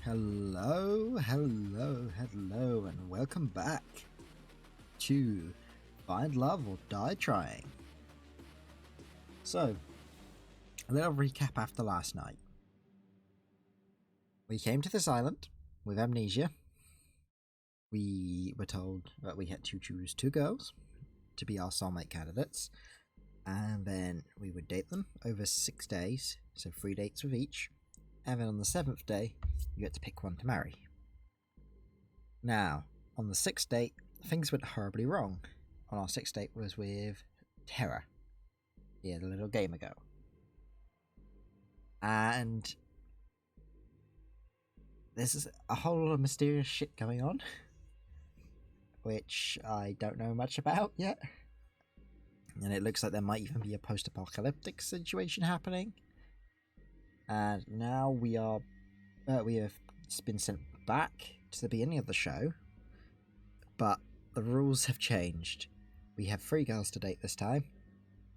Hello, and welcome back to Find Love or Die Trying. So, a little recap after last night. We came to this island with amnesia. We were told that we had to choose two girls to be our soulmate candidates, and then we would date them over 6 days, so 3 dates with each, and then on the 7th day, you get to pick one to marry. Now, on the 6th date, things went horribly wrong. On our 6th date was with Terra, the little gamer girl. And there's a whole lot of mysterious shit going on, which I don't know much about yet. And it looks like there might even be a post-apocalyptic situation happening. And now we have been sent back to the beginning of the show, but the rules have changed. We have 3 girls to date this time,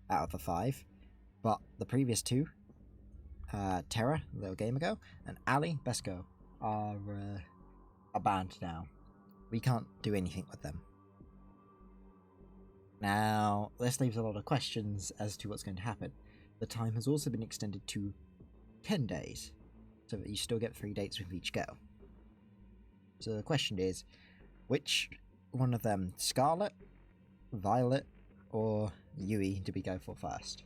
out of the 5, but the previous 2, Terra, the little gamer girl, and Ali, best girl, are banned now. We can't do anything with them. Now, this leaves a lot of questions as to what's going to happen. The time has also been extended to 10 days, so that you still get 3 dates with each girl. So the question is, which one of them, Scarlet, Violet, or Yui, do we go for first?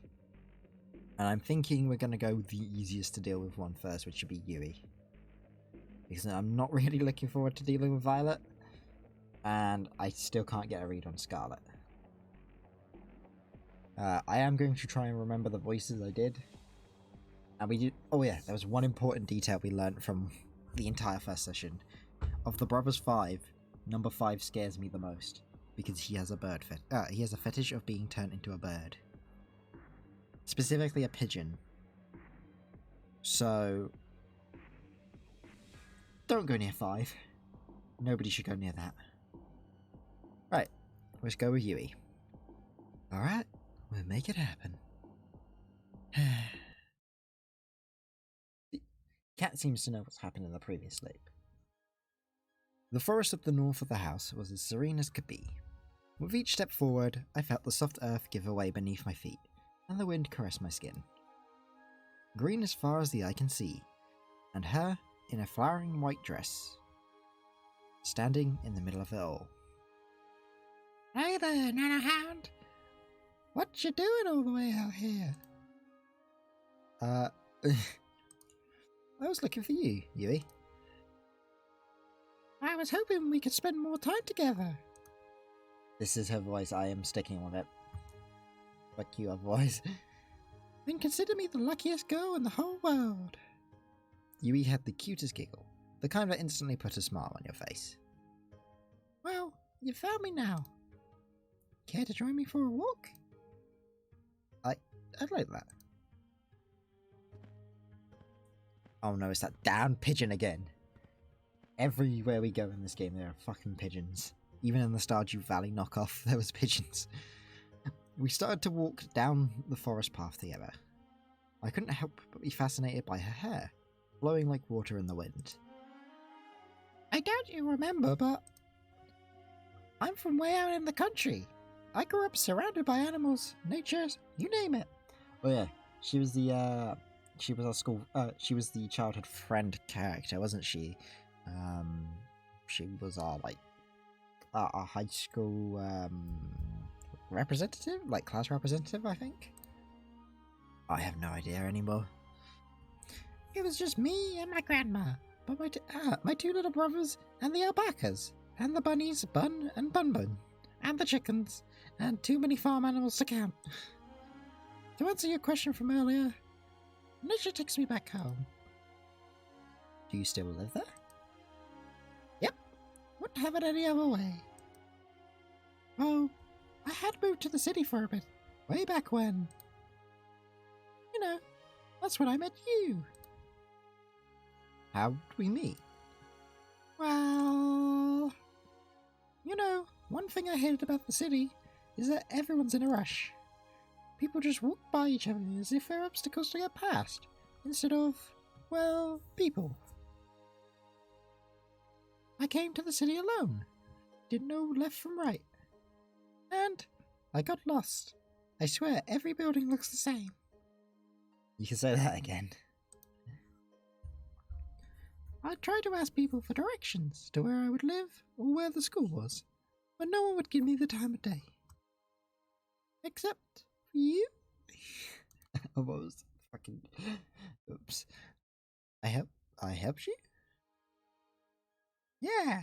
And I'm thinking we're going to go the easiest to deal with one first, which should be Yui. Because I'm not really looking forward to dealing with Violet, and I still can't get a read on Scarlet. I am going to try and remember the voices I did. And we did. Oh yeah, there was one important detail we learned from the entire first session. Of the brothers 5, number 5 scares me the most because he has a he has a fetish of being turned into a bird, specifically a pigeon. So don't go near 5. Nobody should go near that. Right, let's go with Yui. All right, we'll make it happen. Cat seems to know what's happened in the previous sleep. The forest at the north of the house was as serene as could be. With each step forward, I felt the soft earth give away beneath my feet, and the wind caress my skin. Green as far as the eye can see, and her in a flowering white dress, standing in the middle of it all. Hey there, Nanohound! What you doing all the way out here? I was looking for you, Yui. I was hoping we could spend more time together. This is her voice, I am sticking with it. Fuck you otherwise. Then consider me the luckiest girl in the whole world. Yui had the cutest giggle, the kind that instantly put a smile on your face. Well, you found me now. Care to join me for a walk? I'd like that. Oh no, it's that damn pigeon again. Everywhere we go in this game, there are fucking pigeons. Even in the Stardew Valley knockoff, there was pigeons. We started to walk down the forest path together. I couldn't help but be fascinated by her hair, flowing like water in the wind. I doubt you remember, but I'm from way out in the country. I grew up surrounded by animals, nature, you name it. Oh yeah, she was our school, she was the childhood friend character, wasn't she? She was our high school, representative? Like, class representative, I think? I have no idea anymore. It was just me and my grandma, but my 2 little brothers, and the alpacas, and the bunnies, Bun and Bun Bun, and the chickens, and too many farm animals to count. To answer your question from earlier, nature takes me back home. Do you still live there? Yep. Wouldn't have it any other way. Oh, I had moved to the city for a bit, way back when. You know, that's when I met you. How did we meet? Well, you know, one thing I hated about the city is that everyone's in a rush. People just walk by each other as if they're obstacles to get past, instead of, well, people. I came to the city alone. Didn't know left from right. And I got lost. I swear every building looks the same. You can say that again. I tried to ask people for directions to where I would live or where the school was, but no one would give me the time of day. Except for you? Almost fucking... Oops. I helped you? Yeah,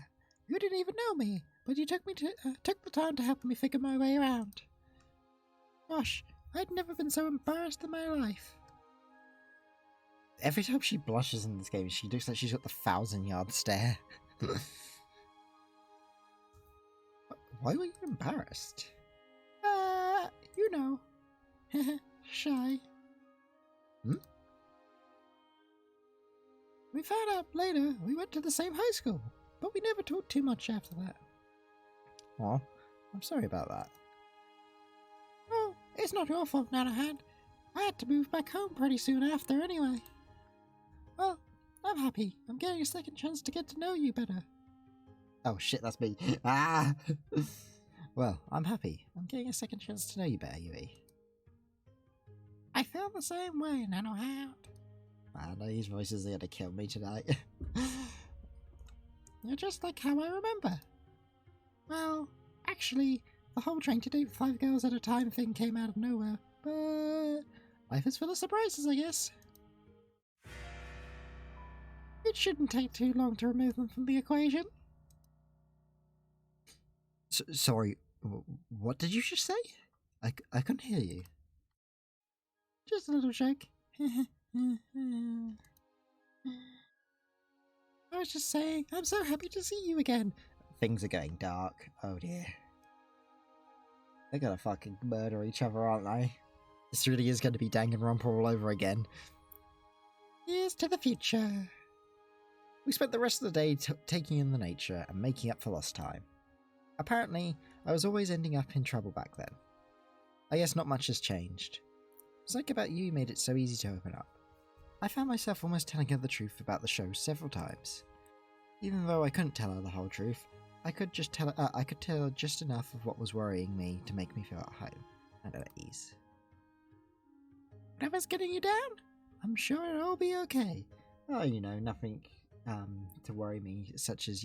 you didn't even know me, but you took the time to help me figure my way around. Gosh, I'd never been so embarrassed in my life. Every time she blushes in this game, she looks like she's got the 1,000-yard stare. Why were you embarrassed? You know. Shy. Hmm? We found out later we went to the same high school, but we never talked too much after that. Oh, I'm sorry about that. Oh, it's not your fault, Nanohan. I had to move back home pretty soon after anyway. Well, I'm happy. I'm getting a second chance to get to know you better. Oh shit, that's me. Ah! Well, I'm happy. I'm getting a second chance to know you better, Yui. I feel the same way, Nanohound. Man, these voices are gonna kill me tonight. You're just like how I remember. Well, actually, the whole trying to date 5 girls at a time thing came out of nowhere, but life is full of surprises, I guess. It shouldn't take too long to remove them from the equation. Sorry, what did you just say? I couldn't hear you. Just a little joke. I was just saying, I'm so happy to see you again. Things are going dark. Oh dear. They're gonna fucking murder each other, aren't they? This really is going to be Danganronpa all over again. Here's to the future. We spent the rest of the day taking in the nature and making up for lost time. Apparently, I was always ending up in trouble back then. I guess not much has changed. Something about you made it so easy to open up. I found myself almost telling her the truth about the show several times. Even though I couldn't tell her the whole truth, I could tell her just enough of what was worrying me to make me feel at home and at ease. Whatever's getting you down, I'm sure it'll all be okay. Oh, nothing to worry me, such as,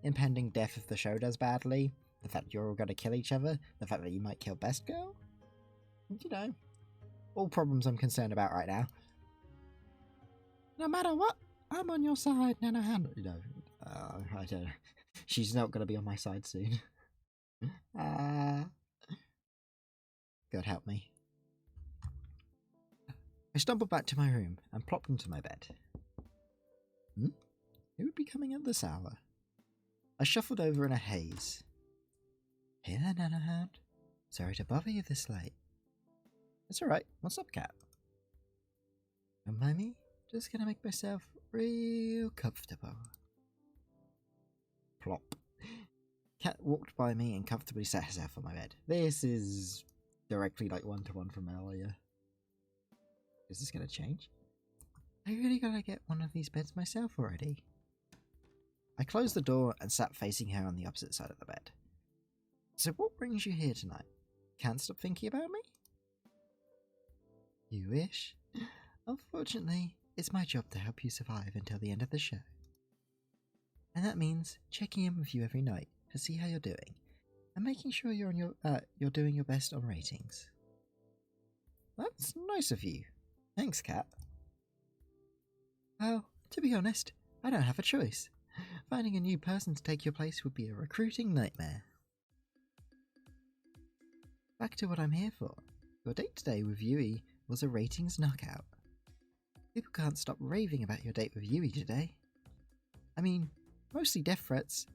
impending death if the show does badly, the fact you're all going to kill each other, the fact that you might kill Best Girl. All problems I'm concerned about right now. No matter what, I'm on your side, Nanohan. I don't know. She's not going to be on my side soon. God help me. I stumbled back to my room and plopped into my bed. Who would be coming at this hour? I shuffled over in a haze. Hey there, Nanohound. Sorry to bother you this late. It's alright. What's up, Cat? Don't mind me. Just gonna make myself real comfortable. Plop. Cat walked by me and comfortably sat herself on my bed. This is directly like one-to-one from earlier. Is this gonna change? I really gotta get one of these beds myself already. I closed the door and sat facing her on the opposite side of the bed. So what brings you here tonight? Can't stop thinking about me? You wish? Unfortunately, it's my job to help you survive until the end of the show. And that means checking in with you every night to see how you're doing, and making sure you're doing your best on ratings. That's nice of you. Thanks, Cat. Well, to be honest, I don't have a choice. Finding a new person to take your place would be a recruiting nightmare. Back to what I'm here for. Your date today with Yui was a ratings knockout. People can't stop raving about your date with Yui today. I mean, mostly death threats,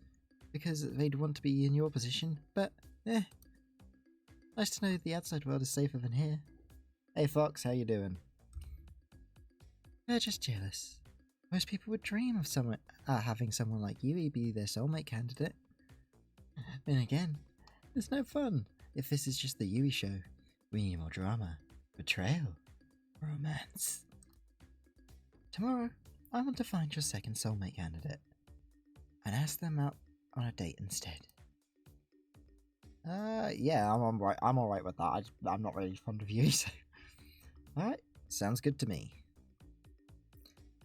because they'd want to be in your position, but nice to know the outside world is safer than here. Hey Fox, how you doing? They're just jealous. Most people would dream of having someone like Yui be their soulmate candidate. Then again, there's no fun if this is just the Yui show. We need more drama, betrayal, romance. Tomorrow, I want to find your second soulmate candidate. and ask them out on a date instead. Yeah, I'm alright with that. I'm not really fond of you, so... Alright, sounds good to me.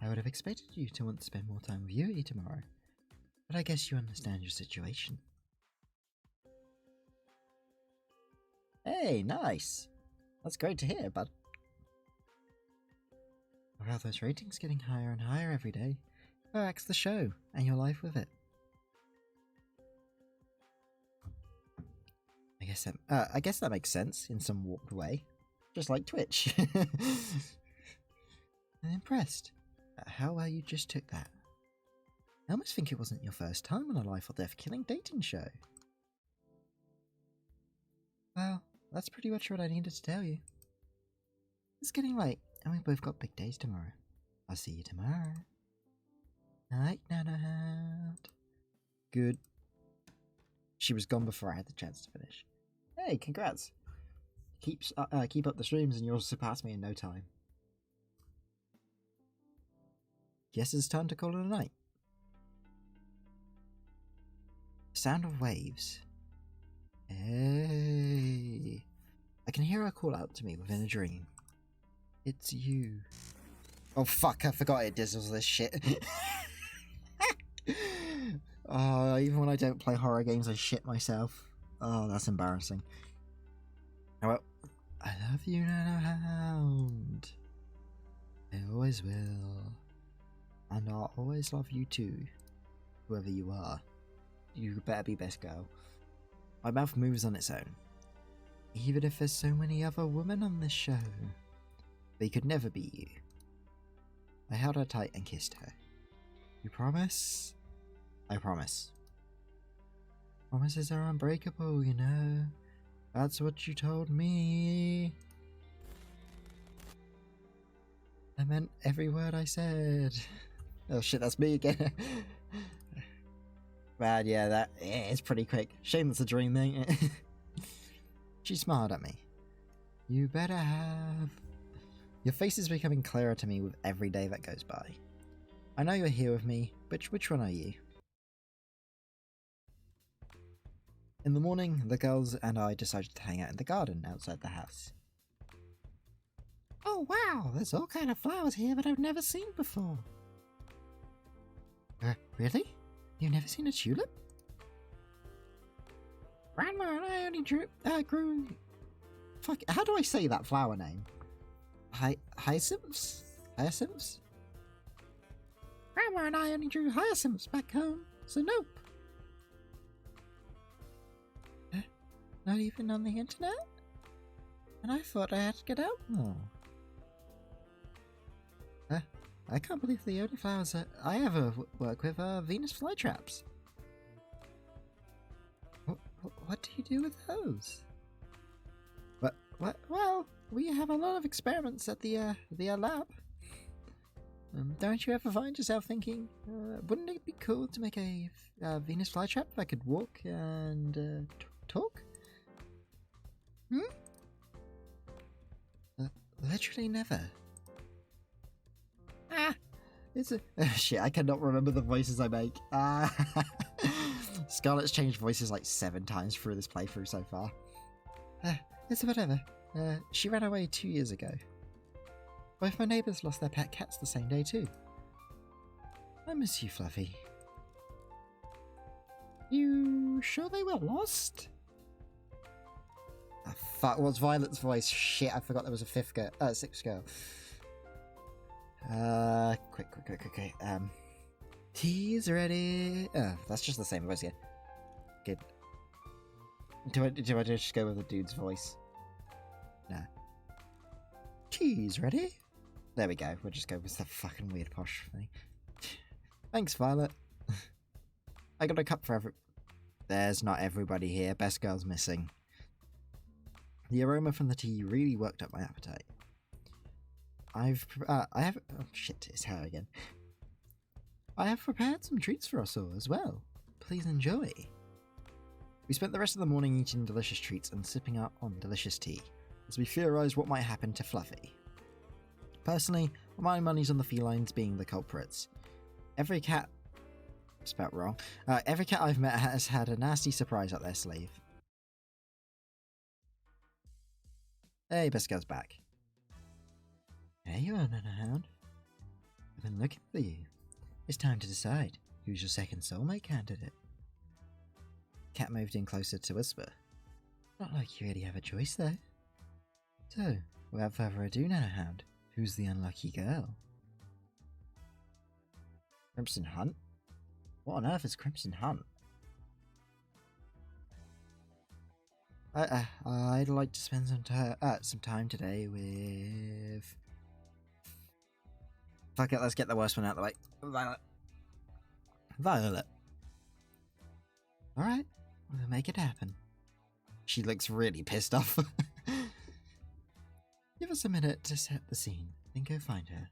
I would have expected you to want to spend more time with Yui tomorrow, but I guess you understand your situation. Hey, nice! That's great to hear, bud. Well, those ratings getting higher and higher every day. Relax the show, and your life with it. I guess that makes sense in some warped way. Just like Twitch. I'm impressed at how well you just took that. I almost think it wasn't your first time on a life or death killing dating show. Well, that's pretty much what I needed to tell you. It's getting late, and we've both got big days tomorrow. I'll see you tomorrow. Night, night. Good. She was gone before I had the chance to finish. Hey, congrats. Keep up the streams and you'll surpass me in no time. Guess it's time to call it a night. Sound of waves. Hey. I can hear her call out to me within a dream. It's you. Oh fuck, I forgot it dizzles this shit. Oh, even when I don't play horror games, I shit myself. Oh, that's embarrassing. Oh, well, I love you, Nanohound. I always will. And I'll always love you too. Whoever you are. You better be best girl. My mouth moves on its own. Even if there's so many other women on this show. They could never be you. I held her tight and kissed her. You promise? I promise. Promises are unbreakable, you know. That's what you told me. I meant every word I said. Oh shit, that's me again. Man, yeah, it's pretty quick. Shame that's a dream thing. She smiled at me. You better have. Your face is becoming clearer to me with every day that goes by. I know you're here with me, but which one are you? In the morning, the girls and I decided to hang out in the garden outside the house. Oh wow, there's all kind of flowers here that I've never seen before. Really? You've never seen a tulip? Grandma and I only grew... Fuck, how do I say that flower name? Hyacinths? Hyacinths? Grandma and I only drew hyacinths back home, so nope. Not even on the internet? And I thought I had to get out more. I can't believe the only flowers that I ever work with are Venus flytraps. What do you do with those? Well, we have a lot of experiments at the lab. Don't you ever find yourself thinking, wouldn't it be cool to make a Venus flytrap that could walk and talk? Literally never. It's a... shit, I cannot remember the voices I make. Scarlett's changed voices like 7 times through this playthrough so far. It's whatever. She ran away 2 years ago. Both my neighbours lost their pet cats the same day too. I miss you, Fluffy. You sure they were lost? Ah, fuck, what's Violet's voice? Shit, I forgot there was a 6th girl. Quick. Tea's ready. That's just the same voice again. Good. Do I just go with the dude's voice? Nah. Tea's ready? There we go. We'll just go with the fucking weird posh thing. Thanks, Violet. I got a cup for every... There's not everybody here. Best girl's missing. The aroma from the tea really worked up my appetite. I have... Oh shit, it's her again. I have prepared some treats for us all as well. Please enjoy. We spent the rest of the morning eating delicious treats and sipping out on delicious tea, as we theorised what might happen to Fluffy. Personally, my money's on the felines being the culprits. Every cat Spelt wrong. Every cat I've met has had a nasty surprise up their sleeve. Hey, best girl's back. There you are, Nanahound. I've been looking for you. It's time to decide who's your second soulmate candidate. Cat moved in closer to whisper. Not like you really have a choice, though. So, without further ado, Nanahound, who's the unlucky girl? Crimson Hunt? What on earth is Crimson Hunt? I'd like to spend some time today with... Fuck it, let's get the worst one out of the way. Violet. Violet. Alright, we'll make it happen. She looks really pissed off. Give us a minute to set the scene, then go find her.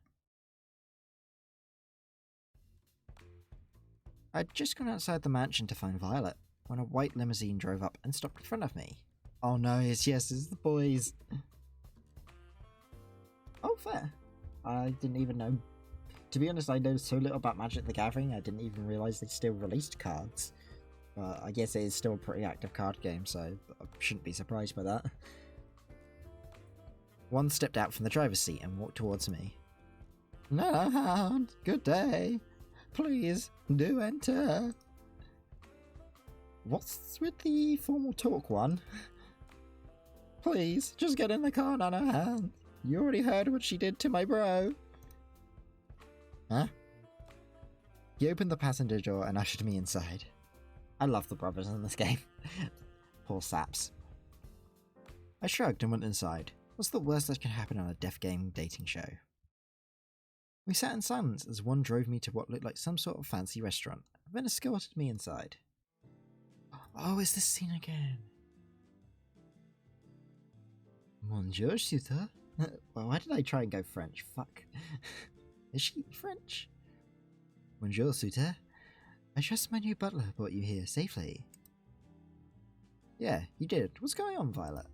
I'd just gone outside the mansion to find Violet when a white limousine drove up and stopped in front of me. Oh no, it's the boys. Oh, fair. I didn't even know. To be honest, I know so little about Magic the Gathering, I didn't even realise they still released cards. But I guess it is still a pretty active card game, so I shouldn't be surprised by that. One stepped out from the driver's seat and walked towards me. No, good day. Please, do enter. What's with the formal talk one? Please, just get in the car, Nanahound. You already heard what she did to my bro. Huh? He opened the passenger door and ushered me inside. I love the brothers in this game. Poor saps. I shrugged and went inside. What's the worst that can happen on a deaf game dating show? We sat in silence as one drove me to what looked like some sort of fancy restaurant, and then escorted me inside. Oh, it's this scene again. Bonjour, suitor. Well, why did I try and go French? Fuck. Is she French? Bonjour, suitor. I trust my new butler brought you here safely. Yeah, you did. What's going on, Violet?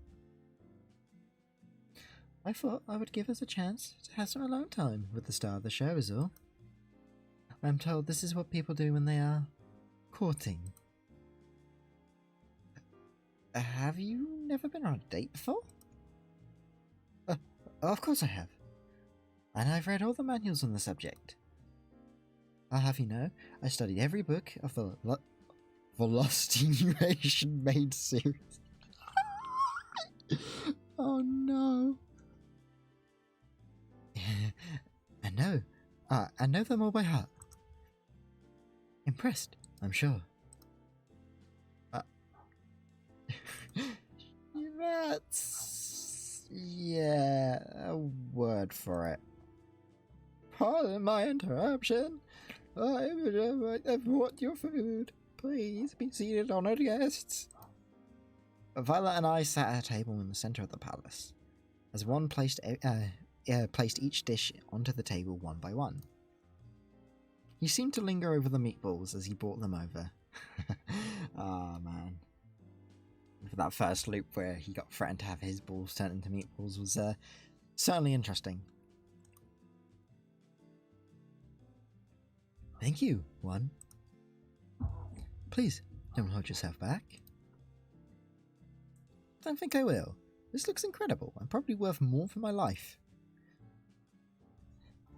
I thought I would give us a chance to have some alone time with the star of the show is all. I'm told this is what people do when they are courting. Have you never been on a date before? Of course I have. And I've read all the manuals on the subject. I'll have you know, I studied every book of the Velocity Nation main series. Oh no. I know them all by heart. Impressed, I'm sure. That's... yeah, a word for it. Pardon my interruption. I've brought your food. Please be seated, honoured guests. Violet and I sat at a table in the centre of the palace, as one placed each dish onto the table one by one. He seemed to linger over the meatballs as he brought them over. Ah, man. For that first loop where he got threatened to have his balls turned into meatballs was certainly interesting. Thank you, one. Please, don't hold yourself back. Don't think I will. This looks incredible and probably worth more for my life.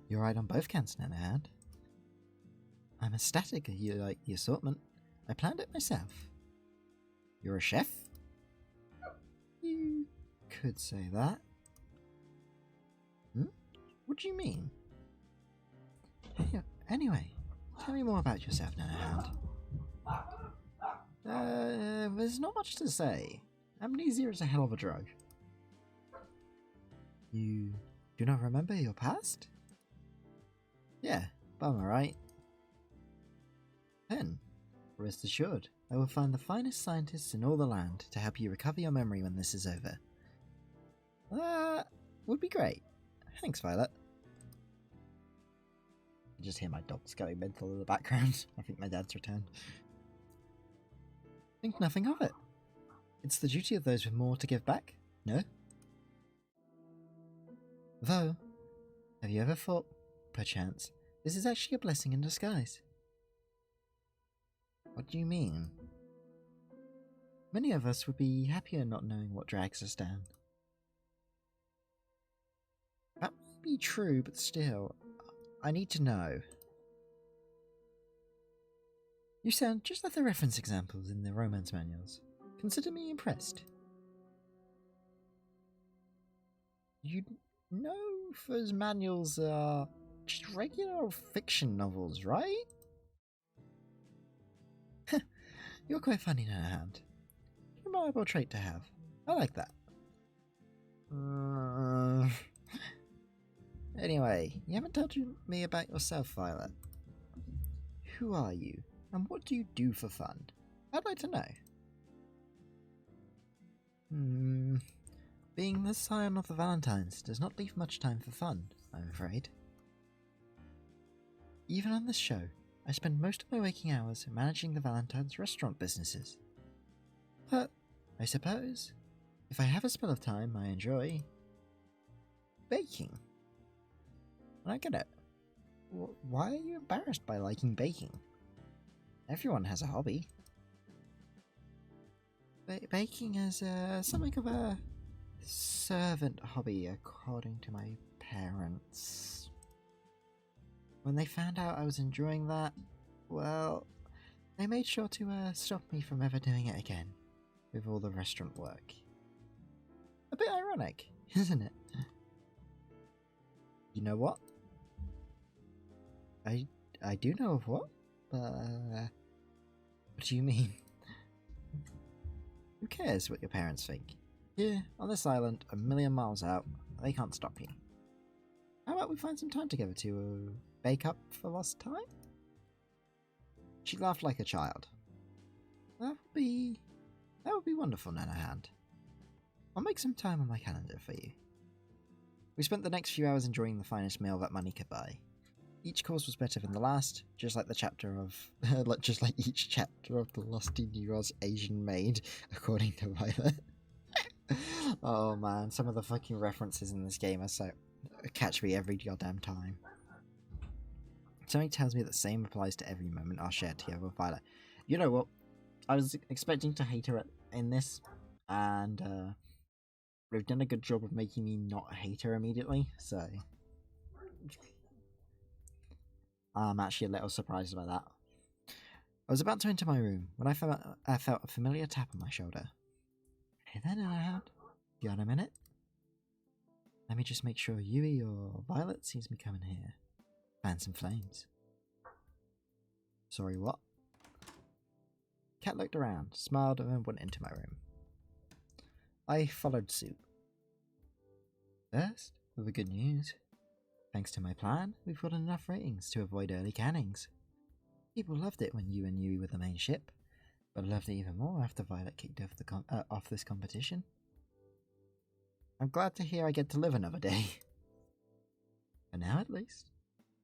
You're right on both counts, Nanahound. I'm ecstatic you like the assortment. I planned it myself. You're a chef? You could say that. What do you mean? Anyway, tell me more about yourself, Nanahound. There's not much to say. Amnesia is a hell of a drug. You do not remember your past? Yeah, bummer, right? Then, rest assured, I will find the finest scientists in all the land to help you recover your memory when this is over. That would be great. Thanks, Violet. I just hear my dogs going mental in the background. I think my dad's returned. Think nothing of it. It's the duty of those with more to give back, no? Though, have you ever thought, perchance, this is actually a blessing in disguise? What do you mean? Many of us would be happier not knowing what drags us down. That may be true, but still, I need to know. You sound just like the reference examples in the romance manuals. Consider me impressed. You know those manuals are just regular fiction novels, right? You're quite funny, Nanahound. Remarkable trait to have. I like that. Anyway, you haven't told me about yourself, Violet. Who are you, and what do you do for fun? I'd like to know. Being the scion of the Valentines does not leave much time for fun, I'm afraid. Even on this show, I spend most of my waking hours managing the Valentine's restaurant businesses. But, I suppose, if I have a spell of time, I enjoy baking. I don't get it. Why are you embarrassed by liking baking? Everyone has a hobby. Baking is something of a servant hobby, according to my parents. When they found out I was enjoying that, well, they made sure to stop me from ever doing it again, with all the restaurant work. A bit ironic, isn't it? You know what? I do know of what, but what do you mean? Who cares what your parents think? Here, on this island, a million miles out, they can't stop you. How about we find some time together to bake up for lost time? She laughed like a child. That would be wonderful, Nanahound. I'll make some time on my calendar for you. We spent the next few hours enjoying the finest meal that money could buy. Each course was better than the last, just like each chapter of the Lost in New Oz Asian Maid, according to Violet. Oh man, some of the fucking references in this game are so catch me every goddamn time. Something tells me the same applies to every moment I'll share together with Violet. You know what? I was expecting to hate her in this, and they've done a good job of making me not hate her immediately, so I'm actually a little surprised by that. I was about to enter my room when I felt a familiar tap on my shoulder. Hey there, Nanahound. Got a minute? Let me just make sure Yui or Violet sees me coming here. Fan some flames. Sorry, what? Cat looked around, smiled, and then went into my room. I followed suit. First, with the good news. Thanks to my plan, we've got enough ratings to avoid early cannings. People loved it when you and Yui were the main ship, but loved it even more after Violet kicked off this competition. I'm glad to hear I get to live another day. For now, at least.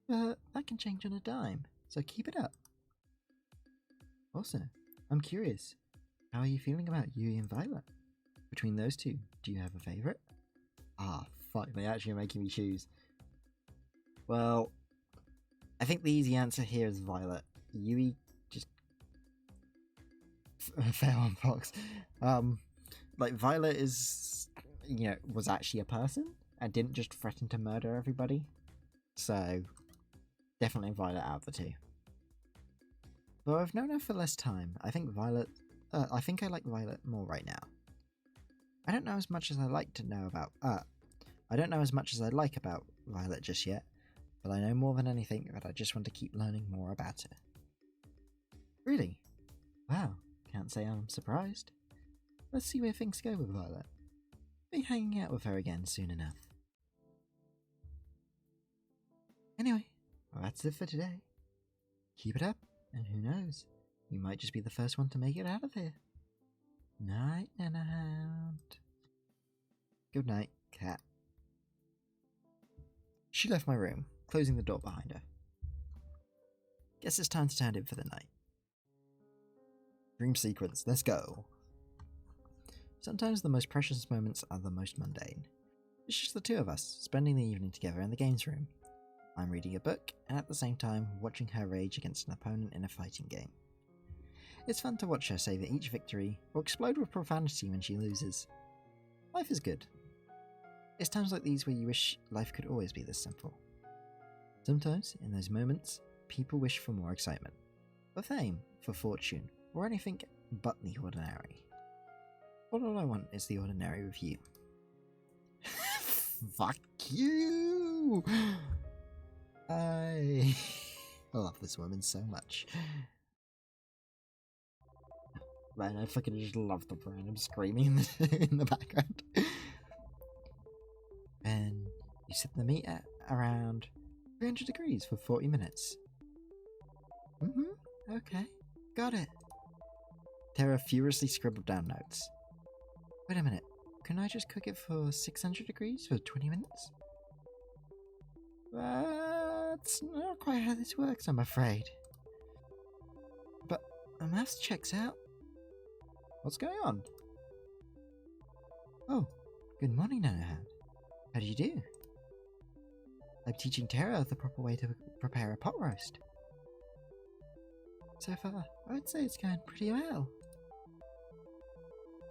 But that can change on a dime, so keep it up. Also, I'm curious, how are you feeling about Yui and Violet? Between those two, do you have a favourite? Ah, fuck, they actually are making me choose. Well, I think the easy answer here is Violet. Yui just fell on Fox. Like Violet is, was actually a person and didn't just threaten to murder everybody. So, definitely Violet out of the two. Though I've known her for less time, I think I like Violet more right now. I don't know as much as I like about Violet just yet, but I know more than anything that I just want to keep learning more about her. Really? Wow, can't say I'm surprised. Let's see where things go with Violet. Be hanging out with her again soon enough. Anyway, well, that's it for today. Keep it up, and who knows, you might just be the first one to make it out of here. Night, Nanahound. Good night, cat. She left my room, closing the door behind her. Guess it's time to turn in for the night. Dream sequence, let's go. Sometimes the most precious moments are the most mundane. It's just the two of us, spending the evening together in the games room. I'm reading a book, and at the same time watching her rage against an opponent in a fighting game. It's fun to watch her savor each victory, or explode with profanity when she loses. Life is good. It's times like these where you wish life could always be this simple. Sometimes, in those moments, people wish for more excitement, for fame, for fortune, or anything but the ordinary. All I want is the ordinary with you. Fuck you! I love this woman so much. Man, I fucking just love the random screaming in the background. And you set the meat at around 300 degrees for 40 minutes. Okay, got it. Terra furiously scribbled down notes. Wait a minute, can I just cook it for 600 degrees for 20 minutes? That's not quite how this works, I'm afraid. But my maths checks out. What's going on? Oh, good morning, Nanohan. How do you do? I'm teaching Terra the proper way to prepare a pot roast. So far, I would say it's going pretty well.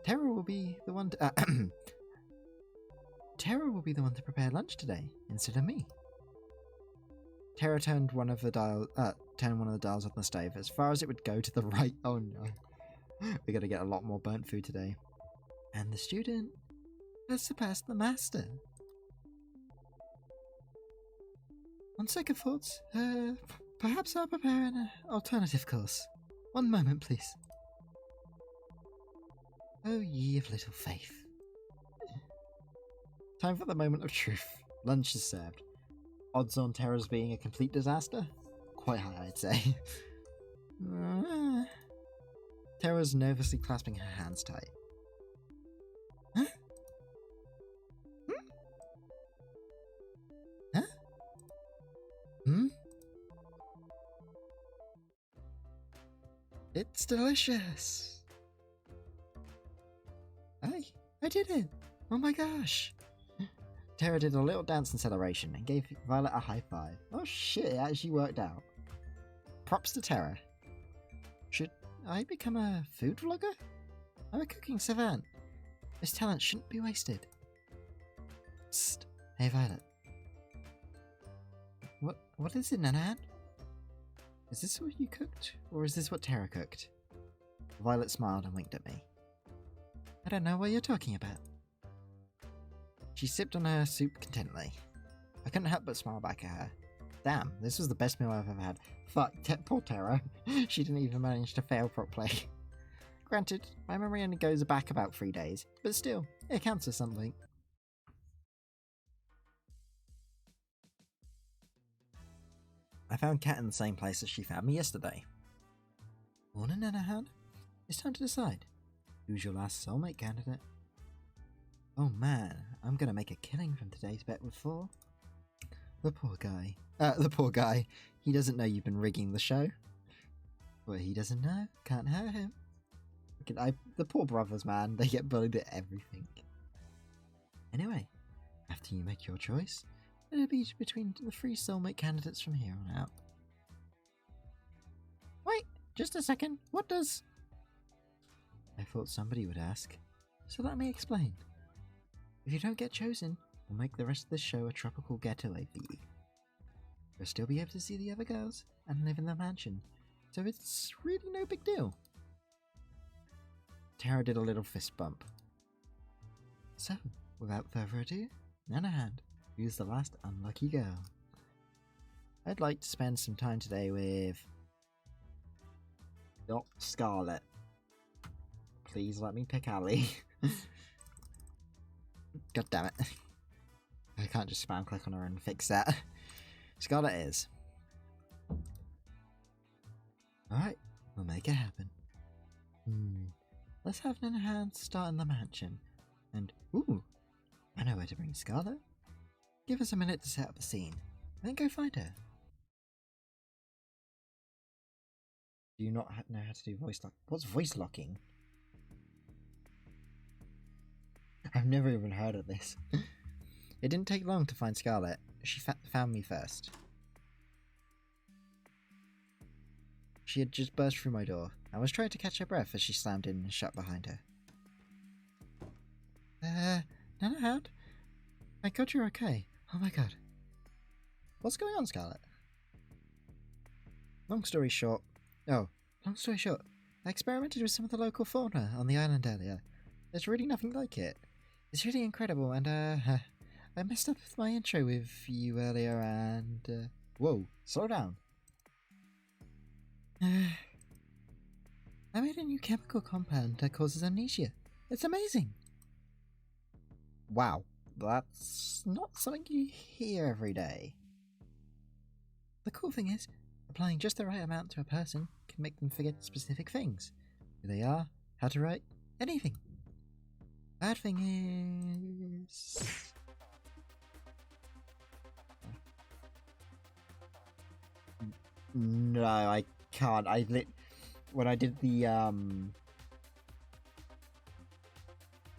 Terra will be the one to Terra will be the one to prepare lunch today instead of me. Terra turned one of the dials on the stove as far as it would go to the right. Oh no. We're gonna get a lot more burnt food today. And the student has surpassed the master. On second thoughts, perhaps I'll prepare an alternative course. One moment, please. Oh, ye of little faith. Time for the moment of truth. Lunch is served. Odds on Terra's being a complete disaster? Quite high, I'd say. Terra's nervously clasping her hands tight. Huh? Huh? It's delicious. I did it. Oh my gosh. Terra did a little dance in celebration and gave Violet a high five. Oh shit, it actually worked out. Props to Terra. Should I become a food vlogger? I'm a cooking savant. This talent shouldn't be wasted. Psst. Hey Violet. What is it, Nanahan? Is this what you cooked? Or is this what Terra cooked? Violet smiled and winked at me. I don't know what you're talking about. She sipped on her soup contentedly. I couldn't help but smile back at her. Damn, this was the best meal I've ever had. Fuck, poor Terra. She didn't even manage to fail properly. Granted, my memory only goes back about 3 days, but still, it counts as something. I found Kat in the same place as she found me yesterday. Morning, Nanahan. It's time to decide. Who's your last soulmate candidate? Oh man, I'm gonna make a killing from today's bet with 4. The poor guy. He doesn't know you've been rigging the show. What he doesn't know, can't hurt him. The poor brothers, man, they get bullied at everything. Anyway, after you make your choice, it'll be between the 3 soulmate candidates from here on out. Wait, just a second, what does... I thought somebody would ask, so let me explain. If you don't get chosen, we'll make the rest of the show a tropical getaway for you. You'll still be able to see the other girls and live in the mansion, so it's really no big deal. Terra did a little fist bump. So, without further ado, Nanahan, who's the last unlucky girl? I'd like to spend some time today with... not Scarlet. Please let me pick Ali. God damn it. I can't just spam click on her and fix that. Scarlet is. Alright, we'll make it happen. Let's have Nanahan start in the mansion. And, ooh, I know where to bring Scarlet. Give us a minute to set up the scene, then go find her. Do you not know how to do voice lock? What's voice locking? I've never even heard of this. It didn't take long to find Scarlet. She found me first. She had just burst through my door. I was trying to catch her breath as she slammed in and shut behind her. Nanahound? Thank God you're okay. Oh my god. What's going on, Scarlet? Long story short, I experimented with some of the local fauna on the island earlier. There's really nothing like it. It's really incredible, and I messed up with my intro with you earlier, and whoa, slow down. I made a new chemical compound that causes amnesia. It's amazing. Wow, that's not something you hear every day. The cool thing is, applying just the right amount to a person can make them forget specific things. Who they are, how to write, anything. Bad thing is... No, I can't. When I did the,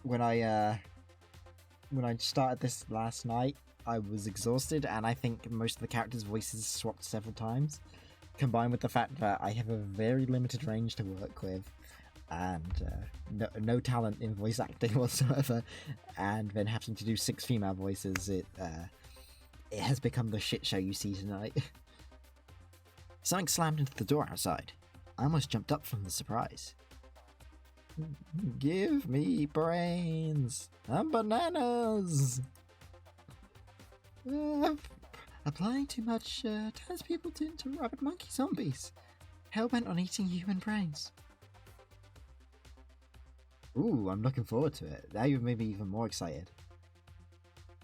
when I started this last night, I was exhausted, and I think most of the characters' voices swapped several times, combined with the fact that I have a very limited range to work with, and no talent in voice acting whatsoever, and then having to do 6 female voices, it has become the shit show you see tonight. Something slammed into the door outside. I almost jumped up from the surprise. Give me brains and bananas! Applying too much turns people into rabbit monkey zombies, hell-bent on eating human brains. Ooh, I'm looking forward to it. Now you've made me even more excited.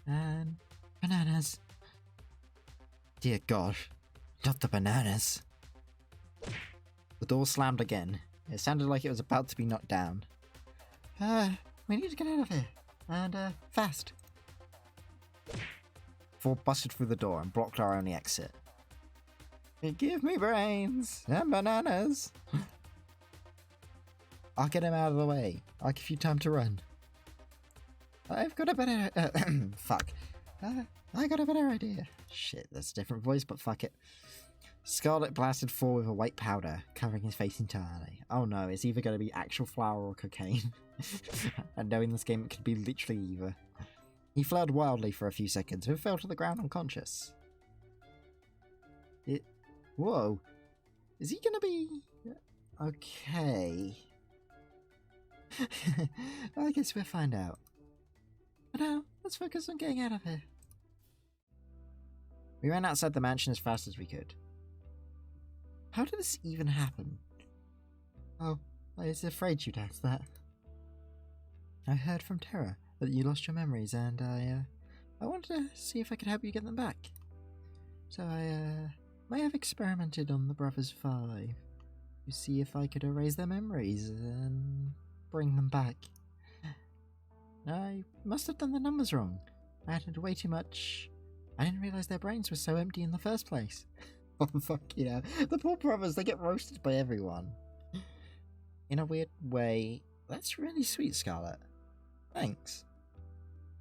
And bananas. Dear God, not the bananas. The door slammed again. It sounded like it was about to be knocked down. We need to get out of here. And, fast. 4 busted through the door and blocked our only exit. Give me brains and bananas. I'll get him out of the way. I'll give you time to run. I've got a better... fuck. I got a better idea. Shit, that's a different voice, but fuck it. Scarlet blasted forward with a white powder, covering his face entirely. Oh no, it's either going to be actual flour or cocaine. And knowing this game, it could be literally either. He fluttered wildly for a few seconds, then fell to the ground unconscious. Whoa. Is he gonna be... okay. I guess we'll find out. But now, let's focus on getting out of here. We ran outside the mansion as fast as we could. How did this even happen? Oh, I was afraid you'd ask that. I heard from Terra that you lost your memories, and I wanted to see if I could help you get them back. So I may have experimented on the Brothers 5 to see if I could erase their memories and bring them back. I must have done the numbers wrong. I added way too much. I didn't realise their brains were so empty in the first place. Oh fuck yeah. The poor brothers, they get roasted by everyone. In a weird way, that's really sweet, Scarlet. Thanks.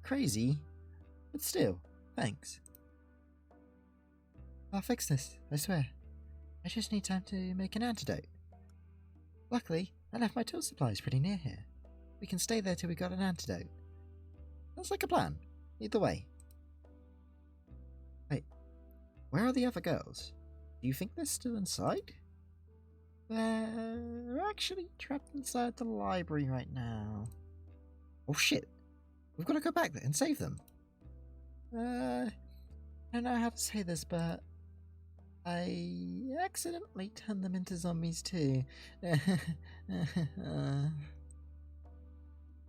Crazy, but still, thanks. I'll fix this, I swear. I just need time to make an antidote. Luckily, I left my tool supplies pretty near here. We can stay there till we got an antidote. That's like a plan, either way. Wait, where are the other girls? Do you think they're still inside? They're actually trapped inside the library right now. Oh shit, we've got to go back there and save them. I don't know how to say this, but I accidentally turned them into zombies too.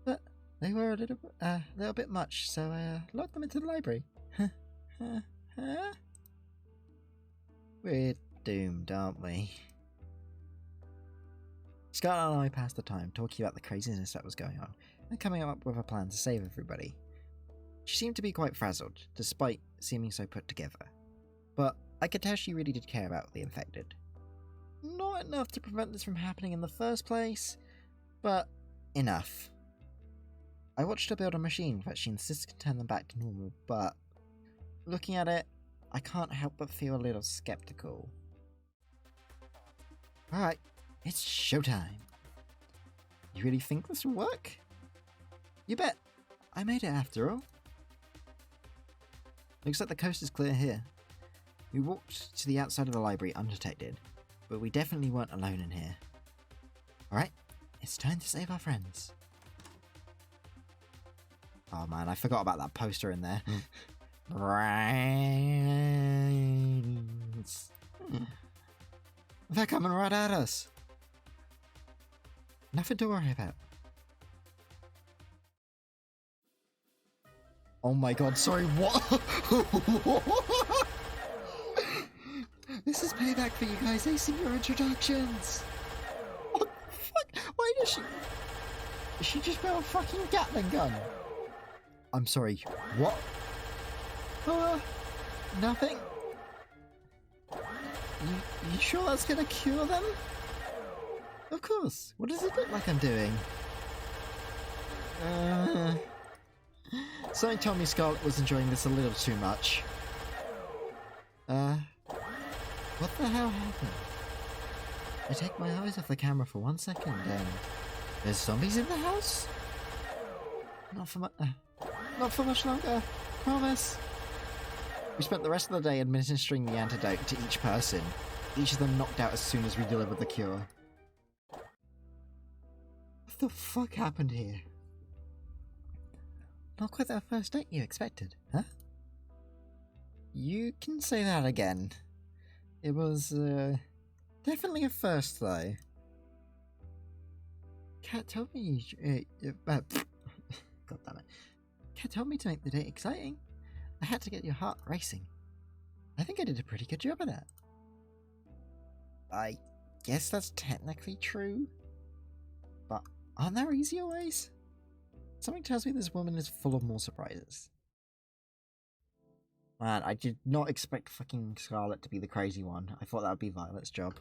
But they were a little bit much, so I locked them into the library. We're doomed, aren't we? Scarlet and I passed the time talking about the craziness that was going on and coming up with a plan to save everybody. She seemed to be quite frazzled, despite seeming so put together. But I could tell she really did care about the infected. Not enough to prevent this from happening in the first place, but enough. I watched her build a machine that she insists can turn them back to normal, but looking at it, I can't help but feel a little skeptical. Alright, It's showtime. You really think this will work? You bet. I made it after all. Looks like the coast is clear here. We walked to the outside of the library undetected, but we definitely weren't alone in here. Alright, it's time to save our friends. Oh man, I forgot about that poster in there. Brains. They're coming right at us. Nothing to worry about. Oh my god, sorry, what? This is payback for you guys acing your introductions. What the fuck? Why does she... She just built a fucking Gatling gun. I'm sorry, what? Nothing? You sure that's gonna cure them? Of course. What does it look like I'm doing? Something told me Scarlet was enjoying this a little too much. What the hell happened? I take my eyes off the camera for 1 second and... There's zombies in the house? Not for much longer. Promise. We spent the rest of the day administering the antidote to each person. Each of them knocked out as soon as we delivered the cure. What the fuck happened here? Not quite that first date you expected, huh? You can say that again. It was, definitely a first, though. Cat told me God damn it. Cat told me to make the date exciting. I had to get your heart racing. I think I did a pretty good job of that. I guess that's technically true. But aren't there easier ways? Something tells me this woman is full of more surprises. Man, I did not expect fucking Scarlet to be the crazy one. I thought that would be Violet's job.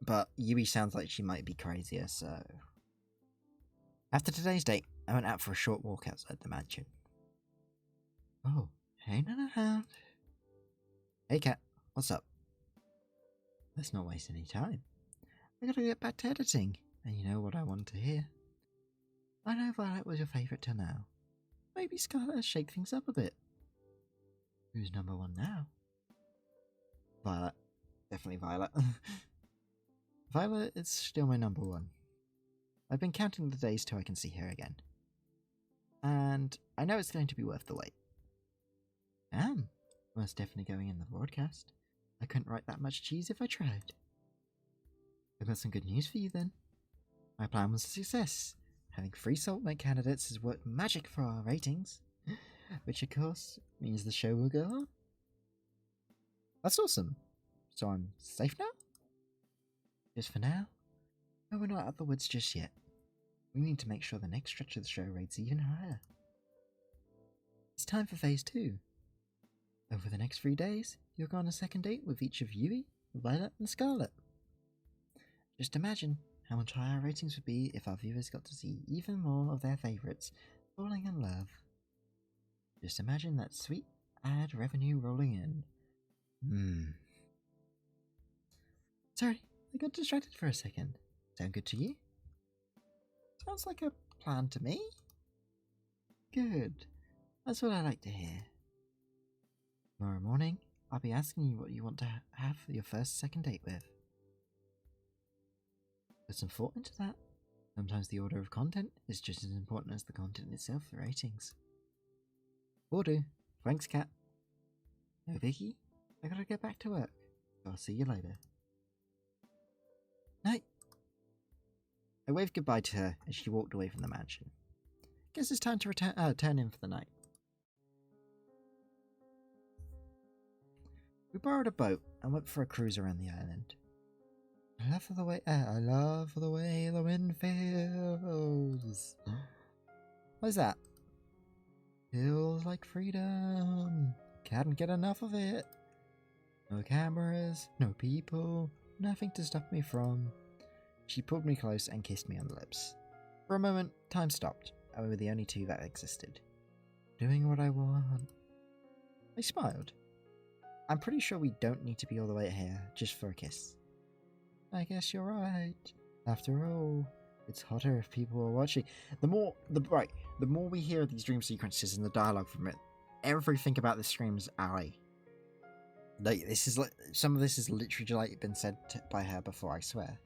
But Yui sounds like she might be crazier, so... After today's date, I went out for a short walk outside the mansion. Oh, hey Nanahound. Hey Cat, what's up? Let's not waste any time. I gotta get back to editing, and you know what I want to hear. I know Violet was your favourite till now. Maybe Scarlet will shake things up a bit. Who's number one now? Violet. Definitely Violet. Violet is still my number one. I've been counting the days till I can see her again. And I know it's going to be worth the wait. Most definitely going in the broadcast. I couldn't write that much cheese if I tried. I've got some good news for you then. My plan was a success. Having 3 Saltmate candidates has worked magic for our ratings. Which of course means the show will go on. That's awesome. So I'm safe now? Just for now? No, we're not out of the woods just yet. We need to make sure the next stretch of the show rates even higher. It's time for phase 2. Over the next 3 days, you'll go on a second date with each of Yui, Violet and Scarlet. Just imagine how much higher our ratings would be if our viewers got to see even more of their favourites falling in love. Just imagine that sweet ad revenue rolling in. Sorry, I got distracted for a second. Sound good to you? Sounds like a plan to me. Good. That's what I like to hear. Tomorrow morning, I'll be asking you what you want to have for your second date with. Put some thought into that. Sometimes the order of content is just as important as the content itself for ratings. Will do. Thanks, Cat. No biggie. I gotta get back to work. I'll see you later. Night. I waved goodbye to her as she walked away from the mansion. Guess it's time to turn in for the night. We borrowed a boat and went for a cruise around the island. I love the way the wind feels. What's that? Feels like freedom. Can't get enough of it. No cameras, no people, nothing to stop me from. She pulled me close and kissed me on the lips. For a moment, time stopped, and we were the only two that existed. Doing what I want. I smiled. I'm pretty sure we don't need to be all the way here just for a kiss. I guess you're right. After all, it's hotter if people are watching. The more we hear these dream sequences and the dialogue from it, everything about this screams Ali. Like, this is like, some of this is literally like been said by her before, I swear.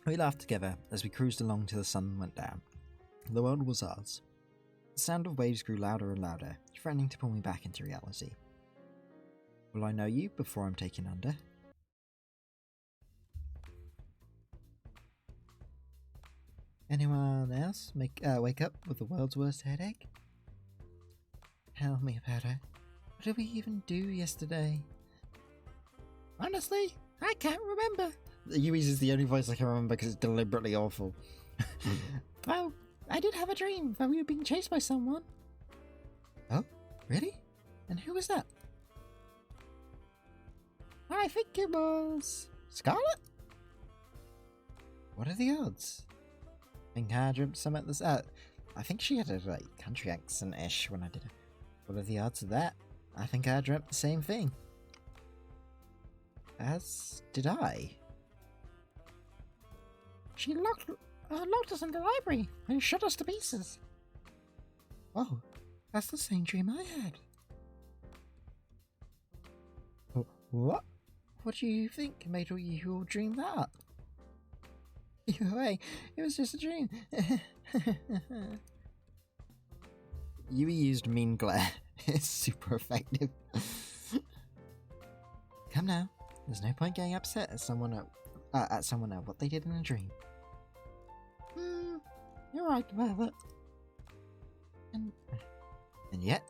We laughed together as we cruised along till the sun went down. The world was ours. The sound of waves grew louder and louder, threatening to pull me back into reality. Will I know you before I'm taken under? Anyone else wake up with the world's worst headache? Tell me about it. What did we even do yesterday? Honestly, I can't remember. Yui's is the only voice I can remember because it's deliberately awful. Well, I did have a dream that we were being chased by someone. Oh, really? And who was that? I think it was Scarlet? What are the odds? I think I dreamt some at this. I think she had a country accent-ish when I did it. What are the odds of that? I think I dreamt the same thing. As did I. She locked us in the library and shut us to pieces. Oh, that's the same dream I had. What? What do you think made you all dream that up? Either way, it was just a dream. Yui used mean glare. It's super effective. Come now. There's no point getting upset at someone at what they did in a dream. You're right about that. And yet.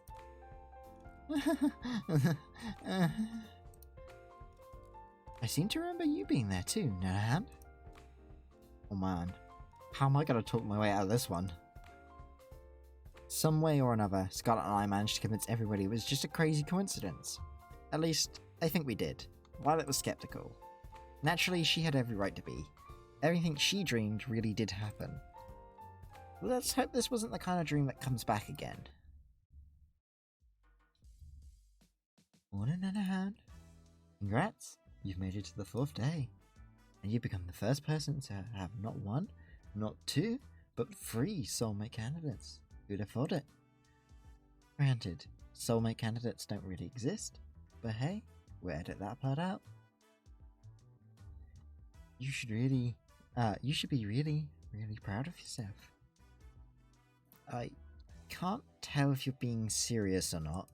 I seem to remember you being there too, Nanahan. Oh man, how am I going to talk my way out of this one? Some way or another, Scarlet and I managed to convince everybody it was just a crazy coincidence. At least, I think we did. Violet was skeptical. Naturally, she had every right to be. Everything she dreamed really did happen. Let's hope this wasn't the kind of dream that comes back again. Morning, Nanahan. Congrats, you've made it to the 4th day. And you've become the first person to have not 1, not 2, but 3 soulmate candidates. Who'd have thought it? Granted, soulmate candidates don't really exist, but hey, we'll edit that part out. You should be really proud of yourself. I can't tell if you're being serious or not.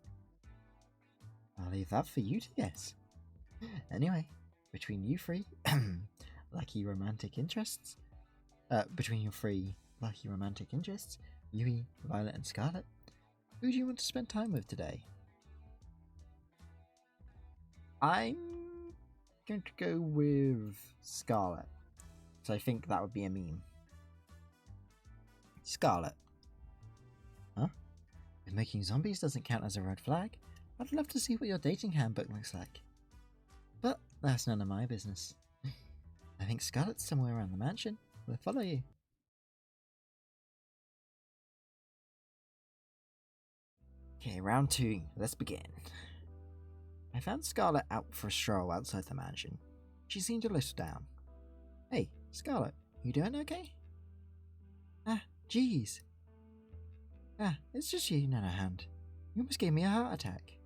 I'll leave that for you to guess. Anyway, between you three lucky romantic interests, Yui, Violet, and Scarlet, who do you want to spend time with today? I'm going to go with Scarlet, so I think that would be a meme. Scarlet. Huh? If making zombies doesn't count as a red flag, I'd love to see what your dating handbook looks like. But that's none of my business. I think Scarlet's somewhere around the mansion. We'll follow you. Okay, round 2. Let's begin. I found Scarlet out for a stroll outside the mansion. She seemed a little down. Hey, Scarlet, you doing okay? Jeez. It's just you, Nanahan. You almost gave me a heart attack.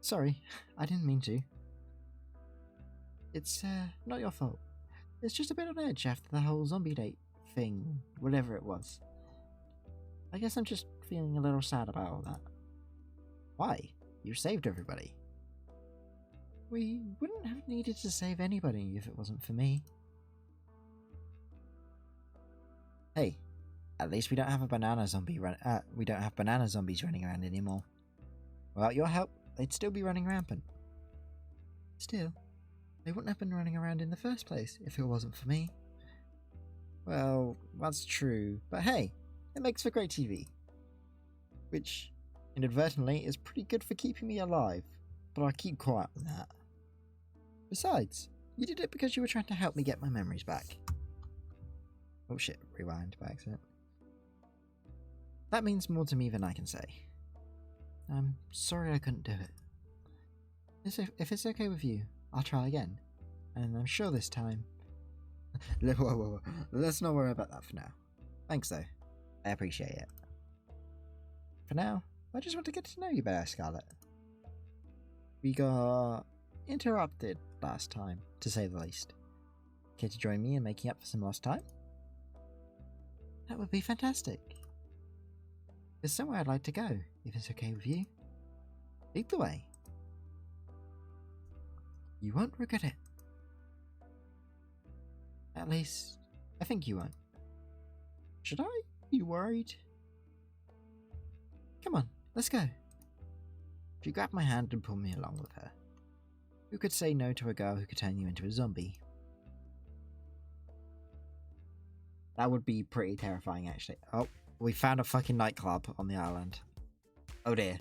Sorry, I didn't mean to. It's, not your fault. It's just a bit on edge after the whole zombie date thing, whatever it was. I guess I'm just feeling a little sad about all that. Why? You saved everybody. We wouldn't have needed to save anybody if it wasn't for me. Hey, at least we don't have banana zombies running around anymore. Without your help, they'd still be running rampant. Still, they wouldn't have been running around in the first place if it wasn't for me. Well, that's true, but hey, it makes for great TV. Which, inadvertently, is pretty good for keeping me alive, but I keep quiet on that. Besides, you did it because you were trying to help me get my memories back. Oh shit, rewind by accident. That means more to me than I can say. I'm sorry I couldn't do it. If it's okay with you, I'll try again. And I'm sure this time... Whoa. Let's not worry about that for now. Thanks though. I appreciate it. For now, I just want to get to know you better, Scarlet. We got interrupted last time, to say the least. Care to join me in making up for some lost time? That would be fantastic. There's somewhere I'd like to go, if it's okay with you. Lead the way. You won't regret it. At least, I think you won't. Should I be worried? Come on, let's go. She grabbed my hand and pulled me along with her. Who could say no to a girl who could turn you into a zombie? That would be pretty terrifying, actually. Oh, we found a fucking nightclub on the island. Oh dear.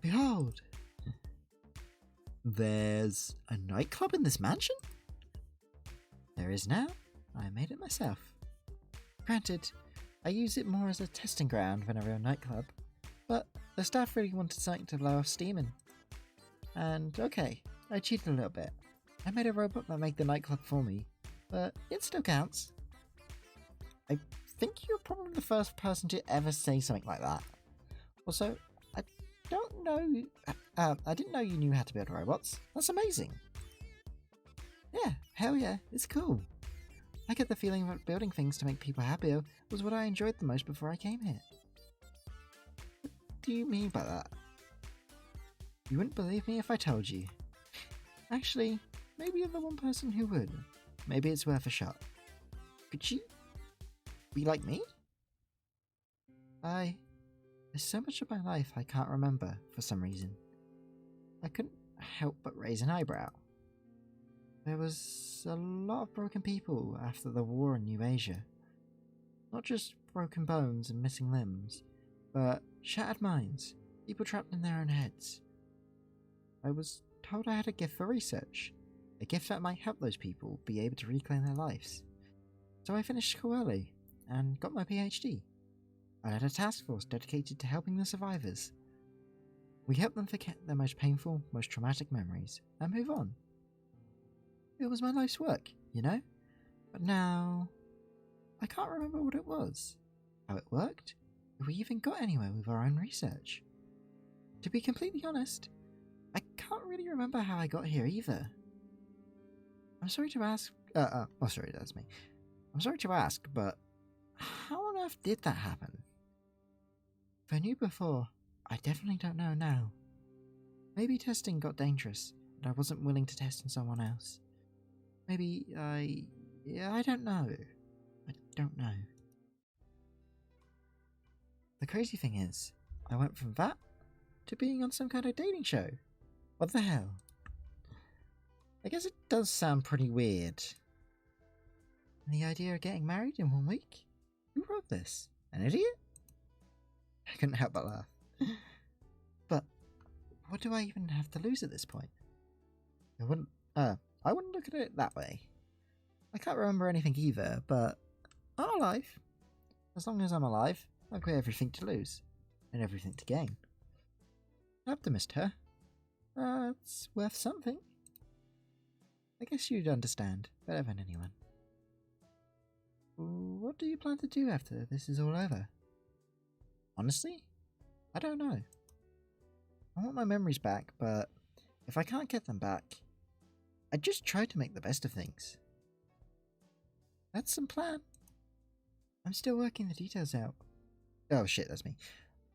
Behold! There's a nightclub in this mansion? There is now. I made it myself. Granted, I use it more as a testing ground than a real nightclub, but the staff really wanted something to blow off steam in. And okay, I cheated a little bit. I made a robot that made the nightclub for me, but it still counts. I think you're probably the first person to ever say something like that. Also, I don't know... I didn't know you knew how to build robots. That's amazing. Yeah, hell yeah, it's cool. I get the feeling that building things to make people happier was what I enjoyed the most before I came here. What do you mean by that? You wouldn't believe me if I told you. Actually, maybe you're the one person who would. Maybe it's worth a shot. Could you be like me? There's so much of my life I can't remember for some reason. I couldn't help but raise an eyebrow. There was a lot of broken people after the war in New Asia. Not just broken bones and missing limbs, but shattered minds, people trapped in their own heads. I was told I had a gift for research, a gift that might help those people be able to reclaim their lives. So I finished school early and got my PhD. I led a task force dedicated to helping the survivors. We helped them forget their most painful, most traumatic memories and move on. It was my life's work, you know? But now, I can't remember what it was, how it worked, if we even got anywhere with our own research. To be completely honest, I can't really remember how I got here either. I'm sorry to ask, sorry, that's me. I'm sorry to ask, but how on earth did that happen? If I knew before, I definitely don't know now. Maybe testing got dangerous, and I wasn't willing to test on someone else. Maybe I don't know. I don't know. The crazy thing is, I went from that to being on some kind of dating show. What the hell? I guess it does sound pretty weird. And the idea of getting married in 1 week? Who wrote this? An idiot? I couldn't help but laugh. But what do I even have to lose at this point? I wouldn't look at it that way. I can't remember anything either, but I'm alive. As long as I'm alive, I've got everything to lose and everything to gain. Optimist, huh? It's worth something. I guess you'd understand better than anyone. What do you plan to do after this is all over? Honestly, I don't know. I want my memories back, but if I can't get them back, I just try to make the best of things. That's some plan. I'm still working the details out. Oh shit, that's me.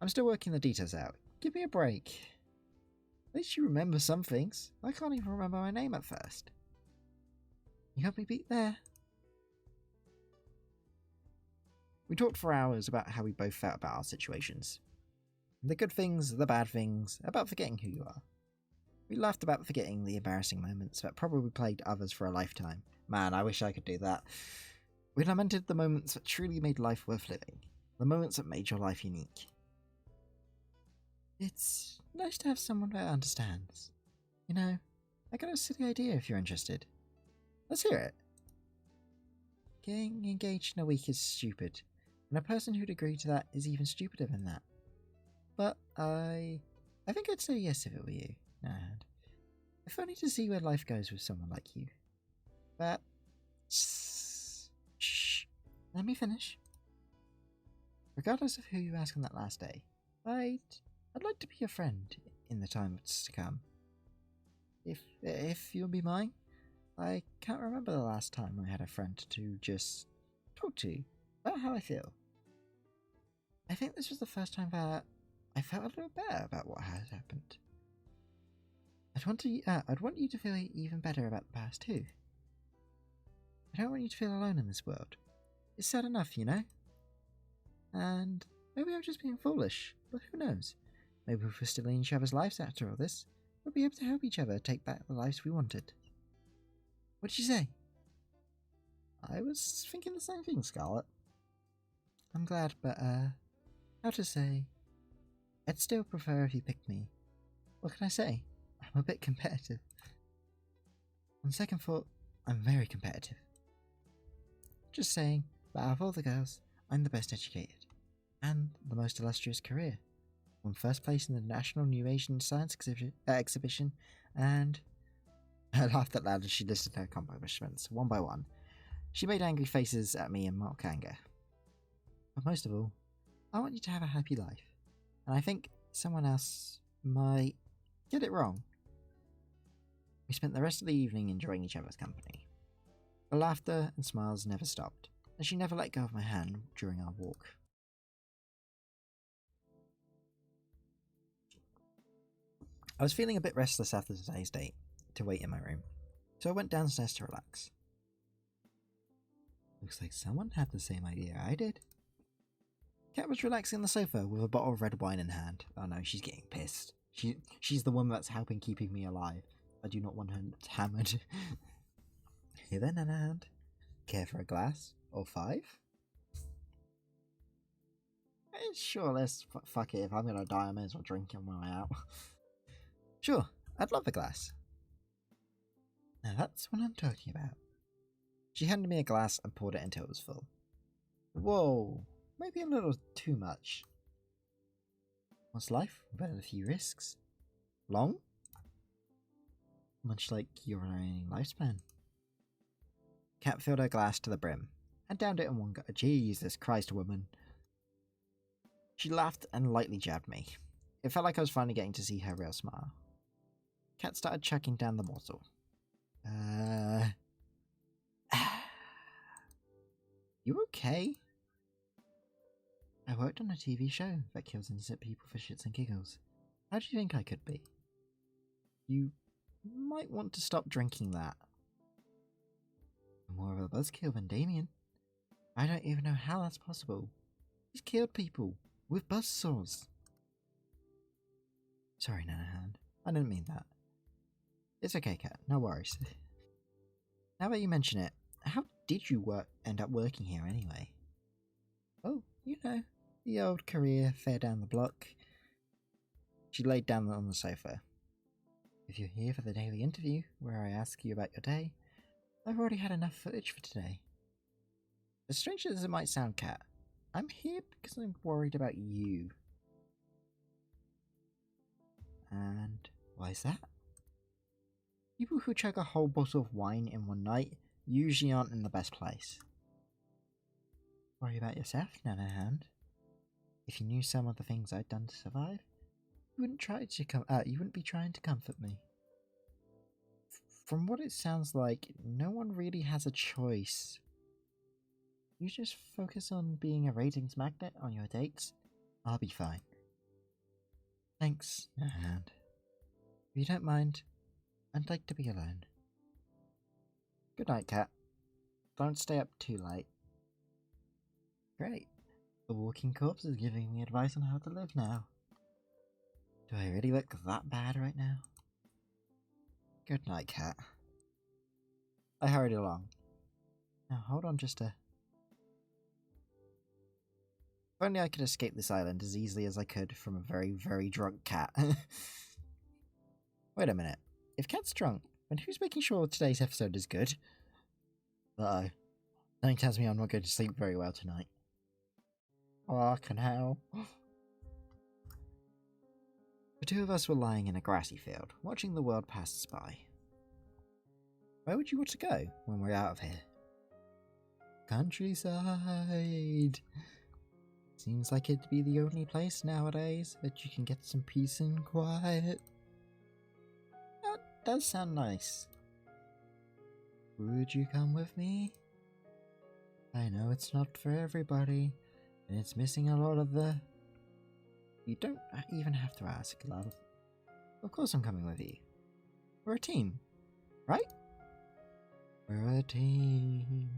I'm still working the details out. Give me a break. At least you remember some things. I can't even remember my name at first. You helped me beat there. We talked for hours about how we both felt about our situations. The good things, the bad things, about forgetting who you are. We laughed about forgetting the embarrassing moments that probably plagued others for a lifetime. Man, I wish I could do that. We lamented the moments that truly made life worth living. The moments that made your life unique. It's nice to have someone that understands. You know, I got a silly idea if you're interested. Let's hear it. Getting engaged in a week is stupid, and a person who'd agree to that is even stupider than that. But I think I'd say yes if it were you. And if only to see where life goes with someone like you. But shh, let me finish. Regardless of who you ask on that last day, I'd like to be your friend in the times to come. If you'll be mine, I can't remember the last time I had a friend to just talk to about how I feel. I think this was the first time that I felt a little better about what had happened. I'd want you to feel even better about the past too. I don't want you to feel alone in this world. It's sad enough, you know? And maybe I'm just being foolish, but who knows? Maybe if we're still in each other's lives after all this, we'll be able to help each other take back the lives we wanted. What did you say? I was thinking the same thing, Scarlet. I'm glad, but, how to say? I'd still prefer if you picked me. What can I say? I'm a bit competitive. On second thought, I'm very competitive. Just saying, but out of all the girls, I'm the best educated. And the most illustrious career. Won first place in the National New Asian Science Exhibition, and I laughed out loud as she listed her accomplishments, one by one. She made angry faces at me in mock anger. But most of all, I want you to have a happy life. And I think someone else might get it wrong. We spent the rest of the evening enjoying each other's company. The laughter and smiles never stopped, and she never let go of my hand during our walk. I was feeling a bit restless after today's date to wait in my room, so I went downstairs to relax. Looks like someone had the same idea I did. Kat was relaxing on the sofa with a bottle of red wine in hand. Oh no, she's getting pissed. She's the one that's helping keeping me alive. I do not want her hammered. Here then, Nana. Care for a glass? Or 5? Sure, let's fuck it. If I'm gonna die, I may as well drink on my way out. Sure, I'd love a glass. Now that's what I'm talking about. She handed me a glass and poured it until it was full. Whoa, maybe a little too much. What's life without a few risks? Long? Much like your remaining lifespan. Kat filled her glass to the brim and downed it in one go. Jesus Christ, woman. She laughed and lightly jabbed me. It felt like I was finally getting to see her real smile. Kat started chugging down the bottle. You okay? I worked on a TV show that kills innocent people for shits and giggles. How do you think I could be? You might want to stop drinking that. I'm more of a buzzkill than Damien. I don't even know how that's possible. He's killed people with buzzsaws. Sorry, Nanahan. I didn't mean that. It's okay, Kat. No worries. Now that you mention it, how did you end up working here anyway? Oh, you know, the old career fair down the block. She laid down on the sofa. If you're here for the daily interview, where I ask you about your day, I've already had enough footage for today. As strange as it might sound, Kat, I'm here because I'm worried about you. And why is that? People who chug a whole bottle of wine in one night usually aren't in the best place. Worry about yourself, Nanahan. If you knew some of the things I'd done to survive, you wouldn't be trying to comfort me. From what it sounds like, no one really has a choice. You just focus on being a ratings magnet on your dates. I'll be fine. Thanks, Nanahan. If you don't mind, I'd like to be alone. Good night, Kat. Don't stay up too late. Great. The walking corpse is giving me advice on how to live now. Do I really look that bad right now? Good night, Kat. I hurried along. Now hold on just a... If only I could escape this island as easily as I could from a very, very drunk cat. Wait a minute. If Kat's drunk, then who's making sure today's episode is good? Uh-oh. Something tells me I'm not going to sleep very well tonight. Fucking hell. The two of us were lying in a grassy field, watching the world pass us by. Where would you want to go when we're out of here? Countryside. Seems like it'd be the only place nowadays that you can get some peace and quiet. That does sound nice. Would you come with me? I know it's not for everybody, and it's missing a lot of the... You don't even have to ask, love. Of course I'm coming with you. We're a team, right? We're a team.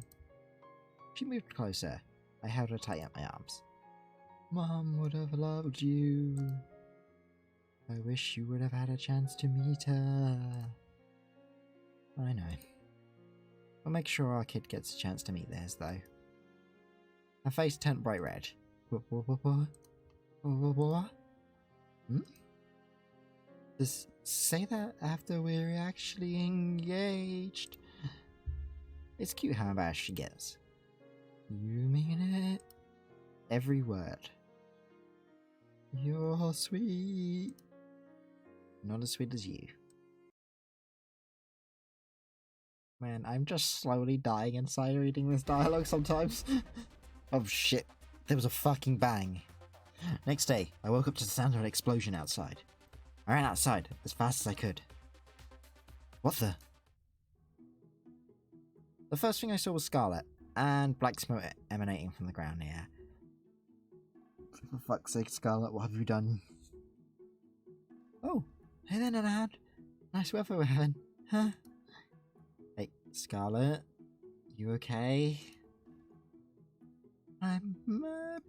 She moved closer. I held her tight at my arms. Mom would have loved you. I wish you would have had a chance to meet her. I know. We'll make sure our kid gets a chance to meet theirs, though. Her face turned bright red. What? Hmm? Just say that after we're actually engaged. It's cute how embarrassed she gets. You mean it? Every word. You're sweet. Not as sweet as you. Man, I'm just slowly dying inside reading this dialogue sometimes. Oh shit, there was a fucking bang. Next day, I woke up to the sound of an explosion outside. I ran outside as fast as I could. What the? The first thing I saw was Scarlet, and black smoke emanating from the ground near. For fuck's sake, Scarlet, what have you done? Oh, hey there, Nanahan. Nice weather we're having, huh? Hey, Scarlet, you okay? I'm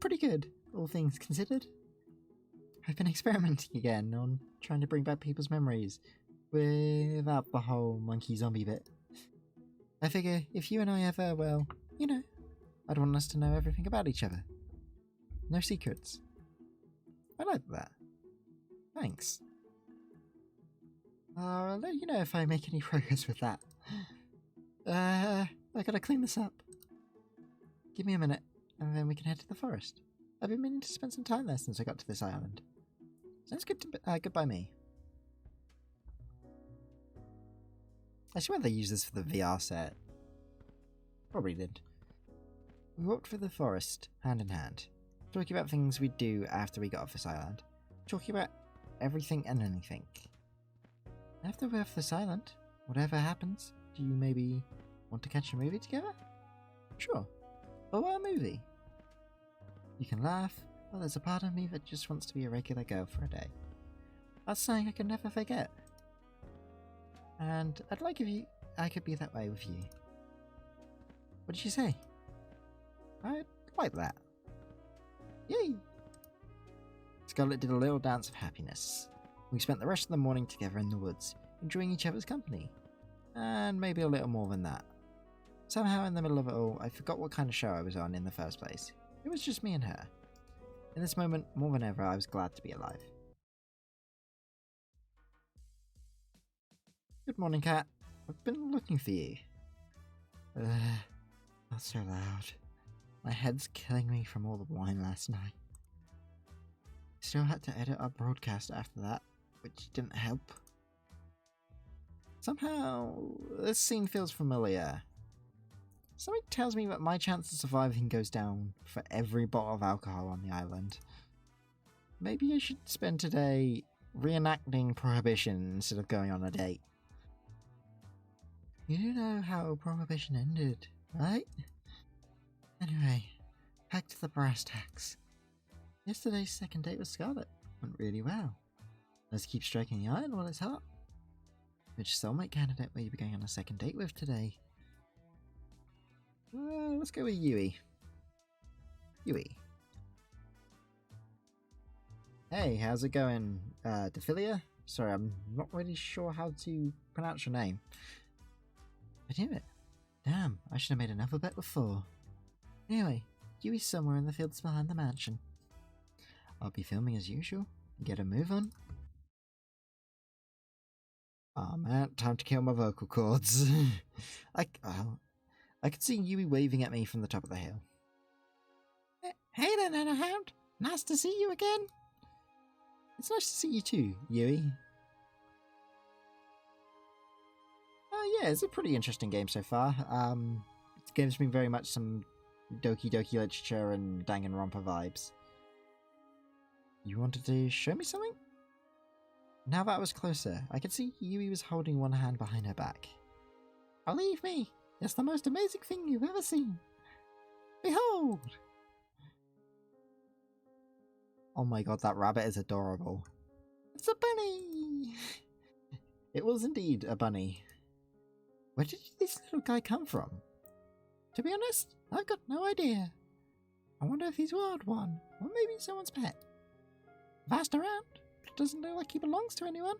pretty good, all things considered. I've been experimenting again on trying to bring back people's memories without the whole monkey zombie bit. I figure if you and I ever, well, you know, I'd want us to know everything about each other. No secrets. I like that. Thanks. I'll let you know if I make any progress with that. I gotta clean this up. Give me a minute, and then we can head to the forest. I've been meaning to spend some time there since I got to this island. Sounds good to good by me. I swear they used this for the VR set. Probably did. We walked through the forest, hand in hand, talking about things we'd do after we got off this island. Talking about everything and anything. After we're off this island, whatever happens, do you maybe want to catch a movie together? Sure. But what a movie? You can laugh, but there's a part of me that just wants to be a regular girl for a day. That's something I can never forget. And I'd like if I could be that way with you. What did you say? I'd like that. Yay! Scarlet did a little dance of happiness. We spent the rest of the morning together in the woods, enjoying each other's company. And maybe a little more than that. Somehow in the middle of it all, I forgot what kind of show I was on in the first place. It was just me and her. In this moment, more than ever, I was glad to be alive. Good morning, Cat. I've been looking for you. Not so loud. My head's killing me from all the wine last night. Still had to edit our broadcast after that, which didn't help. Somehow, this scene feels familiar. Something tells me that my chance of surviving goes down for every bottle of alcohol on the island. Maybe I should spend today reenacting Prohibition instead of going on a date. You do know how Prohibition ended, right? Anyway, back to the brass tacks. Yesterday's second date with Scarlet went really well. Let's keep striking the iron while it's hot. Which soulmate candidate will you be going on a second date with today? Let's go with Yui. Yui. Hey, how's it going, Dephilia? Sorry, I'm not really sure how to pronounce your name. I knew it. Damn, I should have made an alphabet before. Anyway, Yui's somewhere in the fields behind the mansion. I'll be filming as usual. Get a move on. Aw, man, time to kill my vocal cords. I could see Yui waving at me from the top of the hill. Hey there, Nanahound. Nice to see you again. It's nice to see you too, Yui. Yeah, it's a pretty interesting game so far. It gives me very much some Doki Doki Literature and Danganronpa vibes. You wanted to show me something? Now that I was closer, I could see Yui was holding one hand behind her back. Believe me, it's the most amazing thing you've ever seen. Behold! Oh my god, that rabbit is adorable. It's a bunny! It was indeed a bunny. Where did this little guy come from? To be honest, I've got no idea. I wonder if he's a wild one, or maybe someone's pet. I've asked around, but it doesn't look like he belongs to anyone.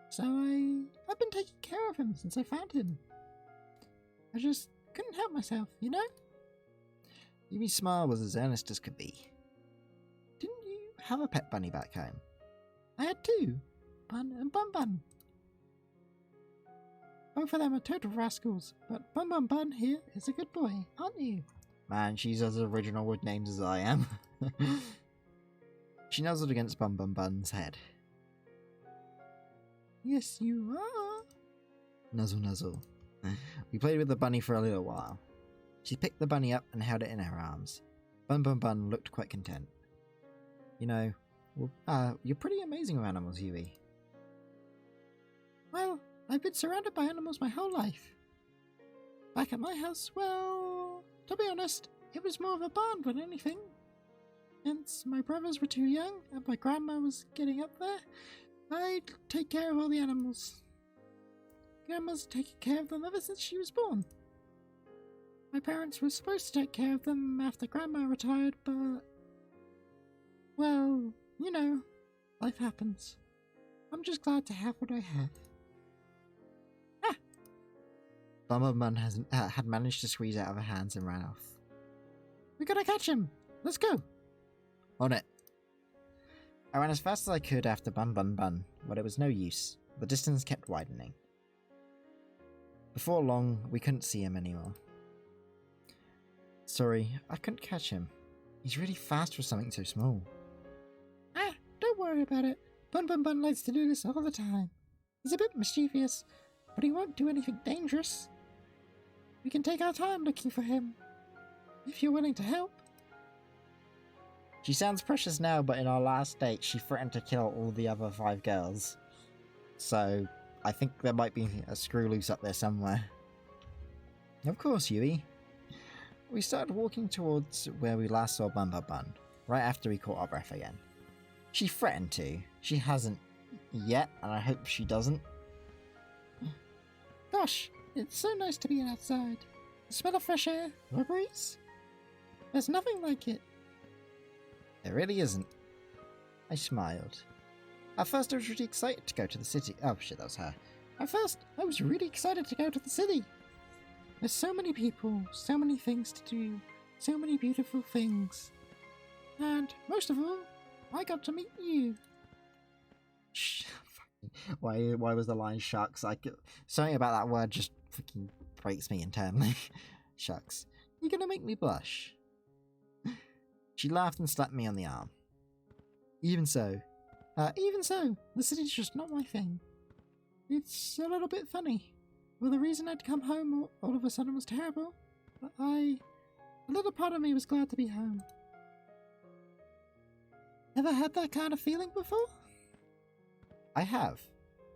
So I've been taking care of him since I found him. I just couldn't help myself, you know? Yumi's smile was as earnest as could be. Didn't you have a pet bunny back home? I had two, Bun and Bun Bun. Both of them are total rascals, but Bun Bun Bun here is a good boy, aren't you? Man, she's as original with names as I am. She nuzzled against Bun Bun Bun's head. Yes, you are. Nuzzle, nuzzle. We played with the bunny for a little while. She picked the bunny up and held it in her arms. Bun Bun Bun looked quite content. You know, well, you're pretty amazing with animals, Yui. Well, I've been surrounded by animals my whole life. Back at my house, well, to be honest, it was more of a barn than anything. Since my brothers were too young and my grandma was getting up there, I'd take care of all the animals. Grandma's taken care of them ever since she was born. My parents were supposed to take care of them after Grandma retired, but... well, you know, life happens. I'm just glad to have what I have. Ah! Bun Bun Bun had managed to squeeze out of her hands and ran off. We gotta catch him! Let's go! On it. I ran as fast as I could after Bun Bun Bun, but it was no use. The distance kept widening. Before long, we couldn't see him anymore. Sorry, I couldn't catch him. He's really fast for something so small. Ah, don't worry about it. Bun Bun Bun likes to do this all the time. He's a bit mischievous, but he won't do anything dangerous. We can take our time looking for him, if you're willing to help. She sounds precious now, but in our last date, she threatened to kill all the other 5 girls. So, I think there might be a screw loose up there somewhere. Of course, Yui. We started walking towards where we last saw Bun Bun Bun, right after we caught our breath again. She threatened to. She hasn't yet, and I hope she doesn't. Gosh, it's so nice to be outside. The smell of fresh air, the breeze. There's nothing like it. There really isn't. I smiled. At first I was really excited to go to the city. Oh shit, that was her. At first I was really excited to go to the city. There's so many people, so many things to do, so many beautiful things. And most of all, I got to meet you. Shh. Why was the line shucks? Something about that word just freaking breaks me internally. Shucks. You're gonna make me blush. She laughed and slapped me on the arm. Even so, the city's just not my thing. It's a little bit funny. Well, the reason I'd come home all of a sudden was terrible, but a little part of me was glad to be home. Ever had that kind of feeling before? I have.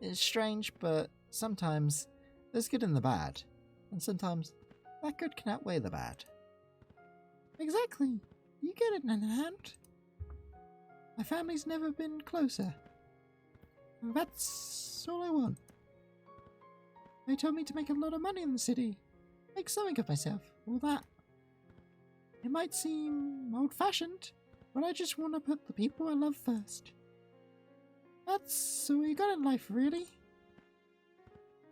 It's strange, but sometimes there's good in the bad, and sometimes that good can outweigh the bad. Exactly. You get it, Nanahan. My family's never been closer. That's all I want. They told me to make a lot of money in the city. Make something of myself, all that. It might seem old-fashioned, but I just want to put the people I love first. That's all you got in life, really.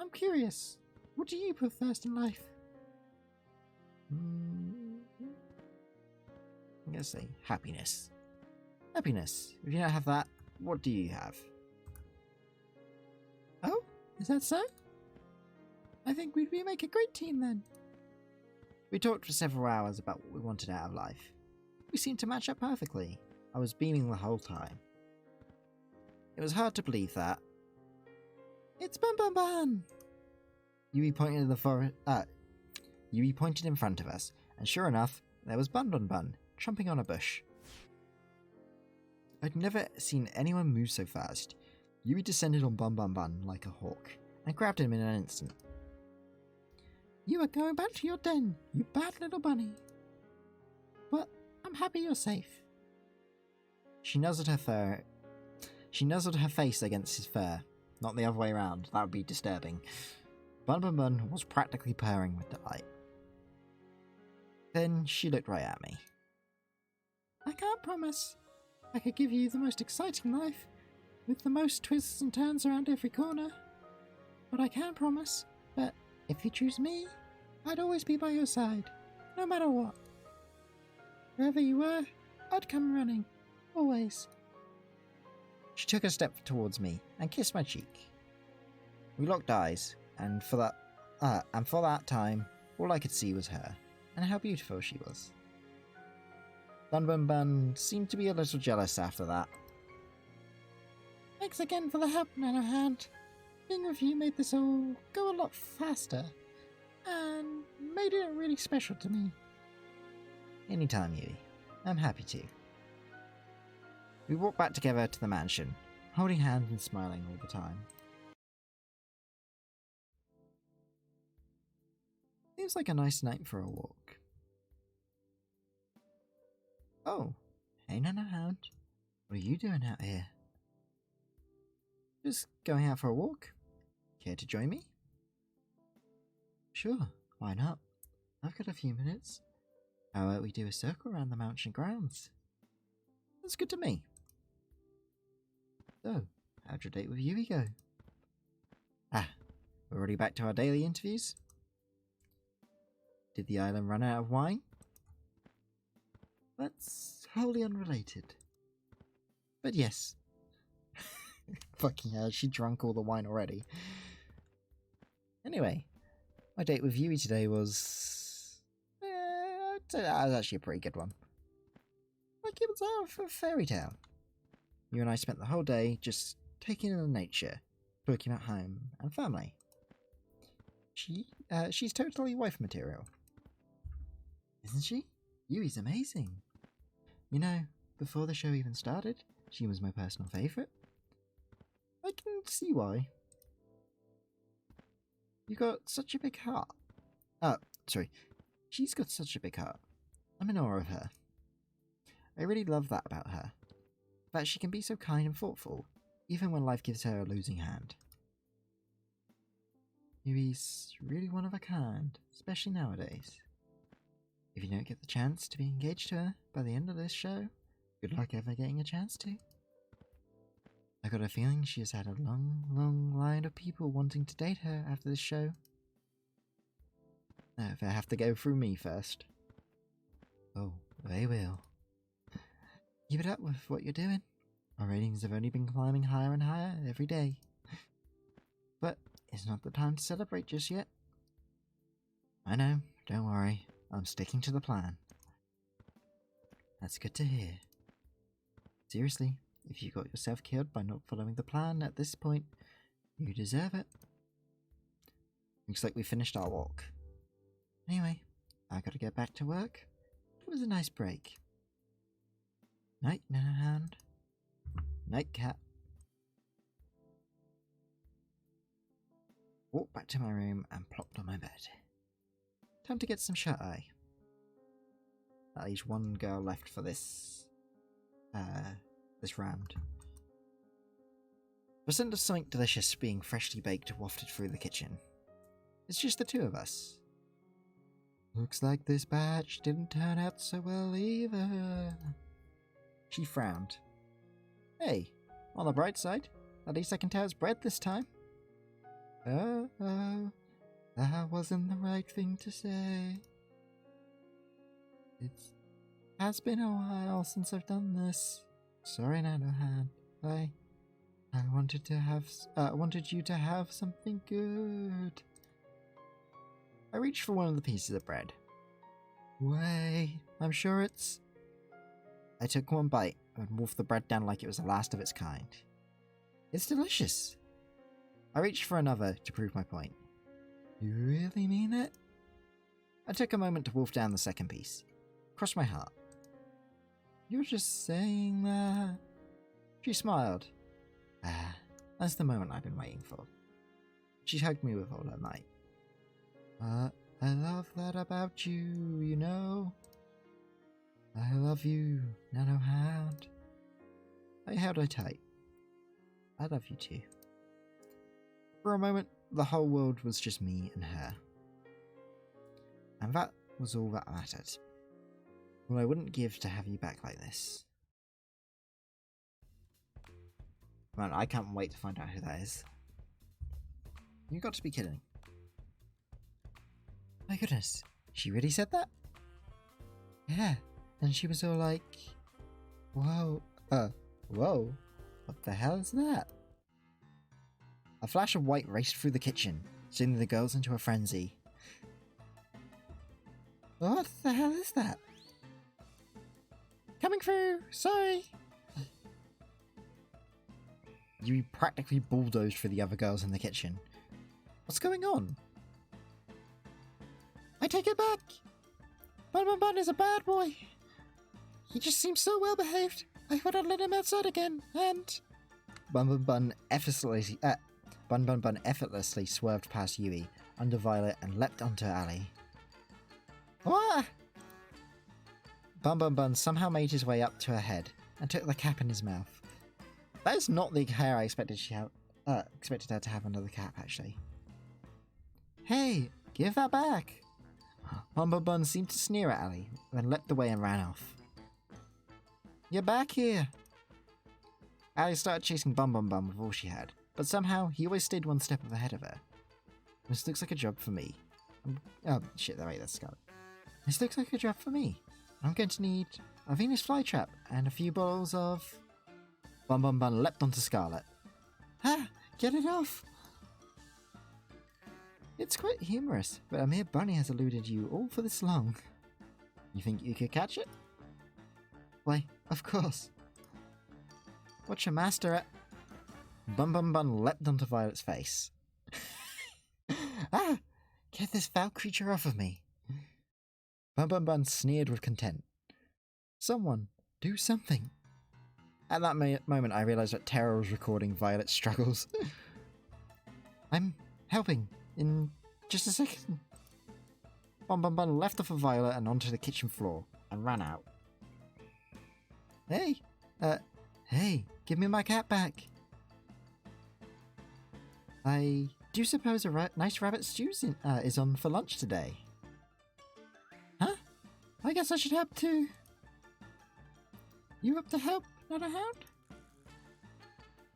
I'm curious, what do you put first in life? I'm gonna say happiness. Happiness. If you don't have that, what do you have? Oh, is that so? I think we'd make a great team then. We talked for several hours about what we wanted out of life. We seemed to match up perfectly. I was beaming the whole time. It was hard to believe that. It's Bun Bun Bun! Yui pointed Yui pointed in front of us, and sure enough, there was Bun Bun Bun, chomping on a bush. I'd never seen anyone move so fast. Yui descended on Bun Bun Bun like a hawk, and grabbed him in an instant. You are going back to your den, you bad little bunny. But I'm happy you're safe. She nuzzled her face against his fur, not the other way around. That would be disturbing. Bun Bun Bun was practically purring with delight. Then she looked right at me. I can't promise. I could give you the most exciting life, with the most twists and turns around every corner. But I can promise that if you choose me, I'd always be by your side, no matter what. Wherever you were, I'd come running, always. She took a step towards me and kissed my cheek. We locked eyes, and for that time, all I could see was her, and how beautiful she was. Bun Bun Bun seemed to be a little jealous after that. Thanks again for the help, Nanohand. Being with you made this all go a lot faster, and made it really special to me. Anytime, Yui. I'm happy to. We walked back together to the mansion, holding hands and smiling all the time. Seems like a nice night for a walk. Oh, hey Nanohound. What are you doing out here? Just going out for a walk? Care to join me? Sure, why not? I've got a few minutes. How about we do a circle around the mansion grounds? That's good to me. So, how'd your date with Yui go? We're already back to our daily interviews? Did the island run out of wine? That's wholly unrelated. But yes. Fucking hell, she drank all the wine already. Anyway, my date with Yui today was... that was actually a pretty good one. Like it was out of a fairy tale. You and I spent the whole day just taking in the nature, talking about home and family. She's totally wife material. Isn't she? Yui's amazing. You know, before the show even started, she was my personal favourite. I can see why. You got such a big heart. Sorry. She's got such a big heart. I'm in awe of her. I really love that about her. That she can be so kind and thoughtful, even when life gives her a losing hand. Yui's really one of a kind, especially nowadays. If you don't get the chance to be engaged to her by the end of this show, good luck ever getting a chance to. I got a feeling she has had a long, long line of people wanting to date her after this show. They have to go through me first. Oh, they will. Keep it up with what you're doing. Our ratings have only been climbing higher and higher every day. But it's not the time to celebrate just yet. I know, don't worry. I'm sticking to the plan. That's good to hear. Seriously, if you got yourself killed by not following the plan at this point, you deserve it. Looks like we finished our walk. Anyway, I gotta get back to work. It was a nice break. Night, Nanohound. Night, cat. Walked back to my room and plopped on my bed. Time to get some shut-eye. At least one girl left for this round. The scent of something delicious being freshly baked wafted through the kitchen. It's just the two of us. Looks like this batch didn't turn out so well either. She frowned. Hey, on the bright side, at least I can tell it's bread this time. That wasn't the right thing to say. It has been a while since I've done this. Sorry, Nanohan. I wanted you to have something good. I reached for one of the pieces of bread. Wait, I'm sure it's... I took one bite and wolfed the bread down like it was the last of its kind. It's delicious. I reached for another to prove my point. You really mean it? I took a moment to wolf down the second piece. Crossed my heart. You're just saying that? She smiled. Ah, that's the moment I've been waiting for. She hugged me with all her might. I love that about you, you know. I love you, Nanohound. I held her tight. I love you too. For a moment, the whole world was just me and her. And that was all that mattered. All I wouldn't give to have you back like this. Man, I can't wait to find out who that is. You got to be kidding. My goodness, she really said that? Yeah, and she was all like, whoa, whoa, what the hell is that? A flash of white raced through the kitchen, sending the girls into a frenzy. What the hell is that? Coming through, sorry. You practically bulldozed for the other girls in the kitchen. What's going on? I take it back. Bun Bun Bun is a bad boy. He just seems so well behaved. I would have let him outside again, and... Bun Bun Bun effortlessly swerved past Yui, under Violet, and leapt onto Ali. What? Bun Bun somehow made his way up to her head, and took the cap in his mouth. That is not the hair I expected expected her to have under the cap, actually. Hey, give that back! Bun Bun seemed to sneer at Ali, then leapt away and ran off. You're back here! Ali started chasing Bun Bun with all she had, but somehow he always stayed one step ahead of her. This looks like a job for me. Oh, shit, that's Scarlet. This looks like a job for me. I'm going to need a Venus flytrap and a few bottles of... Bun Bun leapt onto Scarlet. Ah! Get it off! It's quite humorous, but a mere bunny has eluded you all for this long. You think you could catch it? Why, of course. What's your master at? Bun leapt onto Violet's face. Ah! Get this foul creature off of me. Bun sneered with contempt. Someone, do something. At that moment, I realised that Tara was recording Violet's struggles. I'm helping. In just a second. Bun left off of Violet and onto the kitchen floor, and ran out. Hey! Hey, give me my cat back. I do suppose a nice rabbit stew is on for lunch today. Huh? I guess I should help too. You up to help, Nanohound?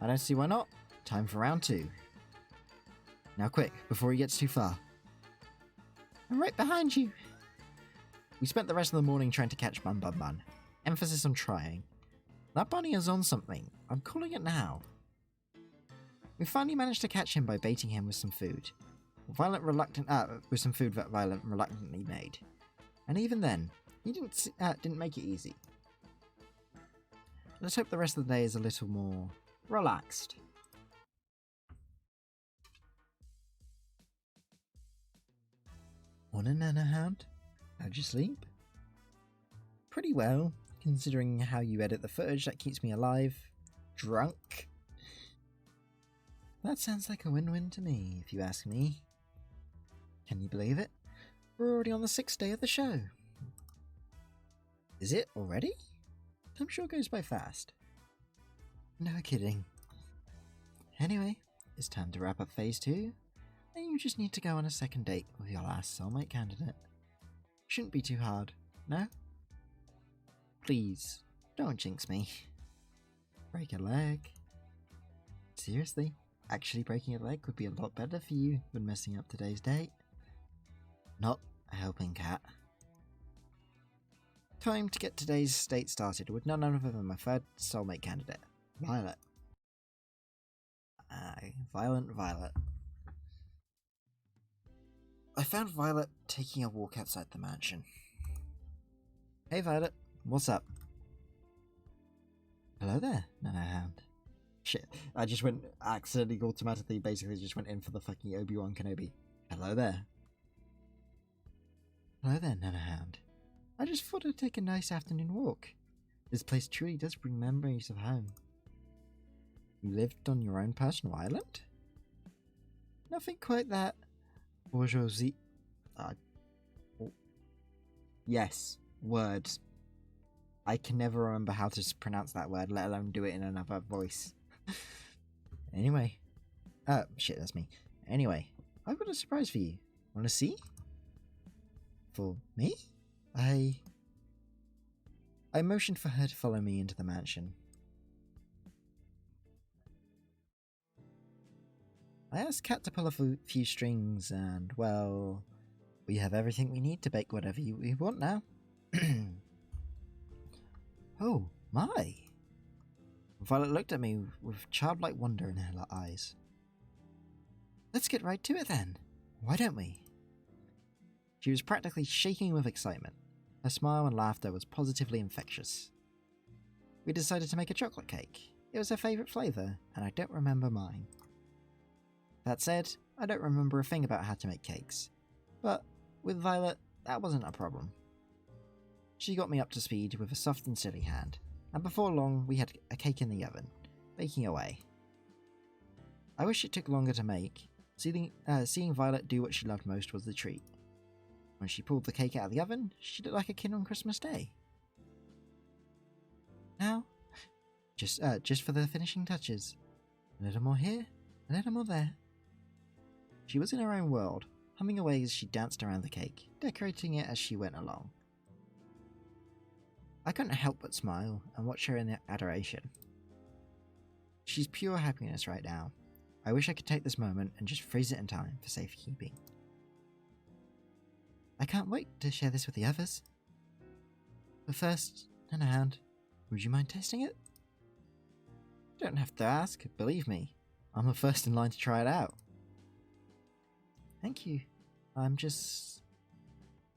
I don't see why not. Time for round 2. Now quick, before he gets too far. I'm right behind you. We spent the rest of the morning trying to catch Bun Bun. Emphasis on trying. That bunny is on something. I'm calling it now. We finally managed to catch him by baiting him with some food. With some food that Violet reluctantly made. And even then, he didn't make it easy. Let's hope the rest of the day is a little more relaxed. Morning, Nanohound. How'd you sleep? Pretty well, considering how you edit the footage that keeps me alive. Drunk. That sounds like a win-win to me, if you ask me. Can you believe it? We're already on the 6th day of the show. Is it already? Time sure goes by fast. No kidding. Anyway, it's time to wrap up phase 2. And you just need to go on a second date with your last soulmate candidate. Shouldn't be too hard, no? Please, don't jinx me. Break a leg. Seriously, actually breaking a leg would be a lot better for you than messing up today's date. Not a helping cat. Time to get today's date started with none other than my third soulmate candidate, Violet. Violent Violet. I found Violet taking a walk outside the mansion. Hey Violet, what's up? Hello there, Nanohound. Shit, I just went accidentally, automatically, basically just went in for the fucking Obi-Wan Kenobi. Hello there. Hello there, Nanahound. I just thought I'd take a nice afternoon walk. This place truly does bring memories of home. You lived on your own personal island? Nothing quite that bourgeoisie. Yes, words. I can never remember how to pronounce that word, let alone do it in another voice. Anyway. Shit, that's me. Anyway, I've got a surprise for you. Wanna see? For me? I motioned for her to follow me into the mansion. I asked Kat to pull a few strings, and, well, we have everything we need to bake whatever we want now. Oh, my! Violet looked at me with childlike wonder in her eyes. Let's get right to it then. Why don't we? She was practically shaking with excitement. Her smile and laughter was positively infectious. We decided to make a chocolate cake. It was her favourite flavour, and I don't remember mine. That said, I don't remember a thing about how to make cakes. But with Violet, that wasn't a problem. She got me up to speed with a soft and steady hand, and before long we had a cake in the oven, baking away. I wish it took longer to make. Seeing Violet do what she loved most was the treat. When she pulled the cake out of the oven, she looked like a kid on Christmas Day. Now, just for the finishing touches. A little more here, a little more there. She was in her own world, humming away as she danced around the cake, decorating it as she went along. I couldn't help but smile and watch her in adoration. She's pure happiness right now. I wish I could take this moment and just freeze it in time for safekeeping. I can't wait to share this with the others. But first, Nanahound, would you mind tasting it? You don't have to ask, believe me. I'm the first in line to try it out. Thank you. I'm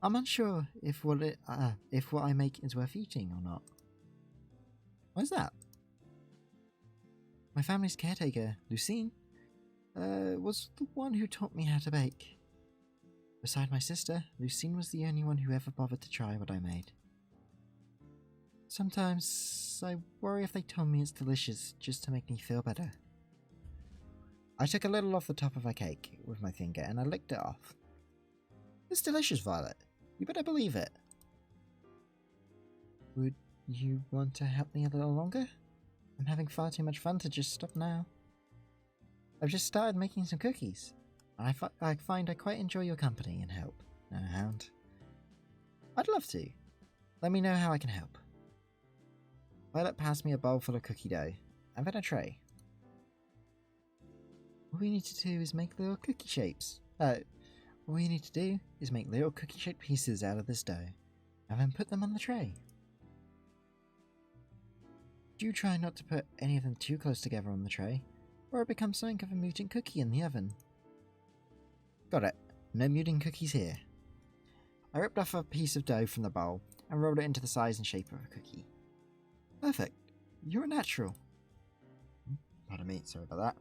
unsure if what I make is worth eating or not. Why's that? My family's caretaker, Lucine, was the one who taught me how to bake. Beside my sister, Lucine was the only one who ever bothered to try what I made. Sometimes I worry if they told me it's delicious just to make me feel better. I took a little off the top of her cake with my finger and I licked it off. It's delicious, Violet. You better believe it. Would you want to help me a little longer? I'm having far too much fun to just stop now. I've just started making some cookies. I find I quite enjoy your company and help, Nanahound. I'd love to. Let me know how I can help. Violet passed me a bowl full of cookie dough, and then a tray. All we need to do is make little cookie shapes. All we need to do is make little cookie-shaped pieces out of this dough, and then put them on the tray. Do try not to put any of them too close together on the tray, or it becomes something of a mutant cookie in the oven. Got it. No mutant cookies here. I ripped off a piece of dough from the bowl and rolled it into the size and shape of a cookie. Perfect. You're a natural. Pardon me, sorry about that.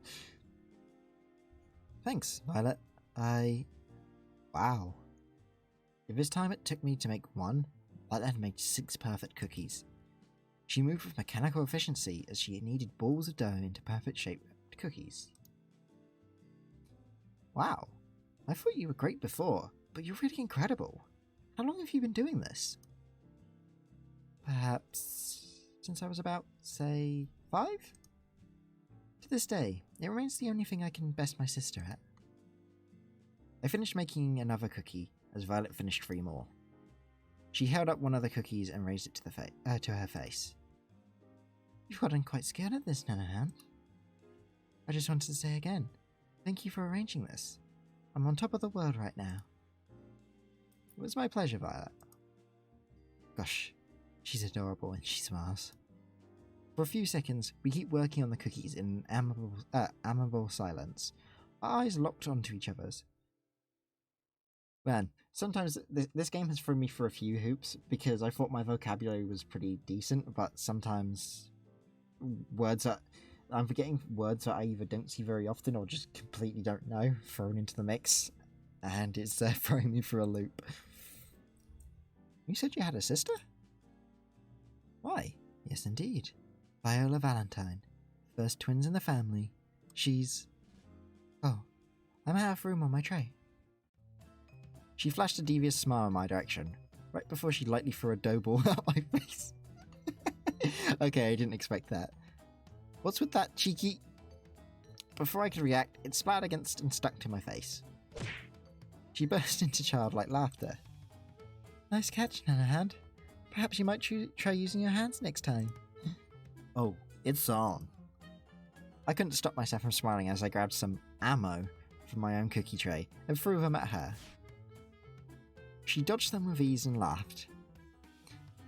Thanks, Violet. Wow. If this time it took me to make one, Violet had made 6 perfect cookies. She moved with mechanical efficiency as she kneaded balls of dough into perfect shaped cookies. Wow. I thought you were great before, but you're really incredible. How long have you been doing this? Perhaps since I was about, say, 5? To this day, it remains the only thing I can best my sister at. I finished making another cookie as Violet finished 3 more. She held up one of the cookies and raised it to her face. You've gotten quite skilled at this, Nanahan. I just wanted to say again, thank you for arranging this. I'm on top of the world right now. It was my pleasure, Violet. Gosh, she's adorable and she smiles. For a few seconds, we keep working on the cookies in amiable silence, our eyes locked onto each other's. Man, sometimes this game has thrown me for a few hoops because I thought my vocabulary was pretty decent, but sometimes words are... I'm forgetting words that I either don't see very often or just completely don't know thrown into the mix, and it's throwing me for a loop. You said you had a sister? Why? Yes, indeed. Viola Valentine. First twins in the family. She's... Oh, I'm out of room on my tray. She flashed a devious smile in my direction, right before she lightly threw a dough ball at my face. Okay, I didn't expect that. What's with that, cheeky? Before I could react, it splattered against and stuck to my face. She burst into childlike laughter. Nice catch, Nanahan. Perhaps you might try using your hands next time. Oh, it's on. I couldn't stop myself from smiling as I grabbed some ammo from my own cookie tray and threw them at her. She dodged them with ease and laughed.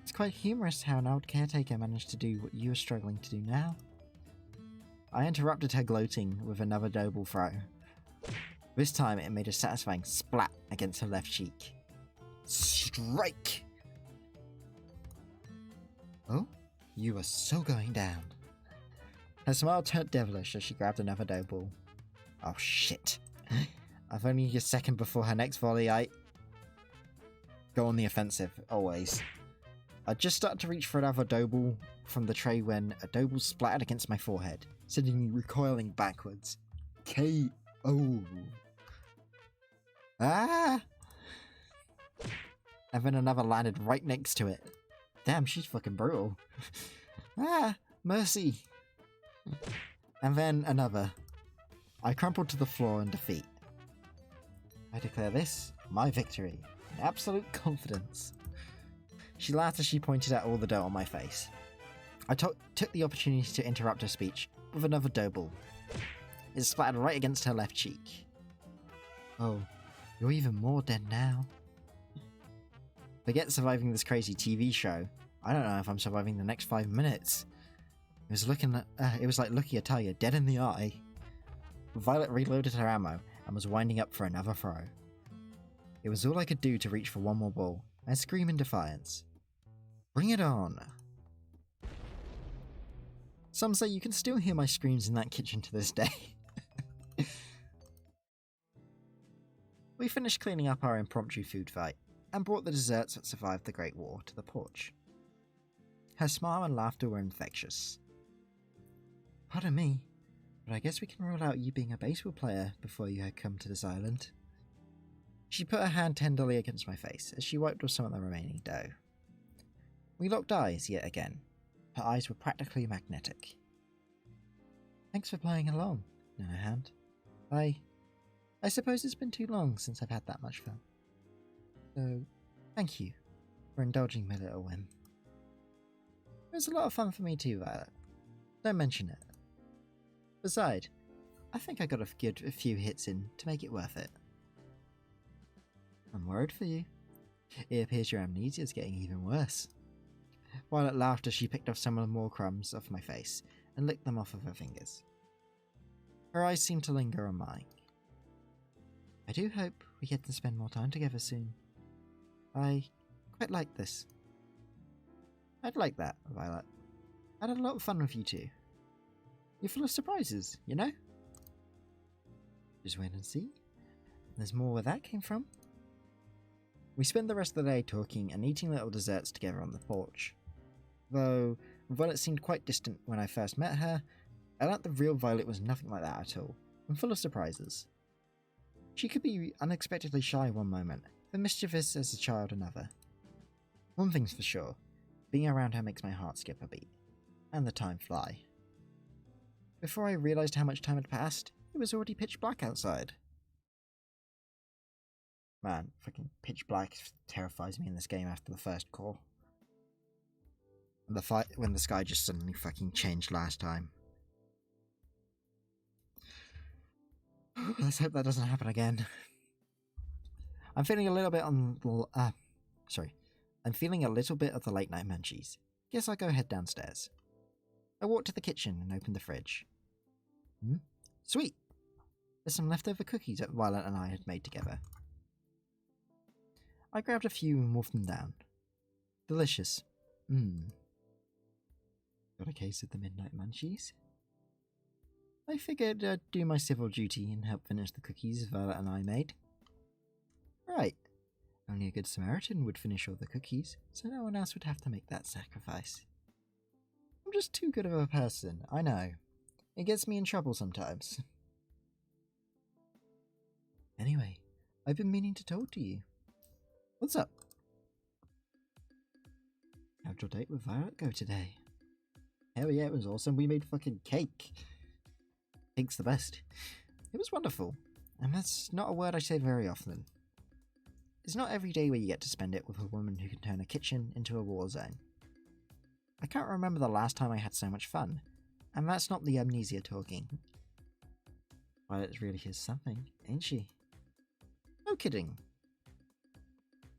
It's quite humorous how an old caretaker managed to do what you are struggling to do now. I interrupted her gloating with another dough ball throw. This time it made a satisfying splat against her left cheek. Strike! Oh, you are so going down. Her smile turned devilish as she grabbed another dough ball. Oh shit. I've only a second before her next volley. I go on the offensive, always. I just started to reach for another dough ball from the tray when a dough ball splattered against my forehead, sending me recoiling backwards. K.O. Ah! And then another landed right next to it. Damn, she's fucking brutal. Ah! Mercy! And then another. I crumpled to the floor in defeat. I declare this my victory. In absolute confidence. She laughed as she pointed at all the dough on my face. I took the opportunity to interrupt her speech with another dough ball. It splattered right against her left cheek. Oh, you're even more dead now. Forget surviving this crazy TV show. I don't know if I'm surviving the next 5 minutes. It was like looking a tiger dead in the eye. Violet reloaded her ammo and was winding up for another throw. It was all I could do to reach for one more ball and scream in defiance. Bring it on! Some say you can still hear my screams in that kitchen to this day. We finished cleaning up our impromptu food fight and brought the desserts that survived the Great War to the porch. Her smile and laughter were infectious. Pardon me, but I guess we can rule out you being a baseball player before you had come to this island. She put her hand tenderly against my face as she wiped off some of the remaining dough. We locked eyes yet again. Her eyes were practically magnetic. Thanks for playing along, Nanahan. I suppose it's been too long since I've had that much fun. So, thank you for indulging my little whim. It was a lot of fun for me too, Violet. Don't mention it. Besides, I think I got a few hits in to make it worth it. I'm worried for you. It appears your amnesia is getting even worse. Violet laughed as she picked off some of the more crumbs off my face and licked them off of her fingers. Her eyes seemed to linger on mine. I do hope we get to spend more time together soon. I quite like this. I'd like that, Violet. I had a lot of fun with you too. You're full of surprises, you know? Just wait and see. There's more where that came from. We spent the rest of the day talking and eating little desserts together on the porch. Though Violet seemed quite distant when I first met her, I learnt the real Violet was nothing like that at all, and full of surprises. She could be unexpectedly shy one moment, then mischievous as a child another. One thing's for sure, being around her makes my heart skip a beat, and the time fly. Before I realised how much time had passed, it was already pitch black outside. Man, fucking pitch black terrifies me in this game after the first call. The fight when the sky just suddenly fucking changed last time. Let's hope that doesn't happen again. I'm feeling a little bit I'm feeling a little bit of the late night munchies. Guess I'll go head downstairs. I walked to the kitchen and opened the fridge. Sweet! There's some leftover cookies that Violet and I had made together. I grabbed a few and wolfed them down. Delicious. Got a case of the midnight munchies? I figured I'd do my civil duty and help finish the cookies Violet and I made. Right. Only a good Samaritan would finish all the cookies, so no one else would have to make that sacrifice. I'm just too good of a person, I know. It gets me in trouble sometimes. Anyway, I've been meaning to talk to you. What's up? How'd your date with Violet go today? Hell yeah, it was awesome. We made fucking cake. Cake's the best. It was wonderful, and that's not a word I say very often. It's not every day where you get to spend it with a woman who can turn a kitchen into a war zone. I can't remember the last time I had so much fun, and that's not the amnesia talking. Violet really is something, ain't she? No kidding.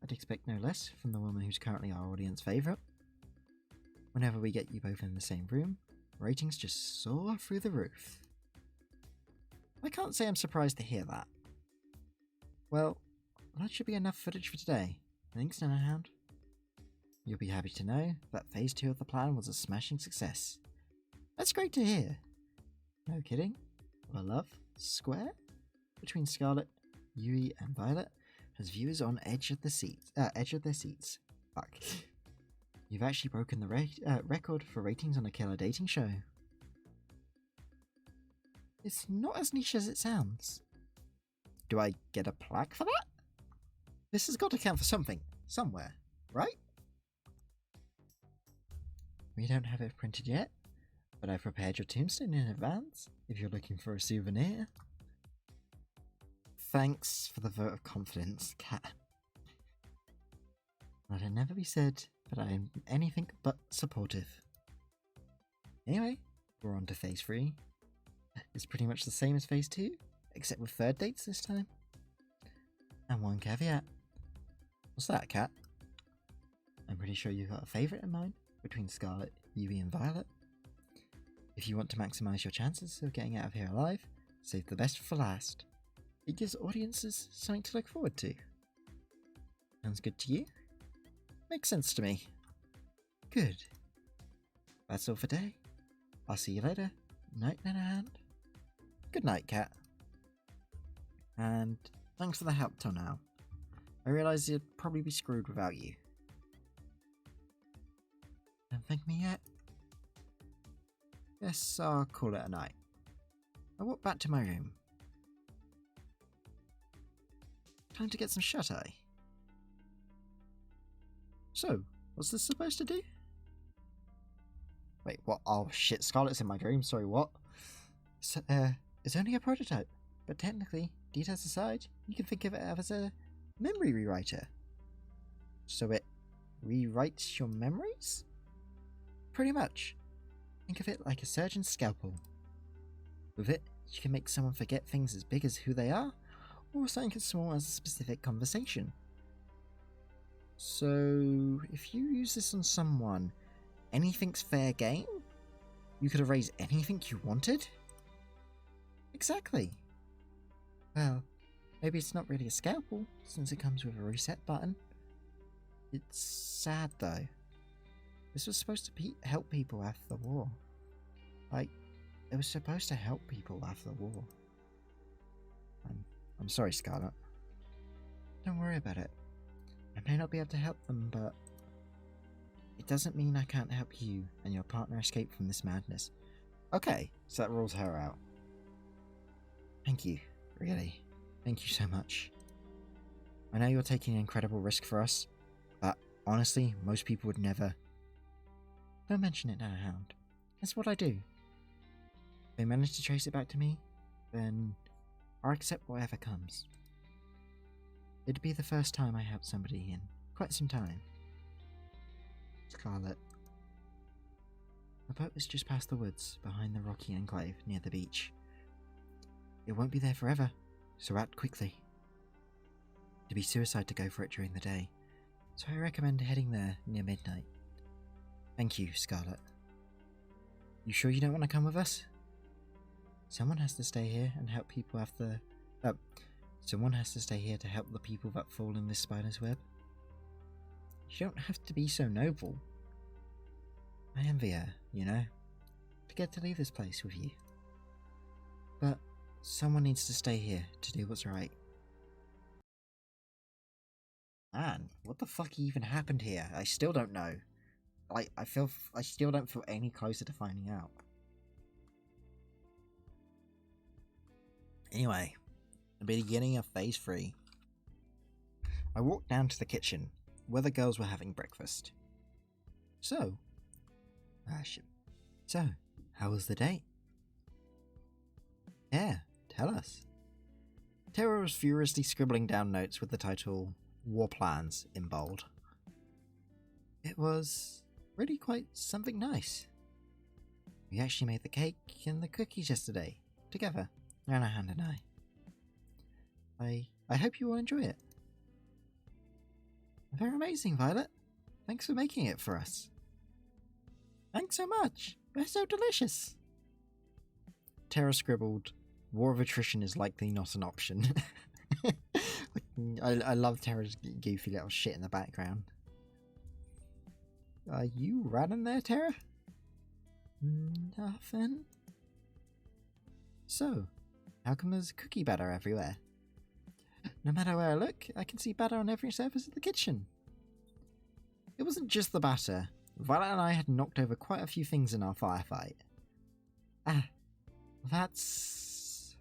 I'd expect no less from the woman who's currently our audience favourite. Whenever we get you both in the same room, ratings just soar through the roof. I can't say I'm surprised to hear that. Well, that should be enough footage for today. Thanks, Nanohound. You'll be happy to know that Phase 2 of the plan was a smashing success. That's great to hear. No kidding. Our love, square, between Scarlet, Yui, and Violet has viewers on edge of their seats. Fuck. You've actually broken the record for ratings on a killer dating show. It's not as niche as it sounds. Do I get a plaque for that? This has got to count for something, somewhere, right? We don't have it printed yet, but I've prepared your tombstone in advance if you're looking for a souvenir. Thanks for the vote of confidence, Cat. Let it never be said that I am anything but supportive. Anyway, we're on to Phase 3. It's pretty much the same as Phase 2, except with third dates this time. And one caveat. What's that, Cat? I'm pretty sure you've got a favourite in mind between Scarlet, Yui and Violet. If you want to maximise your chances of getting out of here alive, save the best for last. It gives audiences something to look forward to. Sounds good to you? Makes sense to me. Good. That's all for today. I'll see you later. Night, Nanohound. Good night, Cat. And thanks for the help till now. I realise you'd probably be screwed without you. Don't thank me yet? Guess I'll call it a night. I walk back to my room. Time to get some shut-eye. So, what's this supposed to do? Wait, what? Oh shit, Scarlet's in my dream, sorry, what? So, it's only a prototype, but technically, details aside, you can think of it as a memory rewriter. So it rewrites your memories? Pretty much. Think of it like a surgeon's scalpel. With it, you can make someone forget things as big as who they are, or something as small as a specific conversation. So, if you use this on someone, anything's fair game? You could erase anything you wanted? Exactly. Well, maybe it's not really a scalpel, since it comes with a reset button. It's sad though. This was supposed to help people after the war. Like, it was supposed to help people after the war. I'm sorry, Scarlet. Don't worry about it. I may not be able to help them, but it doesn't mean I can't help you and your partner escape from this madness. Okay, so that rules her out. Thank you, really. Thank you so much. I know you're taking an incredible risk for us, but honestly, most people would never. Don't mention it, Nanohound. That's what I do. If they manage to trace it back to me, then I'll accept whatever comes. It'd be the first time I helped somebody in quite some time. Scarlet. The boat is just past the woods, behind the rocky enclave near the beach. It won't be there forever, so act quickly. It'd be suicide to go for it during the day, so I recommend heading there near midnight. Thank you, Scarlet. You sure you don't want to come with us? Someone has to stay here and help people after... someone has to stay here to help the people that fall in this spider's web. You don't have to be so noble. I envy her, you know, to get to leave this place with you. But someone needs to stay here to do what's right. Man, what the fuck even happened here? I still don't know. Like, I still don't feel any closer to finding out. Anyway, the beginning of Phase 3. I walked down to the kitchen, where the girls were having breakfast. So, how was the date? Yeah, tell us. Tara was furiously scribbling down notes with the title War Plans in bold. It was really quite something nice. We actually made the cake and the cookies yesterday, together, Nanahan and I. I hope you will enjoy it. They're amazing, Violet. Thanks for making it for us. Thanks so much. They're so delicious. Tara scribbled, War of Attrition is likely not an option. I love Tara's goofy little shit in the background. Are you running there, Tara? Nothing. So, how come there's cookie batter everywhere? No matter where I look, I can see batter on every surface of the kitchen. It wasn't just the batter. Violet and I had knocked over quite a few things in our firefight. That's...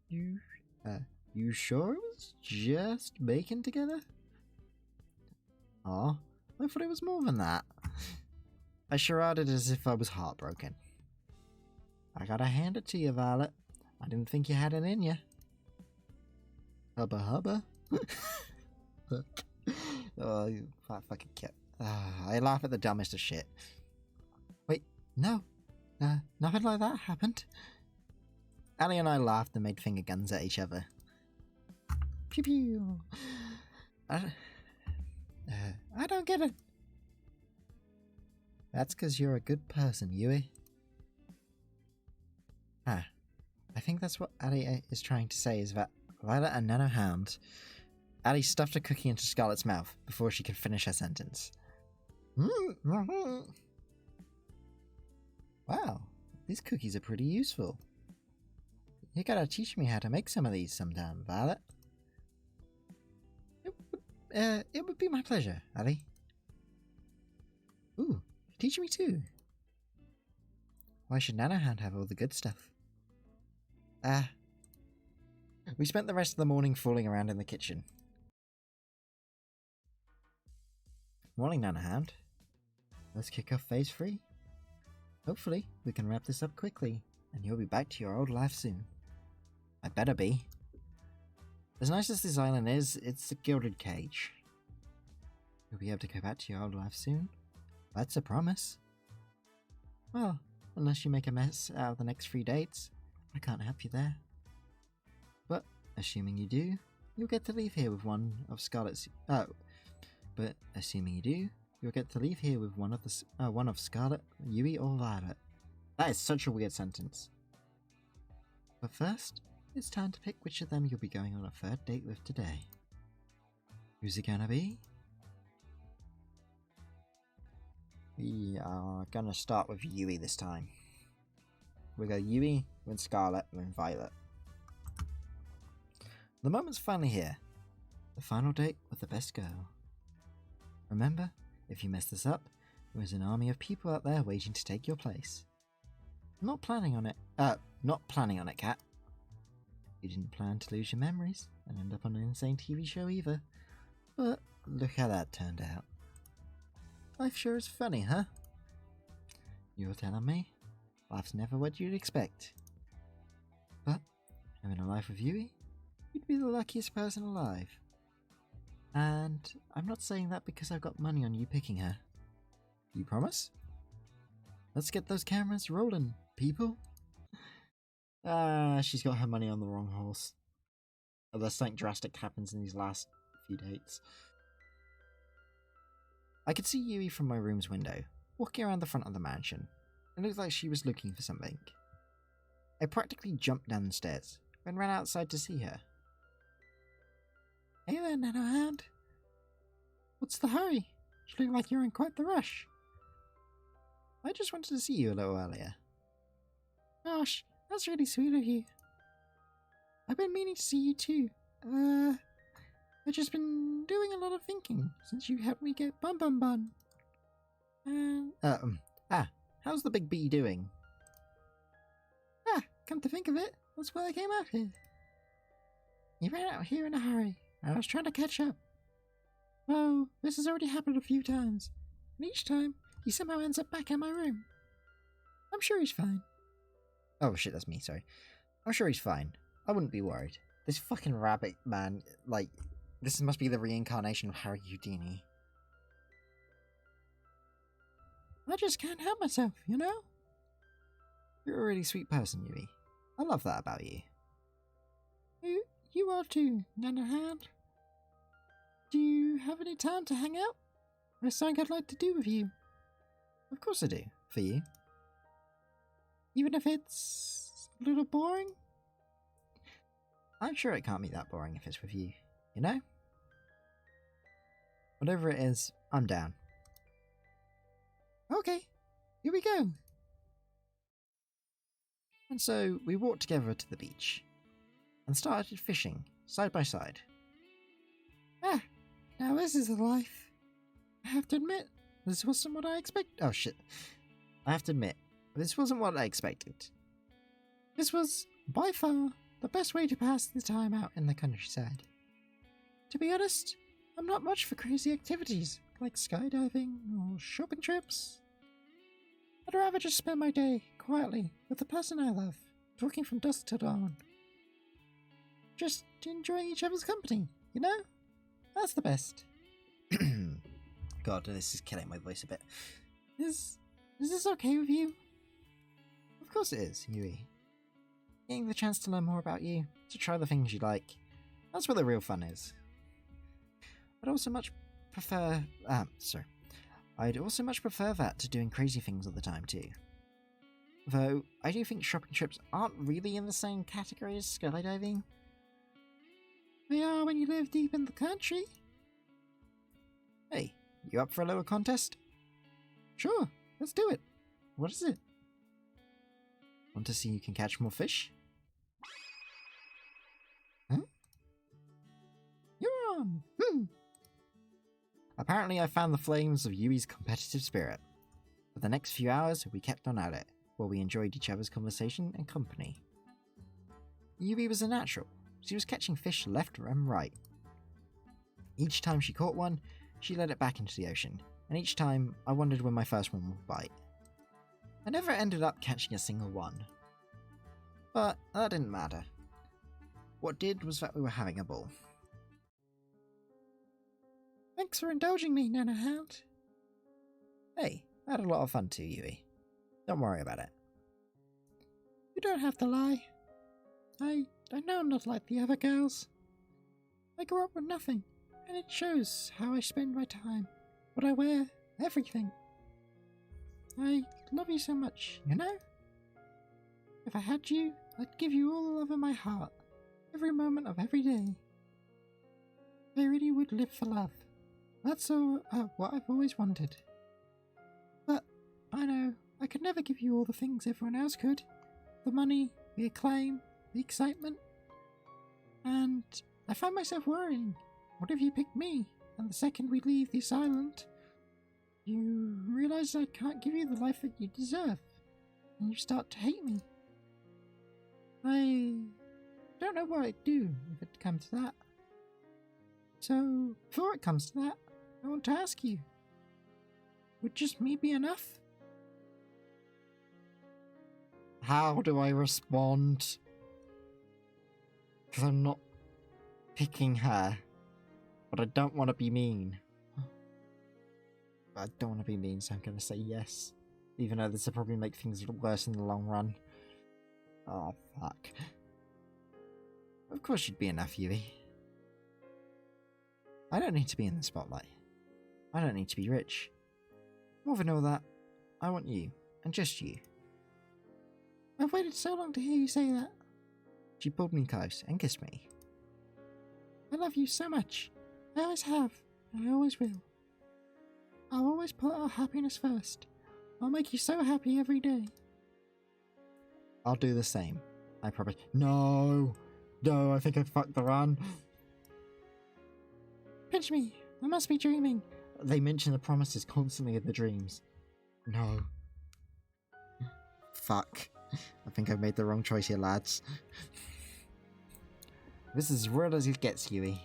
You sure it was just bacon together? Oh, I thought it was more than that. I charaded as if I was heartbroken. I gotta hand it to you, Violet. I didn't think you had it in you. Hubba hubba. Oh, you fucking kid. I laugh at the dumbest of shit. Wait, no. Nothing like that happened. Ali and I laughed and made finger guns at each other. Pew pew. I don't get it. That's because you're a good person, Yui. I think that's what Ali is trying to say, is that Violet and Nanohound. Ali stuffed a cookie into Scarlet's mouth before she could finish her sentence. Wow, these cookies are pretty useful. You gotta teach me how to make some of these sometime, Violet. It would be my pleasure, Ali. Ooh, teach me too. Why should Nanohound have all the good stuff? We spent the rest of the morning fooling around in the kitchen. Morning, Nanohound. Let's kick off Phase 3. Hopefully, we can wrap this up quickly, and you'll be back to your old life soon. I better be. As nice as this island is, it's a gilded cage. You'll be able to go back to your old life soon? That's a promise. Well, unless you make a mess out of the next 3 dates, I can't help you there. But, assuming you do, you'll get to leave here with one of Scarlet's... But, assuming you do, you'll get to leave here with one of Scarlet, Yui, or Violet. That is such a weird sentence. But first, it's time to pick which of them you'll be going on a 3rd date with today. Who's it gonna be? We are gonna start with Yui this time. We go Yui, then Scarlet, then Violet. The moment's finally here. The final date with the best girl. Remember, if you mess this up, there's an army of people out there waiting to take your place. Not planning on it, Kat. You didn't plan to lose your memories and end up on an insane TV show either. But look how that turned out. Life sure is funny, huh? You're telling me? Life's never what you'd expect. But, having a life with Yui, you'd be the luckiest person alive. And I'm not saying that because I've got money on you picking her. You promise? Let's get those cameras rolling, people. She's got her money on the wrong horse. Unless something drastic happens in these last few dates. I could see Yui from my room's window, walking around the front of the mansion. It looked like she was looking for something. I practically jumped down the stairs, and ran outside to see her. Hey there, Nanohound. What's the hurry? You look like you're in quite the rush. I just wanted to see you a little earlier. Gosh, That's really sweet of you. I've been meaning to see you too. I've just been doing a lot of thinking since you helped me get Bun Bun Bun. How's the big bee doing? Come to think of it, that's why I came out here. You ran out here in a hurry, and I was trying to catch up. Oh, this has already happened a few times, and each time, he somehow ends up back in my room. I'm sure he's fine. Oh shit, that's me, sorry. I'm sure he's fine. I wouldn't be worried. This fucking rabbit man, like, this must be the reincarnation of Harry Houdini. I just can't help myself, you know? You're a really sweet person, Yui. I love that about you. You are too, Nanohand. Do you have any time to hang out? There's something I'd like to do with you. Of course I do, for you. Even if it's a little boring? I'm sure it can't be that boring if it's with you, you know? Whatever it is, I'm down. Okay, here we go. And so we walked together to the beach and started fishing side by side. Now this is the life. I have to admit, this wasn't what I expected. Oh shit. I have to admit, this wasn't what I expected. This was, by far, the best way to pass the time out in the countryside. To be honest, I'm not much for crazy activities like skydiving or shopping trips. I'd rather just spend my day quietly with the person I love, talking from dusk till dawn. Just enjoying each other's company, you know? That's the best. God, this is killing my voice a bit. Is this okay with you? Of course it is, Yui. Getting the chance to learn more about you, to try the things you like, that's where the real fun is. I'd also much prefer that to doing crazy things all the time too. Though, I do think shopping trips aren't really in the same category as skydiving. They are when you live deep in the country. Hey, you up for a little contest? Sure, let's do it. What is it? Want to see who can catch more fish? Huh? You're on! Apparently I found the flames of Yui's competitive spirit. For the next few hours, we kept on at it, while we enjoyed each other's conversation and company. Yui was a natural. She was catching fish left and right. Each time she caught one, she let it back into the ocean, and each time I wondered when my first one would bite. I never ended up catching a single one. But that didn't matter. What did was that we were having a ball. Thanks for indulging me, Nanohound. Hey, I had a lot of fun too, Yui. Don't worry about it. You don't have to lie. I know I'm not like the other girls. I grew up with nothing, and it shows how I spend my time, what I wear, everything. I love you so much, you know? If I had you, I'd give you all the love in my heart, every moment of every day. I really would live for love. That's what I've always wanted. But I know I could never give you all the things everyone else could. The money, the acclaim, the excitement. And I find myself worrying. What if you pick me, and the second we leave this island, you realize I can't give you the life that you deserve, and you start to hate me? I don't know what I'd do if it comes to that. So, before it comes to that, I want to ask you, would just me be enough? How do I respond? Because I'm not picking her, but I don't want to be mean. I don't want to be mean, so I'm going to say yes, even though this will probably make things worse in the long run. Oh, fuck. Of course you'd be enough, Yui. I don't need to be in the spotlight. I don't need to be rich. More than all that, I want you, and just you. I've waited so long to hear you say that. She pulled me close and kissed me. I love you so much. I always have, and I always will. I'll always put our happiness first. I'll make you so happy every day. I'll do the same. I promise. No! No, I think I fucked the run. Pinch me! I must be dreaming. They mention the promises constantly in the dreams. No. Fuck. I think I made the wrong choice here, lads. This is as real as it gets, Yui.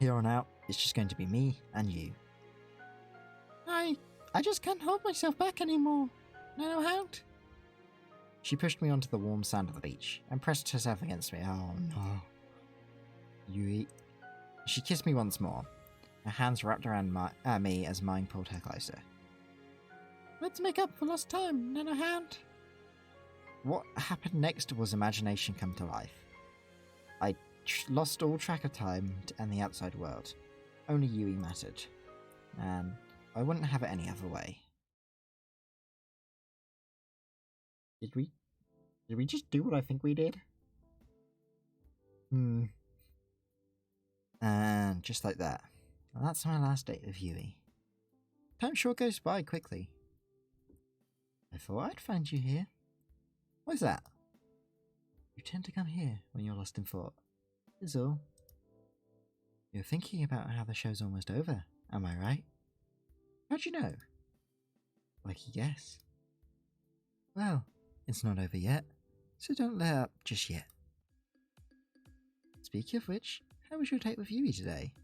Here on out, it's just going to be me and you. I just can't hold myself back anymore. Nanohound? She pushed me onto the warm sand of the beach and pressed herself against me. Oh no. Yui. She kissed me once more. Her hands wrapped around me as mine pulled her closer. Let's make up for lost time, Nanohound. What happened next was imagination come to life. I lost all track of time and the outside world. Only Yui mattered. And I wouldn't have it any other way. Did we just do what I think we did? And just like that. Well, that's my last date with Yui. Time sure goes by quickly. I thought I'd find you here. What's that? You tend to come here when you're lost in thought. Is all. You're thinking about how the show's almost over, am I right? How'd you know? Like you guess. Well, it's not over yet, so don't let up just yet. Speaking of which, how was your date with Yui today?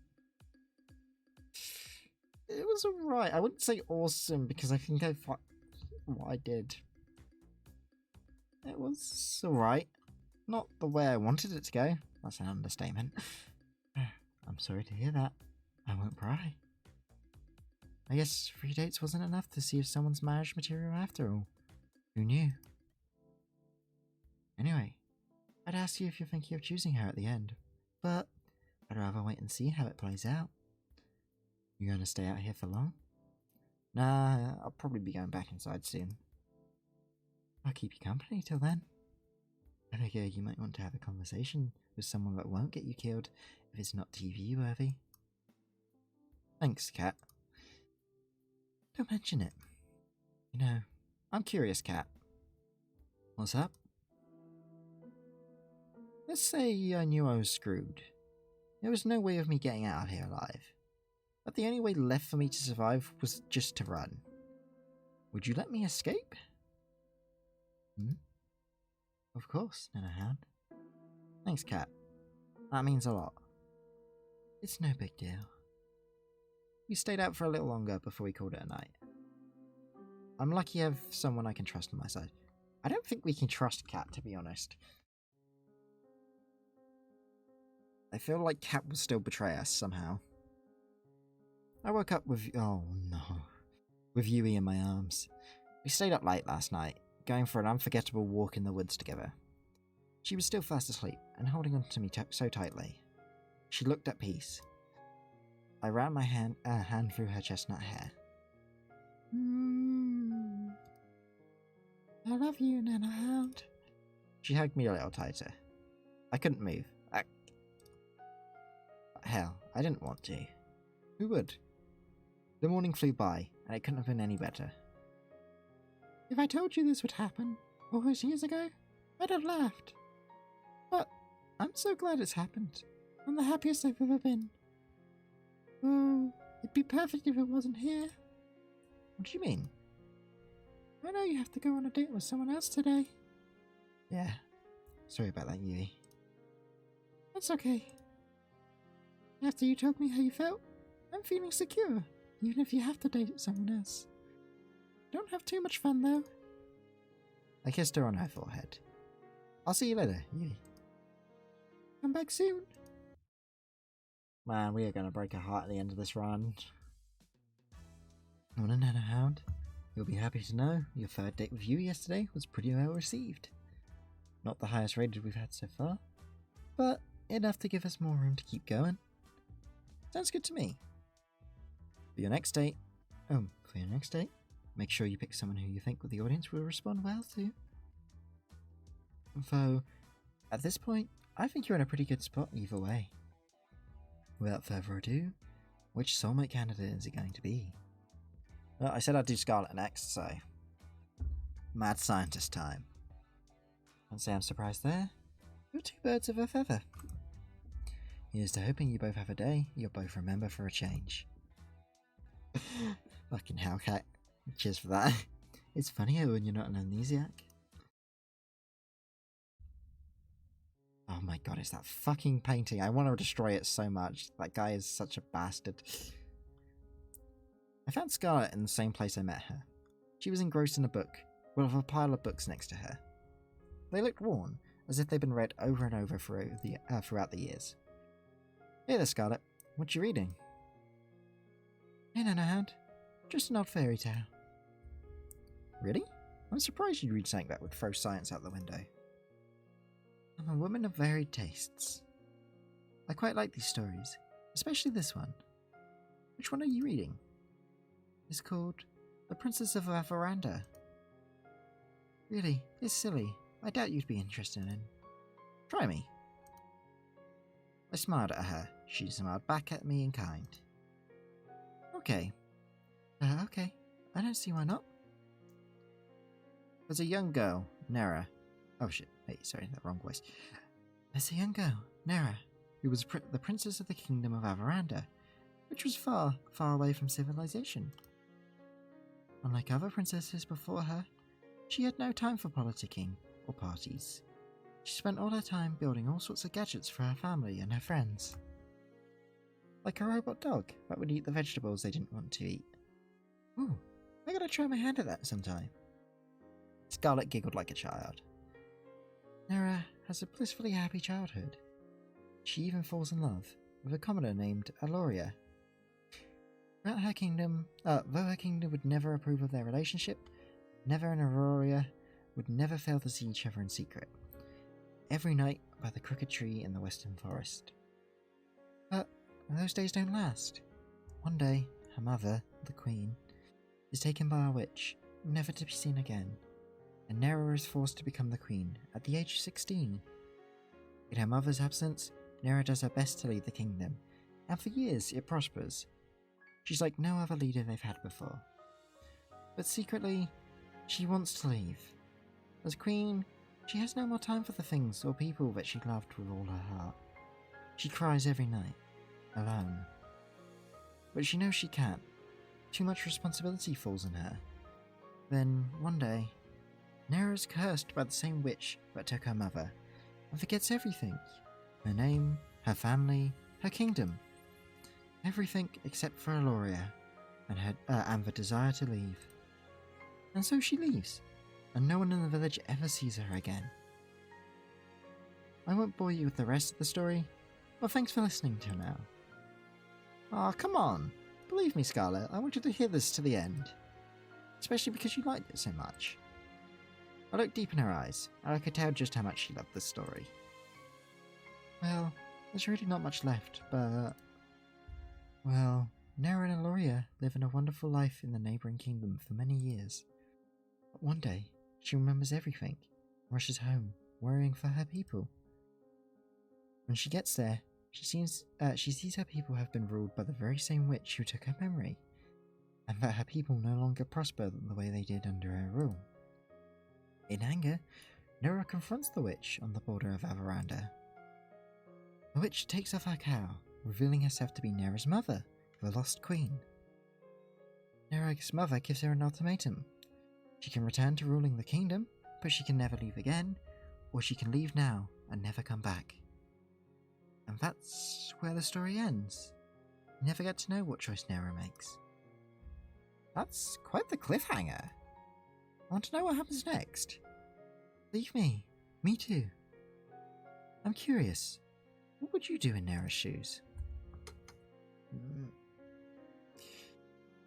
It was alright. I wouldn't say awesome because I think I fucked what I did. It was alright. Not the way I wanted it to go. That's an understatement. I'm sorry to hear that. I won't pry. I guess 3 dates wasn't enough to see if someone's marriage material after all. Who knew? Anyway, I'd ask you if you're thinking of choosing her at the end, but I'd rather wait and see how it plays out. You gonna stay out here for long? Nah, I'll probably be going back inside soon. I'll keep you company till then. I figure you might want to have a conversation with someone that won't get you killed if it's not TV worthy. Thanks, Cat. Don't mention it. You know, I'm curious, Cat. What's up? Let's say I knew I was screwed. There was no way of me getting out of here alive. But the only way left for me to survive was just to run. Would you let me escape? Of course, Nanohound. Thanks, Cat. That means a lot. It's no big deal. We stayed out for a little longer before we called it a night. I'm lucky I have someone I can trust on my side. I don't think we can trust Cat, to be honest. I feel like Cat will still betray us somehow. I woke up with... oh no. With Yui in my arms. We stayed up late last night, going for an unforgettable walk in the woods together. She was still fast asleep and holding on to me so tightly. She looked at peace. I ran my hand through her chestnut hair. I love you, Nanohound. She hugged me a little tighter. I couldn't move. Hell, I didn't want to. Who would? The morning flew by, and it couldn't have been any better. If I told you this would happen, all those years ago, I'd have laughed. But I'm so glad it's happened. I'm the happiest I've ever been. Oh, it'd be perfect if it wasn't here. What do you mean? I know you have to go on a date with someone else today. Yeah, sorry about that, Yui. That's okay. After you told me how you felt, I'm feeling secure, even if you have to date someone else. Don't have too much fun, though. I kissed her on her forehead. I'll see you later, Yui. Come back soon. Man, we are going to break her heart at the end of this run. On a Nanohound, you'll be happy to know your third date with Yui yesterday was pretty well received. Not the highest rated we've had so far, but enough to give us more room to keep going. Sounds good to me. For your next date, make sure you pick someone who you think the audience will respond well to. Though, at this point, I think you're in a pretty good spot either way. Without further ado, which soulmate candidate is it going to be? Well, I said I'd do Scarlet next, so... Mad scientist time. Can't say I'm surprised there. You're two birds of a feather. Here's to hoping you both have a day you'll both remember for a change. Fucking hell, cat. Cheers for that. It's funnier when you're not an amnesiac. Oh my god, it's that fucking painting. I want to destroy it so much. That guy is such a bastard. I found Scarlet in the same place I met her. She was engrossed in a book, with a pile of books next to her. They looked worn, as if they'd been read over and over throughout the years. Hey there, Scarlet. What you reading? Hey, Nanohound. Just an old fairy tale. Really? I'm surprised you'd read something that would throw science out the window. I'm a woman of varied tastes. I quite like these stories, especially this one. Which one are you reading? It's called The Princess of Avaranda. Really, it's silly. I doubt you'd be interested in. Try me. I smiled at her. She smiled back at me in kind. Okay. Okay. I don't see why not. There's a young girl, Nera. Oh shit. Hey, sorry, that wrong voice. There's a young girl, Nera, who was the princess of the kingdom of Avaranda, which was far, far away from civilization. Unlike other princesses before her, she had no time for politicking or parties. She spent all her time building all sorts of gadgets for her family and her friends. Like a robot dog that would eat the vegetables they didn't want to eat. Ooh, I gotta try my hand at that sometime. Scarlet giggled like a child. Nera has a blissfully happy childhood. She even falls in love with a commoner named Aloria. Though her kingdom would never approve of their relationship, Never and Aloria would never fail to see each other in secret. Every night by the crooked tree in the western forest. But those days don't last. One day, her mother, the queen, is taken by a witch, never to be seen again, and Nera is forced to become the queen at the age of 16. In her mother's absence, Nera does her best to lead the kingdom, and for years it prospers. She's like no other leader they've had before. But secretly, she wants to leave. As queen, she has no more time for the things or people that she loved with all her heart. She cries every night, alone. But she knows she can't. Too much responsibility falls on her. Then, one day, Nera is cursed by the same witch that took her mother, and forgets everything. Her name, her family, her kingdom. Everything except for Aloria, and the desire to leave. And so she leaves, and no one in the village ever sees her again. I won't bore you with the rest of the story, but thanks for listening till now. Aw, come on! Believe me, Scarlet, I want you to hear this to the end. Especially because you liked it so much. I looked deep in her eyes, and I could tell just how much she loved this story. Well, there's really not much left, but... Well, Nera and Aloria live in a wonderful life in the neighbouring kingdom for many years. But one day, she remembers everything, rushes home, worrying for her people. When she gets there, she sees her people have been ruled by the very same witch who took her memory, and that her people no longer prosper the way they did under her rule. In anger, Nera confronts the witch on the border of Avaranda. The witch takes off her cowl, revealing herself to be Nera's mother, the lost queen. Nera's mother gives her an ultimatum. She can return to ruling the kingdom, but she can never leave again, or she can leave now and never come back. And that's where the story ends. You never get to know what choice Nera makes. That's quite the cliffhanger. I want to know what happens next. Believe me, me too. I'm curious, what would you do in Nera's shoes?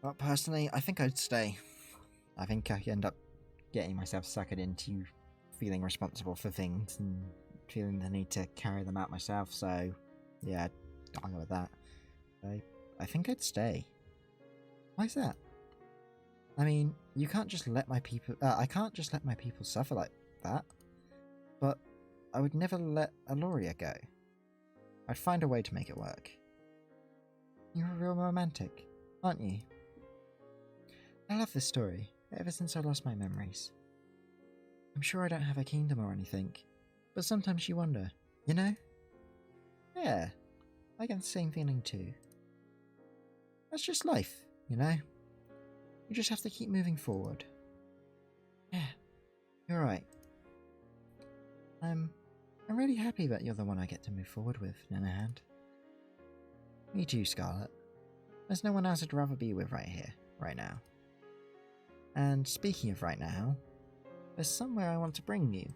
Well, personally, I think I'd stay. I think I end up getting myself suckered into feeling responsible for things and feeling the need to carry them out myself, so yeah, I'll go with that. I think I'd stay. Why's that? I mean, you can't just let my people... I can't just let my people suffer like that. But I would never let Aloria go. I'd find a way to make it work. You're a real romantic, aren't you? I love this story, ever since I lost my memories. I'm sure I don't have a kingdom or anything, but sometimes you wonder, you know? Yeah, I get the same feeling too. That's just life, you know? You just have to keep moving forward. Yeah, you're right. I'm really happy that you're the one I get to move forward with, Nanahan. Me too, Scarlet. There's no one else I'd rather be with right here, right now. And speaking of right now, there's somewhere I want to bring you.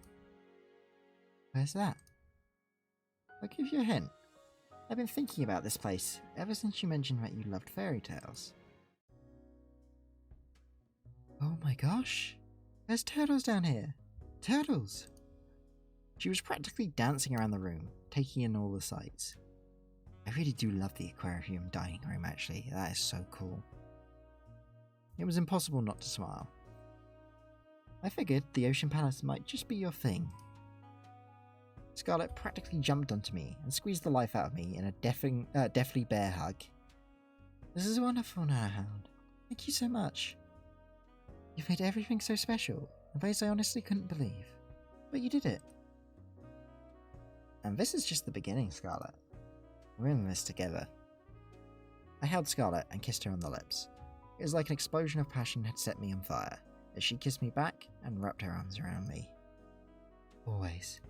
Where's that? I'll give you a hint. I've been thinking about this place ever since you mentioned that you loved fairy tales. Oh my gosh! There's turtles down here! Turtles! She was practically dancing around the room, taking in all the sights. I really do love the aquarium dining room actually, that is so cool. It was impossible not to smile. I figured the Ocean Palace might just be your thing. Scarlet practically jumped onto me and squeezed the life out of me in a deathly bear hug. This is wonderful, Nanahound. Thank you so much. You've made everything so special in ways I honestly couldn't believe. But you did it. And this is just the beginning, Scarlet. We're in this together. I held Scarlet and kissed her on the lips. It was like an explosion of passion had set me on fire, as she kissed me back and wrapped her arms around me. Always.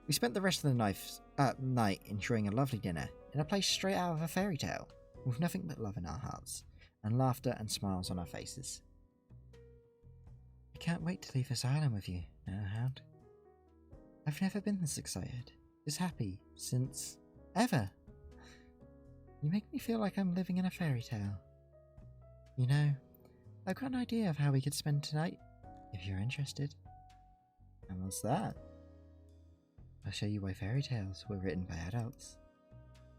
We spent the rest of the night enjoying a lovely dinner in a place straight out of a fairy tale, with nothing but love in our hearts, and laughter and smiles on our faces. I can't wait to leave this island with you, Nanahound. I've never been this excited, this happy, since ever. You make me feel like I'm living in a fairy tale. You know, I've got an idea of how we could spend tonight, if you're interested. And what's that? I'll show you why fairy tales were written by adults.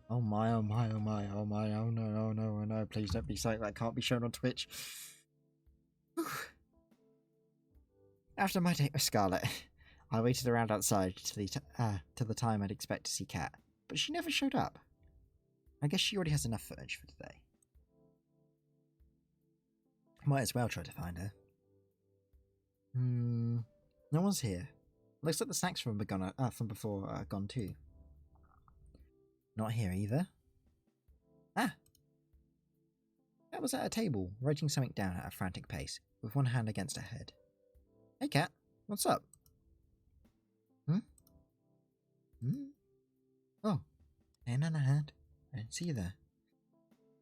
Oh my, oh my, oh my, oh my, oh no, oh no, oh no, please don't be something that can't be shown on Twitch. After my date with Scarlet, I waited around outside till the time I'd expect to see Kat, but she never showed up. I guess she already has enough footage for today. Might as well try to find her. No one's here. Looks like the snacks from before are gone too. Not here either. Ah! Kat was at a table, writing something down at a frantic pace, with one hand against her head. Hey Kat, what's up? Oh, hey Nanahound. I didn't see you there.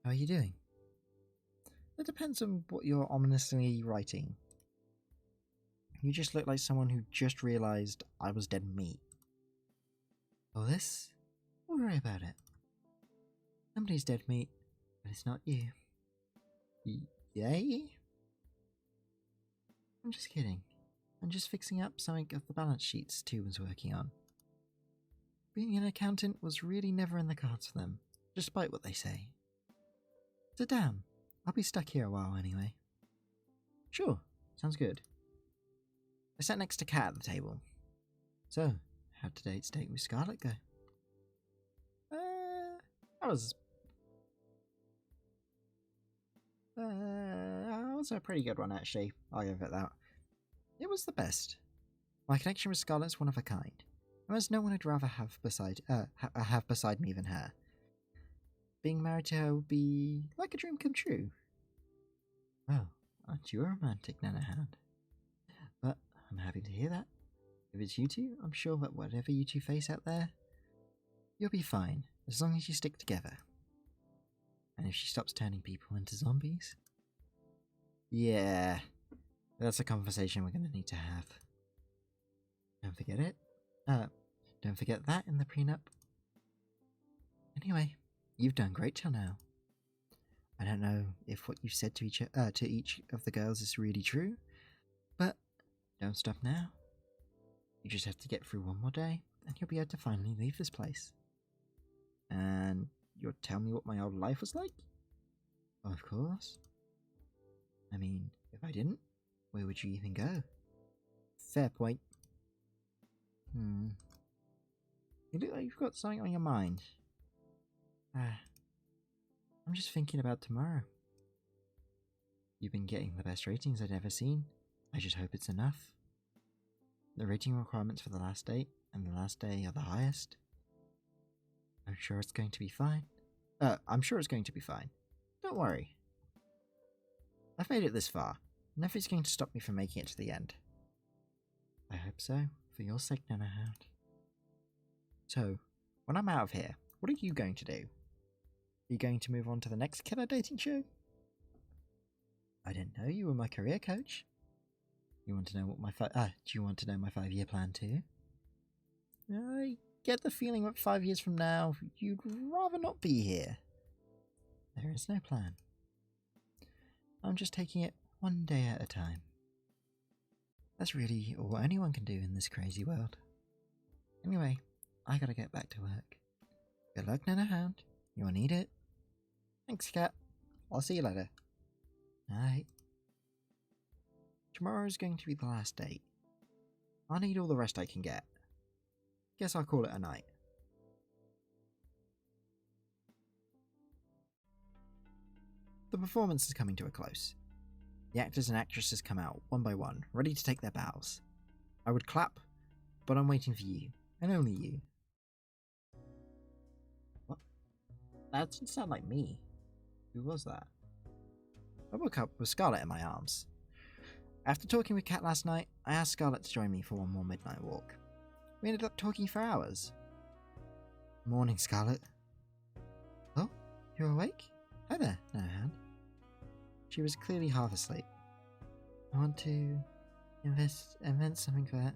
How are you doing? It depends on what you're ominously writing. You just look like someone who just realised I was dead meat. Oh, this? Don't worry about it. Somebody's dead meat, but it's not you. Yay? I'm just kidding. I'm just fixing up something of the balance sheets Stu was working on. Being an accountant was really never in the cards for them, despite what they say. Sit down. I'll be stuck here a while anyway. Sure, sounds good. I sat next to Kat at the table. So, how'd today's date with Scarlet go? That was a pretty good one actually. I'll give it that. It was the best. My connection with Scarlet's one of a kind, and there's no one I'd rather have beside me than her. Being married to her would be like a dream come true. Well, aren't you a romantic, Nanahound? But I'm happy to hear that. If it's you two, I'm sure that whatever you two face out there, you'll be fine, as long as you stick together. And if she stops turning people into zombies? Yeah, that's a conversation we're gonna need to have. Don't forget it. Don't forget that in the prenup. Anyway, you've done great till now. I don't know if what you've said to each of the girls is really true, but don't stop now. You just have to get through one more day, and you'll be able to finally leave this place. And you'll tell me what my old life was like? Of course. I mean, if I didn't, where would you even go? Fair point. You look like you've got something on your mind. I'm just thinking about tomorrow. You've been getting the best ratings I'd ever seen. I just hope it's enough. The rating requirements for the last date and the last day are the highest. I'm sure it's going to be fine. I'm sure it's going to be fine. Don't worry. I've made it this far. Nothing's going to stop me from making it to the end. I hope so, for your sake, Nanahound. So, when I'm out of here, what are you going to do? Are you going to move on to the next killer dating show? I didn't know you were my career coach. You want to know what my do you want to know my 5-year plan too? I get the feeling that 5 years from now, you'd rather not be here. There is no plan. I'm just taking it one day at a time. That's really all anyone can do in this crazy world. Anyway, I gotta get back to work. Good luck, Nanahound. You'll need it. Thanks, Cat. I'll see you later. Night. Tomorrow is going to be the last date. I need all the rest I can get. Guess I'll call it a night. The performance is coming to a close. The actors and actresses come out, one by one, ready to take their bows. I would clap, but I'm waiting for you, and only you. What? That didn't sound like me. Who was that? I woke up with Scarlet in my arms. After talking with Kat last night, I asked Scarlet to join me for one more midnight walk. We ended up talking for hours. Morning, Scarlet. Oh, you're awake? Hi there, Nanahound. She was clearly half asleep. I want to invent something that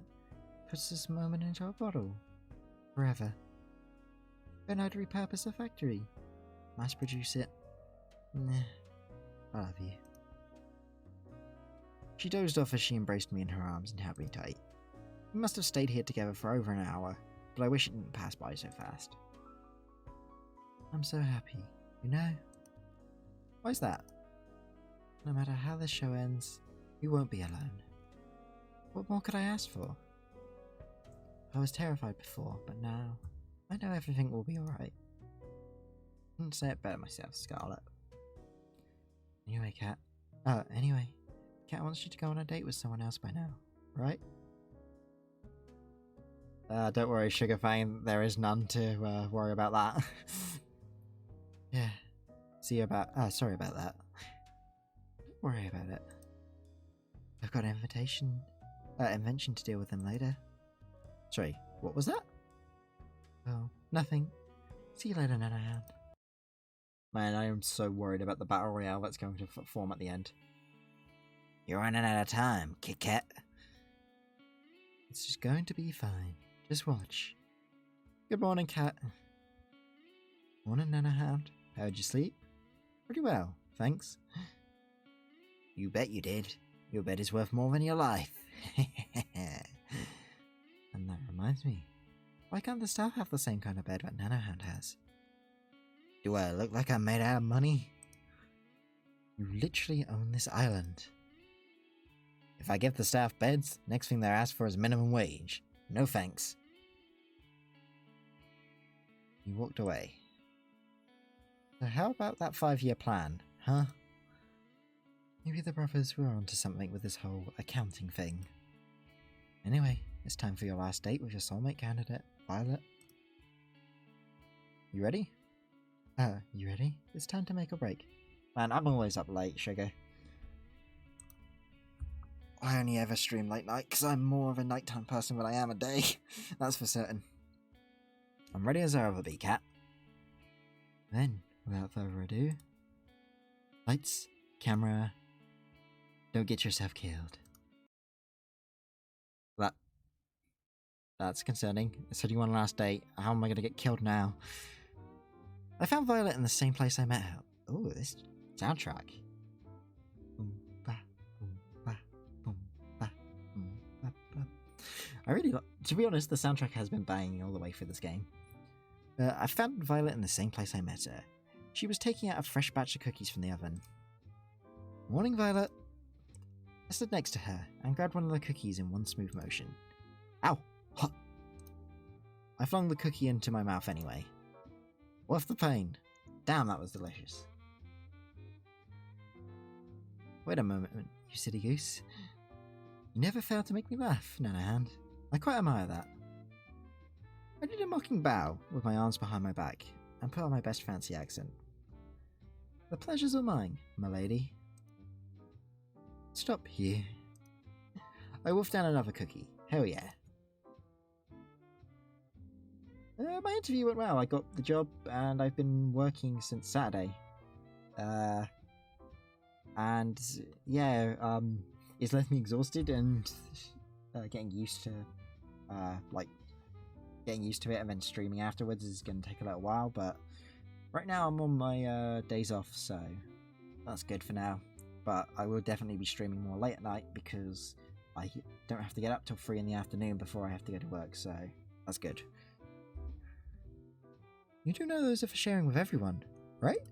puts this moment into a bottle. Forever. Then I'd repurpose the factory. Mass produce it. Nah. I love you. She dozed off as she embraced me in her arms and held me tight. We must have stayed here together for over an hour, but I wish it didn't pass by so fast. I'm so happy, you know? Why's that? No matter how this show ends, you won't be alone. What more could I ask for? I was terrified before, but now I know everything will be alright. Couldn't say it better myself, Scarlet. Anyway, Kat. Anyway, Kat wants you to go on a date with someone else by now, right? Don't worry, Sugarfang, there is none to worry about that. Yeah. Sorry about that. Don't worry about it. I've got an invention to deal with them later. Sorry, what was that? Oh, nothing. See you later, Nanahound. Man, I am so worried about the battle royale that's going to form at the end. You're running out of time, Kit Kat. It's just going to be fine. Just watch. Good morning, Cat. Morning, Nanahound. How'd you sleep? Pretty well, thanks. You bet you did. Your bed is worth more than your life. And that reminds me, why can't the staff have the same kind of bed that Nanahound has? Do I look like I'm made out of money? You literally own this island. If I give the staff beds, next thing they're asked for is minimum wage. No thanks. You walked away. So how about that 5-year plan, huh? Maybe the brothers were onto something with this whole accounting thing. Anyway, it's time for your last date with your soulmate candidate, Violet. You ready? You ready? It's time to make a break. Man, I'm always up late, Sugar. I only ever stream late night because I'm more of a nighttime person than I am a day. That's for certain. I'm ready as I'll ever be, Cat. Then, without further ado, lights, camera, don't get yourself killed. That's concerning. I said you want a last date. How am I going to get killed now? I found Violet in the same place I met her. Ooh, this soundtrack. Boom, ba, boom, ba, boom, ba, boom, ba, ba. I really like, to be honest, the soundtrack has been banging all the way through this game. I found Violet in the same place I met her. She was taking out a fresh batch of cookies from the oven. Morning, Violet. I stood next to her and grabbed one of the cookies in one smooth motion. Ow! Huh. I flung the cookie into my mouth anyway. Worth the pain. Damn, that was delicious. Wait a moment, you silly goose. You never failed to make me laugh, Nanahound. I quite admire that. I did a mocking bow with my arms behind my back and put on my best fancy accent. The pleasures are mine, my lady. Stop here. I wolfed down another cookie. Hell yeah. My interview went well. I got the job and I've been working since Saturday. And yeah, it's left me exhausted and getting used to getting used to it, and then streaming afterwards is going to take a little while, but right now I'm on my days off, so that's good for now. But I will definitely be streaming more late at night because I don't have to get up till 3 in the afternoon before I have to go to work, so that's good. You do know those are for sharing with everyone, right?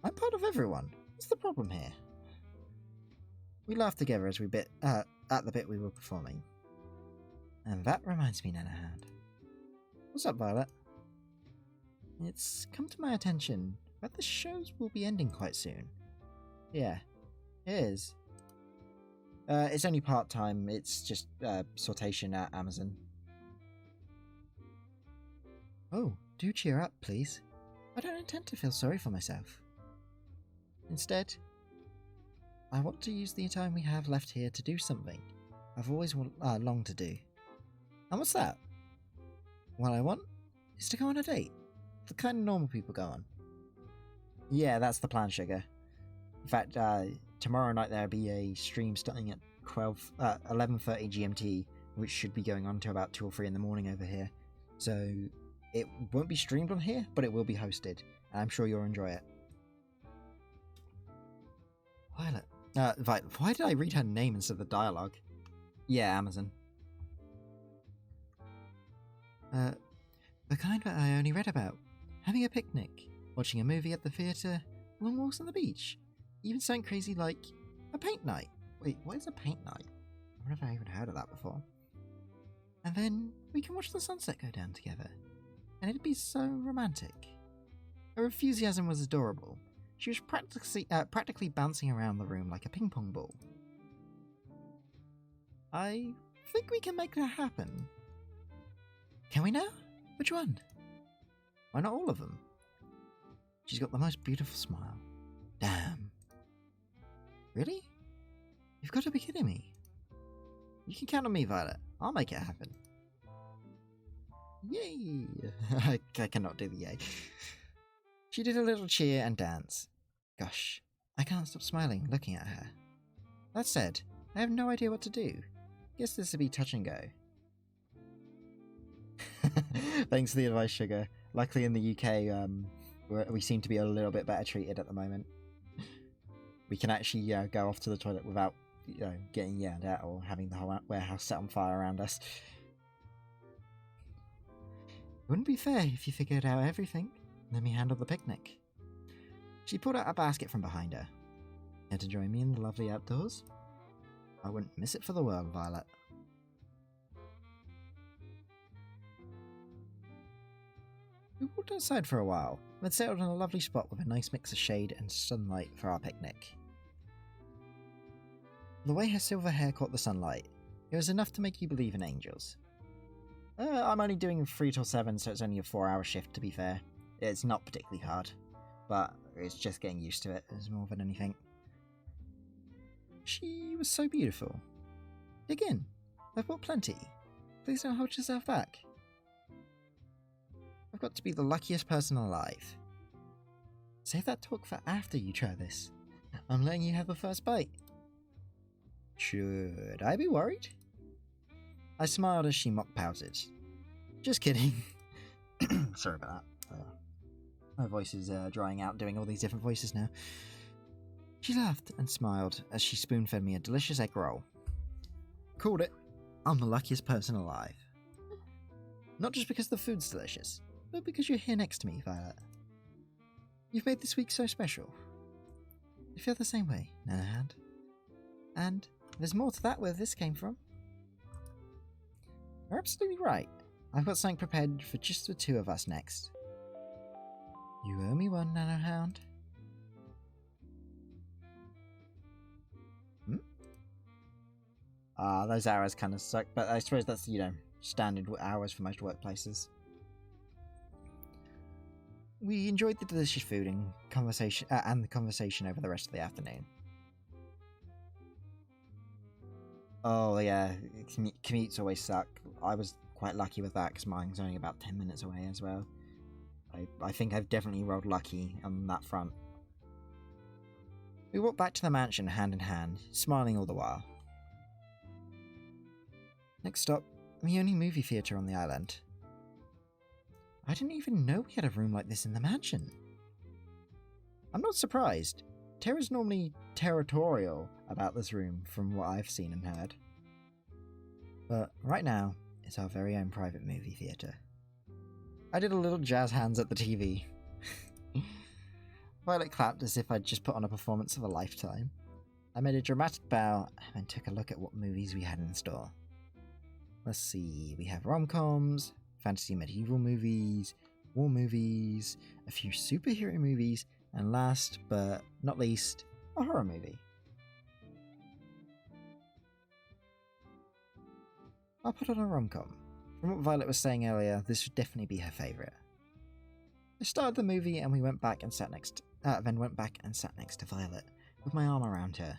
I'm part of everyone. What's the problem here? We laughed together as we at the bit we were performing. And that reminds me, Nanohound. What's up, Violet? It's come to my attention that the shows will be ending quite soon. Yeah, it is. It's only part-time, it's just sortation at Amazon. Oh, do cheer up, please. I don't intend to feel sorry for myself. Instead, I want to use the time we have left here to do something I've always longed to do. And what's that? What I want is to go on a date. The kind of normal people go on. Yeah, that's the plan, Sugar. In fact, tomorrow night there'll be a stream starting at 11:30 GMT, which should be going on to about 2 or 3 in the morning over here. So it won't be streamed on here, but it will be hosted, and I'm sure you'll enjoy it. Violet. Why did I read her name instead of the dialogue? Yeah, Amazon. The kind that I only read about. Having a picnic, watching a movie at the theatre, long walks on the beach. Even something crazy like a paint night. Wait, what is a paint night? I've never even heard of that before. And then we can watch the sunset go down together. And it'd be so romantic. Her enthusiasm was adorable. She was practically bouncing around the room like a ping pong ball. I think we can make that happen. Can we now? Which one? Why not all of them? She's got the most beautiful smile. Damn. Really? You've got to be kidding me. You can count on me, Violet. I'll make it happen. Yay! I cannot do the yay. She did a little cheer and dance. Gosh, I can't stop smiling looking at her. That said, I have no idea what to do. Guess this would be touch and go. Thanks for the advice, Sugar. Luckily in the UK, we seem to be a little bit better treated at the moment. We can actually go off to the toilet without getting yelled at or having the whole warehouse set on fire around us. It wouldn't be fair if you figured out everything. Let me handle the picnic. She pulled out a basket from behind her. Here to join me in the lovely outdoors? I wouldn't miss it for the world, Violet. We walked outside for a while, then settled on a lovely spot with a nice mix of shade and sunlight for our picnic. The way her silver hair caught the sunlight, it was enough to make you believe in angels. I'm only doing 3 till 7, so it's only a 4-hour shift, to be fair. It's not particularly hard, but it's just getting used to it, as more than anything. She was so beautiful. Dig in. I've bought plenty. Please don't hold yourself back. I've got to be the luckiest person alive. Save that talk for after you try this. I'm letting you have the first bite. Should I be worried? I smiled as she mock pouted. Just kidding. Sorry about that. My voice is drying out doing all these different voices now. She laughed and smiled as she spoon-fed me a delicious egg roll. Called it. I'm the luckiest person alive. Not just because the food's delicious, but because you're here next to me, Violet. You've made this week so special. I feel the same way, Nanohound. And there's more to that where this came from. You're absolutely right. I've got something prepared for just the two of us next. You owe me one, Nanohound. Those hours kind of suck, but I suppose that's, standard hours for most workplaces. We enjoyed the delicious food and the conversation over the rest of the afternoon. Oh yeah, commutes always suck. I was quite lucky with that because mine's only about 10 minutes away as well. I think I've definitely rolled lucky on that front. We walked back to the mansion hand in hand, smiling all the while. Next stop, the only movie theatre on the island. I didn't even know we had a room like this in the mansion. I'm not surprised. Terra's normally territorial about this room from what I've seen and heard. But right now, it's our very own private movie theatre. I did a little jazz hands at the TV. Violet clapped as if I'd just put on a performance of a lifetime. I made a dramatic bow and took a look at what movies we had in store. Let's see, we have rom-coms, fantasy medieval movies, war movies, a few superhero movies, and last but not least, a horror movie. I'll put on a rom-com. From what Violet was saying earlier, this would definitely be her favourite. I started the movie and we went back and sat next to Violet, with my arm around her.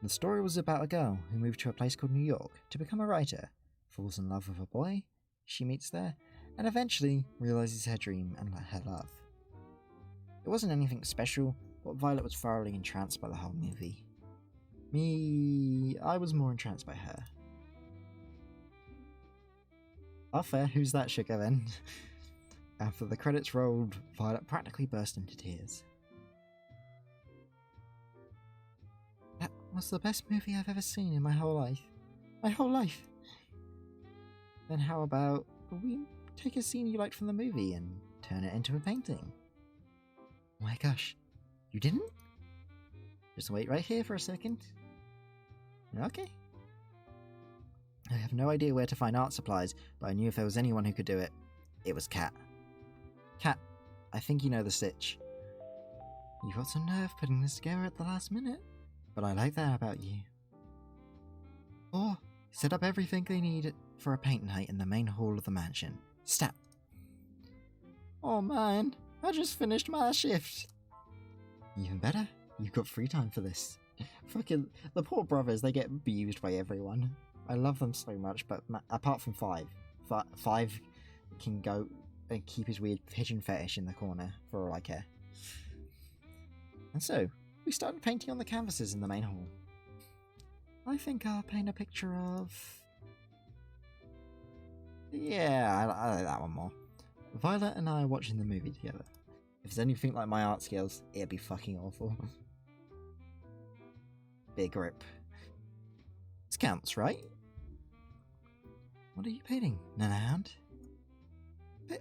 The story was about a girl who moved to a place called New York to become a writer, falls in love with a boy she meets there, and eventually realises her dream and her love. It wasn't anything special, but Violet was thoroughly entranced by the whole movie. I was more entranced by her. Oh fair, who's that sugar then? After the credits rolled, Violet practically burst into tears. That was the best movie I've ever seen in my whole life. My whole life! Then how about we take a scene you liked from the movie and turn it into a painting? Oh my gosh, you didn't? Just wait right here for a second. Okay. I have no idea where to find art supplies, but I knew if there was anyone who could do it, it was Kat. Kat, I think you know the stitch. You've got some nerve putting this together at the last minute, but I like that about you. Or set up everything they need for a paint night in the main hall of the mansion. Stat. Oh man, I just finished my shift. Even better, you've got free time for this. Fucking, the poor brothers, they get abused by everyone. I love them so much, but apart from Five can go and keep his weird pigeon fetish in the corner for all I care. And so, we started painting on the canvases in the main hall. I think I'll paint a picture of... Yeah, I like that one more. Violet and I are watching the movie together. If it's anything like my art skills, it'd be fucking awful. Big rip. This counts, right? What are you painting, Nanahound?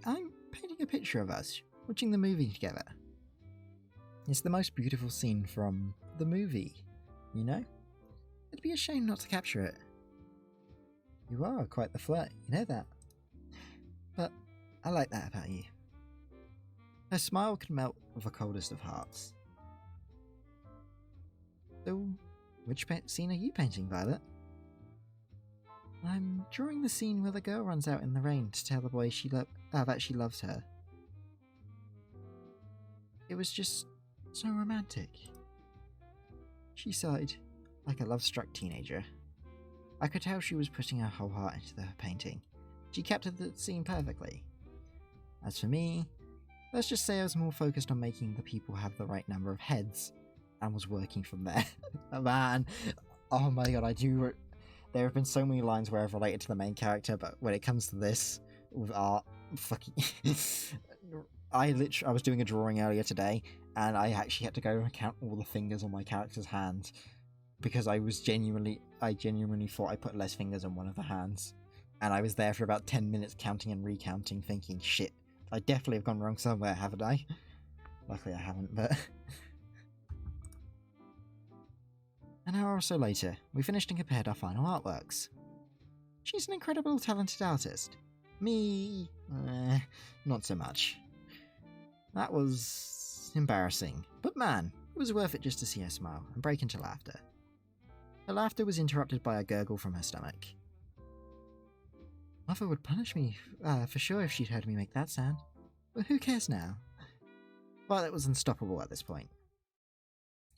I'm painting a picture of us, watching the movie together. It's the most beautiful scene from the movie, you know? It'd be a shame not to capture it. You are quite the flirt, you know that. But I like that about you. Her smile could melt with the coldest of hearts. So, which scene are you painting, Violet? I'm drawing the scene where the girl runs out in the rain to tell the boy that she loves her. It was just so romantic. She sighed, like a love-struck teenager. I could tell she was putting her whole heart into her painting. She captured the scene perfectly. As for me, let's just say I was more focused on making the people have the right number of heads, and was working from there. Man, oh my god, there have been so many lines where I've related to the main character, but when it comes to this, with art, fucking... I was doing a drawing earlier today, and I actually had to go and count all the fingers on my character's hand, because I genuinely thought I put less fingers on one of the hands. And I was there for about 10 minutes counting and recounting, thinking, shit, I definitely have gone wrong somewhere, haven't I? Luckily I haven't, but... An hour or so later, we finished and compared our final artworks. She's an incredible talented artist. Me... not so much. That was... embarrassing. But man, it was worth it just to see her smile and break into laughter. Her laughter was interrupted by a gurgle from her stomach. Mother would punish me for sure if she'd heard me make that sound. But who cares now? Violet was unstoppable at this point.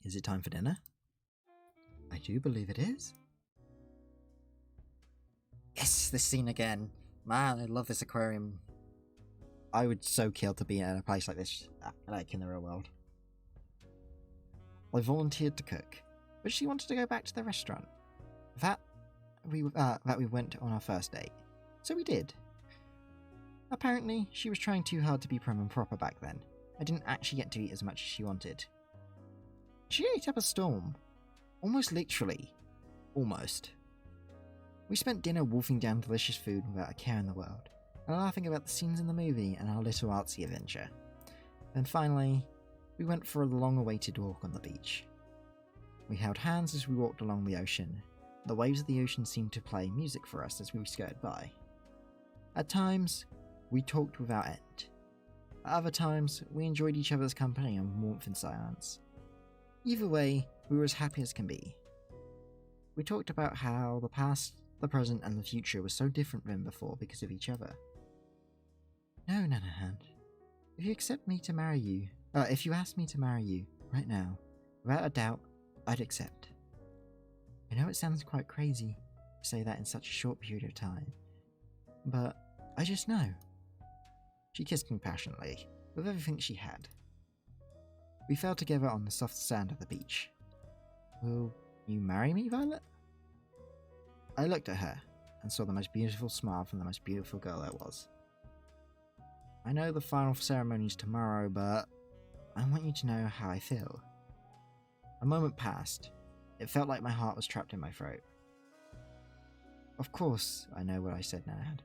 Is it time for dinner? I do believe it is. Yes, this scene again. Man, I love this aquarium. I would so kill to be in a place like this, like in the real world. I volunteered to cook, but she wanted to go back to the restaurant. That we went on our first date. So we did. Apparently, she was trying too hard to be prim and proper back then. I didn't actually get to eat as much as she wanted. She ate up a storm. Almost literally. Almost. We spent dinner wolfing down delicious food without a care in the world, and laughing about the scenes in the movie and our little artsy adventure. Then finally, we went for a long-awaited walk on the beach. We held hands as we walked along the ocean. The waves of the ocean seemed to play music for us as we skirted by. At times, we talked without end. At other times, we enjoyed each other's company and warmth in silence. Either way, we were as happy as can be. We talked about how the past, the present, and the future were so different than before because of each other. No, Nanahan. If you accept me to marry you, if you asked me to marry you right now, without a doubt, I'd accept. I know it sounds quite crazy to say that in such a short period of time, but I just know. She kissed me passionately, with everything she had. We fell together on the soft sand of the beach. Will you marry me, Violet? I looked at her and saw the most beautiful smile from the most beautiful girl there was. I know the final ceremony's tomorrow, but I want you to know how I feel. A moment passed. It felt like my heart was trapped in my throat. Of course, I know what I said, Nanahan.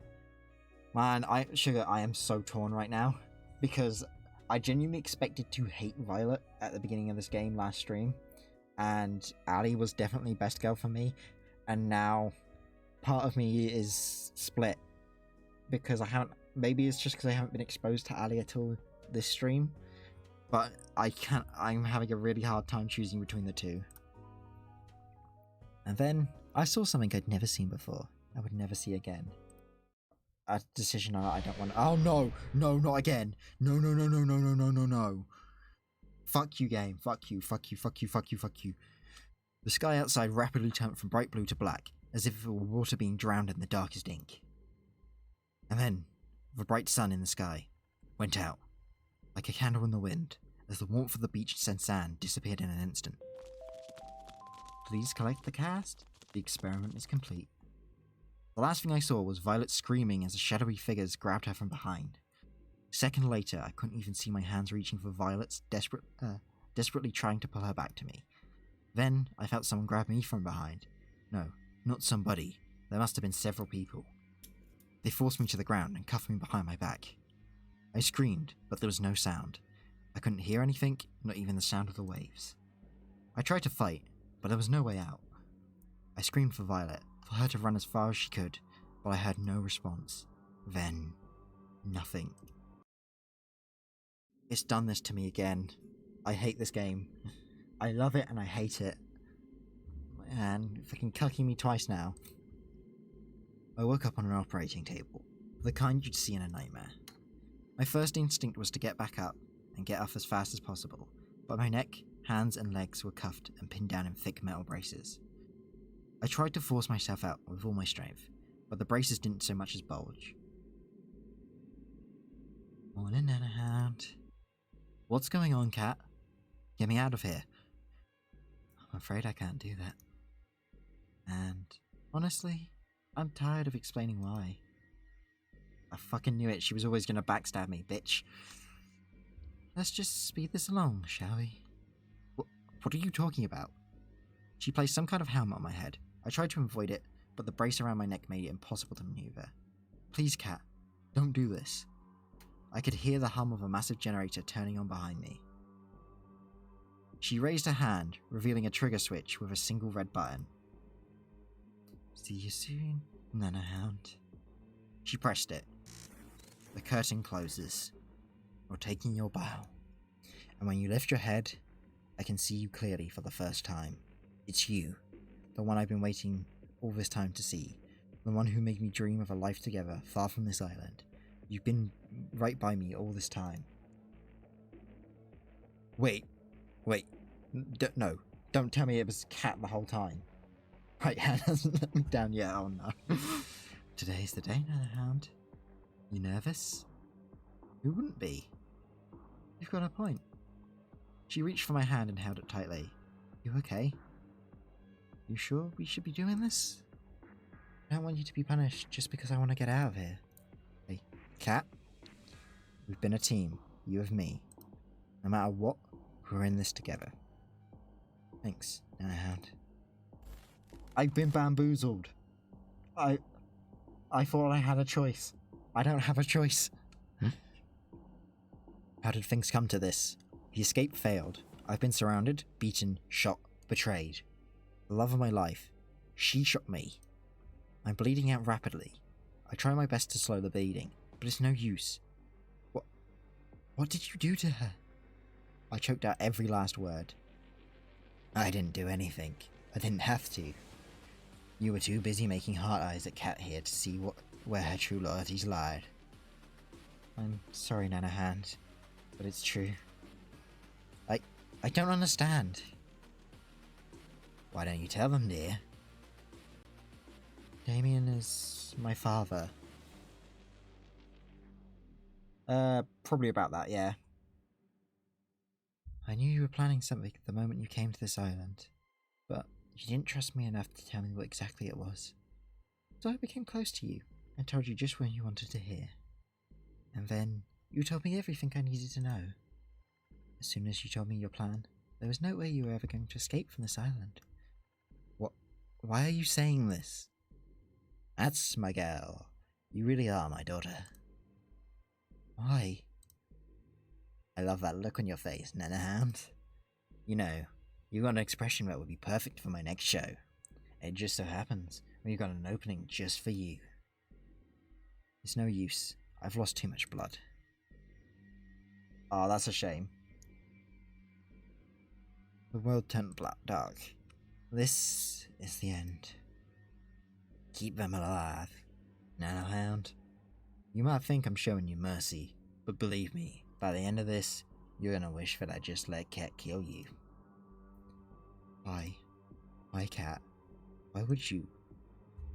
Man, Sugar, I am so torn right now, because I genuinely expected to hate Violet at the beginning of this game last stream, and Ali was definitely best girl for me, and now part of me is split, because maybe it's just because I haven't been exposed to Ali at all this stream, but I'm having a really hard time choosing between the two. And then, I saw something I'd never seen before, I would never see again. A decision I don't want. Oh no! No, not again! No, no, no, no, no, no, no, no, no! Fuck you, game. Fuck you, fuck you, fuck you, fuck you, fuck you. The sky outside rapidly turned from bright blue to black, as if it were water being drowned in the darkest ink. And then, the bright sun in the sky went out, like a candle in the wind, as the warmth of the beach and sand disappeared in an instant. Please collect the cast. The experiment is complete. The last thing I saw was Violet screaming as the shadowy figures grabbed her from behind. A second later, I couldn't even see my hands reaching for Violet's, desperately trying to pull her back to me. Then, I felt someone grab me from behind. No, not somebody. There must have been several people. They forced me to the ground and cuffed me behind my back. I screamed, but there was no sound. I couldn't hear anything, not even the sound of the waves. I tried to fight, but there was no way out. I screamed for Violet, for her to run as far as she could, but I heard no response. Then, nothing. It's done this to me again. I hate this game. I love it and I hate it. And fucking cucking me twice now. I woke up on an operating table, the kind you'd see in a nightmare. My first instinct was to get back up and get off as fast as possible, but my neck, hands and legs were cuffed and pinned down in thick metal braces. I tried to force myself out with all my strength, but the braces didn't so much as bulge. Morning, Nanahound. What's going on, cat? Get me out of here. I'm afraid I can't do that. And, honestly, I'm tired of explaining why. I fucking knew it, she was always gonna backstab me, bitch. Let's just speed this along, shall we? What are you talking about? She placed some kind of helmet on my head. I tried to avoid it, but the brace around my neck made it impossible to maneuver. Please, cat, don't do this. I could hear the hum of a massive generator turning on behind me. She raised her hand, revealing a trigger switch with a single red button. See you soon, Nanahound. She pressed it. The curtain closes. You're taking your bow. And when you lift your head, I can see you clearly for the first time. It's you. the one I've been waiting all this time to see. The one who made me dream of a life together, far from this island. You've been right by me all this time. Wait. No. Don't tell me it was Cat the whole time. Right hand hasn't let me down yet, oh no. Today's the day, Nanahound. You nervous? Who wouldn't be? You've got a point. She reached for my hand and held it tightly. You okay? You sure we should be doing this? I don't want you to be punished just because I want to get out of here. Hey, Cat? We've been a team, you and me. No matter what, we're in this together. Thanks, Nanahound. I've been bamboozled. I thought I had a choice. I don't have a choice. How did things come to this? The escape failed. I've been surrounded, beaten, shot, betrayed. The love of my life. She shot me. I'm bleeding out rapidly. I try my best to slow the bleeding, but it's no use. What did you do to her? I choked out every last word. I didn't do anything. I didn't have to. You were too busy making heart eyes at Cat here to see where her true loyalties lied. I'm sorry, Nanahound, but it's true. I don't understand. Why don't you tell them, dear? Damien is my father. Probably about that, yeah. I knew you were planning something the moment you came to this island, but you didn't trust me enough to tell me what exactly it was. So I became close to you and told you just what you wanted to hear. And then you told me everything I needed to know. As soon as you told me your plan, there was no way you were ever going to escape from this island. Why are you saying this? That's my girl. You really are my daughter. Why? I love that look on your face, Nanahound. You know, you got an expression that would be perfect for my next show. It just so happens we've got an opening just for you. It's no use. I've lost too much blood. Oh, that's a shame. The world turned dark. This is the end. Keep them alive, Nanohound. You might think I'm showing you mercy, but believe me, by the end of this, you're gonna wish that I just let Cat kill you. Why? Why, Cat? Why would you?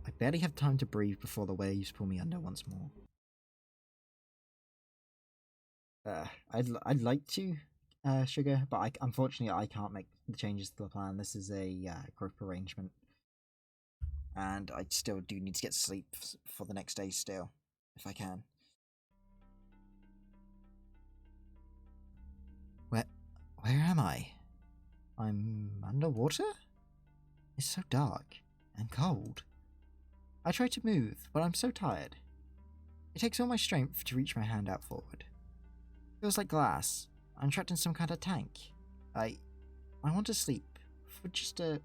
I barely have time to breathe before the waves pull me under once more. I'd like to, Sugar, but unfortunately I can't make the changes to the plan. This is a group arrangement, and I still do need to get sleep for the next day still, if I can. Where am I? I'm underwater? It's so dark and cold. I try to move, but I'm so tired. It takes all my strength to reach my hand out forward. Feels like glass. I'm trapped in some kind of tank. I want to sleep for just a...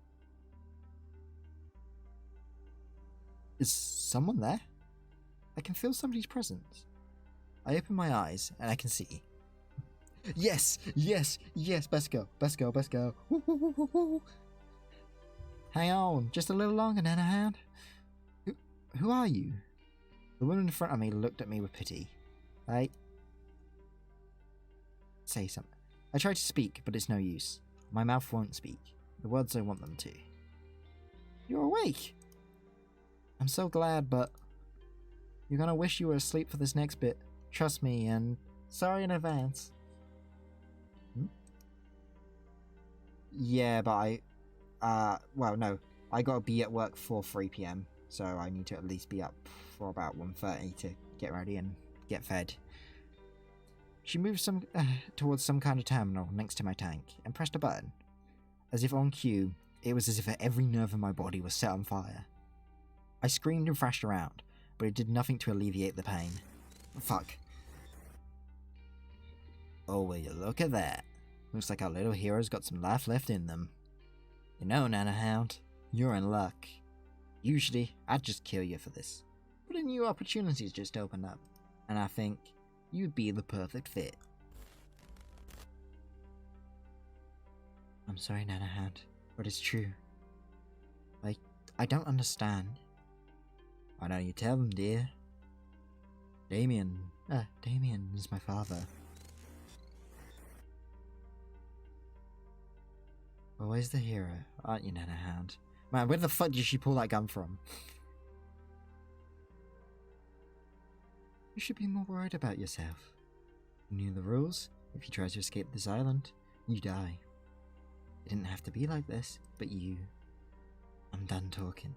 Is someone there? I can feel somebody's presence. I open my eyes and I can see. Yes! Best go. Woo, woo, woo, woo, woo. Hang on, just a little longer, Nanahound. Who are you? The woman in front of me looked at me with pity. Say something. I try to speak, but it's no use. My mouth won't speak. The words I want them to. You're awake! I'm so glad, but... You're gonna wish you were asleep for this next bit. Trust me, and... Sorry in advance. Yeah, but well, no. I gotta be at work for 3 PM, so I need to at least be up for about 1:30 to get ready and get fed. She moved towards some kind of terminal next to my tank and pressed a button. As if on cue, it was as if every nerve in my body was set on fire. I screamed and thrashed around, but it did nothing to alleviate the pain. Fuck. Oh, will you look at that? Looks like our little hero's got some life left in them. You know, Nanahound, you're in luck. Usually, I'd just kill you for this. But a new opportunity's just opened up, and I think you'd be the perfect fit. I'm sorry, Nanahound, but it's true. I I don't understand. Why don't you tell them, dear? Damien is my father. Always the hero, aren't you, Nanahound? Man, where the fuck did she pull that gun from? You should be more worried about yourself. You knew the rules. If you try to escape this island, you die. It didn't have to be like this, but you... I'm done talking.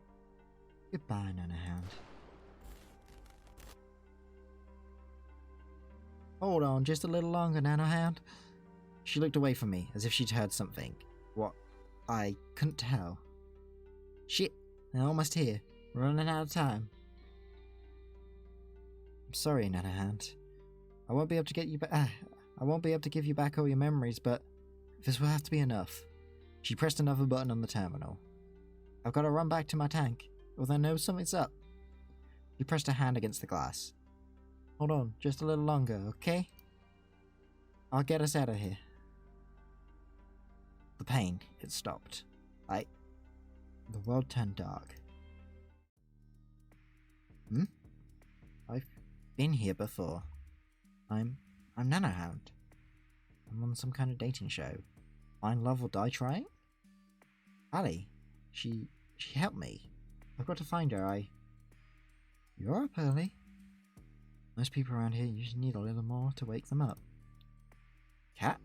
Goodbye, Nanahound. Hold on, just a little longer, Nanahound. She looked away from me, as if she'd heard something. What? I couldn't tell. Shit, they're almost here. We're running out of time. I'm sorry, Nanahound. I won't be able to get you back. I won't be able to give you back all your memories, but this will have to be enough. She pressed another button on the terminal. I've got to run back to my tank, or they'll know something's up. She pressed her hand against the glass. Hold on, just a little longer, okay? I'll get us out of here. The pain, it stopped. The world turned dark. I've been here before. I'm Nanahound. I'm on some kind of dating show. Find love or die trying? Ali, she helped me. I've got to find her. You're up early. Most people around here usually need a little more to wake them up. Cat?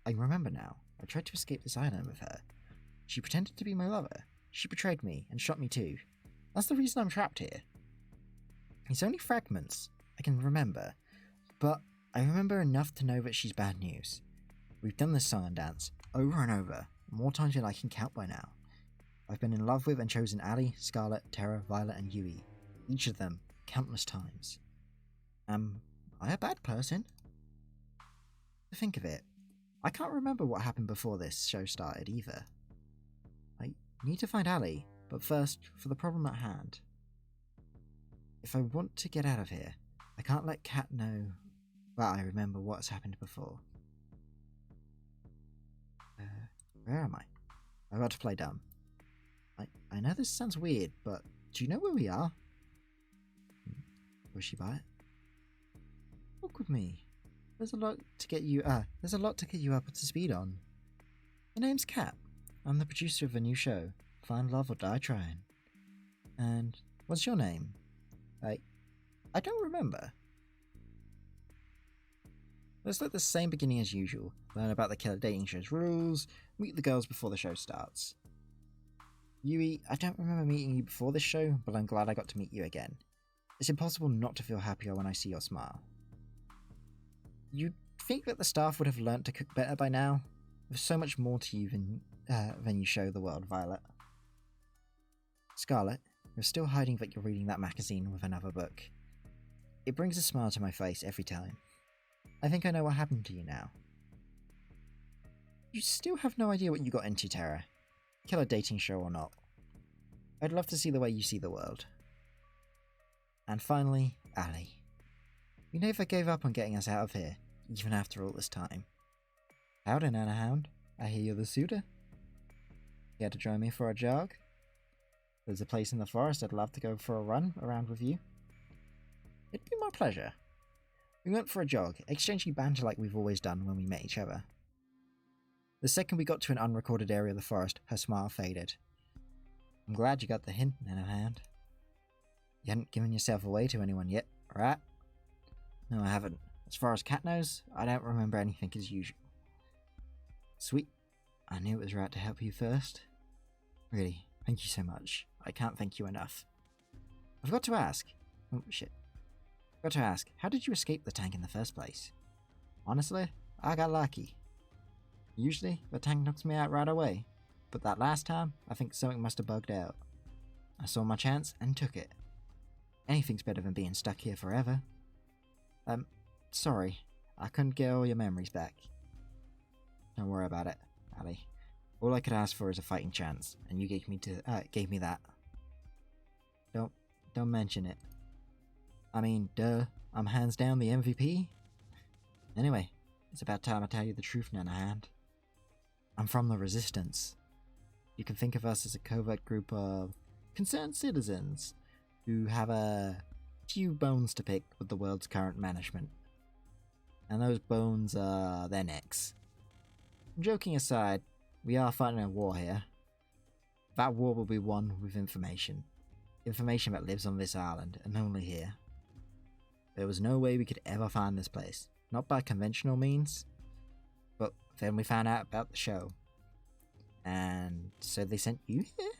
I remember now. I tried to escape this island with her. She pretended to be my lover. She betrayed me and shot me too. That's the reason I'm trapped here. It's only fragments I can remember, but I remember enough to know that she's bad news. We've done this song and dance over and over, more times than I can count by now. I've been in love with and chosen Ali, Scarlet, Terra, Violet and Yui. Each of them countless times. Am I a bad person? To think of it, I can't remember what happened before this show started either. I need to find Ali, but first, for the problem at hand. If I want to get out of here, I can't let Kat know that I remember what's happened before. Where am I? I'm about to play dumb. I know this sounds weird, but do you know where we are? Was she by it? Walk with me. There's a lot to get you up to speed on. The name's Kat. I'm the producer of a new show, Find Love or Die Trying. And what's your name? I don't remember. Let's let the same beginning as usual. Learn about the killer dating show's rules, meet the girls before the show starts. Yui, I don't remember meeting you before this show, but I'm glad I got to meet you again. It's impossible not to feel happier when I see your smile. You'd think that the staff would have learnt to cook better by now. There's so much more to you than you show the world, Violet. Scarlet, you're still hiding that you're reading that magazine with another book. It brings a smile to my face every time. I think I know what happened to you now. You still have no idea what you got into, Terra. Killer dating show or not. I'd love to see the way you see the world. And finally, Ali. You never gave up on getting us out of here, even after all this time. Howdy, Nanahound. I hear you're the suitor. Care to join me for a jog? There's a place in the forest I'd love to go for a run around with you. It'd be my pleasure. We went for a jog, exchanging banter like we've always done when we met each other. The second we got to an unrecorded area of the forest, her smile faded. I'm glad you got the hint, Nanahound. You hadn't given yourself away to anyone yet, right? No, I haven't. As far as Kat knows, I don't remember anything as usual. Sweet. I knew it was right to help you first. Really, thank you so much. I can't thank you enough. I forgot to ask. Oh, shit. Forgot to ask, how did you escape the tank in the first place? Honestly, I got lucky. Usually, the tank knocks me out right away. But that last time, I think something must have bugged out. I saw my chance and took it. Anything's better than being stuck here forever. Sorry. I couldn't get all your memories back. Don't worry about it, Ali. All I could ask for is a fighting chance, and you gave me that. Don't mention it. I mean, duh, I'm hands down the MVP. Anyway, it's about time I tell you the truth, Nanahound. I'm from the Resistance. You can think of us as a covert group of concerned citizens who have a few bones to pick with the world's current management. And those bones are their necks. Joking aside, we are fighting a war here. That war will be won with information. Information that lives on this island, and only here. There was no way we could ever find this place. Not by conventional means. But then we found out about the show. And so they sent you here?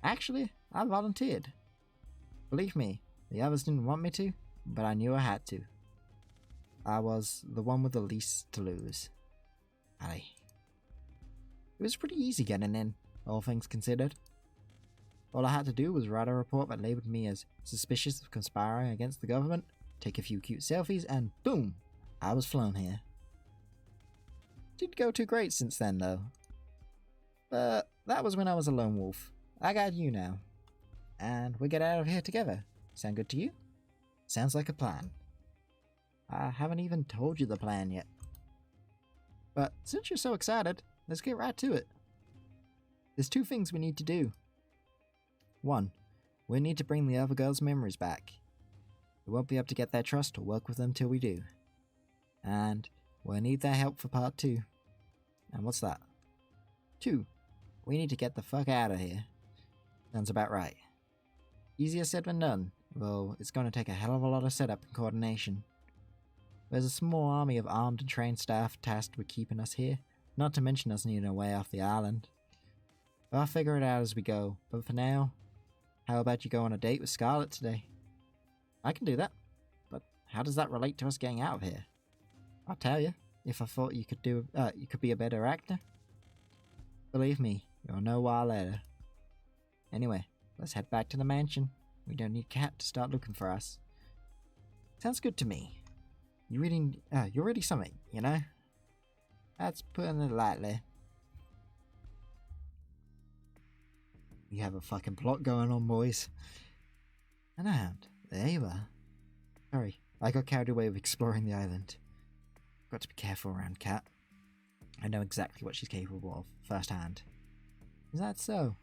Actually, I volunteered. Believe me, the others didn't want me to, but I knew I had to. I was the one with the least to lose. It was pretty easy getting in, all things considered. All I had to do was write a report that labeled me as suspicious of conspiring against the government, take a few cute selfies, and boom! I was flown here. Didn't go too great since then, though. But that was when I was a lone wolf. I got you now. And we'll get out of here together. Sound good to you? Sounds like a plan. I haven't even told you the plan yet. But since you're so excited, let's get right to it. There's two things we need to do. One, we need to bring the other girls' memories back. We won't be able to get their trust or work with them till we do. And we'll need their help for part 2. And what's that? 2, we need to get the fuck out of here. Sounds about right. Easier said than done, though it's going to take a hell of a lot of setup and coordination. There's a small army of armed and trained staff tasked with keeping us here, not to mention us needing a way off the island. But I'll figure it out as we go, but for now, how about you go on a date with Scarlet today? I can do that, but how does that relate to us getting out of here? I'll tell you, if I thought you could be a better actor. Believe me, you'll know why later. Anyway, let's head back to the mansion. We don't need Cat to start looking for us. Sounds good to me. You're really something, you know? That's putting it lightly. We have a fucking plot going on, boys. And there you are. Sorry, I got carried away with exploring the island. Got to be careful around Cat. I know exactly what she's capable of, firsthand. Is that so?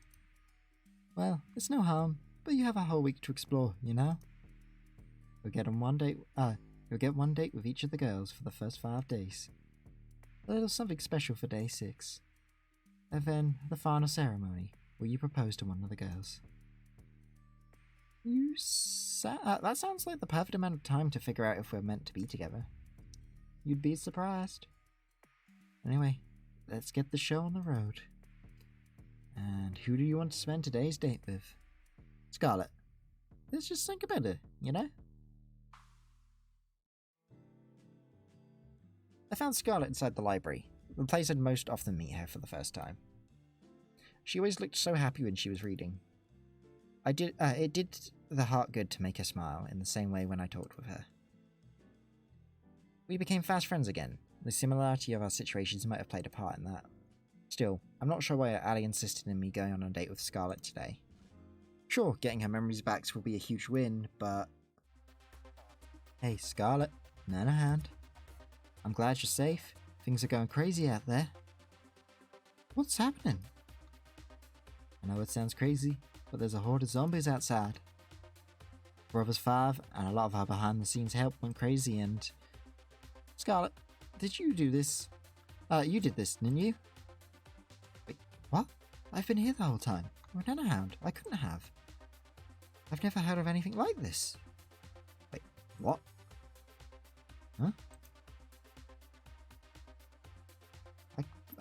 Well, it's no harm, but you have a whole week to explore, you know? You'll get one date with each of the girls for the first 5 days. A little something special for day 6. And then the final ceremony, where you propose to one of the girls. That sounds like the perfect amount of time to figure out if we're meant to be together. You'd be surprised. Anyway, let's get the show on the road. And who do you want to spend today's date with? Scarlet. Let's just think about it, you know? I found Scarlet inside the library, the place I'd most often meet her for the first time. She always looked so happy when she was reading. It did the heart good to make her smile in the same way when I talked with her. We became fast friends again. The similarity of our situations might have played a part in that. Still, I'm not sure why Ali insisted in me going on a date with Scarlet today. Sure, getting her memories back will be a huge win, but... Hey, Scarlet, lend a hand. I'm glad you're safe. Things are going crazy out there. What's happening? I know it sounds crazy, but there's a horde of zombies outside. Brothers 5 and a lot of our behind-the-scenes help went crazy and... Scarlet, did you do this? You did this, didn't you? Wait, what? I've been here the whole time. We're not a hound. I couldn't have. I've never heard of anything like this. Wait, what? Huh?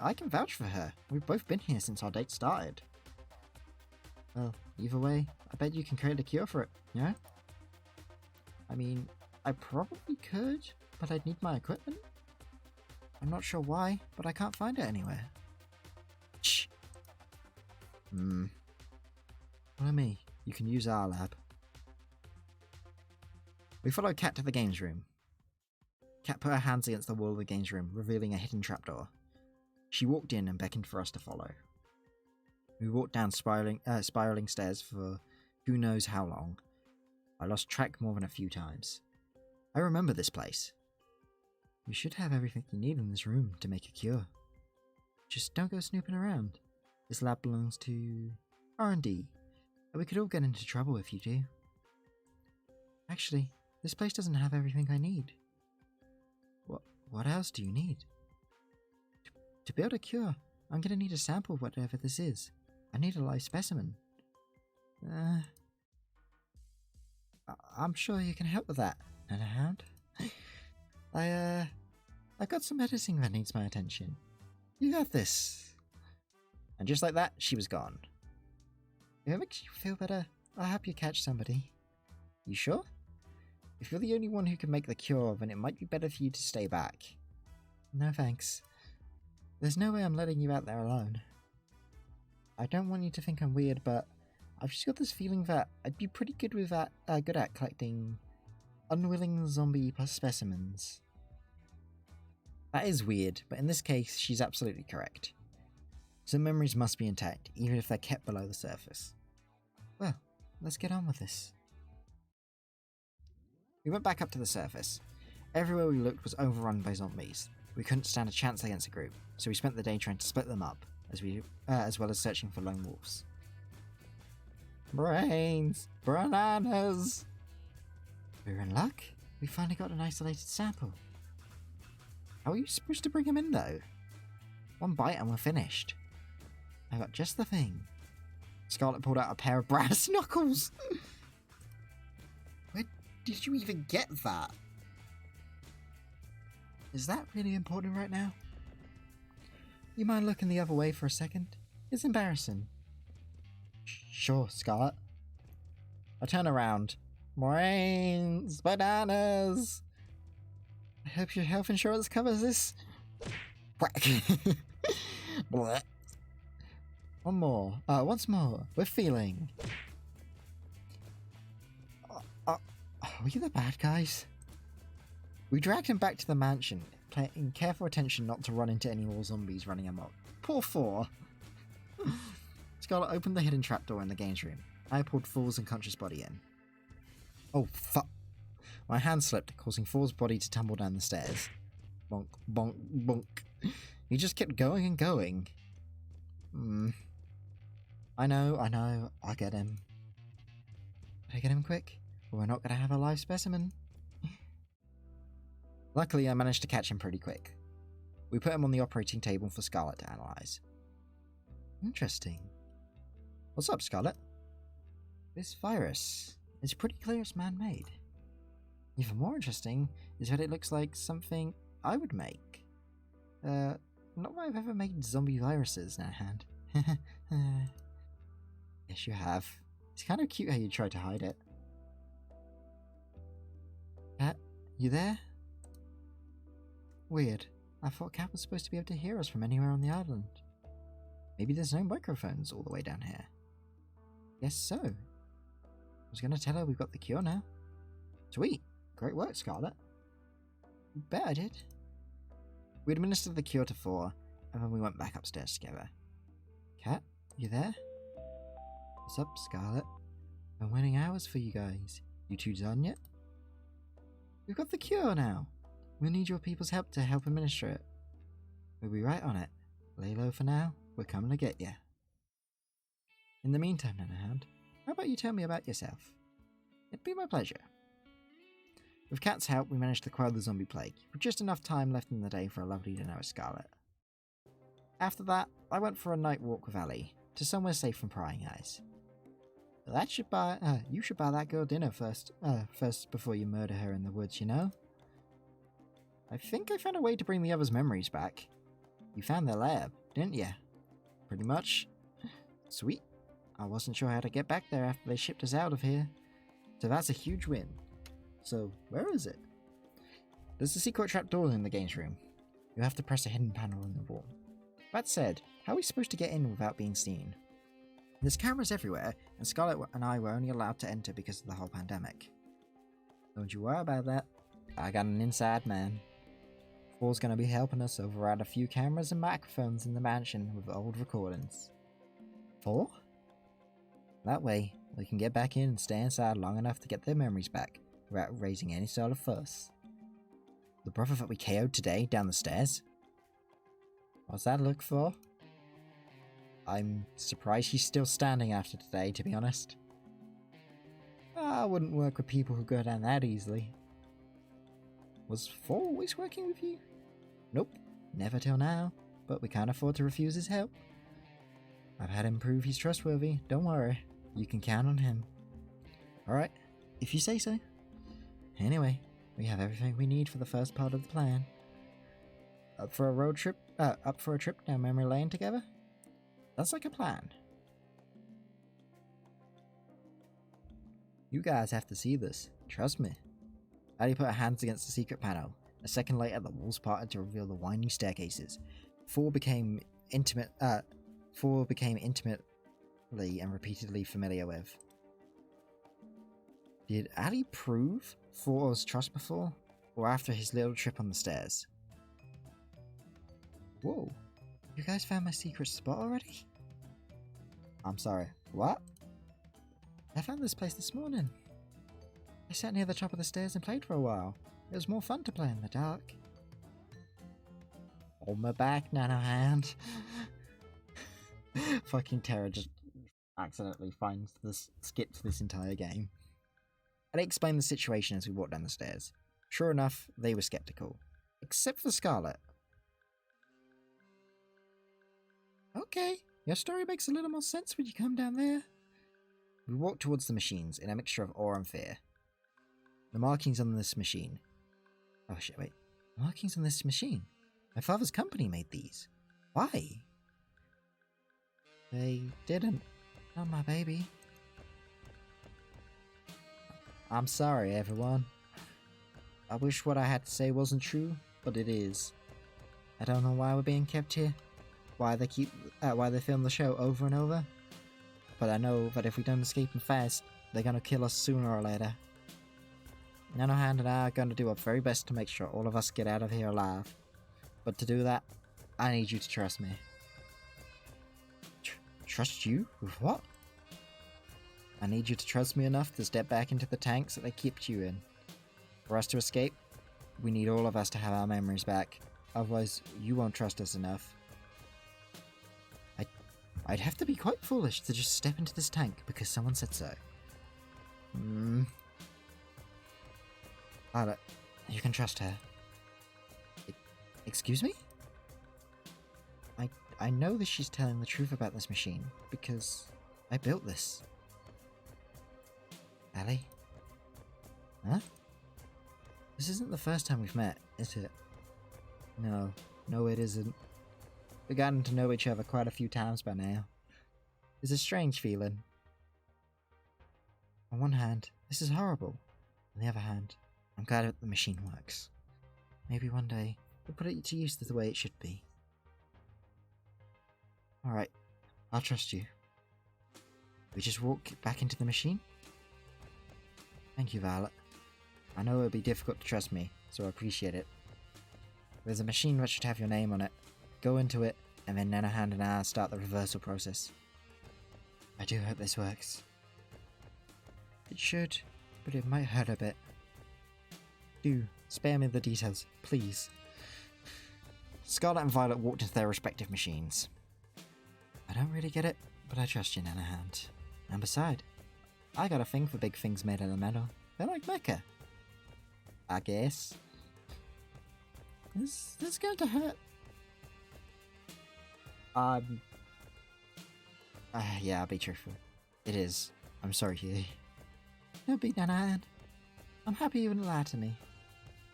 I can vouch for her. We've both been here since our date started. Well, either way, I bet you can create a cure for it, you know? I mean, I probably could, but I'd need my equipment. I'm not sure why, but I can't find it anywhere. Shh. Follow me. You can use our lab. We followed Cat to the games room. Cat put her hands against the wall of the games room, revealing a hidden trapdoor. She walked in and beckoned for us to follow. We walked down spiraling stairs for who knows how long. I lost track more than a few times. I remember this place. We should have everything you need in this room to make a cure. Just don't go snooping around. This lab belongs to R&D, and we could all get into trouble if you do. Actually, this place doesn't have everything I need. What else do you need? To build a cure, I'm gonna need a sample of whatever this is. I need a live specimen. I'm sure you can help with that, Nanahound. I've got some editing that needs my attention. You got this. And just like that, she was gone. If it makes you feel better, I'll help you catch somebody. You sure? If you're the only one who can make the cure, then it might be better for you to stay back. No thanks. There's no way I'm letting you out there alone. I don't want you to think I'm weird, but I've just got this feeling that I'd be pretty good with that. Good at collecting unwilling zombie specimens. That is weird, but in this case, she's absolutely correct. Some memories must be intact, even if they're kept below the surface. Well, let's get on with this. We went back up to the surface. Everywhere we looked was overrun by zombies. We couldn't stand a chance against a group, so we spent the day trying to split them up, as well as searching for lone wolves. Brains! Bananas! We're in luck. We finally got an isolated sample. How are you supposed to bring him in, though? One bite and we're finished. I got just the thing. Scarlet pulled out a pair of brass knuckles. Where did you even get that? Is that really important right now? You mind looking the other way for a second? It's embarrassing. Sure, Scarlet. I turn around. Brains! Bananas! I hope your health insurance covers this. Once more. We're feeling. Are we the bad guys? We dragged him back to the mansion, paying careful attention not to run into any more zombies running amok. Poor Four! Scarlet opened the hidden trapdoor in the games room. I pulled Four's unconscious body in. Oh, fuck. My hand slipped, causing Four's body to tumble down the stairs. Bonk, bonk, bonk. He just kept going and going. I know, I'll get him. Did I get him quick? Or we're not going to have a live specimen. Luckily, I managed to catch him pretty quick. We put him on the operating table for Scarlet to analyse. Interesting. What's up, Scarlet? This virus. It's pretty clear it's man-made. Even more interesting is that it looks like something I would make. Not that I've ever made zombie viruses, Nanahound. Yes, you have. It's kind of cute how you tried to hide it. Cat, you there? Weird. I thought Cat was supposed to be able to hear us from anywhere on the island. Maybe there's no microphones all the way down here. Guess so. I was going to tell her we've got the cure now. Sweet. Great work, Scarlet. You bet I did. We administered the cure to Four, and then we went back upstairs together. Cat, you there? What's up, Scarlet? Been waiting hours for you guys. You two done yet? We've got the cure now. We'll need your people's help to help administer it. We'll be right on it. Lay low for now. We're coming to get you. In the meantime, Nanahound, how about you tell me about yourself? It'd be my pleasure. With Cat's help, we managed to quell the zombie plague, with just enough time left in the day for a lovely dinner with Scarlet. After that, I went for a night walk with Ellie, to somewhere safe from prying eyes. You should buy that girl dinner first before you murder her in the woods, you know? I think I found a way to bring the others' memories back. You found their lab, didn't you? Pretty much. Sweet. I wasn't sure how to get back there after they shipped us out of here. So that's a huge win. So, where is it? There's a secret trapdoor in the games room. You have to press a hidden panel in the wall. That said, how are we supposed to get in without being seen? There's cameras everywhere, and Scarlet and I were only allowed to enter because of the whole pandemic. Don't you worry about that. I got an inside man. Four's gonna be helping us override a few cameras and microphones in the mansion with old recordings. Four? That way, we can get back in and stay inside long enough to get their memories back, without raising any sort of fuss. The brother that we KO'd today down the stairs? What's that look for? I'm surprised she's still standing after today, to be honest. I wouldn't work with people who go down that easily. Was 4 always working with you? Nope, never till now, but we can't afford to refuse his help. I've had him prove he's trustworthy, don't worry. You can count on him. Alright, if you say so. Anyway, we have everything we need for the first part of the plan. Up for a trip down memory lane together? That's like a plan. You guys have to see this. Trust me. Ali put her hands against the secret panel. A second later, the walls parted to reveal the winding staircases. Four became intimately and repeatedly familiar with. Did Ali prove Four's trust before, or after his little trip on the stairs? Whoa, you guys found my secret spot already? I'm sorry, what? I found this place this morning. I sat near the top of the stairs and played for a while. It was more fun to play in the dark. On my back, Nanohand. Fucking Terra just accidentally skips this entire game. I explained the situation as we walked down the stairs. Sure enough, they were skeptical. Except for Scarlet. Okay, your story makes a little more sense when you come down there. We walked towards the machines in a mixture of awe and fear. The markings on this machine. Oh shit, wait. Markings on this machine? My father's company made these. Why? They didn't. Not my baby. I'm sorry, everyone. I wish what I had to say wasn't true, but it is. I don't know why we're being kept here. Why they film the show over and over. But I know that if we don't escape them fast, they're gonna kill us sooner or later. Nanohand and I are gonna do our very best to make sure all of us get out of here alive. But to do that, I need you to trust me. Trust you? With what? I need you to trust me enough to step back into the tanks that they kept you in. For us to escape, we need all of us to have our memories back. Otherwise, you won't trust us enough. I'd have to be quite foolish to just step into this tank because someone said so. Violet, you can trust her. Excuse me? I know that she's telling the truth about this machine because I built this. Ali? Huh? This isn't the first time we've met, is it? No, it isn't. We've gotten to know each other quite a few times by now. It's a strange feeling. On one hand, this is horrible. On the other hand, I'm glad that the machine works. Maybe one day, we'll put it to use the way it should be. Alright, I'll trust you. We just walk back into the machine? Thank you, Violet. I know it'll be difficult to trust me, so I appreciate it. There's a machine that should have your name on it. Go into it, and then Nanohand and I start the reversal process. I do hope this works. It should, but it might hurt a bit. Do, spare me the details, please. Scarlet and Violet walked into their respective machines. I don't really get it, but I trust you, Nanohand. And beside, I got a thing for big things made out of metal. They're like Mecha. I guess. Is this going to hurt? Yeah, I'll be truthful. It is. I'm sorry, Huey. Don't be Nanohand. I'm happy you wouldn't lie to me.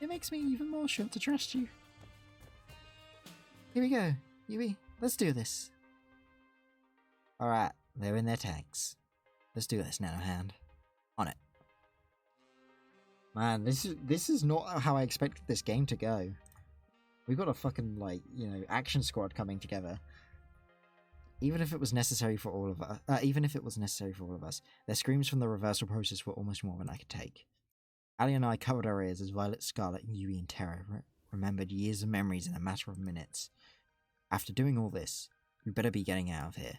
It makes me even more sure to trust you. Here we go, Yui. Let's do this. Alright, they're in their tanks. Let's do this, Nanohand. On it. Man, this is not how I expected this game to go. We've got a fucking, action squad coming together. Even if it was necessary for all of us, their screams from the reversal process were almost more than I could take. Ali and I covered our ears as Violet, Scarlet, Yui, and Terra remembered years of memories in a matter of minutes. After doing all this, we better be getting out of here.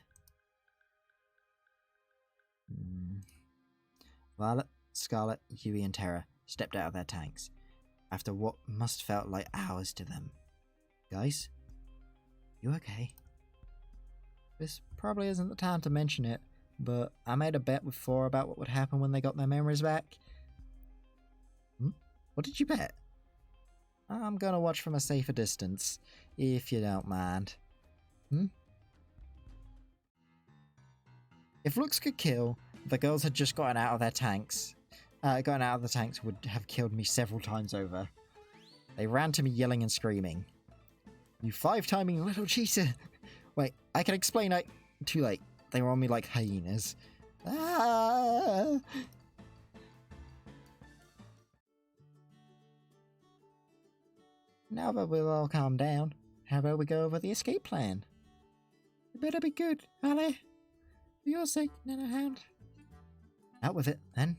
Violet, Scarlet, Yui, and Terra stepped out of their tanks, after what must have felt like hours to them. Guys? You okay? This probably isn't the time to mention it, but I made a bet before about what would happen when they got their memories back. What did you bet? I'm gonna watch from a safer distance, if you don't mind. If looks could kill, the girls had just gotten out of their tanks. Gotten out of the tanks would have killed me several times over. They ran to me yelling and screaming. You 5-timing little cheater! Wait, I can explain. Too late. They were on me like hyenas. Ah! Now that we've all calmed down, how about we go over the escape plan? It better be good, Ali. For your sake, Nanohound. Out with it, then.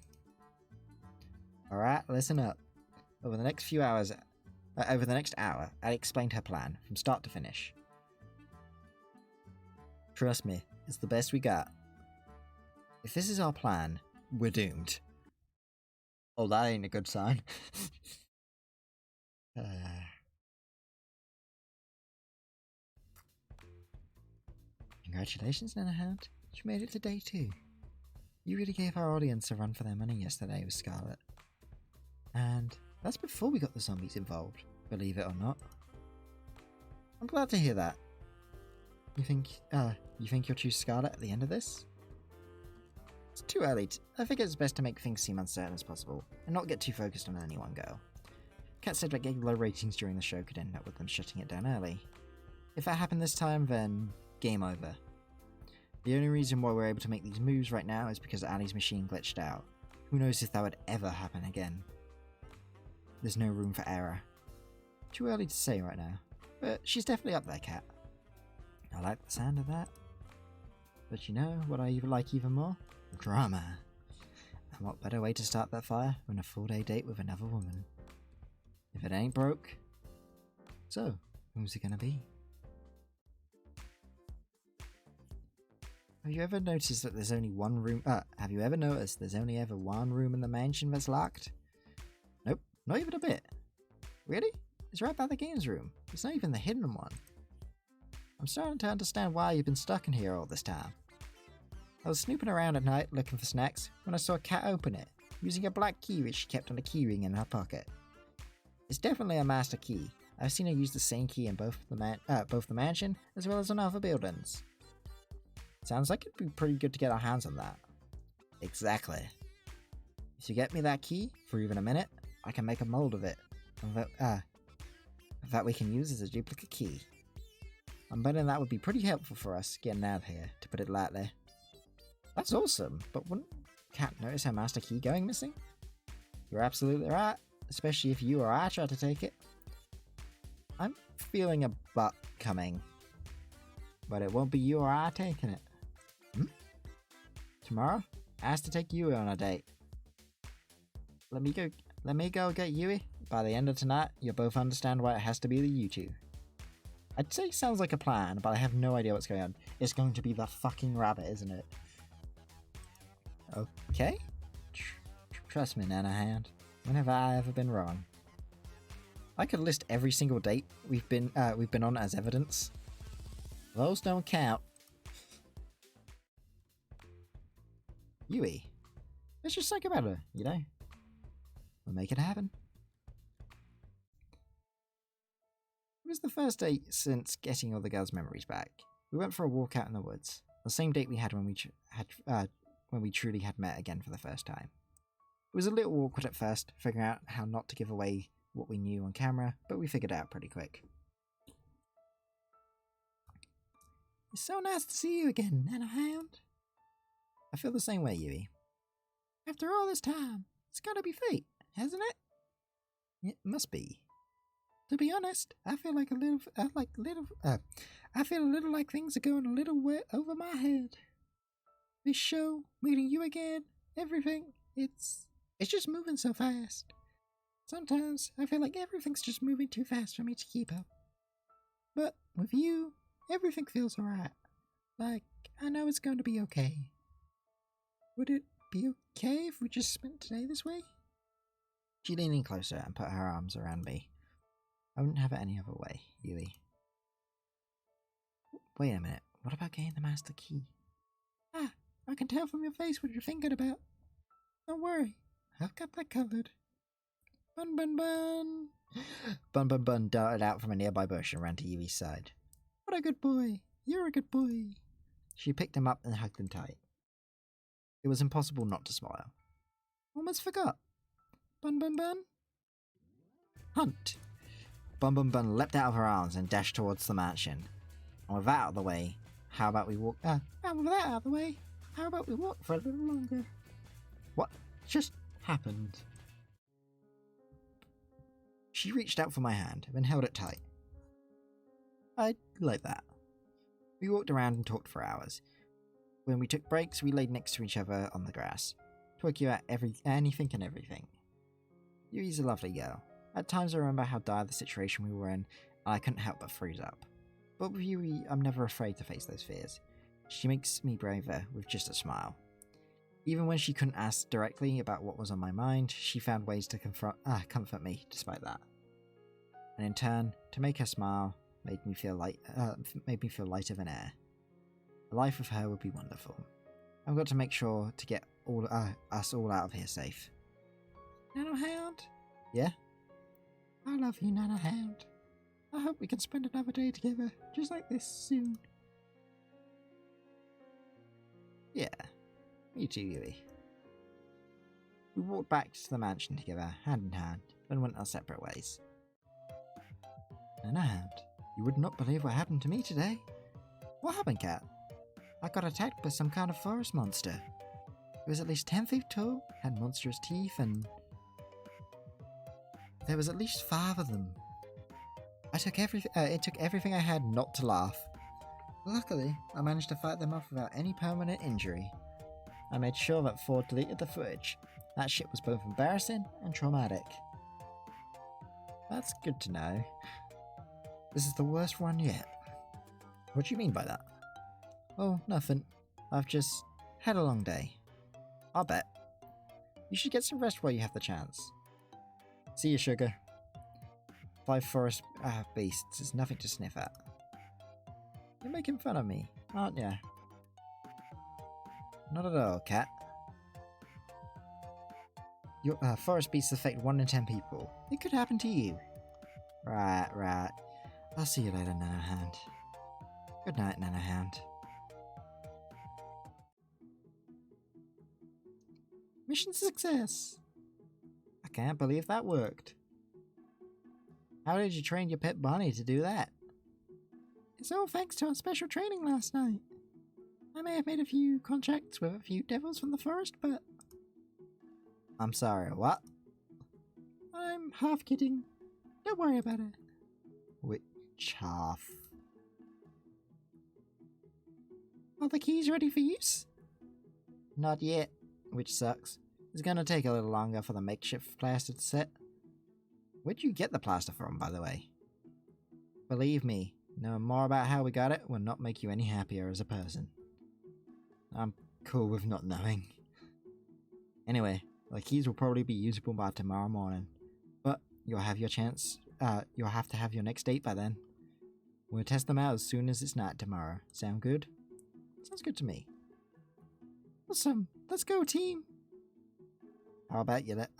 Alright, listen up. Over the next hour, I explained her plan, from start to finish. Trust me, it's the best we got. If this is our plan, we're doomed. Oh, that ain't a good sign. Congratulations, Nanohound. You made it to day 2. You really gave our audience a run for their money yesterday with Scarlet. And that's before we got the zombies involved, believe it or not. I'm glad to hear that. You think you'll choose Scarlet at the end of this? It's too early. I think it's best to make things seem uncertain as possible, and not get too focused on any one girl. Kat said that getting low ratings during the show could end up with them shutting it down early. If that happened this time, then game over. The only reason why we're able to make these moves right now is because Ali's machine glitched out. Who knows if that would ever happen again. There's no room for error. Too early to say right now, but she's definitely up there, Kat. I like the sound of that. But you know what I like even more? Drama. And what better way to start that fire than a 4-day date with another woman? If it ain't broke, so who's it gonna be? Have you ever noticed that there's only one room? Have you ever noticed there's only ever one room in the mansion that's locked? Nope, not even a bit. Really? It's right by the games room. It's not even the hidden one. I'm starting to understand why you've been stuck in here all this time. I was snooping around at night looking for snacks when I saw Kat open it, using a black key which she kept on a keyring in her pocket. It's definitely a master key. I've seen her use the same key in both the mansion as well as in other buildings. Sounds like it'd be pretty good to get our hands on that. Exactly. If you get me that key for even a minute, I can make a mold of it. That we can use as a duplicate key. I'm betting that would be pretty helpful for us getting out of here, to put it lightly. That's awesome, but wouldn't Kat notice her master key going missing? You're absolutely right, especially if you or I try to take it. I'm feeling a butt coming, but it won't be you or I taking it. Tomorrow, I asked to take Yui on a date. Let me go get Yui. By the end of tonight, you'll both understand why it has to be the you two. I'd say it sounds like a plan, but I have no idea what's going on. It's going to be the fucking rabbit, isn't it? Okay? Trust me, Nanohound. When have I ever been wrong? I could list every single date we've been on as evidence. Those don't count. Yui. Let's just think about her, you know? We'll make it happen. It was the first date since getting all the girls' memories back. We went for a walk out in the woods. The same date we had when we truly had met again for the first time. It was a little awkward at first, figuring out how not to give away what we knew on camera, but we figured it out pretty quick. It's so nice to see you again, Nanohound. I feel the same way, Yui. After all this time, it's gotta be fate, hasn't it? It must be. To be honest, I feel like I feel a little like things are going a little way over my head. This show, meeting you again, everything, it's just moving so fast. Sometimes I feel like everything's just moving too fast for me to keep up. But with you, everything feels alright. Like, I know it's going to be okay. Would it be okay if we just spent today this way? She leaned in closer and put her arms around me. I wouldn't have it any other way, Yui. Wait a minute, What about getting the master key? Ah, I can tell from your face what you're thinking about. Don't worry, I've got that covered. Bun Bun Bun! Bun Bun Bun darted out from a nearby bush and ran to Yui's side. What a good boy! You're a good boy! She picked him up and hugged him tight. It was impossible not to smile. Almost forgot. Bun Bun Bun? Hunt! Bun Bun Bun leapt out of her arms and dashed towards the mansion. And with that out of the way, how about we walk... with that out of the way, how about we walk for a little longer? What just happened? She reached out for my hand, then held it tight. I like that. We walked around and talked for hours. When we took breaks, we laid next to each other on the grass, talking about anything and everything. Yui's a lovely girl. At times I remember how dire the situation we were in, and I couldn't help but freeze up. But with Yui, I'm never afraid to face those fears. She makes me braver with just a smile. Even when she couldn't ask directly about what was on my mind, she found ways to comfort me despite that. And in turn, to make her smile, made me feel lighter than air. A life with her would be wonderful. I've got to make sure to get us all out of here safe. Nanohound? Yeah? I love you, Nanohound. I hope we can spend another day together, just like this, soon. Yeah, me too, Yui. We walked back to the mansion together, hand in hand, then went our separate ways. Nanohound, you would not believe what happened to me today. What happened, Cat? I got attacked by some kind of forest monster. It was at least 10 feet tall, had monstrous teeth, and there was at least 5 of them. It took everything I had not to laugh. Luckily, I managed to fight them off without any permanent injury. I made sure that Ford deleted the footage. That shit was both embarrassing and traumatic. That's good to know. This is the worst one yet. What do you mean by that? Oh, nothing. I've just had a long day. I'll bet. You should get some rest while you have the chance. See you, sugar. 5 forest beasts is nothing to sniff at. You're making fun of me, aren't you? Not at all, Cat. Your forest beasts affect 1 in 10 people. It could happen to you. Right. I'll see you later, Nanohound. Good night, Nanohound. Mission success! I can't believe that worked. How did you train your pet bunny to do that? It's all thanks to our special training last night. I may have made a few contacts with a few devils from the forest, but... I'm sorry, what? I'm half kidding. Don't worry about it. Which half? Are the keys ready for use? Not yet, which sucks. It's gonna take a little longer for the makeshift plaster to set. Where'd you get the plaster from, by the way? Believe me, knowing more about how we got it will not make you any happier as a person. I'm cool with not knowing. Anyway, the keys will probably be usable by tomorrow morning. But you'll have your chance. You'll have to have your next date by then. We'll test them out as soon as it's night tomorrow. Sound good? Sounds good to me. Awesome. Let's go, team. How about you let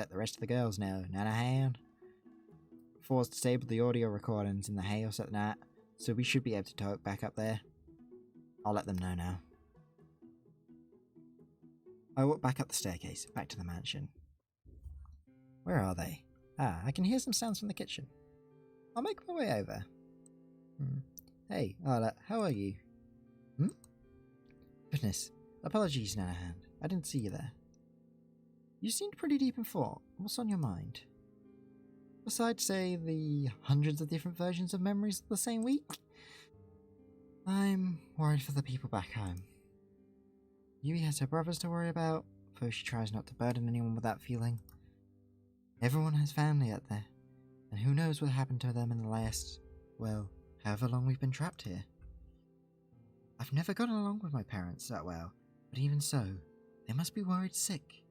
the rest of the girls know, Nanohound? Forced disabled the audio recordings in the house at night, so we should be able to talk back up there. I'll let them know now. I walked back up the staircase, back to the mansion. Where are they? I can hear some sounds from the kitchen. I'll make my way over. Hey, Arla, how are you? Goodness, apologies, Nanohound. I didn't see you there. You seemed pretty deep in thought. What's on your mind? Besides, say, the hundreds of different versions of memories of the same week? I'm worried for the people back home. Yui has her brothers to worry about, though she tries not to burden anyone with that feeling. Everyone has family out there, and who knows what happened to them in the last, well, however long we've been trapped here. I've never gotten along with my parents that well, but even so, they must be worried sick.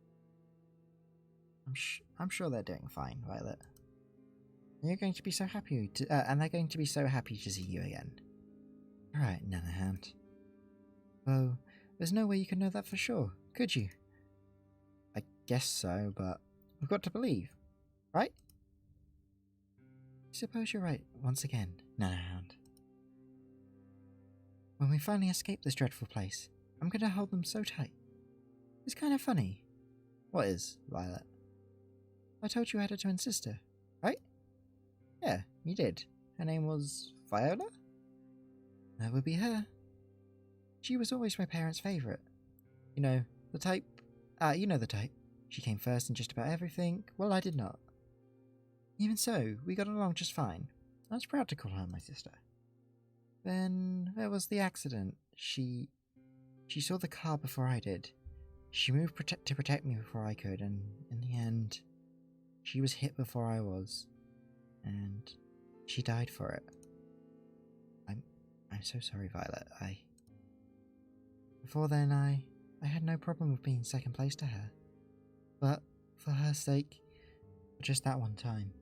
I'm sure they're doing fine, Violet. And you're going to be so happy and they're going to be so happy to see you again. Right, Nanohound. Well, there's no way you can know that for sure, could you? I guess so, but we've got to believe, right? Suppose you're right once again, Nanohound. When we finally escape this dreadful place, I'm going to hold them so tight. It's kind of funny. What is, Violet? I told you I had a twin sister, right? Yeah, you did. Her name was Viola? That would be her. She was always my parents' favourite. You know, the type... you know the type. She came first in just about everything. Well, I did not. Even so, we got along just fine. I was proud to call her my sister. Then there was the accident. She saw the car before I did. She moved to protect me before I could, and in the end, she was hit before I was, and she died for it. I'm so sorry, Violet. Before then, I had no problem with being second place to her. But for her sake, just that one time,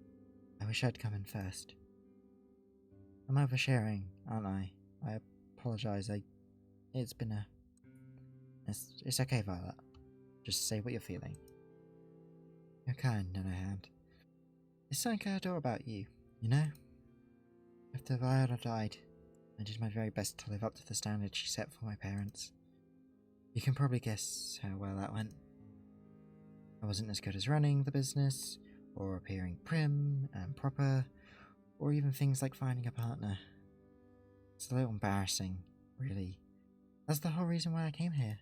I wish I'd come in first. I'm oversharing, aren't I? I apologise. It's been a... It's okay, Violet. Just say what you're feeling. You're kind, Nanohound. There's something I adore about you, you know? After Viola died, I did my very best to live up to the standard she set for my parents. You can probably guess how well that went. I wasn't as good as running the business, or appearing prim and proper, or even things like finding a partner. It's a little embarrassing, really. That's the whole reason why I came here.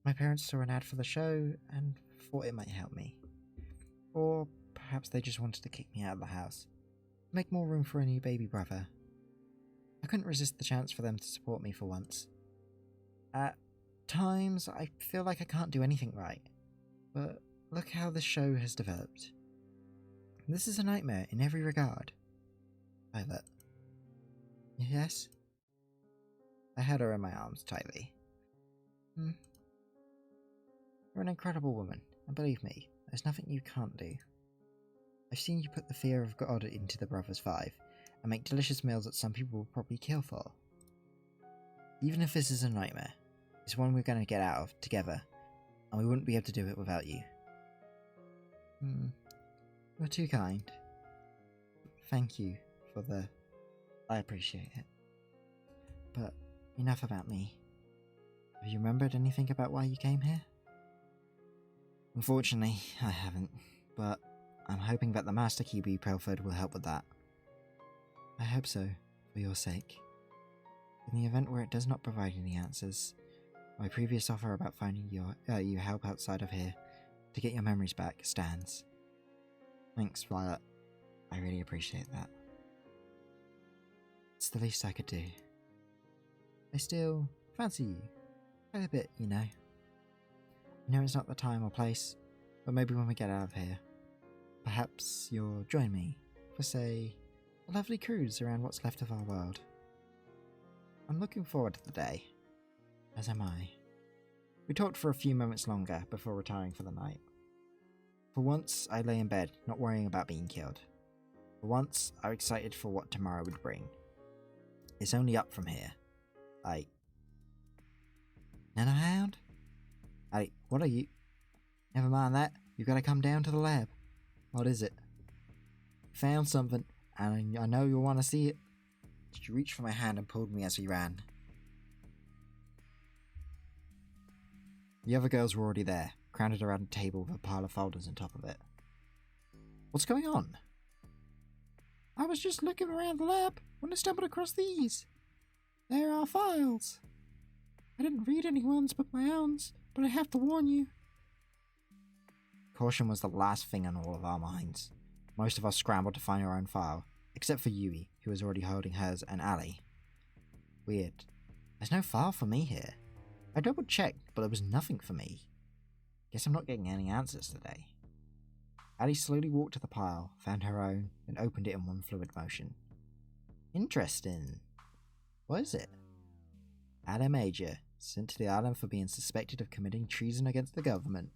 My parents saw an ad for the show and thought it might help me. Or perhaps they just wanted to kick me out of the house, make more room for a new baby brother. I couldn't resist the chance for them to support me for once. At times, I feel like I can't do anything right, but look how the show has developed. This is a nightmare in every regard. Violet. Yes? I had her in my arms tightly. You're an incredible woman, and believe me, there's nothing you can't do. I've seen you put the fear of God into the Brothers 5, and make delicious meals that some people will probably kill for. Even if this is a nightmare, it's one we're going to get out of together, and we wouldn't be able to do it without you. You're too kind. Thank you for the... I appreciate it. But enough about me. Have you remembered anything about why you came here? Unfortunately, I haven't, but I'm hoping that the Master Key we pilfered will help with that. I hope so, for your sake. In the event where it does not provide any answers, my previous offer about finding you help outside of here to get your memories back stands. Thanks, Violet. I really appreciate that. It's the least I could do. I still fancy you. Quite a bit, you know. I know it's not the time or place, but maybe when we get out of here, perhaps you'll join me for, say, a lovely cruise around what's left of our world. I'm looking forward to the day, as am I. We talked for a few moments longer before retiring for the night. For once, I lay in bed, not worrying about being killed. For once, I'm excited for what tomorrow would bring. It's only up from here. Nanohound? What are you? Never mind that. You've got to come down to the lab. What is it? Found something, and I know you'll want to see it. She reached for my hand and pulled me as we ran. The other girls were already there, crowded around a table with a pile of folders on top of it. What's going on? I was just looking around the lab when I stumbled across these. There are files. I didn't read anyone's but my own, but I have to warn you. Caution was the last thing on all of our minds. Most of us scrambled to find our own file, except for Yui, who was already holding hers, and Ali. Weird. There's no file for me here. I double checked, but there was nothing for me. Guess I'm not getting any answers today. Ali slowly walked to the pile, found her own, and opened it in one fluid motion. Interesting. What is it? Adam Major, sent to the island for being suspected of committing treason against the government.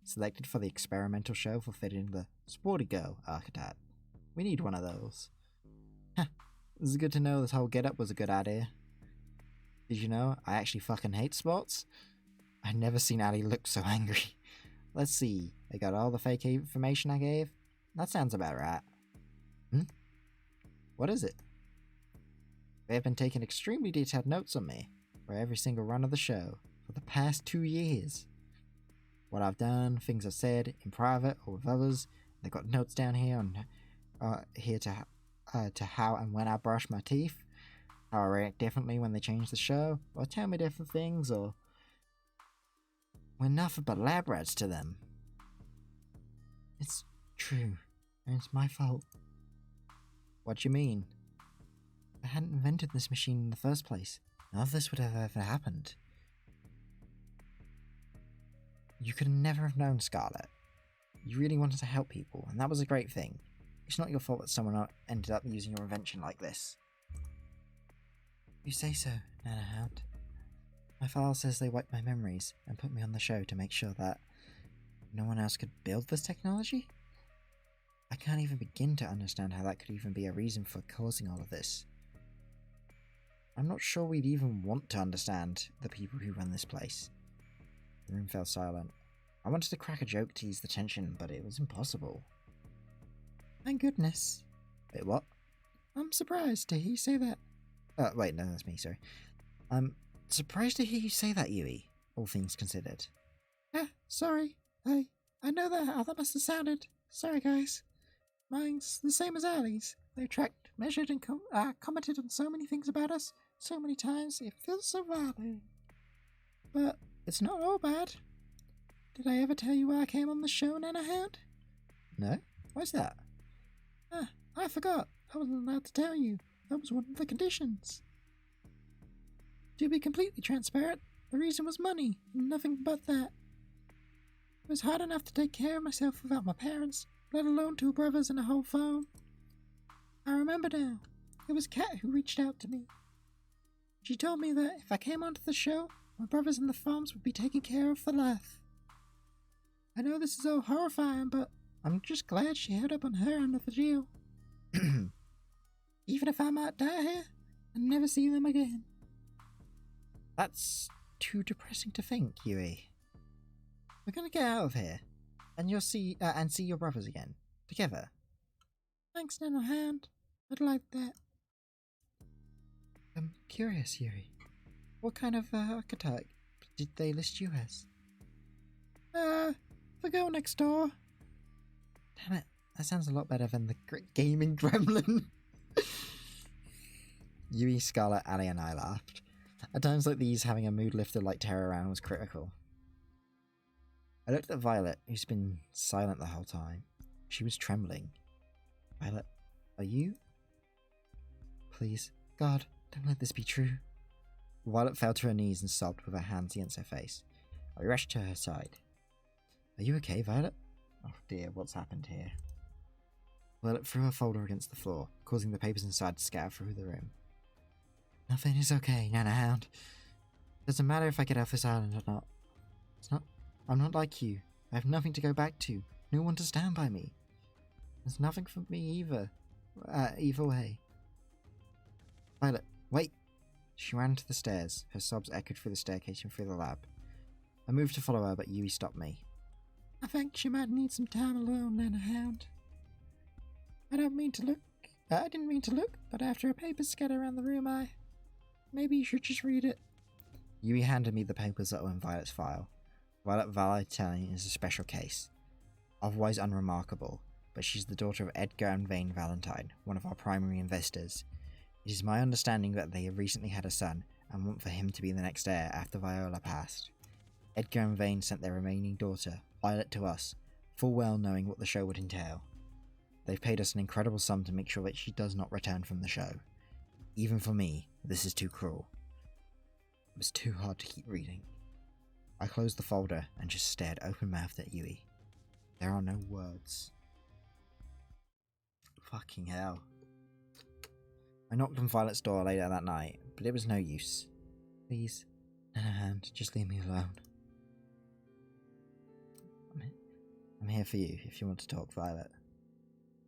Selected for the experimental show for fitting the sporty girl archetype. We need one of those. This is good to know this whole get-up was a good idea. Did you know I actually fucking hate sports? I've never seen Ali look so angry. Let's see. I got all the fake information I gave? That sounds about right. What is it? They have been taking extremely detailed notes on me for every single run of the show for the past 2 years. What I've done, things I've said in private or with others. They've got notes down here on to how and when I brush my teeth, how I react differently when they change the show, or tell me different things, or we're nothing but lab rats to them. It's true, and it's my fault. What do you mean? I hadn't invented this machine in the first place. None of this would have ever happened. You could never have known, Scarlet. You really wanted to help people, and that was a great thing. It's not your fault that someone ended up using your invention like this. You say so, Nanahound. My file says they wiped my memories and put me on the show to make sure that no one else could build this technology? I can't even begin to understand how that could even be a reason for causing all of this. I'm not sure we'd even want to understand the people who run this place. The room fell silent. I wanted to crack a joke to ease the tension, but it was impossible. Thank goodness. Wait, what? I'm surprised to hear you say that. Wait, no, that's me, sorry. I'm surprised to hear you say that, Yui, all things considered. Sorry. I know how that must have sounded. Sorry, guys. Mine's the same as Ali's. They tracked, measured, and commented on so many things about us, so many times, it feels so violating. But it's not all bad. Did I ever tell you why I came on the show, Nanahound? No? Why's that? I forgot. I wasn't allowed to tell you. That was one of the conditions. To be completely transparent, the reason was money, and nothing but that. It was hard enough to take care of myself without my parents, let alone 2 brothers and a whole farm. I remember now. It was Kat who reached out to me. She told me that if I came onto the show, my brothers and the farms would be taken care of for life. I know this is all horrifying, but I'm just glad she held up on her end of the deal. Even if I might die here and never see them again. That's too depressing to think, Yui. We're gonna get out of here, and you'll see your brothers again, together. Thanks, Nanohound. I'd like that. I'm curious, Yuri. What kind of archetype did they list you as? The girl next door. Damn it, that sounds a lot better than the Great Gaming Gremlin. Yui, Scarlet, Ali, and I laughed. At times like these, having a mood lifter like Terra around was critical. I looked at Violet, who's been silent the whole time. She was trembling. Violet, are you? Please, God, don't let this be true. Violet fell to her knees and sobbed with her hands against her face. I rushed to her side. Are you okay, Violet? Oh dear, what's happened here? Violet threw her folder against the floor, causing the papers inside to scatter through the room. Nothing is okay, Nanahound. Doesn't matter if I get off this island or not. I'm not like you. I have nothing to go back to. No one to stand by me. There's nothing for me either. Either way. Violet, wait! She ran to the stairs. Her sobs echoed through the staircase and through the lab. I moved to follow her, but Yui stopped me. I think she might need some time alone, Nanahound. I didn't mean to look, but after a paper scattered around the room, maybe you should just read it. Yui handed me the papers that were in Violet's file. Violet Valentine is a special case. Otherwise unremarkable, but she's the daughter of Edgar and Vane Valentine, one of our primary investors. It is my understanding that they have recently had a son, and want for him to be the next heir after Viola passed. Edgar and Vane sent their remaining daughter, Violet, to us, full well knowing what the show would entail. They've paid us an incredible sum to make sure that she does not return from the show. Even for me, this is too cruel. It was too hard to keep reading. I closed the folder and just stared open-mouthed at Yui. There are no words. Fucking hell. I knocked on Violet's door later that night, but it was no use. Please, Nanahound, just leave me alone. I'm here for you if you want to talk, Violet.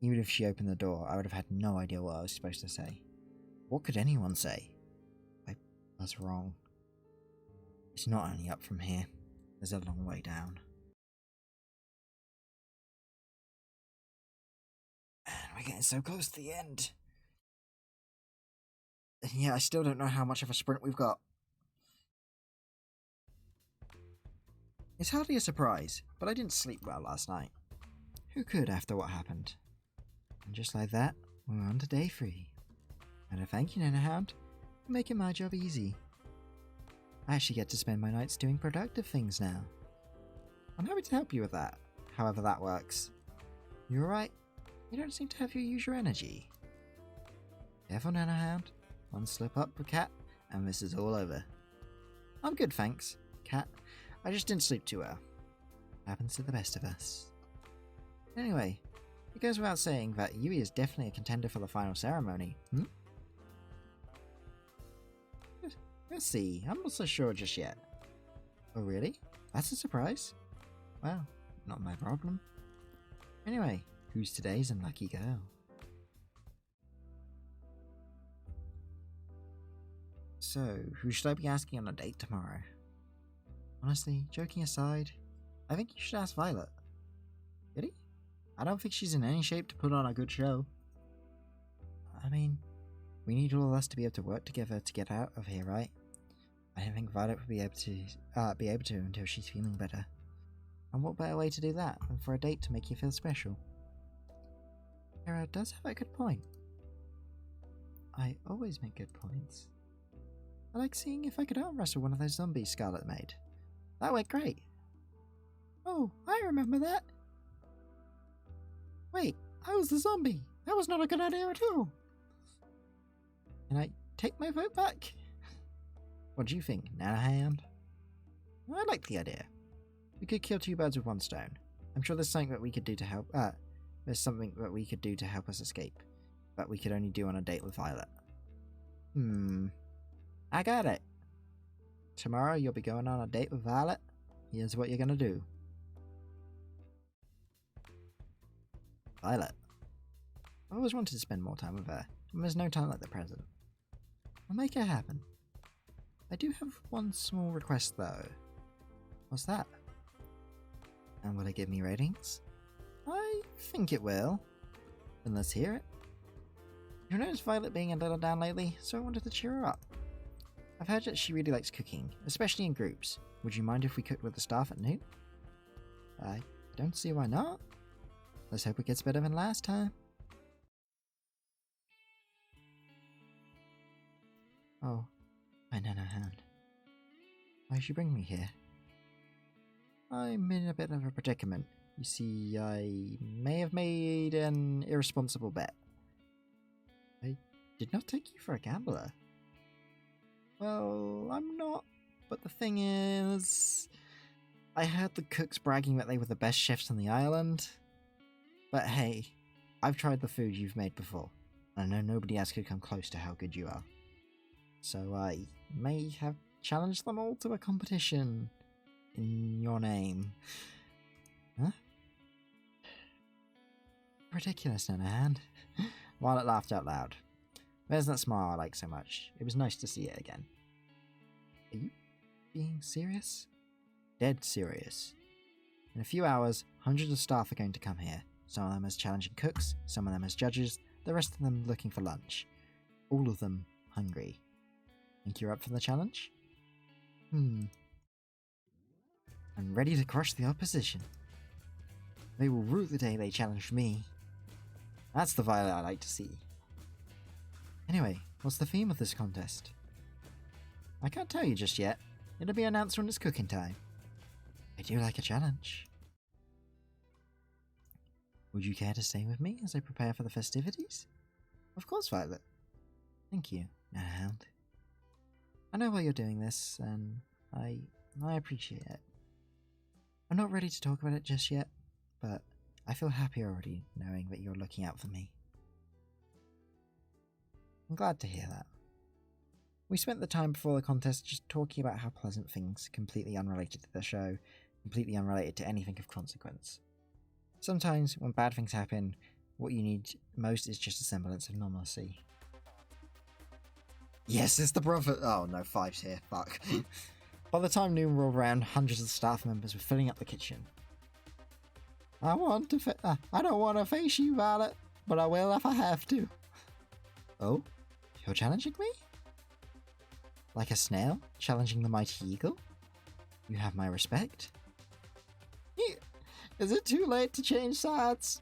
Even if she opened the door, I would have had no idea what I was supposed to say. What could anyone say? I was wrong. It's not only up from here. There's a long way down. And we're getting so close to the end. And yeah, I still don't know how much of a sprint we've got. It's hardly a surprise, but I didn't sleep well last night. Who could after what happened? And just like that, we're on to day 3. And a thank you, Nanahound, for making my job easy. I actually get to spend my nights doing productive things now. I'm happy to help you with that, however that works. You alright? You don't seem to have your usual energy. Careful, Nanahound. One slip up for Cat, and this is all over. I'm good, thanks, Cat. I just didn't sleep too well. Happens to the best of us. Anyway, it goes without saying that Yui is definitely a contender for the final ceremony. Let's see, I'm not so sure just yet. Oh really? That's a surprise? Well, not my problem. Anyway, who's today's unlucky girl? So, who should I be asking on a date tomorrow? Honestly, joking aside, I think you should ask Violet. Really? I don't think she's in any shape to put on a good show. I mean, we need all of us to be able to work together to get out of here, right? I don't think Violet would be able to until she's feeling better. And what better way to do that than for a date to make you feel special? Kara does have a good point. I always make good points. I like seeing if I could arm wrestle one of those zombies Scarlet made. That went great. Oh, I remember that. Wait, I was the zombie. That was not a good idea at all. Can I take my vote back? What do you think, Nanahound? I like the idea. We could kill 2 birds with 1 stone. I'm sure there's something that we could do to help. There's something that we could do to help us escape, but we could only do on a date with Violet. I got it. Tomorrow you'll be going on a date with Violet. Here's what you're gonna do. Violet. I've always wanted to spend more time with her, and there's no time like the present. I'll make it happen. I do have one small request though. What's that? And will it give me ratings? I think it will. Then let's hear it. You've noticed Violet being a little down lately, so I wanted to cheer her up. I've heard that she really likes cooking, especially in groups. Would you mind if we cooked with the staff at noon? I don't see why not. Let's hope it gets better than last time. Oh, my Nanahound. Why did you bring me here? I'm in a bit of a predicament. You see, I may have made an irresponsible bet. I did not take you for a gambler. Well, I'm not, but the thing is, I heard the cooks bragging that they were the best chefs on the island. But hey, I've tried the food you've made before, and I know nobody else could come close to how good you are. So I may have challenged them all to a competition in your name. Huh? Ridiculous, Nanahound. Violet laughed out loud. There's that smile I like so much. It was nice to see it again. Are you being serious? Dead serious. In a few hours, hundreds of staff are going to come here. Some of them as challenging cooks, some of them as judges, the rest of them looking for lunch. All of them hungry. Think you're up for the challenge? I'm ready to crush the opposition. They will rue the day they challenged me. That's the Violet I like to see. Anyway, what's the theme of this contest? I can't tell you just yet. It'll be announced when it's cooking time. I do like a challenge. Would you care to stay with me as I prepare for the festivities? Of course, Violet. Thank you, Nanahound. I know why you're doing this, and I appreciate it. I'm not ready to talk about it just yet, but I feel happy already knowing that you're looking out for me. I'm glad to hear that. We spent the time before the contest just talking about how pleasant things, completely unrelated to the show, completely unrelated to anything of consequence. Sometimes, when bad things happen, what you need most is just a semblance of normalcy. Yes, it's the brother. Oh no, Five's here. Fuck. By the time noon rolled around, hundreds of staff members were filling up the kitchen. I don't want to face you, Violet, but I will if I have to. Oh? You're challenging me? Like a snail challenging the mighty eagle? You have my respect? Is it too late to change sides?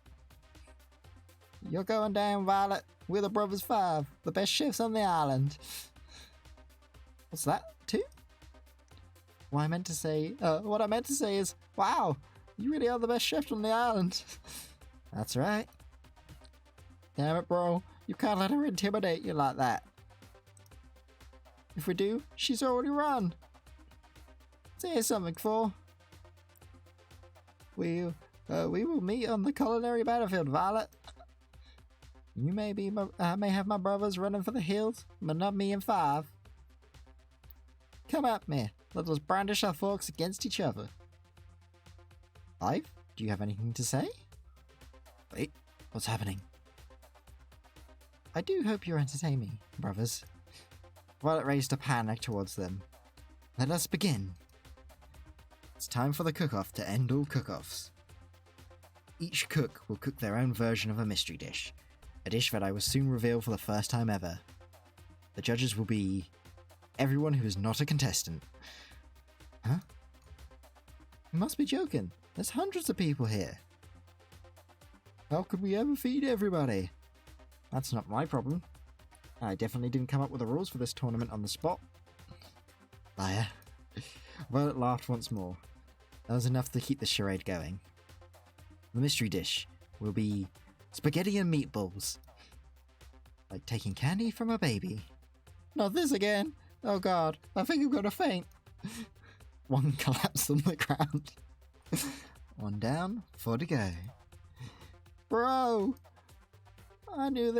You're going down, Violet. We're the Brothers Five, the best chefs on the island. What's that? Two? What I meant to say is, wow, you really are the best chef on the island. That's right. Damn it, bro. You can't let her intimidate you like that. If we do, she's already run. Say something, Four. We will meet on the culinary battlefield, Violet. You may have my brothers running for the hills, but not me and Five. Come at me. Let us brandish our forks against each other. Five, do you have anything to say? Wait, what's happening? I do hope you entertain me, brothers. Violet raised a panic towards them. Let us begin. It's time for the cook-off to end all cook-offs. Each cook will cook their own version of a mystery dish, a dish that I will soon reveal for the first time ever. The judges will be everyone who is not a contestant. Huh? You must be joking. There's hundreds of people here. How could we ever feed everybody? That's not my problem. I definitely didn't come up with the rules for this tournament on the spot. Liar. Violet laughed once more. That was enough to keep the charade going. The mystery dish will be spaghetti and meatballs. Like taking candy from a baby. Not this again! Oh god, I think I'm gonna faint. One collapsed on the ground. One down, 4 to go. Bro! I knew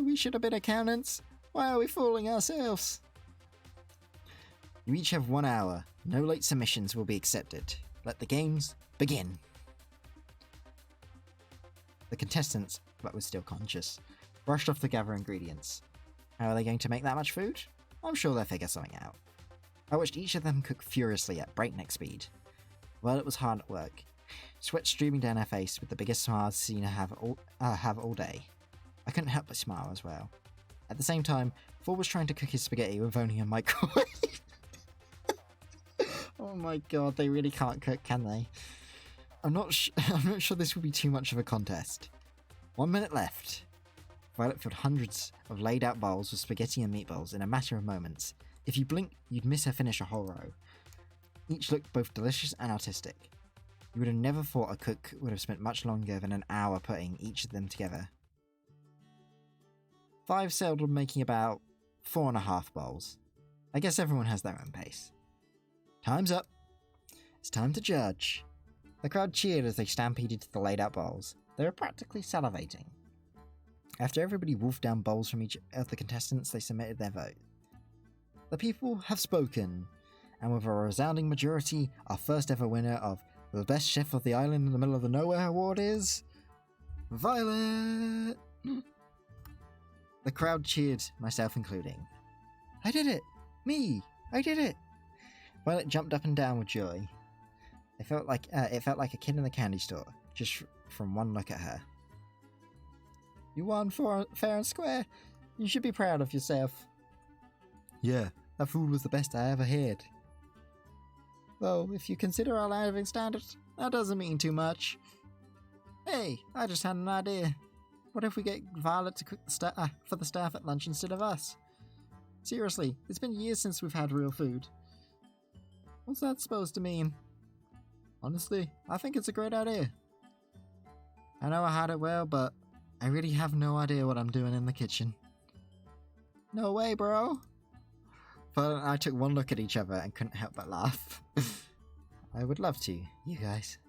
we should have been accountants. Why are we fooling ourselves? You each have 1 hour. No late submissions will be accepted. Let the games begin. The contestants, but were still conscious, rushed off to gather ingredients. How are they going to make that much food? I'm sure they'll figure something out. I watched each of them cook furiously at breakneck speed. Well, it was hard at work. Sweat streaming down her face with the biggest smile I've seen her have all day. I couldn't help but smile as well. At the same time, Thor was trying to cook his spaghetti with only a microwave. Oh my god, they really can't cook, can they? I'm not sure this will be too much of a contest. 1 minute left. Violet filled hundreds of laid out bowls with spaghetti and meatballs in a matter of moments. If you blink, you'd miss her finish a whole row. Each looked both delicious and artistic. You would have never thought a cook would have spent much longer than an hour putting each of them together. Five sailed on making about 4.5 bowls. I guess everyone has their own pace. Time's up. It's time to judge. The crowd cheered as they stampeded to the laid out bowls. They were practically salivating. After everybody wolfed down bowls from each of the contestants, they submitted their vote. The people have spoken, and with a resounding majority, our first ever winner of the Best Chef of the Island in the Middle of the Nowhere award is... Violet! The crowd cheered, myself including. I did it! Me! I did it! Violet jumped up and down with joy. It felt like a kid in the candy store, just from one look at her. You won fair and square. You should be proud of yourself. Yeah, that food was the best I ever had. Well, if you consider our living standards, that doesn't mean too much. Hey, I just had an idea. What if we get Violet to cook for the staff at lunch instead of us? Seriously, it's been years since we've had real food. What's that supposed to mean? Honestly, I think it's a great idea. I know I had it well, but I really have no idea what I'm doing in the kitchen. No way, bro. But I took one look at each other and couldn't help but laugh. I would love to, you guys.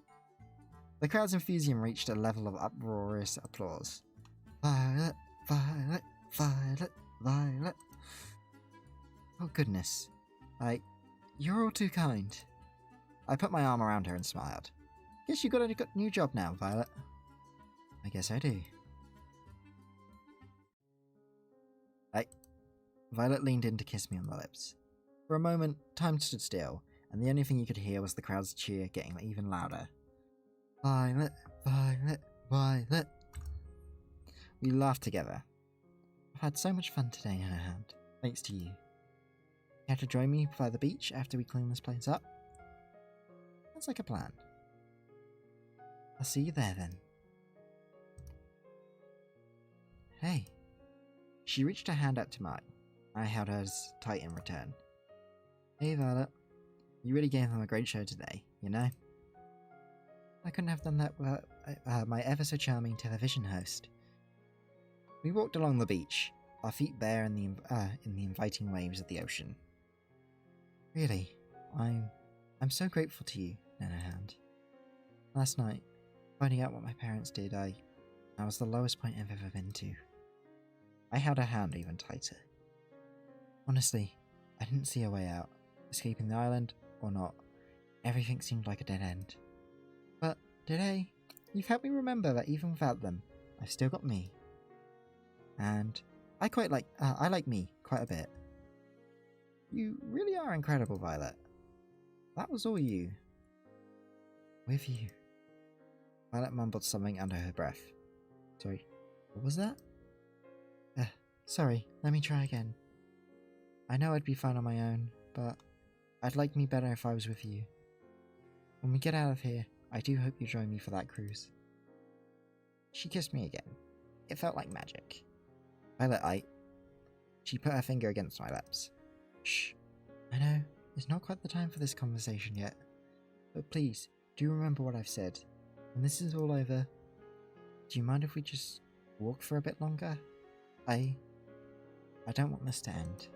The crowd's enthusiasm reached a level of uproarious applause. Violet, Violet, Violet, Violet. Oh goodness. You're all too kind. I put my arm around her and smiled. Guess you got a new job now, Violet. I guess I do. Violet leaned in to kiss me on the lips. For a moment, time stood still, and the only thing you could hear was the crowd's cheer getting even louder. Violet, Violet, Violet. We laughed together. I've had so much fun today, Nanahound, thanks to you. You have to join me by the beach after we clean this place up? Sounds like a plan. I'll see you there then. Hey. She reached her hand out to mine. I held hers tight in return. Hey Violet. You really gave them a great show today, you know? I couldn't have done that without my ever so charming television host. We walked along the beach, our feet bare in the inviting waves of the ocean. Really, I'm so grateful to you, Nanahound. Last night, finding out what my parents did, I was the lowest point I've ever been to. I held her hand even tighter. Honestly, I didn't see a way out, escaping the island or not. Everything seemed like a dead end. But today, you've helped me remember that even without them, I've still got me. And I like me quite a bit. You really are incredible, Violet. That was all you. With you. Violet mumbled something under her breath. Sorry, what was that? Sorry, let me try again. I know I'd be fine on my own, but I'd like me better if I was with you. When we get out of here, I do hope you join me for that cruise. She kissed me again. It felt like magic. She put her finger against my lips. Shh. I know, it's not quite the time for this conversation yet. But please, do remember what I've said. When this is all over, do you mind if we just walk for a bit longer? I don't want this to end.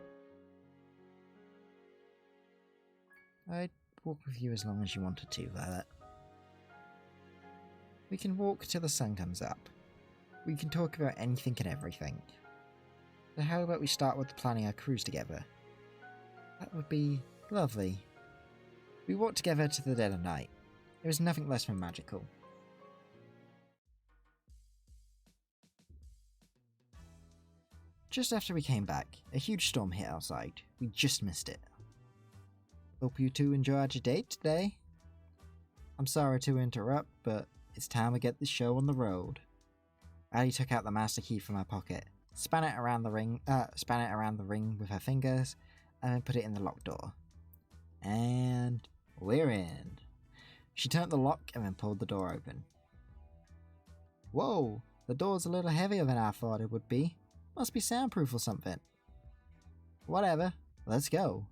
I'd walk with you as long as you wanted to, Violet. We can walk till the sun comes up. We can talk about anything and everything. So how about we start with planning our cruise together? That would be lovely. We walked together to the dead of night. It was nothing less than magical. Just after we came back, a huge storm hit outside. We just missed it. Hope you two enjoyed your date today. I'm sorry to interrupt, but it's time we get this show on the road. Ali took out the master key from her pocket, span it around the ring with her fingers, and then put it in the locked door. And we're in. She turned the lock and then pulled the door open. Whoa, the door's a little heavier than I thought it would be. Must be soundproof or something. Whatever, let's go.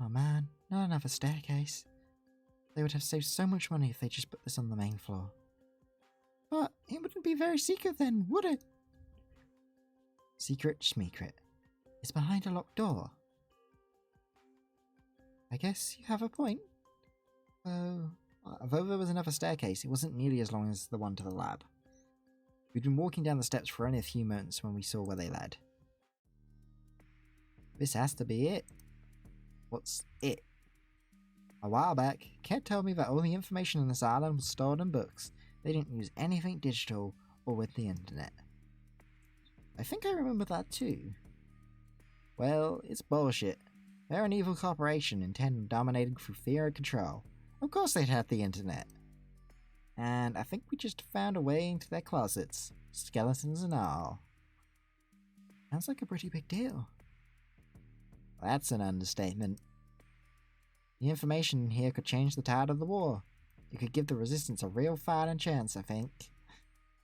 Oh man, not another staircase. They would have saved so much money if they just put this on the main floor. But it wouldn't be very secret then, would it? Secret schmeecret. It's behind a locked door. I guess you have a point. Although there was another staircase, it wasn't nearly as long as the one to the lab. We'd been walking down the steps for only a few moments when we saw where they led. This has to be it. What's it? A while back, Ket told me that all the information on this island was stored in books. They didn't use anything digital or with the internet. I think I remember that too. Well, it's bullshit. They're an evil corporation intent on dominating through fear and control. Of course they'd have the internet. And I think we just found a way into their closets, skeletons and all. Sounds like a pretty big deal. That's an understatement. The information in here could change the tide of the war. It could give the resistance a real fighting chance, I think.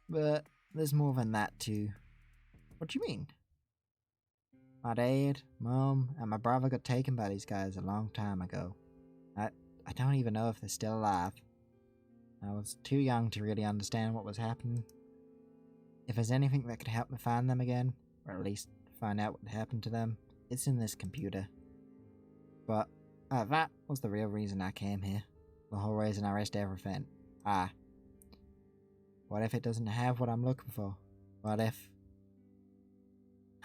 But there's more than that too. What do you mean? My dad, mom, and my brother got taken by these guys a long time ago. I don't even know if they're still alive. I was too young to really understand what was happening. If there's anything that could help me find them again, or at least find out what happened to them, it's in this computer. But that was the real reason I came here. The whole reason I risked everything. What if it doesn't have what I'm looking for? What if...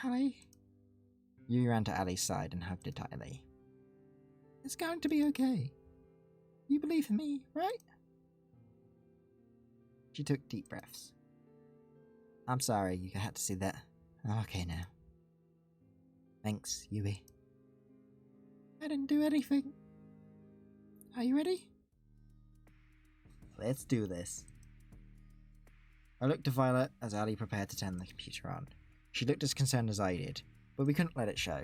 Ali? You ran to Ali's side and hugged her tightly. It's going to be okay. You believe in me, right? She took deep breaths. I'm sorry you had to see that. I'm okay now. Thanks, Yui. I didn't do anything. Are you ready? Let's do this. I looked to Violet as Ali prepared to turn the computer on. She looked as concerned as I did, but we couldn't let it show.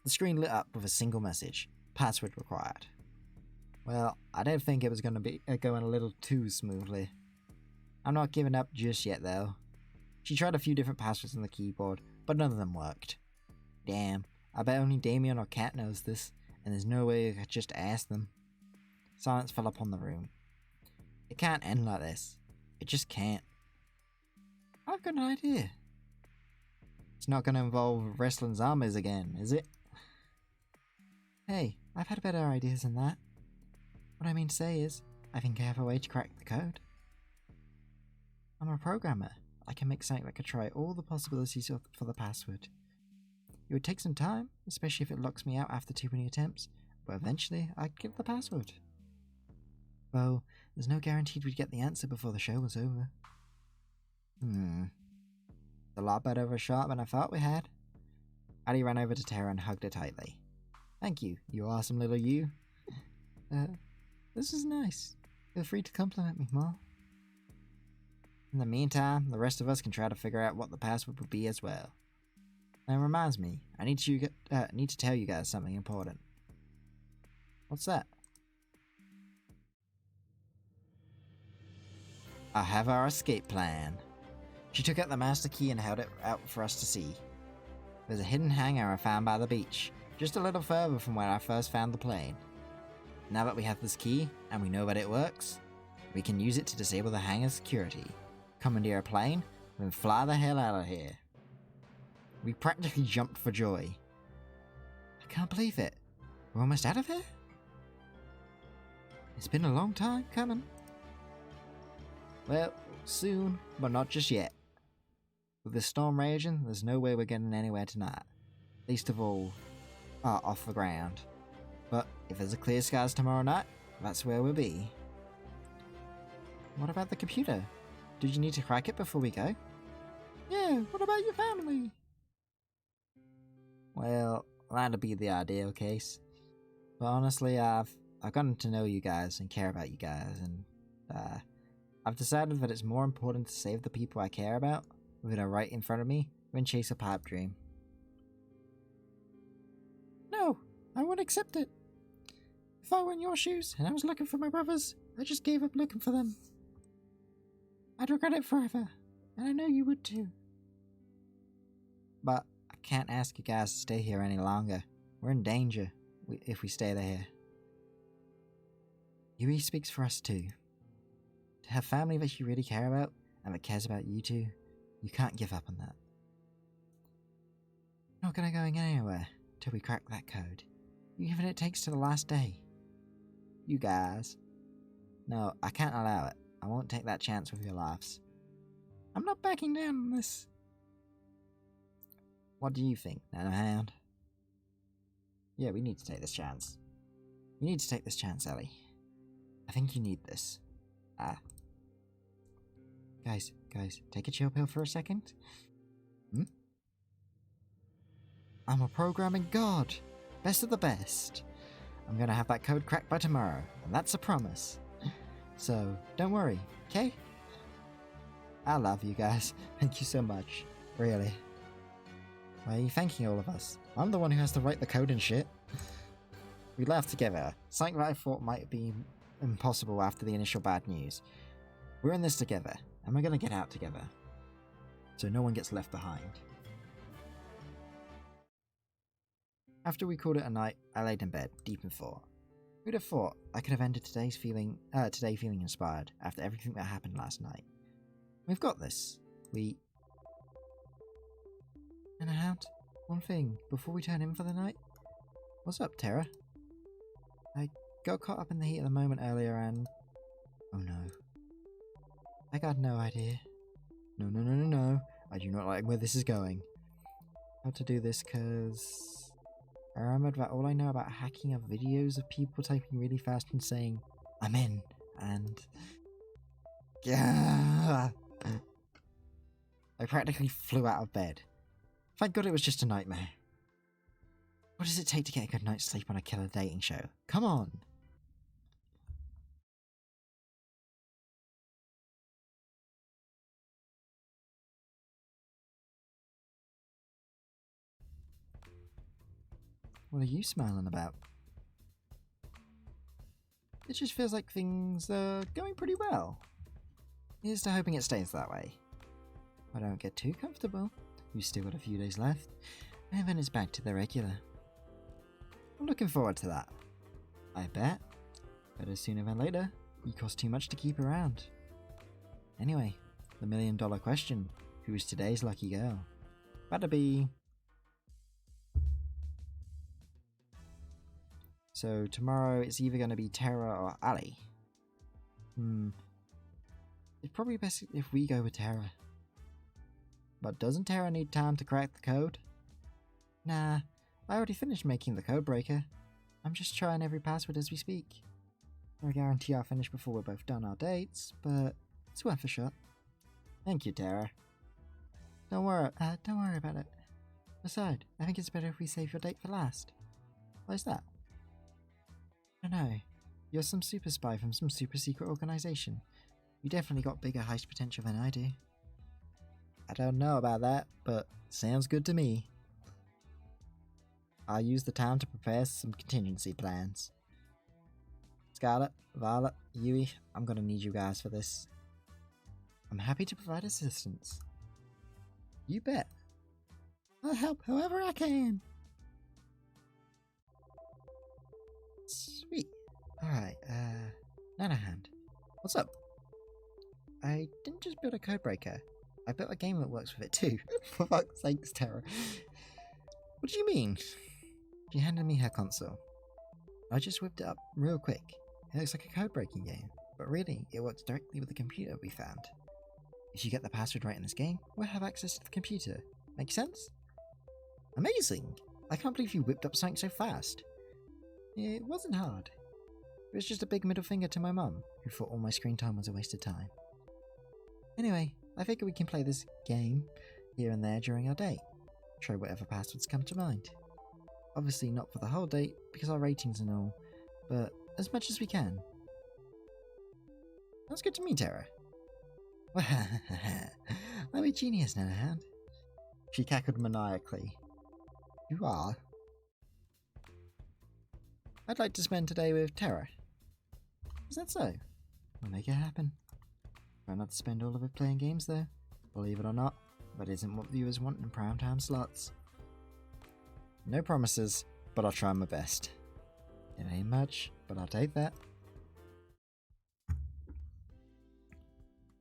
The screen lit up with a single message: password required. Well, I did think it was going to be going a little too smoothly. I'm not giving up just yet, though. She tried a few different passwords on the keyboard, but none of them worked. Damn, I bet only Damien or Kat knows this, and there's no way I could just ask them. Silence fell upon the room. It can't end like this. It just can't. I've got an idea. It's not going to involve wrestling zombies again, is it? Hey, I've had better ideas than that. What I mean to say is, I think I have a way to crack the code. I'm a programmer. I can make something that could try all the possibilities for the password. It would take some time, especially if it locks me out after too many attempts, but eventually I'd get the password. Well, there's no guarantee we'd get the answer before the show was over. It's a lot better of a shot than I thought we had. Addie ran over to Tara and hugged her tightly. Thank you, you awesome little you. This is nice. Feel free to compliment me more. In the meantime, the rest of us can try to figure out what the password would be as well. And it reminds me, I need to tell you guys something important. What's that? I have our escape plan. She took out the master key and held it out for us to see. There's a hidden hangar I found by the beach, just a little further from where I first found the plane. Now that we have this key, and we know that it works, we can use it to disable the hangar's security, commandeer a plane, and then fly the hell out of here. We practically jumped for joy. I can't believe it. We're almost out of here? It's been a long time coming. Well, soon, but not just yet. With the storm raging, there's no way we're getting anywhere tonight. Least of all, off the ground. But if there's a clear skies tomorrow night, that's where we'll be. What about the computer? Did you need to crack it before we go? Yeah, what about your family? Well, that'd be the ideal case. But honestly, I've gotten to know you guys and care about you guys, and I've decided that it's more important to save the people I care about, that are right in front of me, than chase a pipe dream. No, I won't accept it. If I were in your shoes and I was looking for my brothers, I just gave up looking for them. I'd regret it forever, and I know you would too. But I can't ask you guys to stay here any longer. We're in danger if we stay there. Yui speaks for us too. To have family that you really care about, and that cares about you too, you can't give up on that. We're not going anywhere till we crack that code, even if it takes to the last day. You guys. No, I can't allow it. I won't take that chance with your lives. I'm not backing down on this. What do you think, Nanohound? Yeah, we need to take this chance. You need to take this chance, Ellie. I think you need this. Guys, take a chill pill for a second. I'm a programming god. Best of the best. I'm gonna have that code cracked by tomorrow, and that's a promise. So, don't worry, okay? I love you guys. Thank you so much. Really. Why are you thanking all of us? I'm the one who has to write the code and shit. We laughed together, something that I thought might be impossible after the initial bad news. We're in this together, and we're gonna get out together. So no one gets left behind. After we called it a night, I laid in bed, deep in thought. Who'd have thought I could have ended today feeling inspired after everything that happened last night? We've got this. Nanohound, one thing, before we turn in for the night. What's up, Tara? I got caught up in the heat of the moment earlier and... Oh no. I got no idea. No. I do not like where this is going. How to do this, cause... I remembered that all I know about hacking are videos of people typing really fast and saying, I'm in, and... Yeah. I practically flew out of bed. Thank God it was just a nightmare. What does it take to get a good night's sleep on a killer dating show? Come on! What are you smiling about? It just feels like things are going pretty well. Here's to hoping it stays that way. I don't get too comfortable. We've still got a few days left, and then it's back to the regular. I'm looking forward to that. I bet. Better sooner than later. You cost too much to keep around. Anyway, the $1 million question. Who's today's lucky girl? Better be... So tomorrow it's either going to be Tara or Ali. It's probably best if we go with Tara. But doesn't Tara need time to crack the code? Nah, I already finished making the code breaker. I'm just trying every password as we speak. No guarantee I'll finish before we're both done our dates, but it's worth a shot. Thank you, Tara. Don't worry about it. Besides, I think it's better if we save your date for last. Why's that? I don't know. You're some super spy from some super secret organization. You definitely got bigger heist potential than I do. I don't know about that, but sounds good to me. I'll use the time to prepare some contingency plans. Scarlet, Violet, Yui, I'm gonna need you guys for this. I'm happy to provide assistance. You bet. I'll help however I can. Sweet. Alright, Nanahan. What's up? I didn't just build a codebreaker. I built a game that works with it too. For fuck's sakes, Tara. What do you mean? She handed me her console. I just whipped it up real quick. It looks like a code-breaking game, but really, it works directly with the computer we found. If you get the password right in this game, we'll have access to the computer. Make sense? Amazing! I can't believe you whipped up something so fast. It wasn't hard. It was just a big middle finger to my mum, who thought all my screen time was a waste of time. Anyway, I figure we can play this game here and there during our date. Try whatever passwords come to mind. Obviously not for the whole date, because our ratings and all, but as much as we can. That's good to me, Tara. I'm a genius, Nanahan. She cackled maniacally. You are? I'd like to spend today with Tara. Is that so? We'll make it happen. Try not to spend all of it playing games though. Believe it or not, that isn't what viewers want in primetime slots. No promises, but I'll try my best. It ain't much, but I'll take that.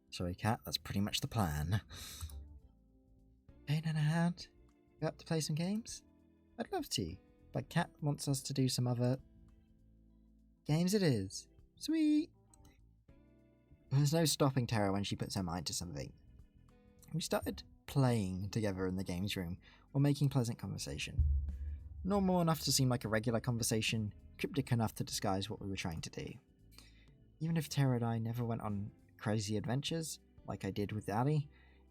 Sorry, Cat, that's pretty much the plan. Hey, Nanahan, you up to play some games? I'd love to, but Cat wants us to do some other... games it is. Sweet! There's no stopping Tara when she puts her mind to something. We started playing together in the games room while making pleasant conversation. Normal enough to seem like a regular conversation, cryptic enough to disguise what we were trying to do. Even if Tara and I never went on crazy adventures, like I did with Ali,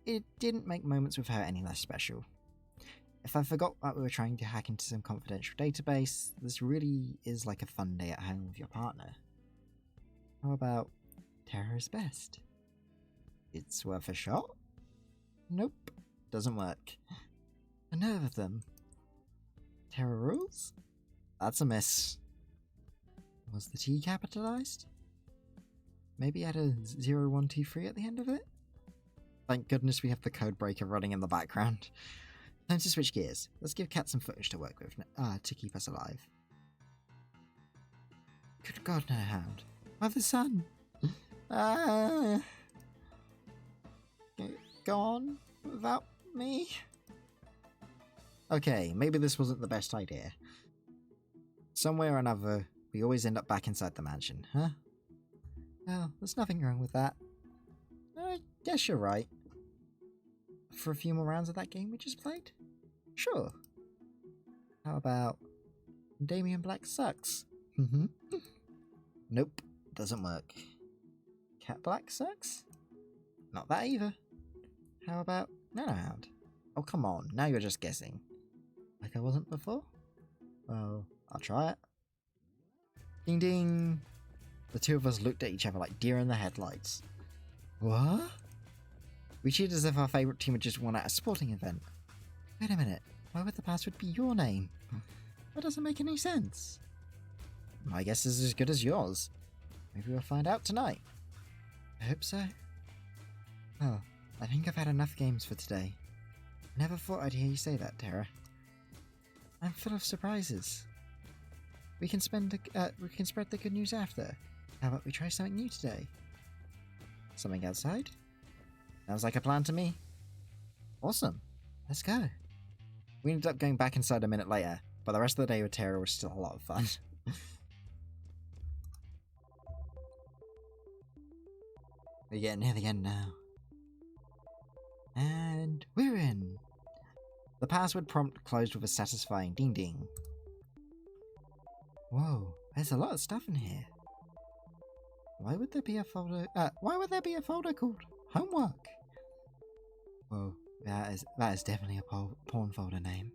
it didn't make moments with her any less special. If I forgot that we were trying to hack into some confidential database, this really is like a fun day at home with your partner. How about Tara's best? It's worth a shot? Nope, doesn't work. The nerve of them. Tara rules? That's a miss. Was the T capitalized? Maybe add a 0123 at the end of it? Thank goodness we have the code breaker running in the background. Time to switch gears. Let's give Cat some footage to work with to keep us alive. Good God, Nanahan. Where's the sun? Gone without me? Okay, maybe this wasn't the best idea. Somewhere or another, we always end up back inside the mansion, huh? Well, there's nothing wrong with that. I guess you're right. For a few more rounds of that game we just played? Sure. How about Damien Black sucks? Nope, doesn't work. Cat Black sucks? Not that either. How about Nanahound? Oh, come on. Now you're just guessing. Like I wasn't before? Well, I'll try it. Ding ding! The two of us looked at each other like deer in the headlights. What? We cheered as if our favourite team had just won at a sporting event. Wait a minute. Why would the password be your name? That doesn't make any sense. My guess is as good as yours. Maybe we'll find out tonight. I hope so. Well, I think I've had enough games for today. I never thought I'd hear you say that, Tara. I'm full of surprises. We can spread the good news after. How about we try something new today? Something outside? Sounds like a plan to me. Awesome. Let's go. We ended up going back inside a minute later, but the rest of the day with Tara was still a lot of fun. We're getting near the end now. And we're in. The password prompt closed with a satisfying ding ding. Whoa, there's a lot of stuff in here. Why would there be a folder? Why would there be a folder called homework? Whoa, that is definitely a porn folder name.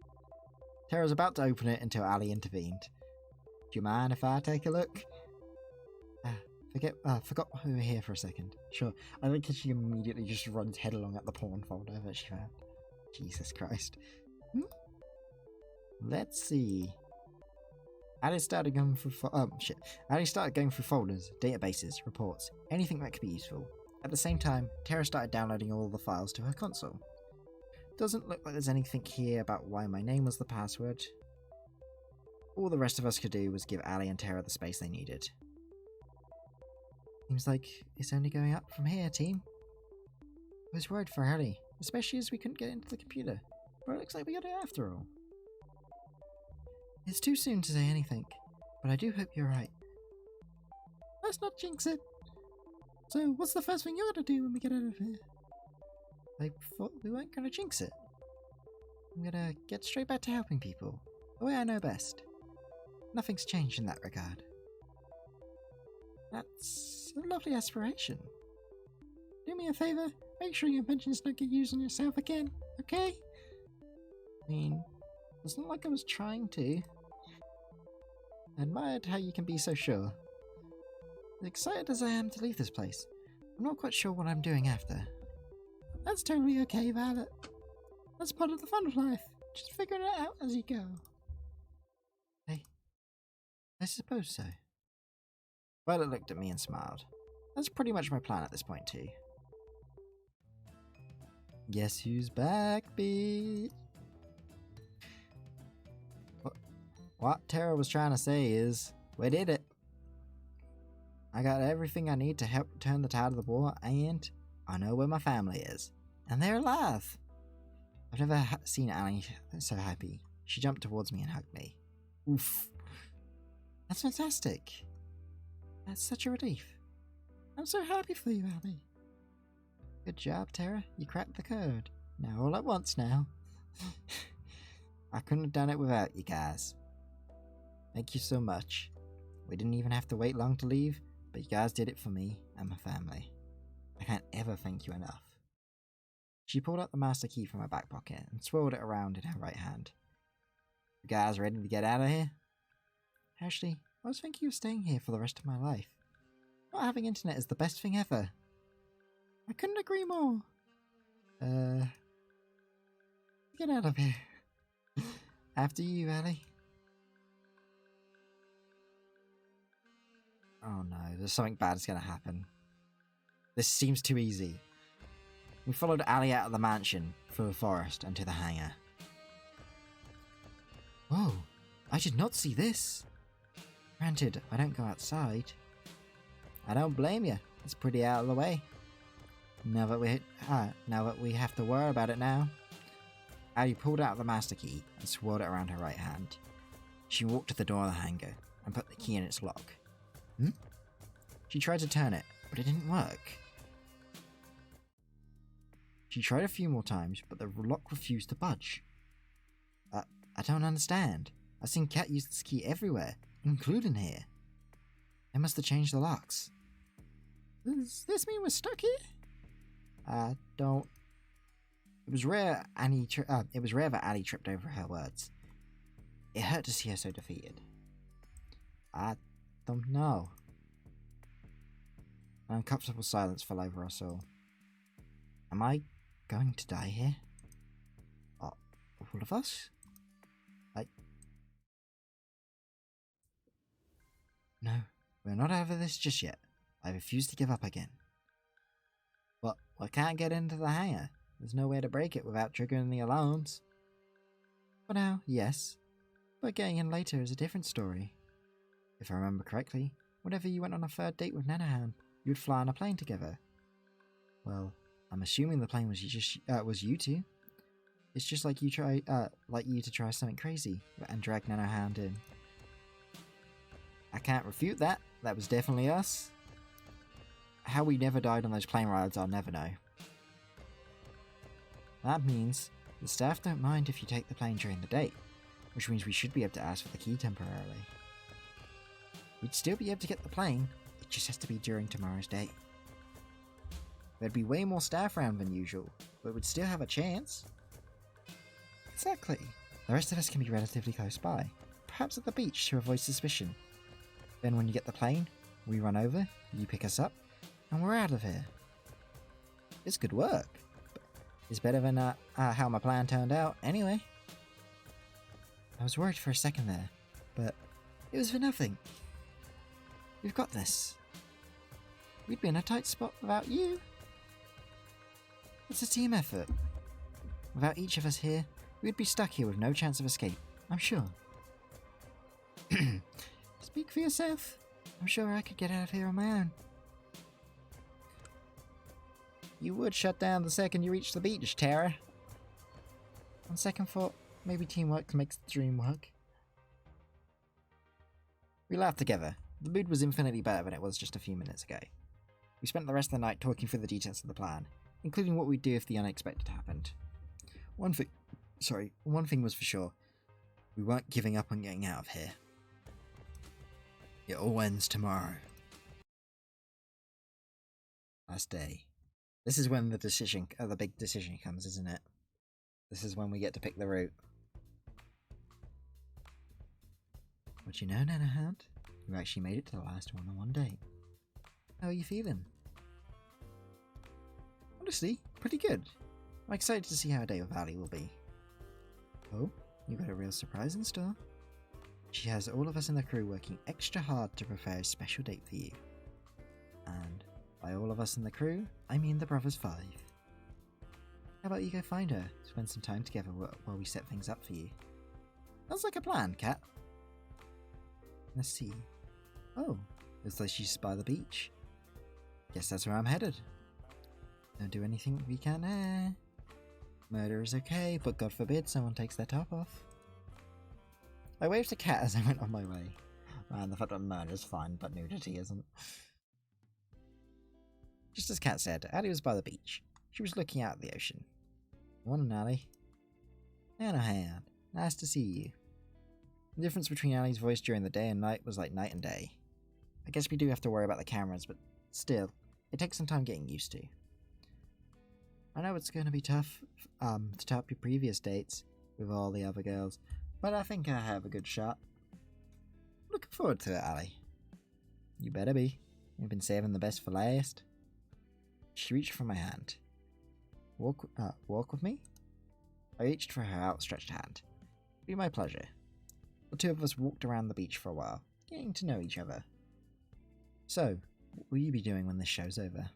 Tara was about to open it until Ali intervened. Do you mind if I take a look? Forgot we were here for a second. Sure, I think she immediately just runs headlong at the porn folder that she found. Jesus Christ. Let's see. Ali started going through folders, databases, reports, anything that could be useful. At the same time, Tara started downloading all the files to her console. Doesn't look like there's anything here about why my name was the password. All the rest of us could do was give Ali and Tara the space they needed. Seems like it's only going up from here, team. I was worried for Ali, especially as we couldn't get into the computer, but it looks like we got it after all. It's too soon to say anything, but I do hope you're right. Let's not jinx it. So, what's the first thing you're gonna do when we get out of here? I thought we weren't gonna jinx it. I'm gonna get straight back to helping people, the way I know best. Nothing's changed in that regard. That's a lovely aspiration. Do me a favour, make sure your inventions don't get used on yourself again, okay? I mean, it's not like I was trying to. I admired how you can be so sure. As excited as I am to leave this place, I'm not quite sure what I'm doing after. That's totally okay, Violet. That's part of the fun of life. Just figuring it out as you go. Hey, I suppose so. Violet looked at me and smiled. That's pretty much my plan at this point too. Guess who's back, bitch? What Tara was trying to say is, we did it. I got everything I need to help turn the tide of the war, and I know where my family is. And they're alive. I've never seen Annie so happy. She jumped towards me and hugged me. Oof. That's fantastic. That's such a relief. I'm so happy for you, Annie. Good job, Tara. You cracked the code. Now all at once now. I couldn't have done it without you guys. Thank you so much. We didn't even have to wait long to leave, but you guys did it for me and my family. I can't ever thank you enough. She pulled out the master key from her back pocket and swirled it around in her right hand. You guys ready to get out of here? Actually, I was thinking of staying here for the rest of my life. Not having internet is the best thing ever. I couldn't agree more. Get out of here. After you, Ali. Oh no, there's something bad's gonna happen. This seems too easy. We followed Ali out of the mansion, through the forest, and to the hangar. Whoa, I did not see this. Granted, I don't go outside. I don't blame you. It's pretty out of the way. Now that we have to worry about it now. Ali pulled out the master key and swirled it around her right hand. She walked to the door of the hangar and put the key in its lock. She tried to turn it, but it didn't work. She tried a few more times, but the lock refused to budge. I don't understand. I've seen Cat use this key everywhere, including here. They must have changed the locks. Does this mean we're stuck here? I don't It was rare that Annie tripped over her words. It hurt to see her so defeated. I don't know. An uncomfortable silence fell over us all. Am I going to die here? All of us? No, we're not over this just yet. I refuse to give up again. But I can't get into the hangar. There's no way to break it without triggering the alarms. For now, yes. But getting in later is a different story. If I remember correctly, whenever you went on a third date with Nanahan, you'd fly on a plane together. Well, I'm assuming the plane was you two. It's just like you to try something crazy and drag Nanohound in. I can't refute that. That was definitely us. How we never died on those plane rides, I'll never know. That means the staff don't mind if you take the plane during the day, which means we should be able to ask for the key temporarily. We'd still be able to get the plane, it just has to be during tomorrow's day. There'd be way more staff around than usual, but we'd still have a chance. Exactly. The rest of us can be relatively close by, perhaps at the beach to avoid suspicion. Then when you get the plane, we run over, you pick us up, and we're out of here. This could work. It's better than how my plan turned out, anyway. I was worried for a second there, but it was for nothing. We've got this. We'd be in a tight spot without you. It's a team effort. Without each of us here, we'd be stuck here with no chance of escape, I'm sure. Speak for yourself. I'm sure I could get out of here on my own. You would shut down the second you reach the beach, Tara. On second thought, maybe teamwork makes the dream work. We laughed together. The mood was infinitely better than it was just a few minutes ago. We spent the rest of the night talking through the details of the plan, including what we'd do if the unexpected happened. One thing was for sure. We weren't giving up on getting out of here. It all ends tomorrow. Last day. This is when the big decision comes, isn't it? This is when we get to pick the route. What you know, Nanahound? You actually made it to the last one-on-one date. How are you feeling? Honestly, pretty good. I'm excited to see how a day with Ali will be. Oh, you got a real surprise in store. She has all of us in the crew working extra hard to prepare a special date for you. And by all of us in the crew, I mean the Brothers 5. How about you go find her, spend some time together while we set things up for you? Sounds like a plan, Kat. Let's see. Oh, looks like she's by the beach. Guess that's where I'm headed. Don't do anything we can. Murder is okay, but God forbid someone takes their top off. I waved to Kat as I went on my way. Man, the fact that murder is fine, but nudity isn't. Just as Kat said, Ali was by the beach. She was looking out at the ocean. Morning, Ali. Nanahan, nice to see you. The difference between Ali's voice during the day and night was like night and day. I guess we do have to worry about the cameras, but still, it takes some time getting used to. I know it's going to be tough to top your previous dates with all the other girls, but I think I have a good shot. Looking forward to it, Ali. You better be. We've been saving the best for last. She reached for my hand. Walk with me? I reached for her outstretched hand. It'd be my pleasure. The two of us walked around the beach for a while, getting to know each other. So, what will you be doing when this show's over?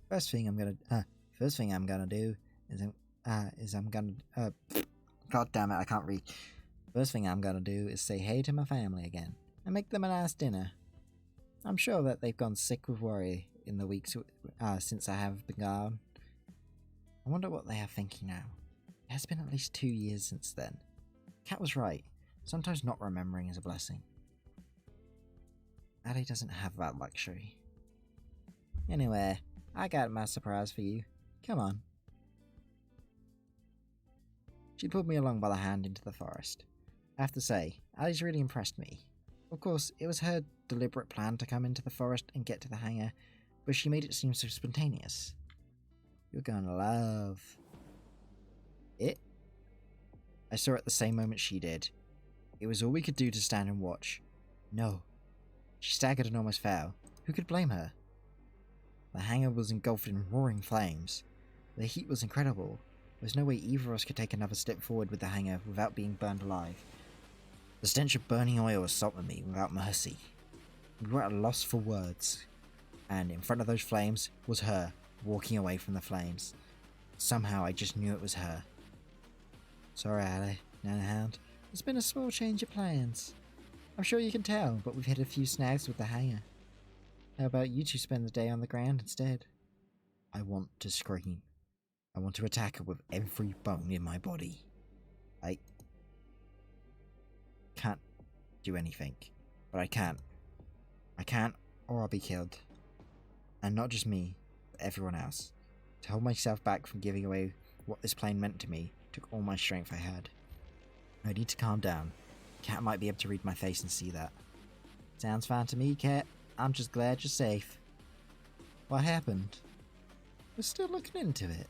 First thing I'm gonna do is God damn it, I can't read. First thing I'm gonna do is say hey to my family again and make them a nice dinner. I'm sure that they've gone sick with worry in the weeks since I have been gone. I wonder what they are thinking now. It has been at least 2 years since then. Kat was right. Sometimes not remembering is a blessing. Ali doesn't have that luxury. Anyway, I got my surprise for you. Come on. She pulled me along by the hand into the forest. I have to say, Ali's really impressed me. Of course, it was her deliberate plan to come into the forest and get to the hangar, but she made it seem so spontaneous. You're gonna love. It? I saw it the same moment she did. It was all we could do to stand and watch. No. She staggered and almost fell. Who could blame her? The hangar was engulfed in roaring flames. The heat was incredible. There was no way either of us could take another step forward with the hangar without being burned alive. The stench of burning oil assaulted me without mercy. We were at a loss for words. And in front of those flames was her, walking away from the flames. Somehow I just knew it was her. Sorry, Ali, Nanahound. There's been a small change of plans. I'm sure you can tell, but we've hit a few snags with the hangar. How about you two spend the day on the ground instead? I want to scream. I want to attack her with every bone in my body. I can't do anything, but I can. I can't, or I'll be killed. And not just me, but everyone else. To hold myself back from giving away what this plane meant to me took all my strength I had. I need to calm down. Cat might be able to read my face and see that. Sounds fine to me, Cat. I'm just glad you're safe. What happened? We're still looking into it.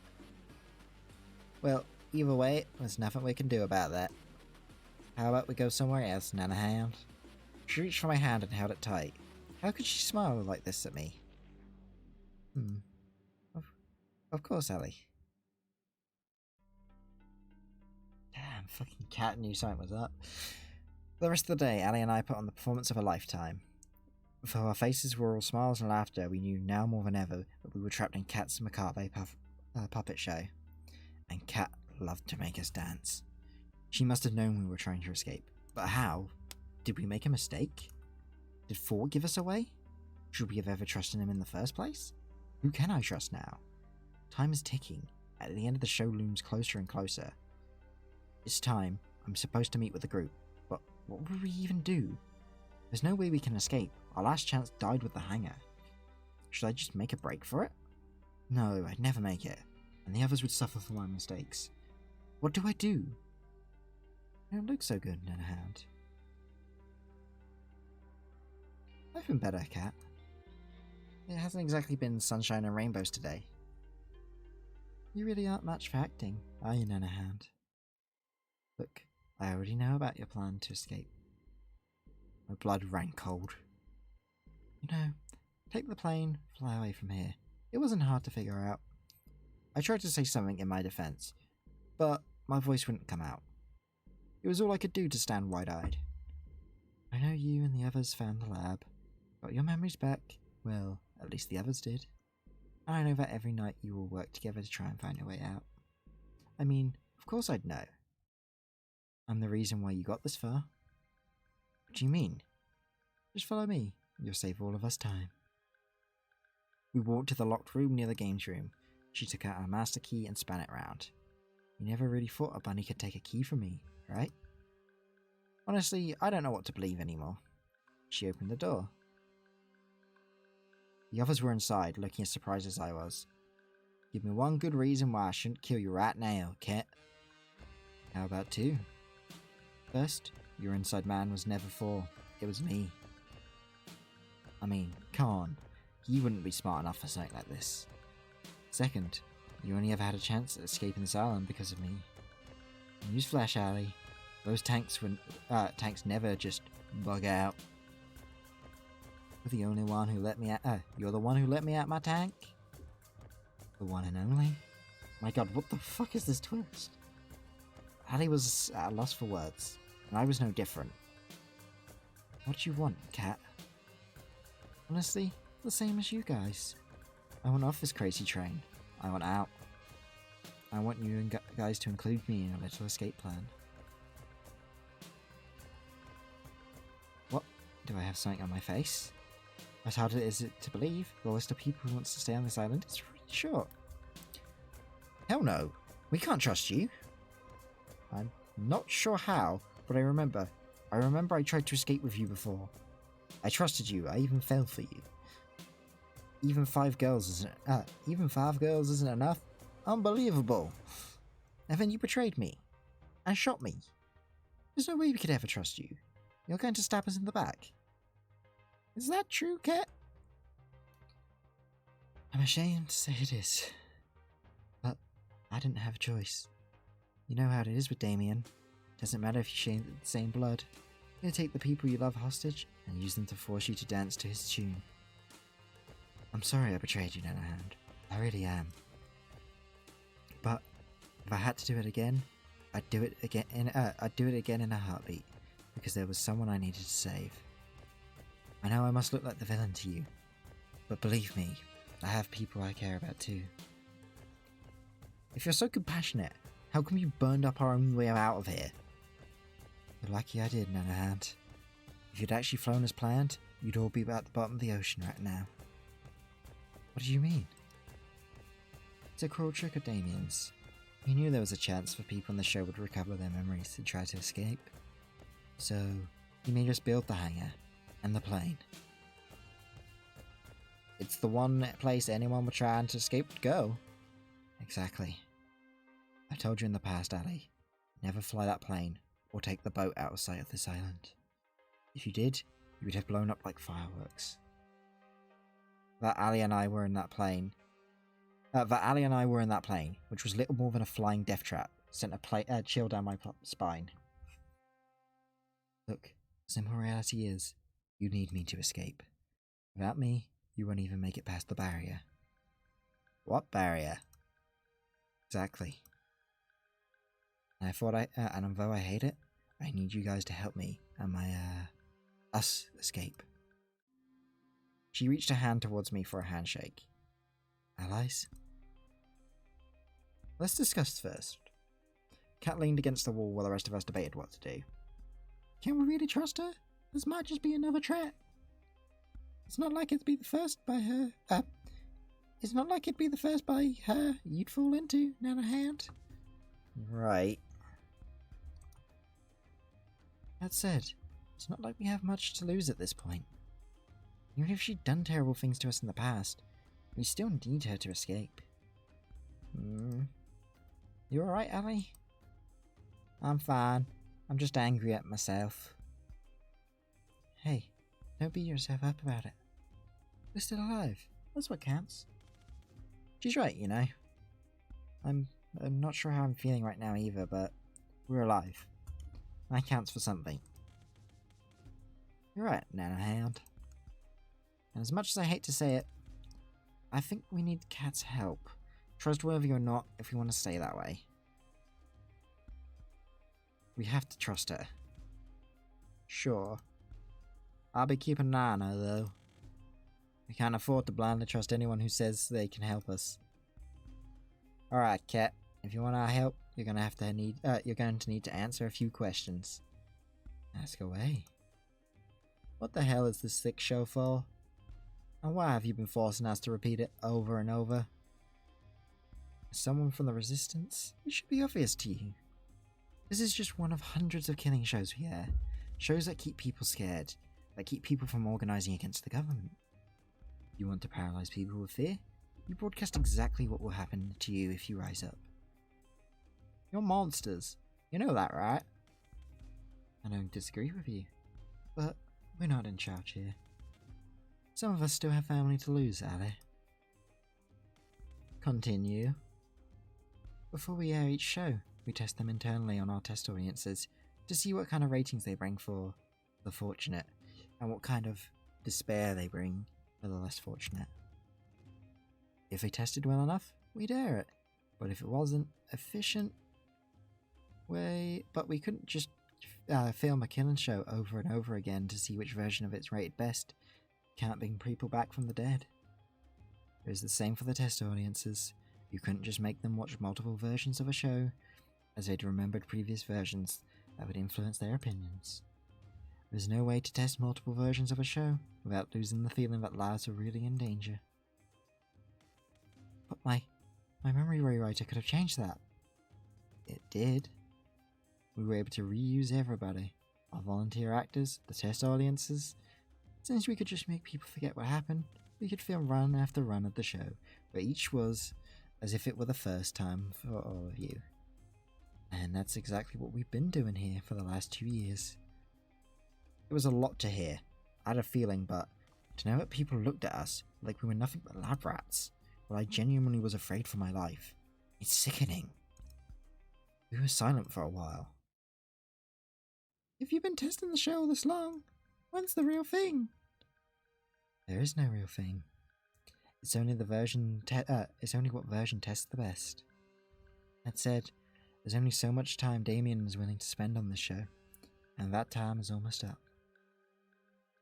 Well, either way, there's nothing we can do about that. How about we go somewhere else, Nanahound? She reached for my hand and held it tight. How could she smile like this at me? Of course, Ali. Damn, fucking Cat knew something was up. For the rest of the day, Ali and I put on the performance of a lifetime. Though our faces were all smiles and laughter, we knew now more than ever that we were trapped in Cat's macabre puppet show. And Cat loved to make us dance. She must have known we were trying to escape. But how? Did we make a mistake? Did Ford give us away? Should we have ever trusted him in the first place? Who can I trust now? Time is ticking. At the end of the show looms closer and closer. It's time. I'm supposed to meet with the group. But what would we even do? There's no way we can escape. Our last chance died with the hangar. Should I just make a break for it? No, I'd never make it. And the others would suffer for my mistakes. What do I do? You don't look so good, Nanahound. I've been better, Cat. It hasn't exactly been sunshine and rainbows today. You really aren't much for acting, are you, Nanahound? Look, I already know about your plan to escape. My blood ran cold. You know, take the plane, fly away from here. It wasn't hard to figure out. I tried to say something in my defense, but my voice wouldn't come out. It was all I could do to stand wide-eyed. I know you and the others found the lab, got your memories back. Well, at least the others did. And I know that every night you all work together to try and find your way out. I mean, of course I'd know. I'm the reason why you got this far. What do you mean? Just follow me. You'll save all of us time. We walked to the locked room near the games room. She took out her master key and span it round. You never really thought a bunny could take a key from me, right? Honestly, I don't know what to believe anymore. She opened the door. The others were inside, looking as surprised as I was. Give me one good reason why I shouldn't kill you right now, Cat. How about two? First, your inside man was never for. It was me. I mean, come on. You wouldn't be smart enough for something like this. Second, you only ever had a chance at escaping this island because of me. Newsflash, Ali. Those tanks never just bug out. You're the only one who let me out. You're the one who let me out my tank. The one and only. My God, what the fuck is this twist? Ali was at a loss for words, and I was no different. What do you want, Cat? Honestly, the same as you guys. I want off this crazy train. I want out. I want you and guys to include me in a little escape plan. What? Do I have something on my face? As hard as is it to believe, the list of people who wants to stay on this island is really short. Hell no. We can't trust you. I'm not sure how, but I remember I tried to escape with you before. I trusted you. I even fell for you. Even five girls isn't enough? Unbelievable. And then you betrayed me. And shot me. There's no way we could ever trust you. You're going to stab us in the back. Is that true, Cat? I'm ashamed to say it is. But I didn't have a choice. You know how it is with Damien. Doesn't matter if you share the same blood. He'll take the people you love hostage and use them to force you to dance to his tune. I'm sorry I betrayed you, Nanahand. I really am. But if I had to do it again, I'd do it again in a heartbeat, because there was someone I needed to save. I know I must look like the villain to you, but believe me, I have people I care about too. If you're so compassionate, how come you burned up our only way out of here? You're lucky I did, Nanahand. If you'd actually flown as planned, you'd all be at the bottom of the ocean right now. What do you mean? It's a cruel trick of Damien's. He knew there was a chance for people in the show would recover their memories and try to escape. So, he made us build the hangar and the plane. It's the one place anyone would try to escape would go. Exactly. I told you in the past, Ali, never fly that plane or take the boat out of sight of this island. If you did, you would have blown up like fireworks. That Ali and I were in that plane, which was little more than a flying death trap, sent a chill down my spine. Look, the simple reality is, you need me to escape. Without me, you won't even make it past the barrier. What barrier? Exactly. And although I hate it, I need you guys to help me and us escape. She reached a hand towards me for a handshake. Allies? Let's discuss first. Kat leaned against the wall while the rest of us debated what to do. Can we really trust her? This might just be another trap. It's not like it'd be the first by her. It's not like it'd be the first by her you'd fall into, Nanahand. Right. That said, it's not like we have much to lose at this point. Even if she'd done terrible things to us in the past, we still need her to escape. You alright, Ali? I'm fine. I'm just angry at myself. Hey, don't beat yourself up about it. We're still alive. That's what counts. She's right, you know. I'm not sure how I'm feeling right now either, but we're alive. That counts for something. You're right, Nanahand. And as much as I hate to say it, I think we need Kat's help. Trustworthy or not, if we want to stay that way. We have to trust her. Sure. I'll be keeping an eye on her, though. We can't afford to blindly trust anyone who says they can help us. Alright, Kat. If you want our help, you're going to need to answer a few questions. Ask away. What the hell is this thick show for? And why have you been forcing us to repeat it over and over? As someone from the Resistance, it should be obvious to you. This is just one of hundreds of killing shows we air. Shows that keep people scared, that keep people from organising against the government. You want to paralyse people with fear? You broadcast exactly what will happen to you if you rise up. You're monsters. You know that, right? I don't disagree with you, but we're not in charge here. Some of us still have family to lose, Ali. Continue. Before we air each show, we test them internally on our test audiences to see what kind of ratings they bring for the fortunate, and what kind of despair they bring for the less fortunate. If they tested well enough, we'd air it, but if it wasn't efficient, we couldn't just film a killing show over and over again to see which version of it's rated best. Can't bring people back from the dead. It was the same for the test audiences. You couldn't just make them watch multiple versions of a show, as they'd remembered previous versions that would influence their opinions. There's no way to test multiple versions of a show without losing the feeling that lives are really in danger. But my memory rewriter could have changed that. It did. We were able to reuse everybody. Our volunteer actors, the test audiences. Since we could just make people forget what happened, we could film run after run of the show, where each was as if it were the first time for all of you. And that's exactly what we've been doing here for the last 2 years. It was a lot to hear. I had a feeling, but to know that people looked at us like we were nothing but lab rats, well, I genuinely was afraid for my life. It's sickening. We were silent for a while. If you've been testing the show this long, when's the real thing? There is no real thing. It's only it's only what version tests the best. That said, there's only so much time Damien is willing to spend on this show, and that time is almost up.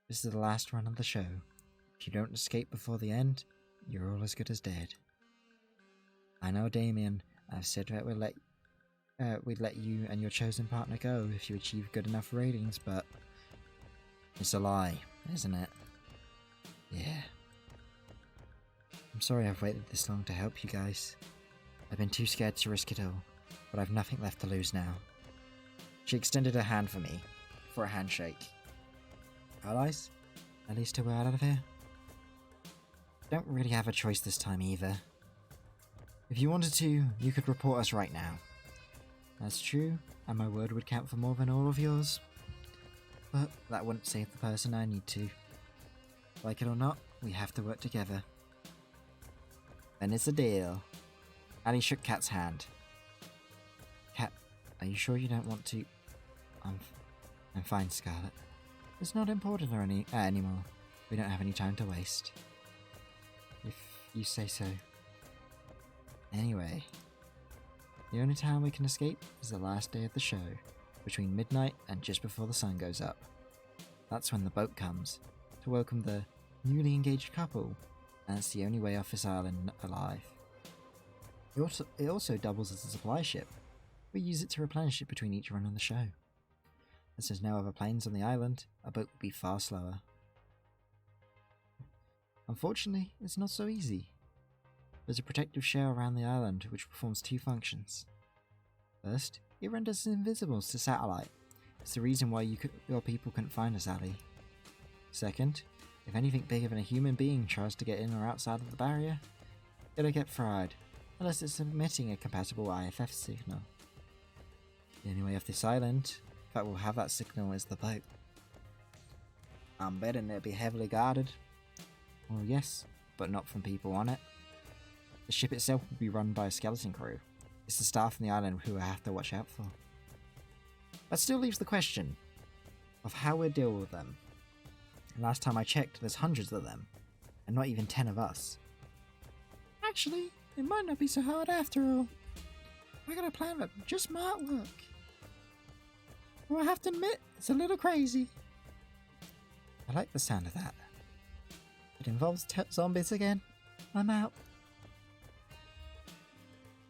This is the last run of the show. If you don't escape before the end, you're all as good as dead. I know, Damien, I've said that we'd let you and your chosen partner go if you achieve good enough ratings, but it's a lie, isn't it? Yeah. I'm sorry I've waited this long to help you guys. I've been too scared to risk it all, but I've nothing left to lose now. She extended her hand for me, for a handshake. Allies? At least till we're out of here? Don't really have a choice this time either. If you wanted to, you could report us right now. That's true, and my word would count for more than all of yours. But that wouldn't save the person I need to. Like it or not, we have to work together. Then it's a deal. Ali shook Kat's hand. Kat, are you sure you don't want to... I'm fine, Scarlet. It's not important anymore. We don't have any time to waste. If you say so. Anyway, the only time we can escape is the last day of the show, between midnight and just before the sun goes up. That's when the boat comes, to welcome the newly engaged couple, and it's the only way off this island alive. It also doubles as a supply ship. We use it to replenish it between each run on the show. As there's no other planes on the island, a boat would be far slower. Unfortunately, it's not so easy. There's a protective shell around the island which performs two functions. First, it renders us invisible to satellite. It's the reason why your people couldn't find us, Ali. Second, if anything bigger than a human being tries to get in or outside of the barrier, it'll get fried, unless it's emitting a compatible IFF signal. The only way off this island that will have that signal is the boat. I'm betting it'll be heavily guarded. Well, yes, but not from people on it. The ship itself will be run by a skeleton crew. It's the staff on the island who I have to watch out for. That still leaves the question of how we'll deal with them. Last time I checked, there's hundreds of them, and not even 10 of us. Actually, it might not be so hard after all. I got a plan that just might work. Well, I have to admit, it's a little crazy. I like the sound of that. It involves zombies again. I'm out.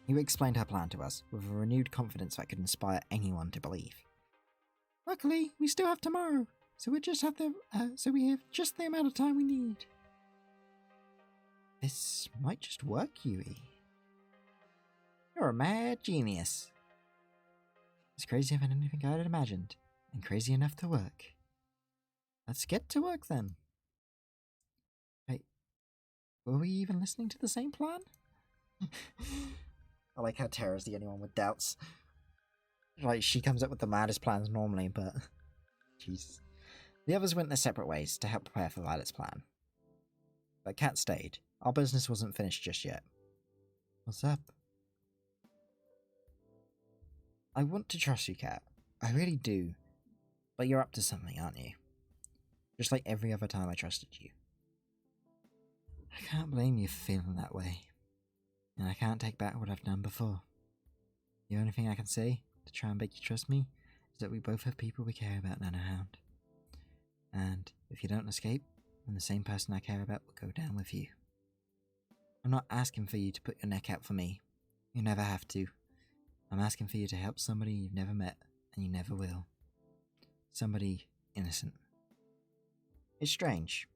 You explained her plan to us, with a renewed confidence that could inspire anyone to believe. Luckily, we still have tomorrow, so we have just the amount of time we need. This might just work, Yui. You're a mad genius. It's crazier than anything I'd imagined, and crazy enough to work. Let's get to work then. Wait, were we even listening to the same plan? I like how Tara's the only one with doubts. Like, she comes up with the maddest plans normally, but... Jesus. The others went their separate ways to help prepare for Violet's plan. But Kat stayed. Our business wasn't finished just yet. What's up? I want to trust you, Kat. I really do. But you're up to something, aren't you? Just like every other time I trusted you. I can't blame you for feeling that way. And I can't take back what I've done before. The only thing I can say, to try and make you trust me, is that we both have people we care about, Nanohound. And if you don't escape, then the same person I care about will go down with you. I'm not asking for you to put your neck out for me. You never have to. I'm asking for you to help somebody you've never met, and you never will. Somebody innocent. It's strange.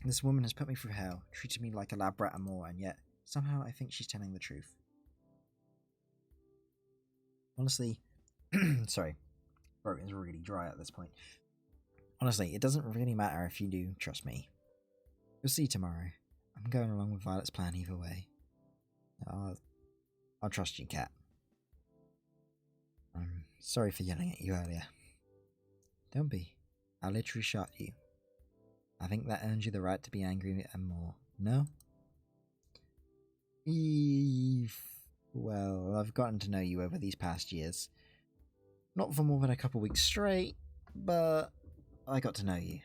This woman has put me through hell, treated me like a lab rat and more, and yet, somehow I think she's telling the truth. Honestly, sorry, throat is really dry at this point. Honestly, it doesn't really matter if you do trust me. You'll see tomorrow. I'm going along with Violet's plan either way. I'll trust you, Kat. I'm sorry for yelling at you earlier. Don't be. I literally shot you. I think that earns you the right to be angry and more. No? Well, I've gotten to know you over these past years. Not for more than a couple weeks straight, but I got to know you.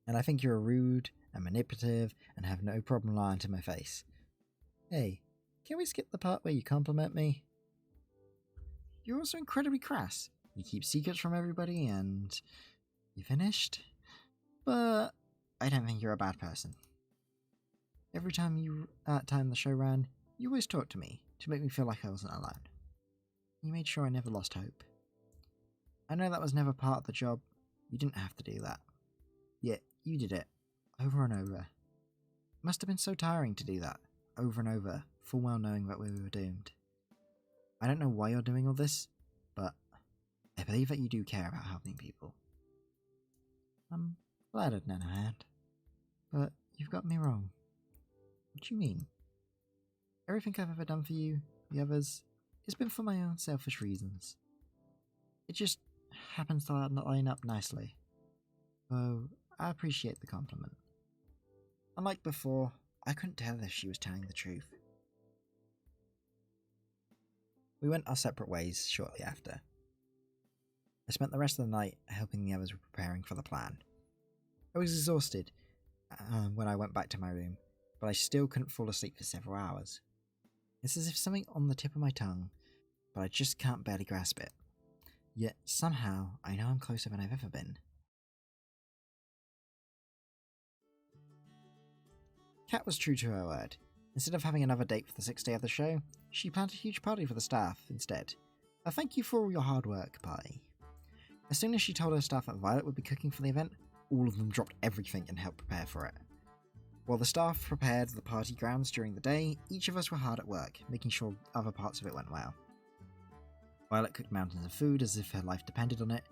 And I think you're rude and manipulative and have no problem lying to my face. Hey, can we skip the part where you compliment me? You're also incredibly crass. You keep secrets from everybody and... You finished? But I don't think you're a bad person. Every time the show ran, you always talked to me to make me feel like I wasn't alone. You made sure I never lost hope. I know that was never part of the job. You didn't have to do that. Yet, you did it. Over and over. It must have been so tiring to do that. Over and over. Full well knowing that we were doomed. I don't know why you're doing all this, but I believe that you do care about helping people. I'm flattered, Nanohand. But you've got me wrong. What do you mean? Everything I've ever done for you, the others, has been for my own selfish reasons. It just happens to line up nicely. So, I appreciate the compliment. Unlike before, I couldn't tell if she was telling the truth. We went our separate ways shortly after. I spent the rest of the night helping the others with preparing for the plan. I was exhausted when I went back to my room, but I still couldn't fall asleep for several hours. It's as if something on the tip of my tongue, but I just can't barely grasp it. Yet somehow I know I'm closer than I've ever been. Kat was true to her word. Instead of having another date for the 6th day of the show, she planned a huge party for the staff instead. A thank you for all your hard work party. As soon as she told her staff that Violet would be cooking for the event, all of them dropped everything and helped prepare for it. While the staff prepared the party grounds during the day, each of us were hard at work, making sure other parts of it went well. Violet cooked mountains of food as if her life depended on it.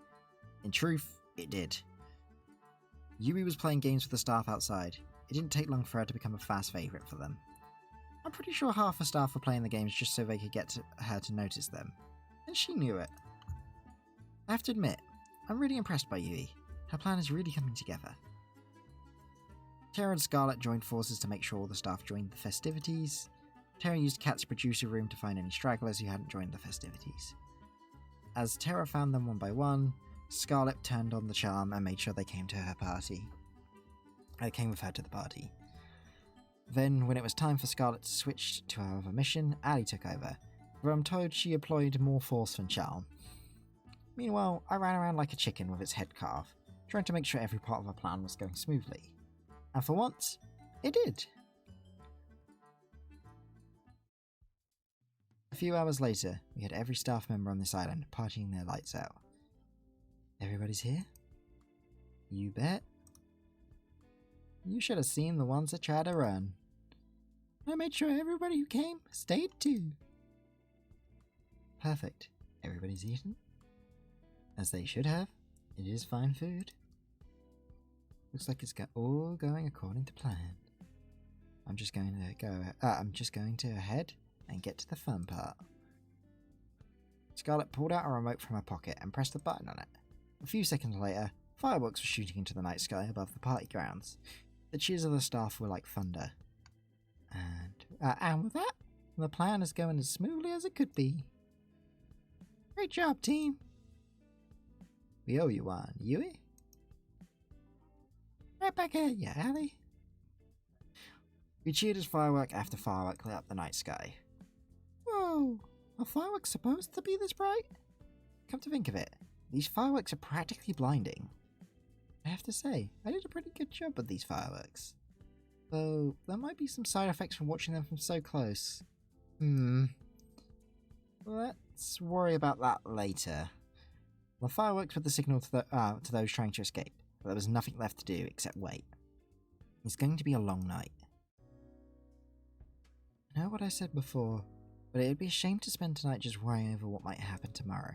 In truth, it did. Yui was playing games with the staff outside. It didn't take long for her to become a fast favourite for them. I'm pretty sure half the staff were playing the games just so they could get her to notice them. And she knew it. I have to admit, I'm really impressed by Yui. Her plan is really coming together. Tara and Scarlet joined forces to make sure all the staff joined the festivities. Tara used Kat's producer room to find any stragglers who hadn't joined the festivities. As Tara found them one by one, Scarlet turned on the charm and made sure they came to her party. They came with her to the party. Then, when it was time for Scarlet to switch to her other mission, Ali took over, but I'm told she employed more force than charm. Meanwhile, I ran around like a chicken with its head cut off, trying to make sure every part of the plan was going smoothly. And for once, it did. A few hours later, we had every staff member on this island partying their lights out. Everybody's here? You bet. You should have seen the ones that tried to run. I made sure everybody who came stayed too. Perfect. Everybody's eaten? As they should have. It is fine food. Looks like it's all going according to plan. I'm just going to head and get to the fun part. Scarlet pulled out a remote from her pocket and pressed the button on it. A few seconds later, fireworks were shooting into the night sky above the party grounds. The cheers of the staff were like thunder. And with that, the plan is going as smoothly as it could be. Great job, team. We owe you one, Yui. Right back at ya, Ali. We cheered as firework after firework lit up the night sky. Whoa, are fireworks supposed to be this bright? Come to think of it, these fireworks are practically blinding. I have to say, I did a pretty good job with these fireworks. Though, there might be some side effects from watching them from so close. Let's worry about that later. The fireworks were the signal to those trying to escape, but there was nothing left to do except wait. It's going to be a long night. I know what I said before, but it would be a shame to spend tonight just worrying over what might happen tomorrow.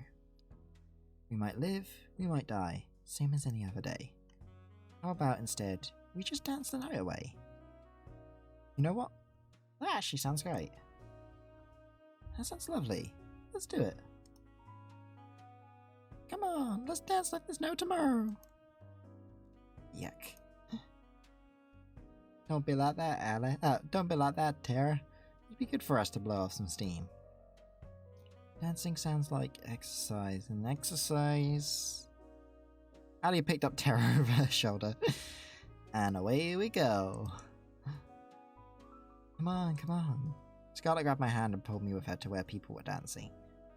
We might live, we might die, same as any other day. How about instead, we just dance the night away? You know what? That actually sounds great. That sounds lovely. Let's do it. Come on, let's dance like there's no tomorrow. Yuck. Don't be like that, Ali. Don't be like that, Tara. It'd be good for us to blow off some steam. Dancing sounds like exercise, and exercise... Alia picked up Terra over her shoulder, and away we go. Come on, come on. Scarlet grabbed my hand and pulled me with her to where people were dancing.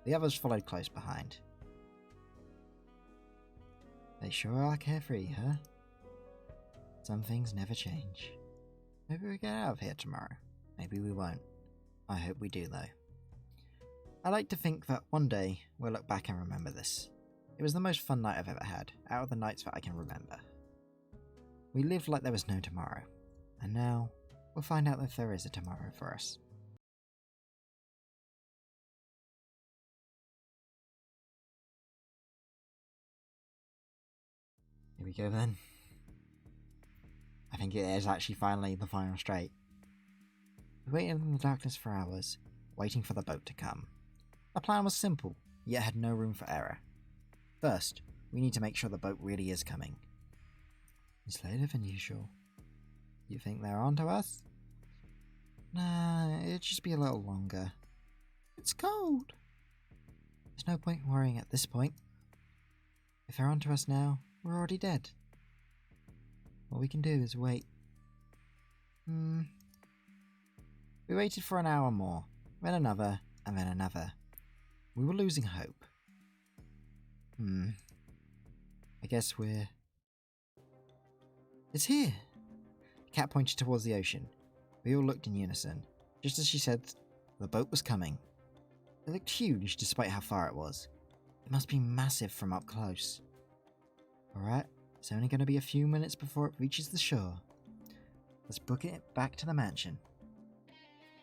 The others followed close behind. They sure are carefree, huh? Some things never change. Maybe we get out of here tomorrow. Maybe we won't. I hope we do, though. I like to think that one day we'll look back and remember this. It was the most fun night I've ever had, out of the nights that I can remember. We lived like there was no tomorrow, and now we'll find out if there is a tomorrow for us. Here we go then. I think it is actually finally the final straight. We waited in the darkness for hours, waiting for the boat to come. The plan was simple, yet had no room for error. First, we need to make sure the boat really is coming. It's later than usual. You think they're onto us? Nah, it'd just be a little longer. It's cold. There's no point worrying at this point. If they're onto us now, we're already dead. What we can do is wait. We waited for an hour more, then another, and then another. We were losing hope. I guess we're... It's here! Cat pointed towards the ocean. We all looked in unison. Just as she said, the boat was coming. It looked huge despite how far it was. It must be massive from up close. Alright, it's only going to be a few minutes before it reaches the shore. Let's book it back to the mansion.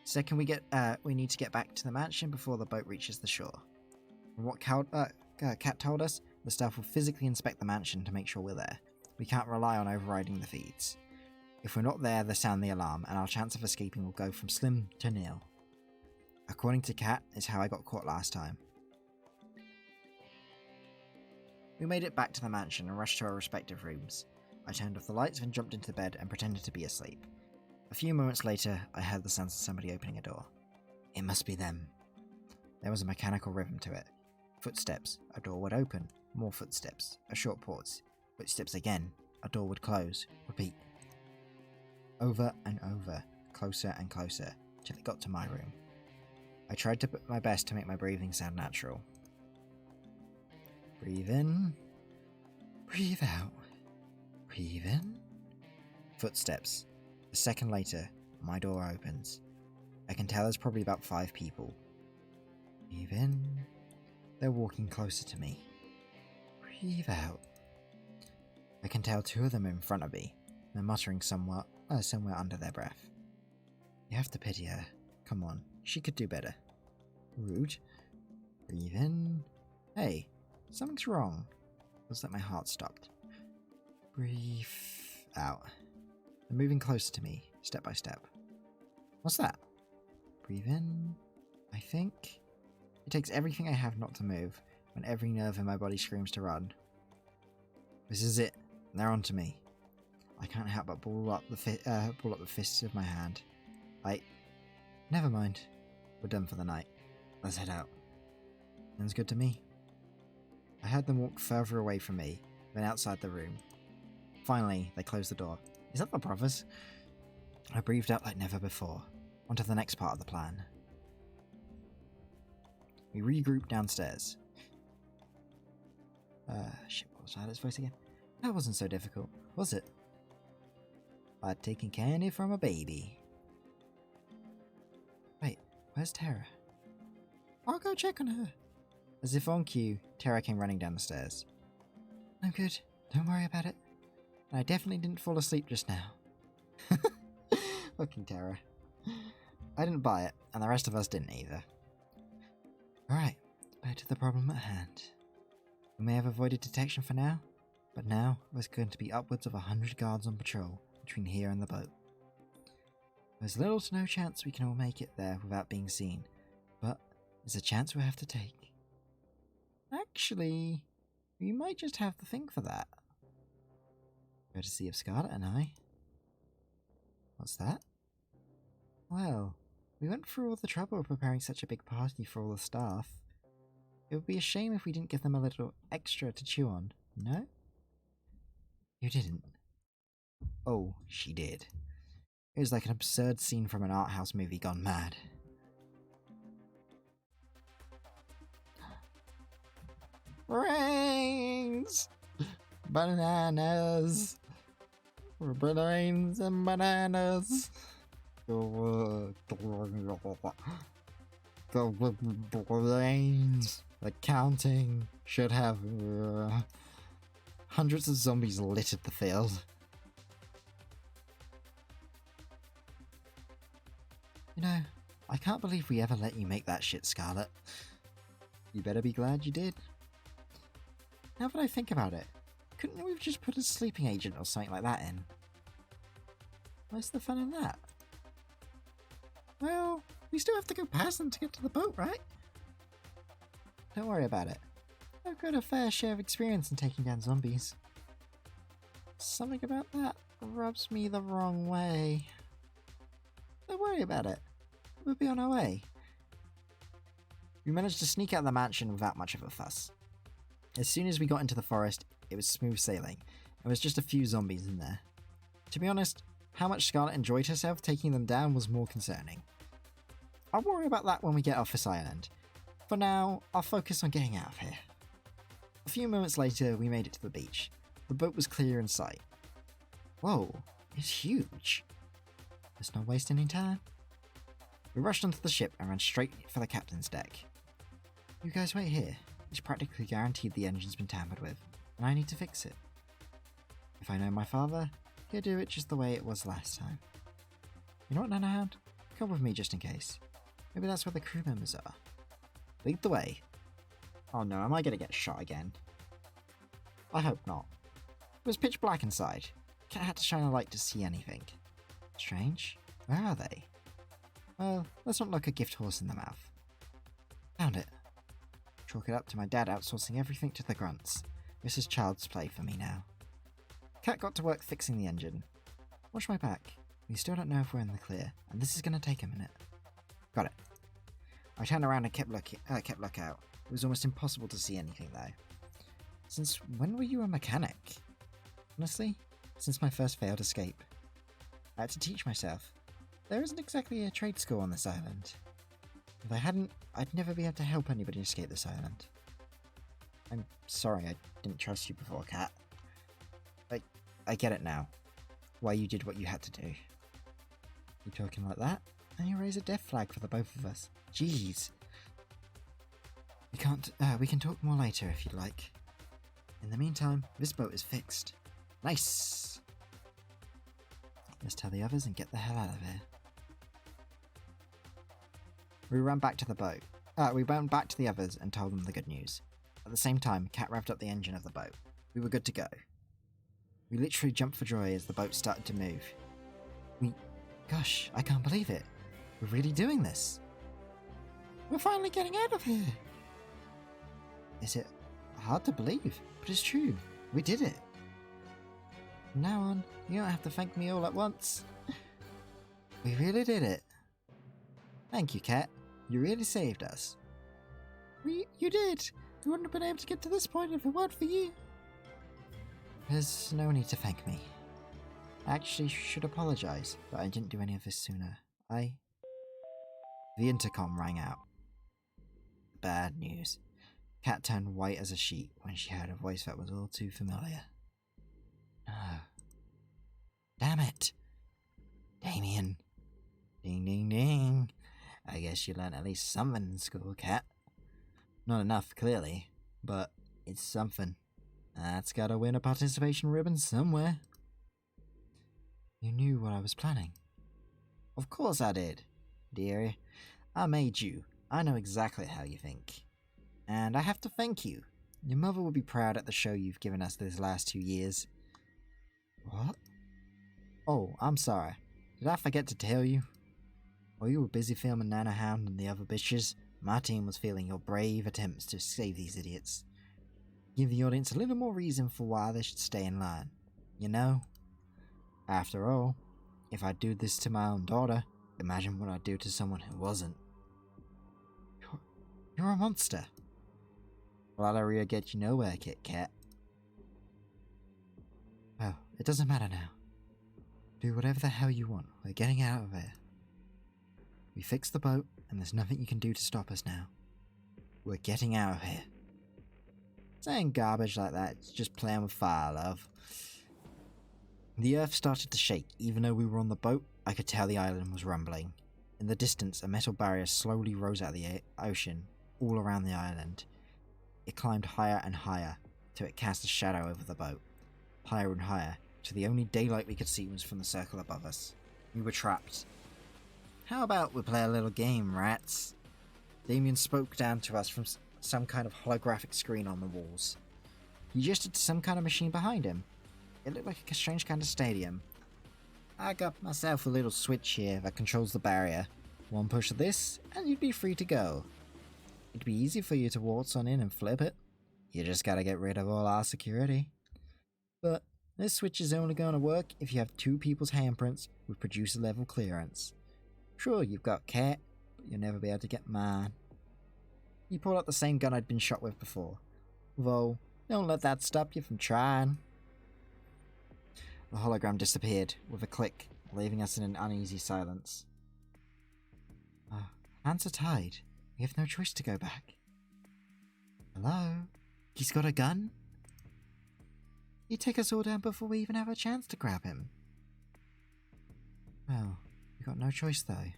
Second, we need to get back to the mansion before the boat reaches the shore. From what Cat told us, the staff will physically inspect the mansion to make sure we're there. We can't rely on overriding the feeds. If we're not there, they sound the alarm, and our chance of escaping will go from slim to nil. According to Cat, it's how I got caught last time. We made it back to the mansion and rushed to our respective rooms. I turned off the lights, then jumped into bed and pretended to be asleep. A few moments later, I heard the sounds of somebody opening a door. It must be them. There was a mechanical rhythm to it. Footsteps, a door would open, more footsteps, a short pause, footsteps again, a door would close, repeat. Over and over, closer and closer, till it got to my room. I tried to put my best to make my breathing sound natural. Breathe in, breathe out, breathe in. Footsteps. A second later, my door opens. I can tell there's probably about 5 people. Breathe in. They're walking closer to me. Breathe out. I can tell 2 of them are in front of me. They're muttering somewhere under their breath. You have to pity her. Come on, she could do better. Rude. Breathe in. Hey, something's wrong. It was like my heart stopped. Breathe out. They're moving closer to me, step by step. What's that? Breathe in. I think. It takes everything I have not to move, when every nerve in my body screams to run. This is it. They're onto me. I can't help but ball up the fists of my hand. Never mind. We're done for the night. Let's head out. Sounds good to me. I heard them walk further away from me, then outside the room. Finally, they closed the door. Is that the brothers? I breathed out like never before. On to the next part of the plan. We regrouped downstairs. Shit, what was Violet's voice again? That wasn't so difficult, was it? Like taking candy from a baby. Wait, where's Terra? I'll go check on her. As if on cue, Terra came running down the stairs. I'm good, don't worry about it. And I definitely didn't fall asleep just now. Fucking Terra. I didn't buy it, and the rest of us didn't either. Alright, back to the problem at hand. We may have avoided detection for now, but now there's going to be upwards of 100 guards on patrol between here and the boat. There's little to no chance we can all make it there without being seen, but it's a chance we'll have to take. Actually, we might just have to think for that. Courtesy of Scarlet and I. What's that? Well, we went through all the trouble of preparing such a big party for all the staff. It would be a shame if we didn't give them a little extra to chew on, no? You didn't. Oh, she did. It was like an absurd scene from an art house movie gone mad. Brains! Bananas! Brains and bananas! The brains! The counting should have... hundreds of zombies littered the field. You know, I can't believe we ever let you make that shit, Scarlet. You better be glad you did. Now that I think about it, couldn't we have just put a sleeping agent or something like that in? Where's the fun in that? Well, we still have to go past them to get to the boat, right? Don't worry about it. I've got a fair share of experience in taking down zombies. Something about that rubs me the wrong way. Don't worry about it. We'll be on our way. We managed to sneak out of the mansion without much of a fuss. As soon as we got into the forest, it was smooth sailing. There was just a few zombies in there. To be honest, how much Scarlet enjoyed herself taking them down was more concerning. I'll worry about that when we get off this island. For now, I'll focus on getting out of here. A few moments later, we made it to the beach. The boat was clear in sight. Whoa, it's huge. Let's not waste any time. We rushed onto the ship and ran straight for the captain's deck. You guys wait here. It's practically guaranteed the engine's been tampered with, and I need to fix it. If I know my father, he'll do it just the way it was last time. You know what, Nanahound? Come with me just in case. Maybe that's where the crew members are. Lead the way. Oh no, am I gonna get shot again? I hope not. It was pitch black inside. Cat had to shine a light to see anything. Strange. Where are they? Well, let's not look a gift horse in the mouth. Found it. Chalk it up to my dad outsourcing everything to the grunts. This is child's play for me now. Cat got to work fixing the engine. Watch my back. We still don't know if we're in the clear, and this is going to take a minute. Got it. I turned around and kept lookout. It was almost impossible to see anything though. Since when were you a mechanic? Honestly, since my first failed escape. I had to teach myself. There isn't exactly a trade school on this island. If I hadn't, I'd never be able to help anybody escape this island. I'm sorry I didn't trust you before, Cat. I get it now. Why you did what you had to do. You talking like that? And you raise a death flag for the both of us. Jeez. We can talk more later if you'd like. In the meantime, this boat is fixed. Nice! Let's tell the others and get the hell out of here. We ran back to the boat. We went back to the others and told them the good news. At the same time, Cat revved up the engine of the boat. We were good to go. We literally jumped for joy as the boat started to move. Gosh, I can't believe it. We're really doing this. We're finally getting out of here. Is it hard to believe? But it's true. We did it. From now on, you don't have to thank me all at once. We really did it. Thank you, Cat. You really saved us. You did. We wouldn't have been able to get to this point if it weren't for you. There's no need to thank me. I actually should apologize that I didn't do any of this sooner. The intercom rang out. Bad news. Cat turned white as a sheet when she heard a voice that was all too familiar. No. Damn it. Damien. Ding ding ding. I guess you learned at least something in school, Cat. Not enough, clearly, but it's something. That's gotta win a participation ribbon somewhere. You knew what I was planning. Of course I did, dearie. I made you. I know exactly how you think. And I have to thank you. Your mother will be proud at the show you've given us these last 2 years. What? Oh, I'm sorry. Did I forget to tell you? While you were busy filming Nanahound and the other bitches, my team was feeling your brave attempts to save these idiots. Give the audience a little more reason for why they should stay in line. You know? After all, if I do this to my own daughter, imagine what I'd do to someone who wasn't. You're a monster. Valeria get you nowhere, Kit Kat. Well, it doesn't matter now. Do whatever the hell you want. We're getting out of here. We fixed the boat, and there's nothing you can do to stop us now. We're getting out of here. Saying garbage like that, it's just playing with fire, love. The earth started to shake. Even though we were on the boat, I could tell the island was rumbling. In the distance, a metal barrier slowly rose out of the ocean, all around the island. It climbed higher and higher, till it cast a shadow over the boat. Higher and higher, till the only daylight we could see was from the circle above us. We were trapped. How about we play a little game, rats? Damien spoke down to us from some kind of holographic screen on the walls. He gestured to some kind of machine behind him. It looked like a strange kind of stadium. I got myself a little switch here that controls the barrier. One push of this, and you'd be free to go. It'd be easy for you to waltz on in and flip it. You just gotta get rid of all our security. But this switch is only gonna work if you have two people's handprints with producer level clearance. Sure, you've got Cat, but you'll never be able to get mine. He pulled out the same gun I'd been shot with before. Though, don't let that stop you from trying. The hologram disappeared with a click, leaving us in an uneasy silence. Hands are tied. We have no choice to go back. Hello? He's got a gun? He'd take us all down before we even have a chance to grab him. Well, we got no choice though.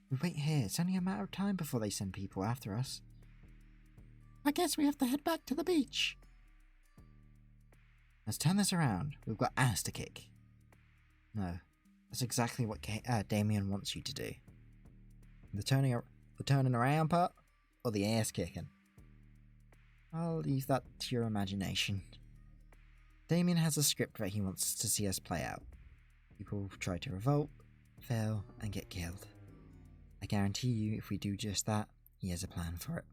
We wait here, it's only a matter of time before they send people after us. I guess we have to head back to the beach. Let's turn this around. We've got ass to kick. No, that's exactly what Damien wants you to do. The turning around part, or the ass kicking? I'll leave that to your imagination. Damien has a script that he wants to see us play out. People try to revolt, fail, and get killed. I guarantee you, if we do just that, he has a plan for it.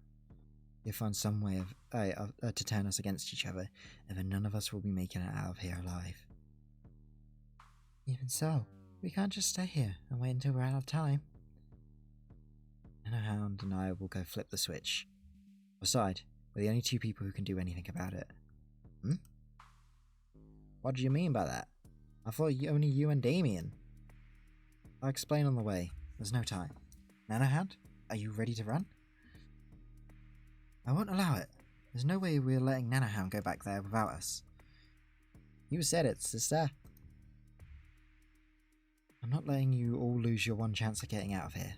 He'll find some way to turn us against each other, and then none of us will be making it out of here alive. Even so, we can't just stay here and wait until we're out of time. Nanohound and I will go flip the switch. Besides, we're the only two people who can do anything about it. What do you mean by that? I thought only you and Damien. I'll explain on the way. There's no time. Nanohound, are you ready to run? I won't allow it. There's no way we're letting Nanohound go back there without us. You said it, sister. I'm not letting you all lose your one chance of getting out of here.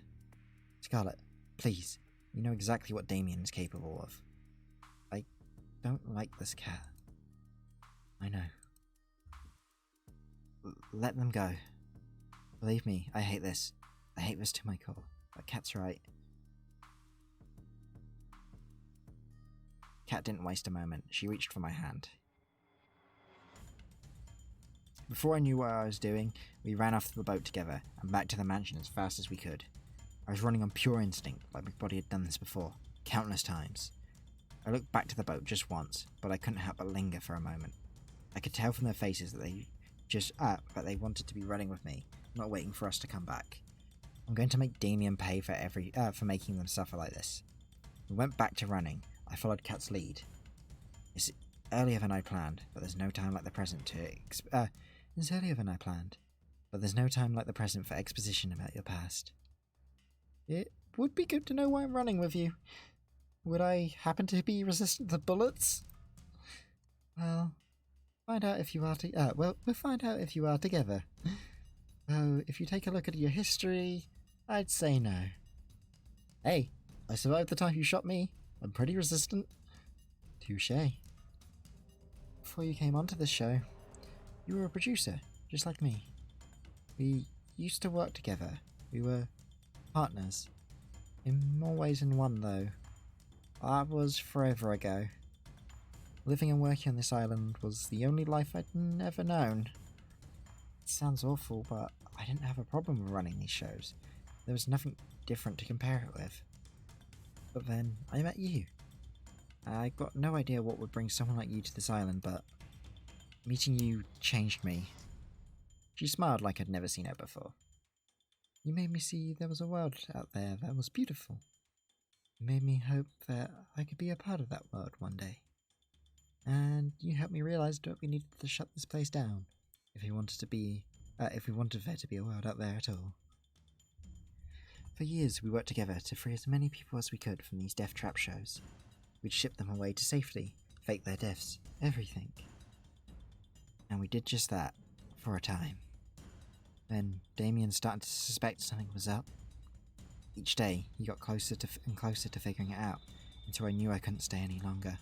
Scarlet, please. You know exactly what Damien is capable of. I don't like this cat. I know. Let them go. Believe me, I hate this. I hate this to my core. But Cat's right. Cat didn't waste a moment. She reached for my hand. Before I knew what I was doing, we ran off the boat together and back to the mansion as fast as we could. I was running on pure instinct, like my body had done this before, countless times. I looked back to the boat just once, but I couldn't help but linger for a moment. I could tell from their faces that they wanted to be running with me, not waiting for us to come back. I'm going to make Damien pay for making them suffer like this. We went back to running. I followed Cat's lead. It's earlier than I planned, but there's no time like the present it's earlier than I planned, but there's no time like the present for exposition about your past. It would be good to know why I'm running with you. Would I happen to be resistant to bullets? Well, find out if you are we'll find out if you are together. Oh, if you take a look at your history, I'd say no. Hey, I survived the time you shot me. I'm pretty resistant. Touché. Before you came onto this show, you were a producer, just like me. We used to work together. We were partners. In more ways than one, though. That was forever ago. Living and working on this island was the only life I'd never known. It sounds awful, but I didn't have a problem with running these shows. There was nothing different to compare it with. But then I met you. I got no idea what would bring someone like you to this island, but meeting you changed me. She smiled like I'd never seen her before. You made me see there was a world out there that was beautiful. You made me hope that I could be a part of that world one day. And you helped me realize that we needed to shut this place down if we wanted there to be a world out there at all. For years, we worked together to free as many people as we could from these death trap shows. We'd ship them away to safety, fake their deaths, everything. And we did just that, for a time. Then Damien started to suspect something was up. Each day, he got closer and closer to figuring it out, until I knew I couldn't stay any longer.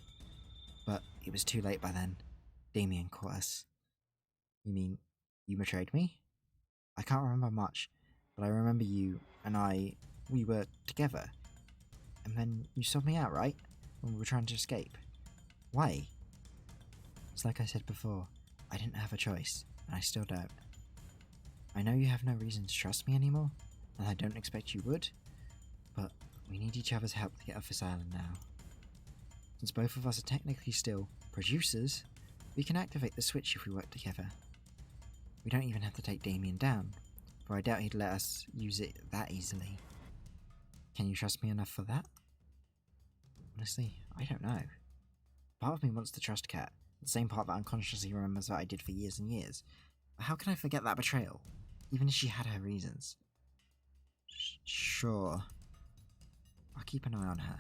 But it was too late by then. Damien caught us. You mean, you betrayed me? I can't remember much, but I remember you and we were together. And then you sold me out, right? When we were trying to escape. Why? It's like I said before, I didn't have a choice, and I still don't. I know you have no reason to trust me anymore, and I don't expect you would, but we need each other's help to get off this island now. Since both of us are technically still producers, we can activate the switch if we work together. We don't even have to take Damien down, for I doubt he'd let us use it that easily. Can you trust me enough for that? Honestly, I don't know. Part of me wants to trust Kat, the same part that unconsciously remembers that I did for years and years. But how can I forget that betrayal, even if she had her reasons? Sure. I'll keep an eye on her.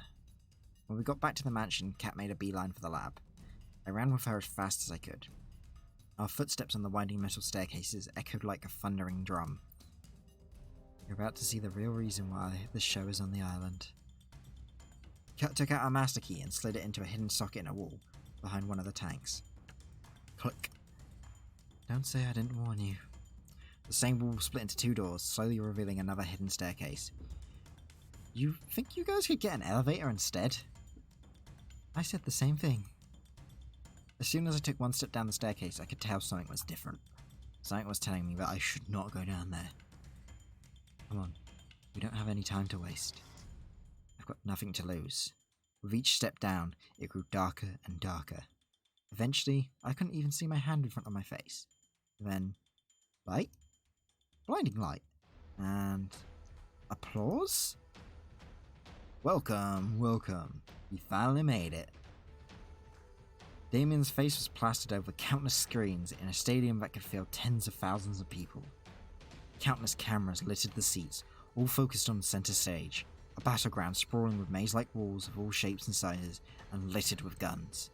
When we got back to the mansion, Kat made a beeline for the lab. I ran with her as fast as I could. Our footsteps on the winding metal staircases echoed like a thundering drum. You're about to see the real reason why this show is on the island. Kat took out our master key and slid it into a hidden socket in a wall, behind one of the tanks. Click. Don't say I didn't warn you. The same wall split into two doors, slowly revealing another hidden staircase. You think you guys could get an elevator instead? I said the same thing. As soon as I took one step down the staircase, I could tell something was different. Something was telling me that I should not go down there. Come on, we don't have any time to waste. I've got nothing to lose. With each step down, it grew darker and darker. Eventually, I couldn't even see my hand in front of my face. Then, light? Blinding light. And applause? Welcome, welcome. You finally made it. Damien's face was plastered over countless screens in a stadium that could fill tens of thousands of people. Countless cameras littered the seats, all focused on the center stage, a battleground sprawling with maze-like walls of all shapes and sizes, and littered with guns.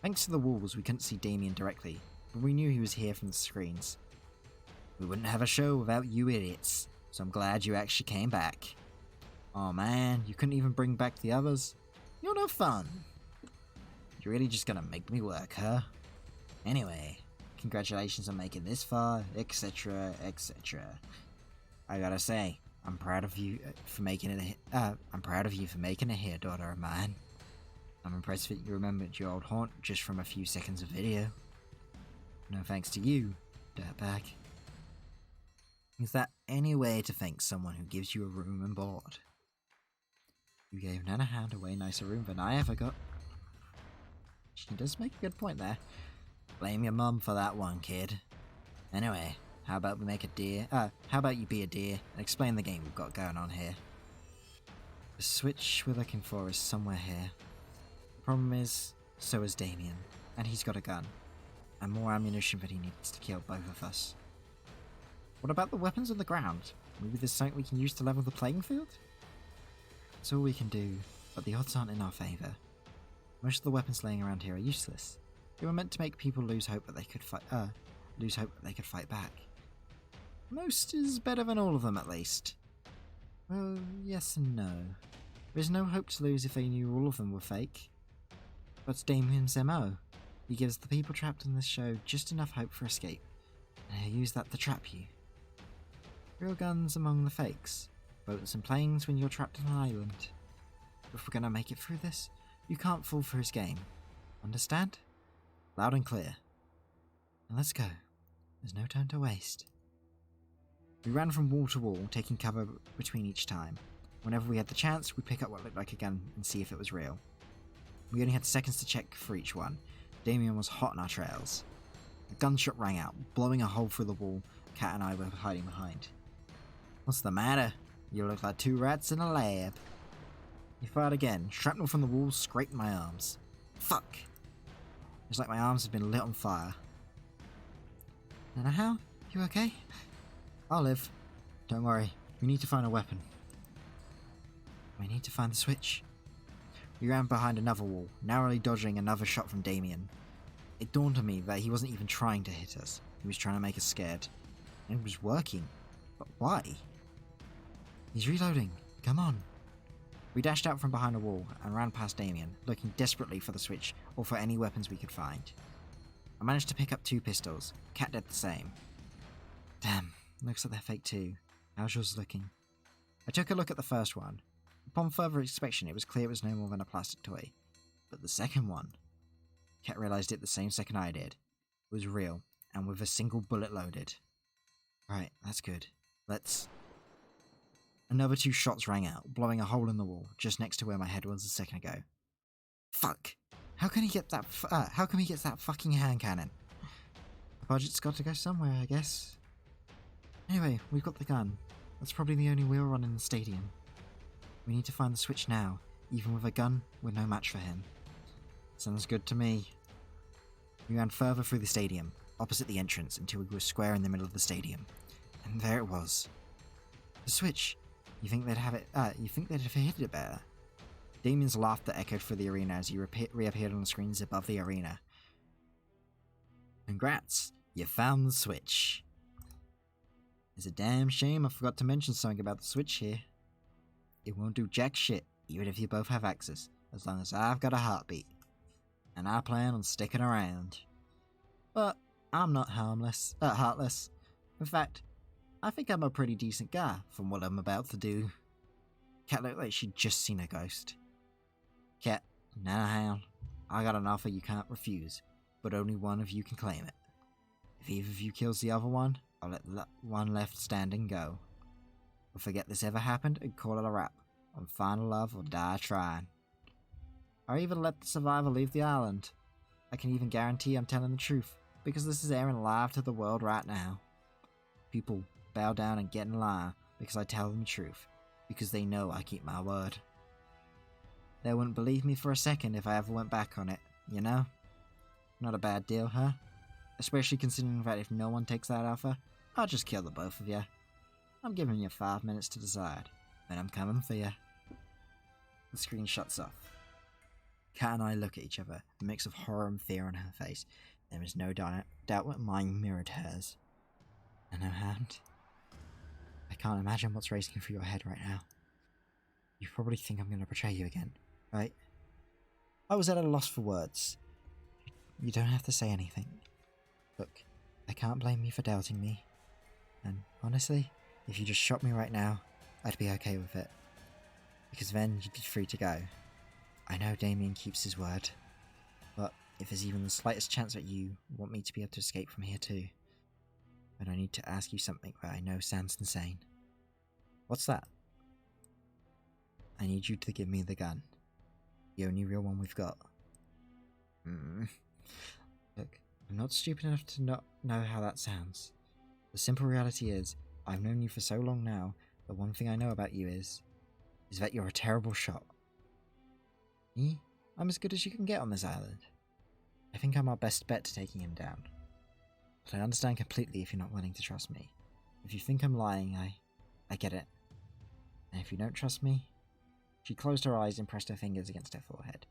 Thanks to the walls, we couldn't see Damien directly, but we knew he was here from the screens. We wouldn't have a show without you idiots, so I'm glad you actually came back. Aw man, you couldn't even bring back the others? You're no fun. You're really just gonna make me work, huh? Anyway, congratulations on making this far, etc, etc. I gotta say, I'm proud of you for making it here, daughter of mine. I'm impressed that you remembered your old haunt just from a few seconds of video. No thanks to you, dirtbag. Is that any way to thank someone who gives you a room and board? You gave Nanahound a way nicer room than I ever got. She does make a good point there. Blame your mum for that one, kid. Anyway, how about you be a dear and explain the game we've got going on here? The switch we're looking for is somewhere here. The problem is, so is Damien, and he's got a gun, and more ammunition that he needs to kill both of us. What about the weapons on the ground? Maybe there's something we can use to level the playing field? It's all we can do, but the odds aren't in our favour. Most of the weapons laying around here are useless. They were meant to make people lose hope that they could fight back. Most is better than all of them, at least. Well, yes and no. There's no hope to lose if they knew all of them were fake. But Damien's MO. He gives the people trapped in this show just enough hope for escape, and he'll use that to trap you. Real guns among the fakes. Boats and planes when you're trapped on an island. If we're gonna make it through this, you can't fall for his game. Understand? Loud and clear. And let's go. There's no time to waste. We ran from wall to wall, taking cover between each time. Whenever we had the chance, we'd pick up what looked like a gun and see if it was real. We only had seconds to check for each one. Damien was hot on our trails. A gunshot rang out, blowing a hole through the wall Kat and I were hiding behind. What's the matter? You look like two rats in a lab. He fired again. Shrapnel from the wall scraped my arms. Fuck! It's like my arms had been lit on fire. Nanahow? You okay? I'll live. Don't worry. We need to find a weapon. We need to find the switch. We ran behind another wall, narrowly dodging another shot from Damien. It dawned on me that he wasn't even trying to hit us. He was trying to make us scared. And it was working. But why? He's reloading. Come on. We dashed out from behind a wall and ran past Damien, looking desperately for the switch or for any weapons we could find. I managed to pick up 2 pistols. Cat did the same. Damn, looks like they're fake too. How's yours looking? I took a look at the first one. Upon further inspection, it was clear it was no more than a plastic toy. But the second one... Cat realised it the same second I did. It was real, and with a single bullet loaded. Right, that's good. Let's... Another 2 shots rang out, blowing a hole in the wall, just next to where my head was a second ago. Fuck! How can he get that how come he gets that fucking hand cannon? The budget's got to go somewhere, I guess. Anyway, we've got the gun. That's probably the only wheel run in the stadium. We need to find the switch now. Even with a gun, we're no match for him. Sounds good to me. We ran further through the stadium, opposite the entrance, until we were square in the middle of the stadium. And there it was. The switch. You think they'd have hit it better? Damien's laughter echoed through the arena as he reappeared on the screens above the arena. Congrats, you found the switch. It's a damn shame I forgot to mention something about the switch here. It won't do jack shit, even if you both have access, as long as I've got a heartbeat. And I plan on sticking around. But I'm not heartless. In fact, I think I'm a pretty decent guy from what I'm about to do. Cat looked like she'd just seen a ghost. Cat, Nanahound, I got an offer you can't refuse, but only one of you can claim it. If either of you kills the other one, I'll let the one left standing go. We'll forget this ever happened and call it a wrap. On final love or die trying. Or even let the survivor leave the island. I can even guarantee I'm telling the truth, because this is airing live to the world right now. People bow down and get in line because I tell them the truth, because they know I keep my word. They wouldn't believe me for a second if I ever went back on it, you know? Not a bad deal, huh? Especially considering that if no one takes that offer, I'll just kill the both of you. I'm giving you 5 minutes to decide, and I'm coming for you. The screen shuts off. Kat and I look at each other, a mix of horror and fear on her face. There is no doubt that mine mirrored hers. And her hand. I can't imagine what's racing through your head right now. You probably think I'm going to betray you again, right? I was at a loss for words. You don't have to say anything. Look, I can't blame you for doubting me. And honestly, if you just shot me right now, I'd be okay with it. Because then you'd be free to go. I know Damien keeps his word. But if there's even the slightest chance that you want me to be able to escape from here too, then I need to ask you something that I know sounds insane. What's that? I need you to give me the gun. The only real one we've got. Look, I'm not stupid enough to not know how that sounds. The simple reality is, I've known you for so long now, the one thing I know about you is that you're a terrible shot. Me? I'm as good as you can get on this island. I think I'm our best bet to taking him down. But I understand completely if you're not willing to trust me. If you think I'm lying, I get it. And if you don't trust me... She closed her eyes and pressed her fingers against her forehead.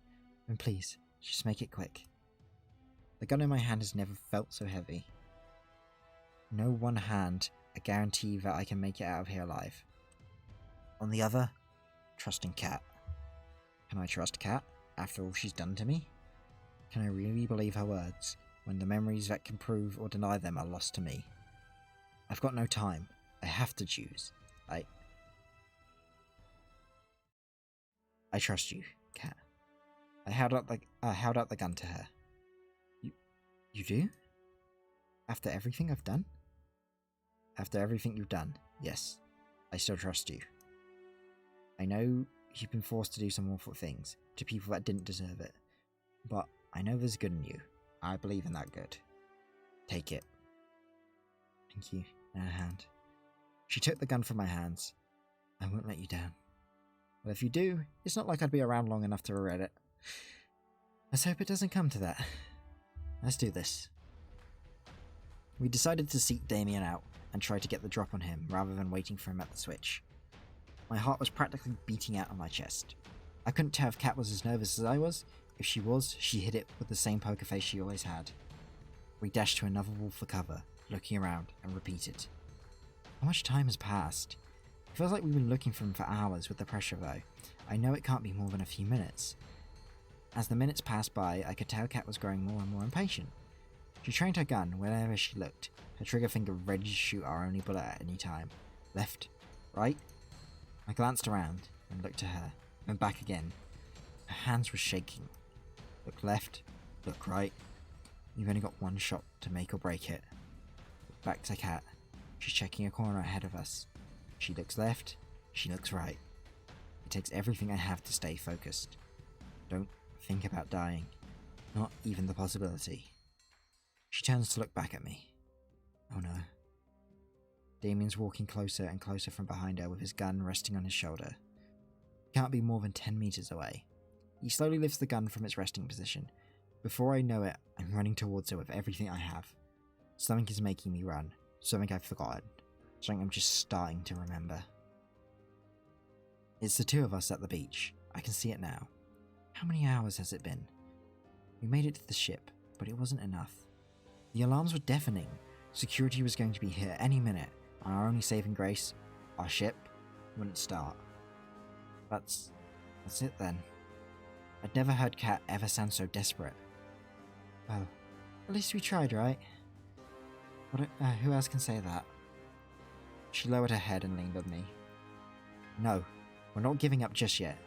And please, just make it quick. The gun in my hand has never felt so heavy. No one hand a guarantee that I can make it out of here alive. On the other, trusting Kat. Can I trust Kat after all she's done to me? Can I really believe her words when the memories that can prove or deny them are lost to me? I've got no time. I have to choose. I trust you, Kat. I held out the gun to her. You do? After everything I've done? After everything you've done, yes. I still trust you. I know you've been forced to do some awful things to people that didn't deserve it. But I know there's good in you. I believe in that good. Take it. Thank you, in her hand. She took the gun from my hands. I won't let you down. But if you do, it's not like I'd be around long enough to regret it. Let's hope it doesn't come to that. Let's do this. We decided to seek Damien out and try to get the drop on him rather than waiting for him at the switch. My heart was practically beating out of my chest. I couldn't tell if Kat was as nervous as I was. If she was, she hit it with the same poker face she always had. We dashed to another wall for cover, looking around, and repeated. How much time has passed? It feels like we've been looking for him for hours with the pressure though. I know it can't be more than a few minutes. As the minutes passed by, I could tell Kat was growing more and more impatient. She trained her gun wherever she looked, her trigger finger ready to shoot our only bullet at any time. Left, right. I glanced around and looked to her, then back again. Her hands were shaking. Look left, look right. You've only got one shot to make or break it. Look back to Kat. She's checking a corner ahead of us. She looks left, she looks right. It takes everything I have to stay focused. Don't think about dying. Not even the possibility. She turns to look back at me. Oh no. Damien's walking closer and closer from behind her with his gun resting on his shoulder. He can't be more than 10 meters away. He slowly lifts the gun from its resting position. Before I know it, I'm running towards her with everything I have. Something is making me run. Something I've forgotten. Something I'm just starting to remember. It's the two of us at the beach. I can see it now. How many hours has it been? We made it to the ship, but it wasn't enough. The alarms were deafening. Security was going to be here any minute, and our only saving grace, our ship, wouldn't start. That's it then. I'd never heard Kat ever sound so desperate. Well, at least we tried, right? Who else can say that? She lowered her head and leaned on me. No, we're not giving up just yet.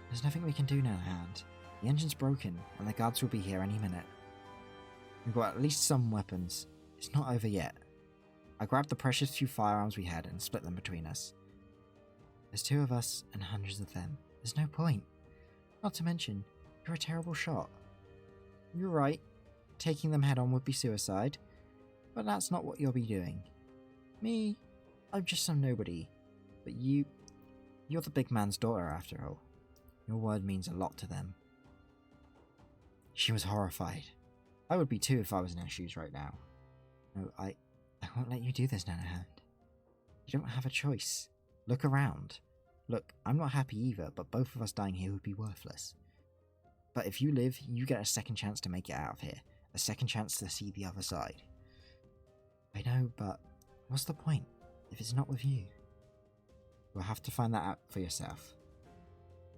There's nothing we can do now, Hand. The engine's broken, and the guards will be here any minute. We've got at least some weapons. It's not over yet. I grabbed the precious few firearms we had and split them between us. There's two of us and hundreds of them. There's no point. Not to mention, you're a terrible shot. You're right, taking them head on would be suicide, but that's not what you'll be doing. Me, I'm just some nobody, but you're the big man's daughter after all. Your word means a lot to them. She was horrified. I would be too if I was in her shoes right now. No, I won't let you do this, Nanahand. You don't have a choice. Look around. Look, I'm not happy either, but both of us dying here would be worthless. But if you live, you get a second chance to make it out of here. A second chance to see the other side. I know, but what's the point if it's not with you? You'll have to find that out for yourself.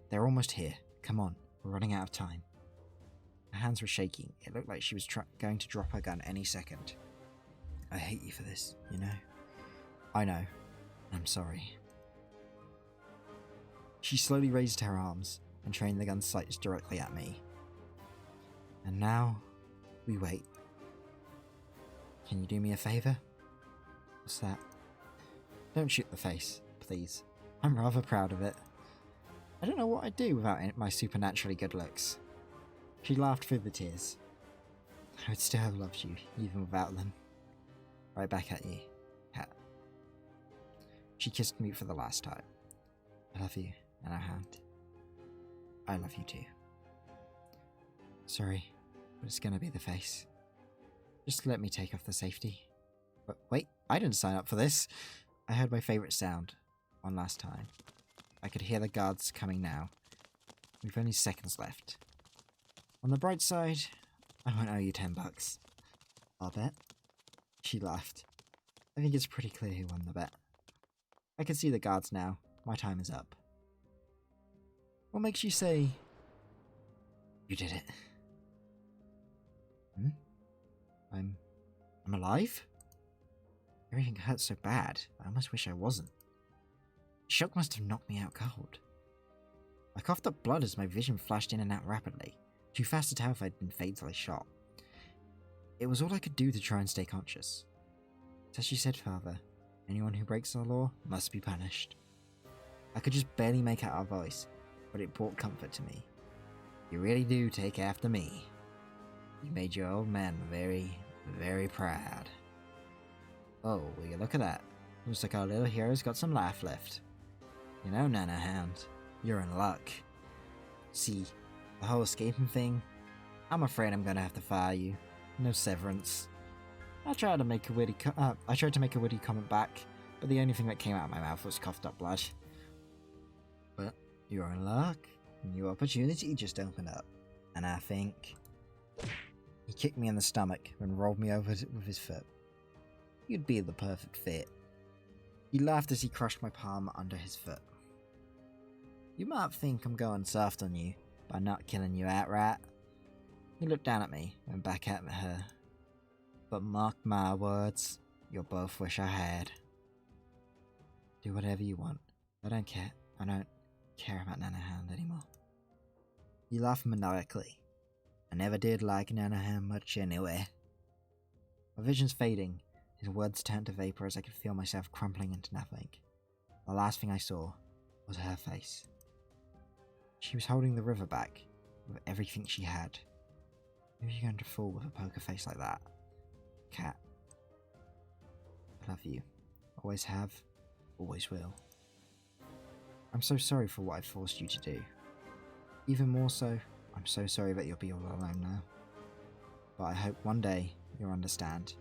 They're almost here. Come on, we're running out of time. Her hands were shaking. It looked like she was going to drop her gun any second. I hate you for this, you know? I know. I'm sorry. She slowly raised her arms and trained the gun's sights directly at me. And now, we wait. Can you do me a favour? What's that? Don't shoot the face, please. I'm rather proud of it. I don't know what I'd do without my supernaturally good looks. She laughed through the tears. I would still have loved you, even without them. Right back at you, Kat. She kissed me for the last time. I love you, Nanahand. I love you too. Sorry, but it's gonna be the face. Just let me take off the safety. But wait, I didn't sign up for this. I heard my favourite sound on last time. I could hear the guards coming now. We've only seconds left. On the bright side, I won't owe you $10. I'll bet. She laughed. I think it's pretty clear who won the bet. I can see the guards now. My time is up. What makes you say you did it? I'm alive? Everything hurts so bad, I almost wish I wasn't. The shock must have knocked me out cold. I coughed up blood as my vision flashed in and out rapidly, too fast to tell if I'd been fatally shot. It was all I could do to try and stay conscious. As you said, Father, anyone who breaks the law must be punished. I could just barely make out our voice, but it brought comfort to me. You really do take after me. You made your old man very, very proud. Oh, will you look at that? Looks like our little hero's got some life left. You know, Nanahound, you're in luck. See, the whole escaping thing, I'm afraid I'm gonna have to fire you. No severance. I tried to make a witty comment back, but the only thing that came out of my mouth was coughed up blood. But you're in luck. New opportunity just opened up. And I think... He kicked me in the stomach and rolled me over with his foot. You'd be the perfect fit. He laughed as he crushed my palm under his foot. You might think I'm going soft on you by not killing you outright. He looked down at me and back at her. But mark my words, you'll both wish I had. Do whatever you want. I don't care. I don't care about Nanahound anymore. He laughed maniacally. I never did like Nanahound much anyway. My vision's fading. His words turned to vapor as I could feel myself crumpling into nothing. The last thing I saw was her face. She was holding the river back with everything she had. Who are you going to fool with a poker face like that? Cat. I love you. Always have. Always will. I'm so sorry for what I forced you to do. Even more so, I'm so sorry that you'll be all alone now. But I hope one day you'll understand.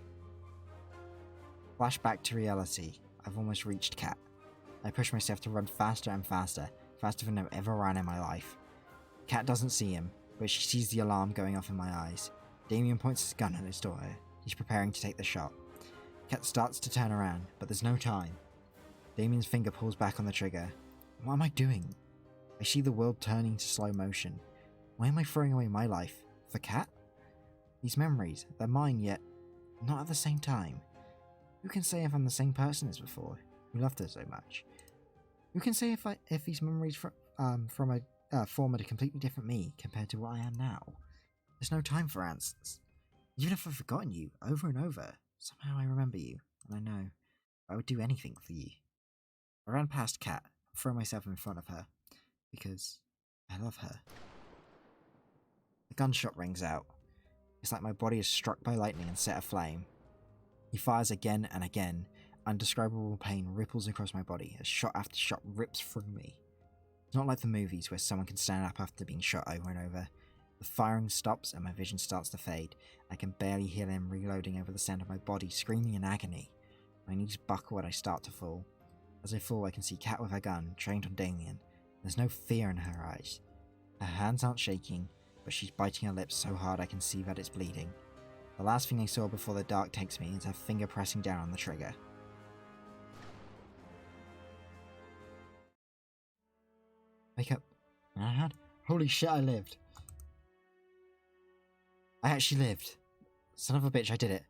Flashback to reality. I've almost reached Cat. I push myself to run faster and faster, faster than I've ever ran in my life. Cat doesn't see him, but she sees the alarm going off in my eyes. Damien points his gun at his daughter. He's preparing to take the shot. Cat starts to turn around, but there's no time. Damien's finger pulls back on the trigger. What am I doing? I see the world turning to slow motion. Why am I throwing away my life? For Cat? These memories, they're mine, yet not at the same time. Who can say if I'm the same person as before, who loved her so much? Who can say if these memories form a completely different me compared to what I am now? There's no time for answers. Even if I've forgotten you over and over, somehow I remember you, and I know I would do anything for you. I ran past Cat, throw myself in front of her, because I love her. The gunshot rings out. It's like my body is struck by lightning and set aflame. He fires again and again. Undescribable pain ripples across my body as shot after shot rips through me. It's not like the movies where someone can stand up after being shot over and over. The firing stops and my vision starts to fade. I can barely hear them reloading over the sound of my body screaming in agony. My knees buckle and I start to fall. As I fall, I can see Cat with her gun, trained on Damien. There's no fear in her eyes. Her hands aren't shaking, but she's biting her lips so hard I can see that it's bleeding. The last thing I saw before the dark takes me is her finger pressing down on the trigger. Wake up. Holy shit, I lived. I actually lived. Son of a bitch, I did it.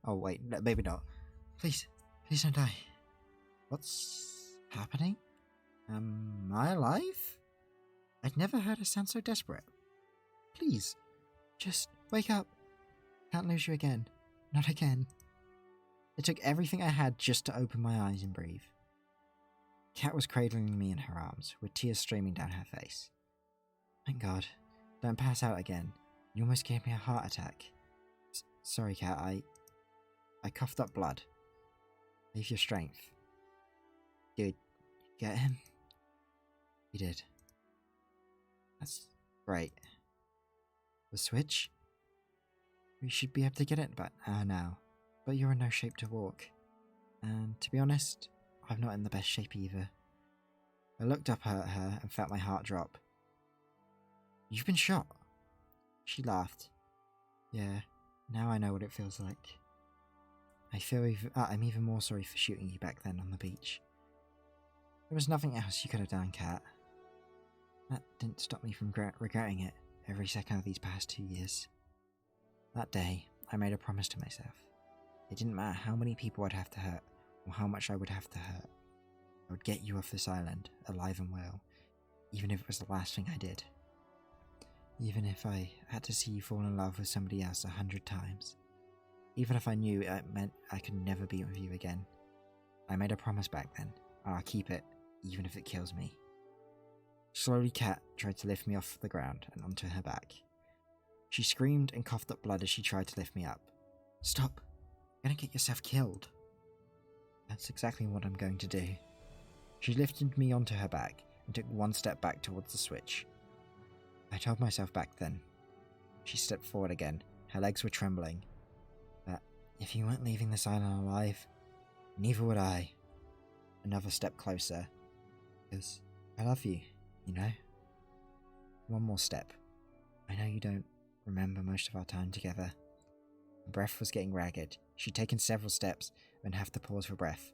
Oh wait, no, maybe not. Please, please don't die. What's happening? Am I alive? I'd never heard her sound so desperate. Please, just wake up. Can't lose you again. Not again. It took everything I had just to open my eyes and breathe. Cat was cradling me in her arms, with tears streaming down her face. Thank God. Don't pass out again. You almost gave me a heart attack. Sorry, Cat, I coughed up blood. Leave your strength. Did you get him? You did. That's great. The switch? We should be able to get it back now, but you're in no shape to walk. And to be honest, I'm not in the best shape either. I looked up at her and felt my heart drop. You've been shot? She laughed. Yeah, now I know what it feels like. I'm even more sorry for shooting you back then on the beach. There was nothing else you could have done, Cat. That didn't stop me from regretting it every second of these past 2 years. That day, I made a promise to myself. It didn't matter how many people I'd have to hurt, or how much I would have to hurt. I would get you off this island, alive and well, even if it was the last thing I did. Even if I had to see you fall in love with somebody else 100 times. Even if I knew it meant I could never be with you again. I made a promise back then, and I'll keep it, even if it kills me. Slowly, Cat tried to lift me off the ground and onto her back. She screamed and coughed up blood as she tried to lift me up. Stop! You're gonna get yourself killed. That's exactly what I'm going to do. She lifted me onto her back and took one step back towards the switch. I told myself back then. She stepped forward again. Her legs were trembling. That if you weren't leaving this island alive, neither would I. Another step closer. Because I love you, you know? One more step. I know you don't remember most of our time together. Her breath was getting ragged. She'd taken several steps and have to pause for breath.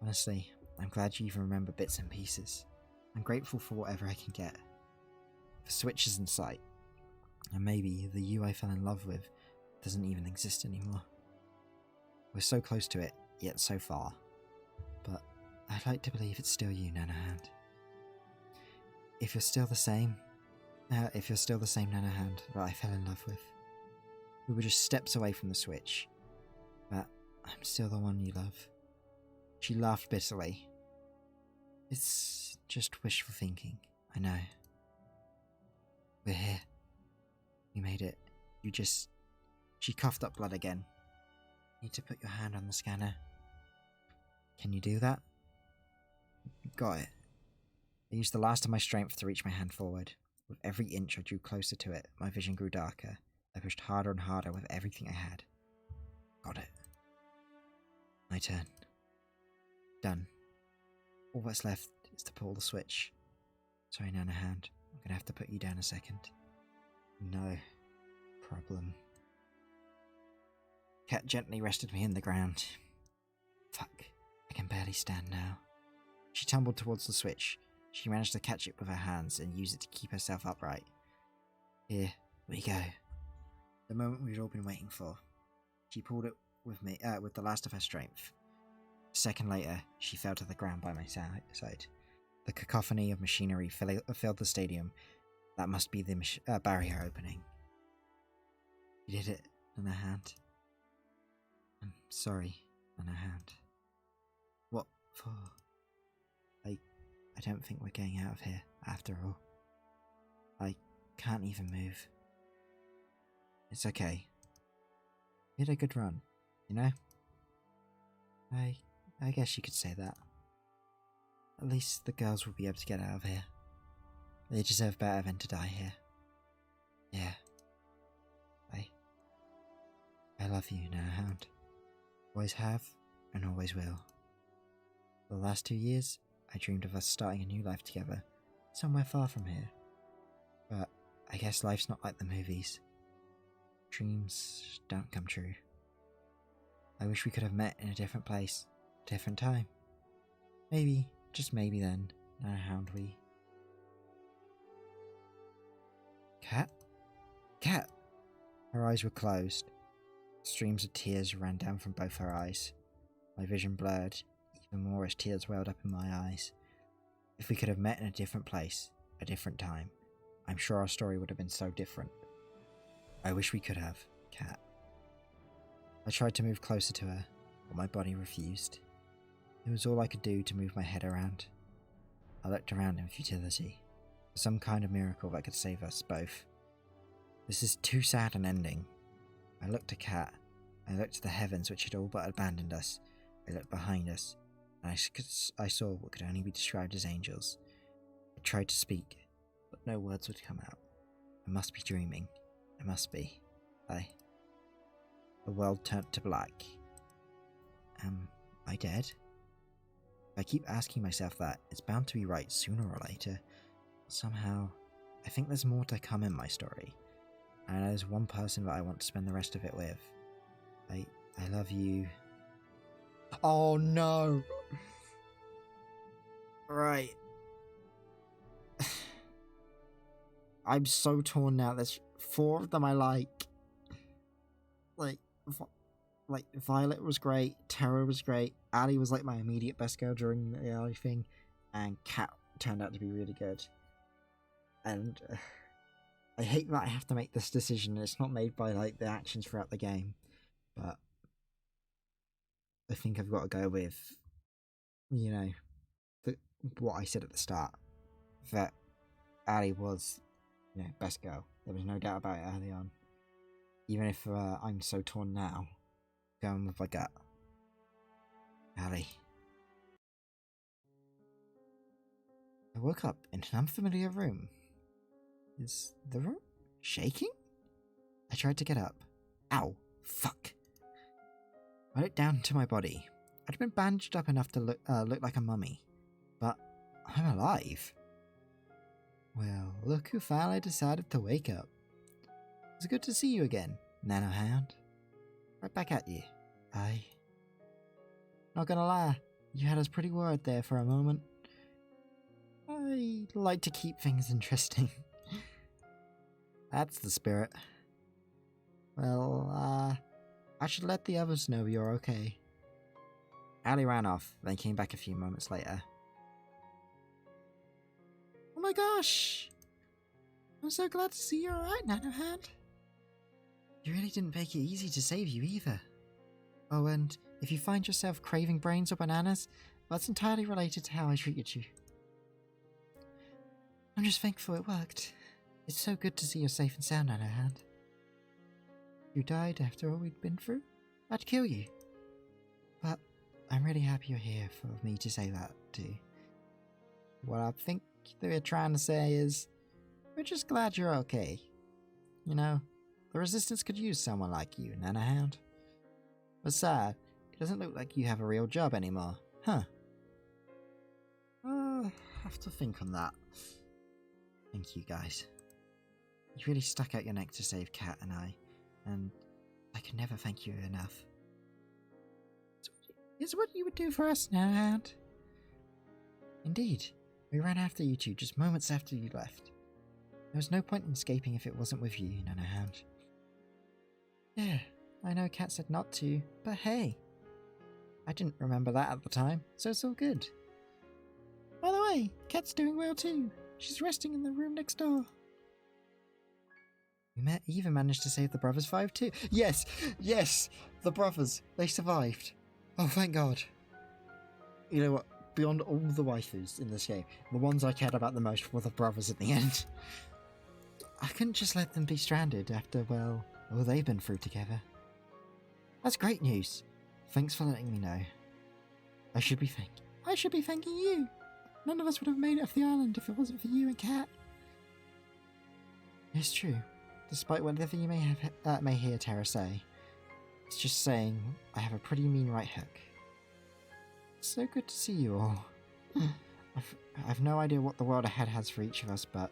Honestly, I'm glad you even remember bits and pieces. I'm grateful for whatever I can get. The switch is in sight. And maybe the you I fell in love with doesn't even exist anymore. We're so close to it, yet so far. But I'd like to believe it's still you, Nanahand. If you're still the same Nanahand that I fell in love with. We were just steps away from the switch. But I'm still the one you love. She laughed bitterly. It's just wishful thinking, I know. We're here. We made it. She coughed up blood again. Need to put your hand on the scanner. Can you do that? Got it. I used the last of my strength to reach my hand forward. With every inch I drew closer to it, my vision grew darker. I pushed harder and harder with everything I had. Got it. My turn. Done. All that's left is to pull the switch. Sorry, Nanahand. I'm gonna have to put you down a second. No problem. Cat gently rested me in the ground. Fuck. I can barely stand now. She tumbled towards the switch. She managed to catch it with her hands and use it to keep herself upright. Here we go. The moment we'd all been waiting for. She pulled it with me, with the last of her strength. A second later, she fell to the ground by my side. The cacophony of machinery filled the stadium. That must be the barrier opening. You did it, Nanahand. I'm sorry, Nanahand. What for? I don't think we're getting out of here, after all. I can't even move. It's okay. We had a good run, you know? I guess you could say that. At least the girls will be able to get out of here. They deserve better than to die here. Yeah. I love you, Nanahand. Always have, and always will. For the last 2 years, I dreamed of us starting a new life together, somewhere far from here. But I guess life's not like the movies. Dreams don't come true. I wish we could have met in a different place, different time. Maybe, just maybe then, Nanahand, we... Cat? Cat! Her eyes were closed. Streams of tears ran down from both her eyes. My vision blurred, even more as tears welled up in my eyes. If we could have met in a different place, a different time, I'm sure our story would have been so different. I wish we could have, Cat. I tried to move closer to her, but my body refused. It was all I could do to move my head around. I looked around in futility, for some kind of miracle that could save us both. This is too sad an ending. I looked at Cat. I looked to the heavens which had all but abandoned us. I looked behind us, and I saw what could only be described as angels. I tried to speak, but no words would come out. I must be dreaming. I must be. The world turned to black. Am I dead? If I keep asking myself that, it's bound to be right sooner or later. Somehow, I think there's more to come in my story. And there's one person that I want to spend the rest of it with. I love you. Oh no! Right. I'm so torn now. There's 4 of them I like. Like Violet was great, Terra was great, Ali was like my immediate best girl during the Ali thing, and Cat turned out to be really good. And I hate that I have to make this decision. It's not made by like the actions throughout the game, but I think I've got to go with, you know, what I said at the start, that Ali was, you know, best girl. There was no doubt about it early on. Even if I'm so torn now, going with my gut. Ali. I woke up in an unfamiliar room. Is the room shaking? I tried to get up. Ow! Fuck! I looked down to my body. I'd been bandaged up enough to look like a mummy. But I'm alive. Well, look who finally decided to wake up. It's good to see you again, Nanohound. Right back at you. Not gonna lie, you had us pretty worried there for a moment. I like to keep things interesting. That's the spirit. Well, I should let the others know you're okay. Ali ran off, then came back a few moments later. Oh my gosh! I'm so glad to see you're alright, Nanohound. You really didn't make it easy to save you either. Oh, and if you find yourself craving brains or bananas, that's entirely related to how I treated you. I'm just thankful it worked. It's so good to see you're safe and sound, Nanohound. You died after all we'd been through? I'd kill you. But I'm really happy you're here for me to say that too. What I think they're trying to say is, we're just glad you're okay. You know, the Resistance could use someone like you, Nanohound. Besides, it doesn't look like you have a real job anymore, huh? Have to think on that. Thank you, guys. You really stuck out your neck to save Cat and I can never thank you enough. It's what you would do for us, Nanohound. Indeed, we ran after you two just moments after you left. There was no point in escaping if it wasn't with you, Nanohound. Yeah, I know Cat said not to, but hey. I didn't remember that at the time, so it's all good. By the way, Cat's doing well too. She's resting in the room next door. We even managed to save the Brothers 5 too. Yes! Yes! The brothers! They survived. Oh, thank God. You know what? Beyond all the waifus in this game, the ones I cared about the most were the brothers at the end. I couldn't just let them be stranded after, well, all they've been through together. That's great news. Thanks for letting me know. I should be thanking you. None of us would have made it off the island if it wasn't for you and Cat. It's true. Despite whatever you may hear Terra say, it's just saying I have a pretty mean right hook. It's so good to see you all. I've no idea what the world ahead has for each of us, but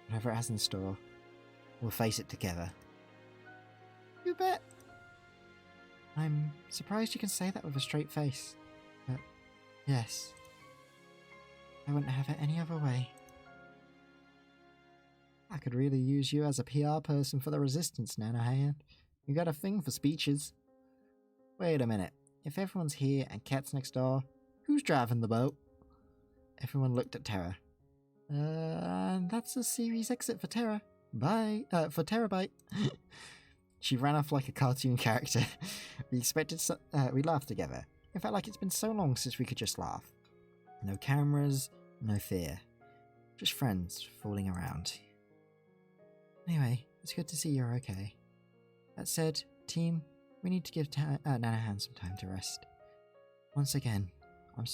whatever it has in store, we'll face it together. You bet. I'm surprised you can say that with a straight face, but yes, I wouldn't have it any other way. I could really use you as a PR person for the Resistance, Nanohound. You got a thing for speeches. Wait a minute. If everyone's here and Cat's next door, who's driving the boat? Everyone looked at Terra. That's a series exit for Terra. Bye. For Terabyte. She ran off like a cartoon character. We laughed together. It felt like it's been so long since we could just laugh. No cameras, no fear. Just friends fooling around. Anyway, it's good to see you're okay. That said, team, we need to give Nanohound some time to rest. Once again, I'm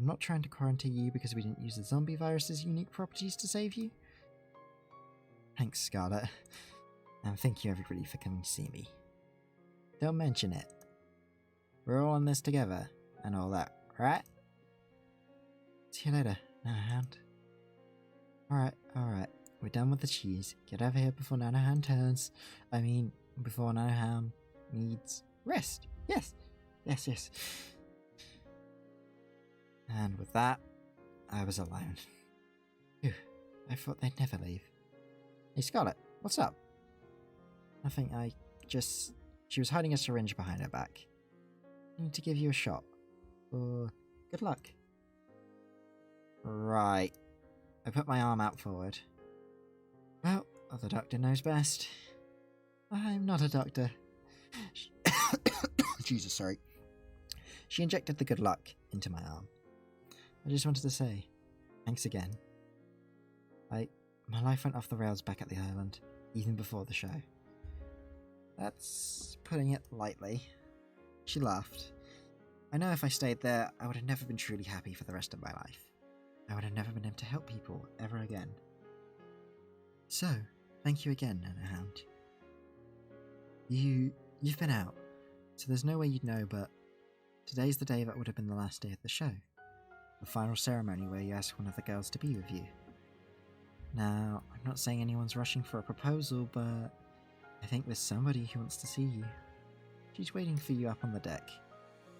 not trying to quarantine you because we didn't use the zombie virus's unique properties to save you. Thanks, Scarlet. And thank you everybody for coming to see me. Don't mention it. We're all in this together, and all that, right? See you later, Nanohound. Alright. We're done with the cheese. Get over here before Nanohound turns. Before Nanohound needs rest. Yes. And with that, I was alone. Phew, I thought they'd never leave. Hey Scarlet, what's up? Nothing, she was hiding a syringe behind her back. I need to give you a shot. Good luck. Right. I put my arm out forward. Well, the doctor knows best. I'm not a doctor. Jesus, sorry. She injected the good luck into my arm. I just wanted to say, thanks again. My life went off the rails back at the island, even before the show. That's putting it lightly. She laughed. I know if I stayed there, I would have never been truly happy for the rest of my life. I would have never been able to help people ever again. So, thank you again, Nanohound. You've been out, so there's no way you'd know, but today's the day that would have been the last day of the show. The final ceremony where you ask one of the girls to be with you. Now, I'm not saying anyone's rushing for a proposal, but I think there's somebody who wants to see you. She's waiting for you up on the deck.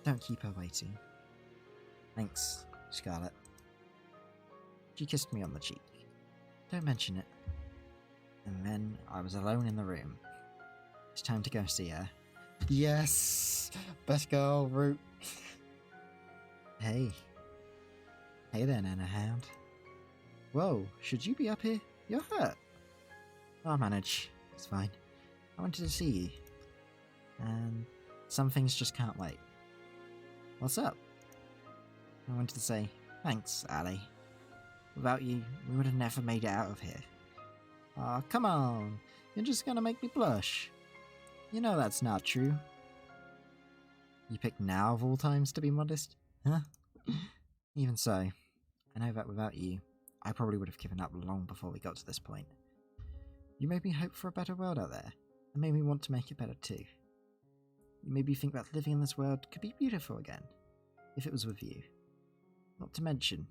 Don't keep her waiting. Thanks, Scarlet. She kissed me on the cheek. Don't mention it. And then I was alone in the room. It's time to go see her. Yes! Best girl route. Hey. Hey there, Nanohound. Whoa, should you be up here? You're hurt. I'll manage. It's fine. I wanted to see you. And some things just can't wait. What's up? I wanted to say, thanks, Ali. Without you, we would have never made it out of here. Aw, come on. You're just gonna make me blush. You know that's not true. You picked now of all times to be modest? Huh? Even so, I know that without you, I probably would have given up long before we got to this point. You made me hope for a better world out there, and made me want to make it better too. You made me think that living in this world could be beautiful again, if it was with you. Not to mention,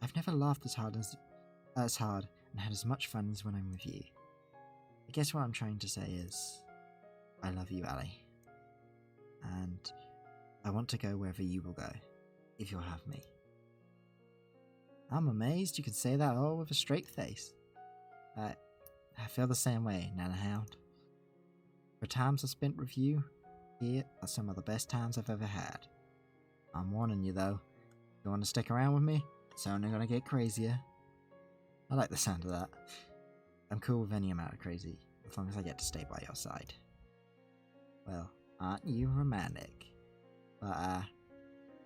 I've never laughed as hard and had as much fun as when I'm with you. I guess what I'm trying to say is, I love you, Ali. And I want to go wherever you will go, if you'll have me. I'm amazed you can say that all with a straight face. I feel the same way, Nanohound. The times I spent with you here are some of the best times I've ever had. I'm warning you though, if you want to stick around with me, it's only gonna get crazier. I like the sound of that. I'm cool with any amount of crazy, as long as I get to stay by your side. Well, aren't you romantic? But,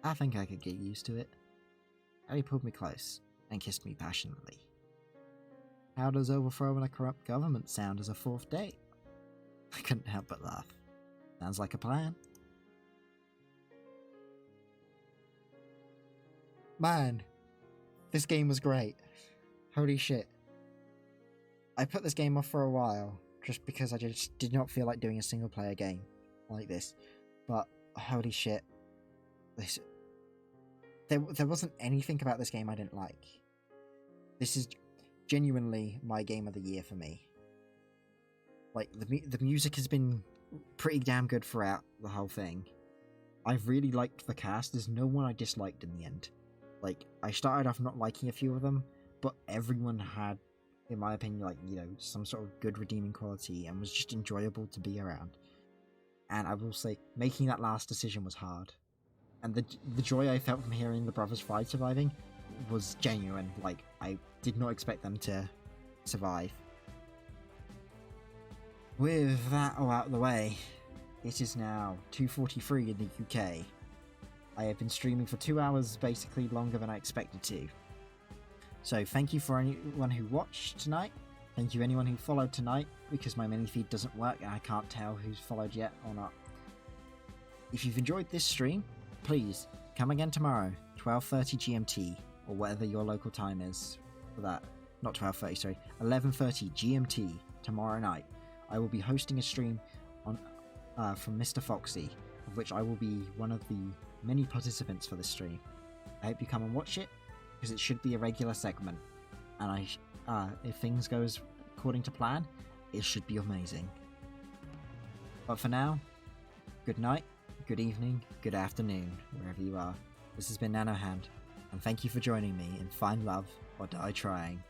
I think I could get used to it. Ali pulled me close and kissed me passionately. How does overthrowing a corrupt government sound as a fourth date? I couldn't help but laugh. Sounds like a plan. Man, this game was great. Holy shit. I put this game off for a while, just because I just did not feel like doing a single player game like this. But, holy shit. There wasn't anything about this game I didn't like. This is genuinely my game of the year for me. Like, the music has been pretty damn good throughout the whole thing. I've really liked the cast. There's no one I disliked in the end. Like, I started off not liking a few of them, but everyone had, in my opinion, like, you know, some sort of good redeeming quality and was just enjoyable to be around. And I will say, making that last decision was hard. And the joy I felt from hearing the brothers fight surviving was genuine. Like, I did not expect them to survive. With that all out of the way, it is now 2:43 in the UK. I have been streaming for 2 hours, basically longer than I expected to. So thank you for anyone who watched tonight. Thank you anyone who followed tonight, because my mini feed doesn't work and I can't tell who's followed yet or not. If you've enjoyed this stream, please come again tomorrow, 12:30 GMT, or whatever your local time is for that. Not 12:30, sorry, 11:30 GMT tomorrow night. I will be hosting a stream on from Mr. Foxy, of which I will be one of the many participants for this stream. I hope you come and watch it, because it should be a regular segment, and if things goes according to plan, it should be amazing. But for now, good night, good evening, good afternoon, wherever you are. This has been Nanohound, and thank you for joining me in Find Love or Die Trying.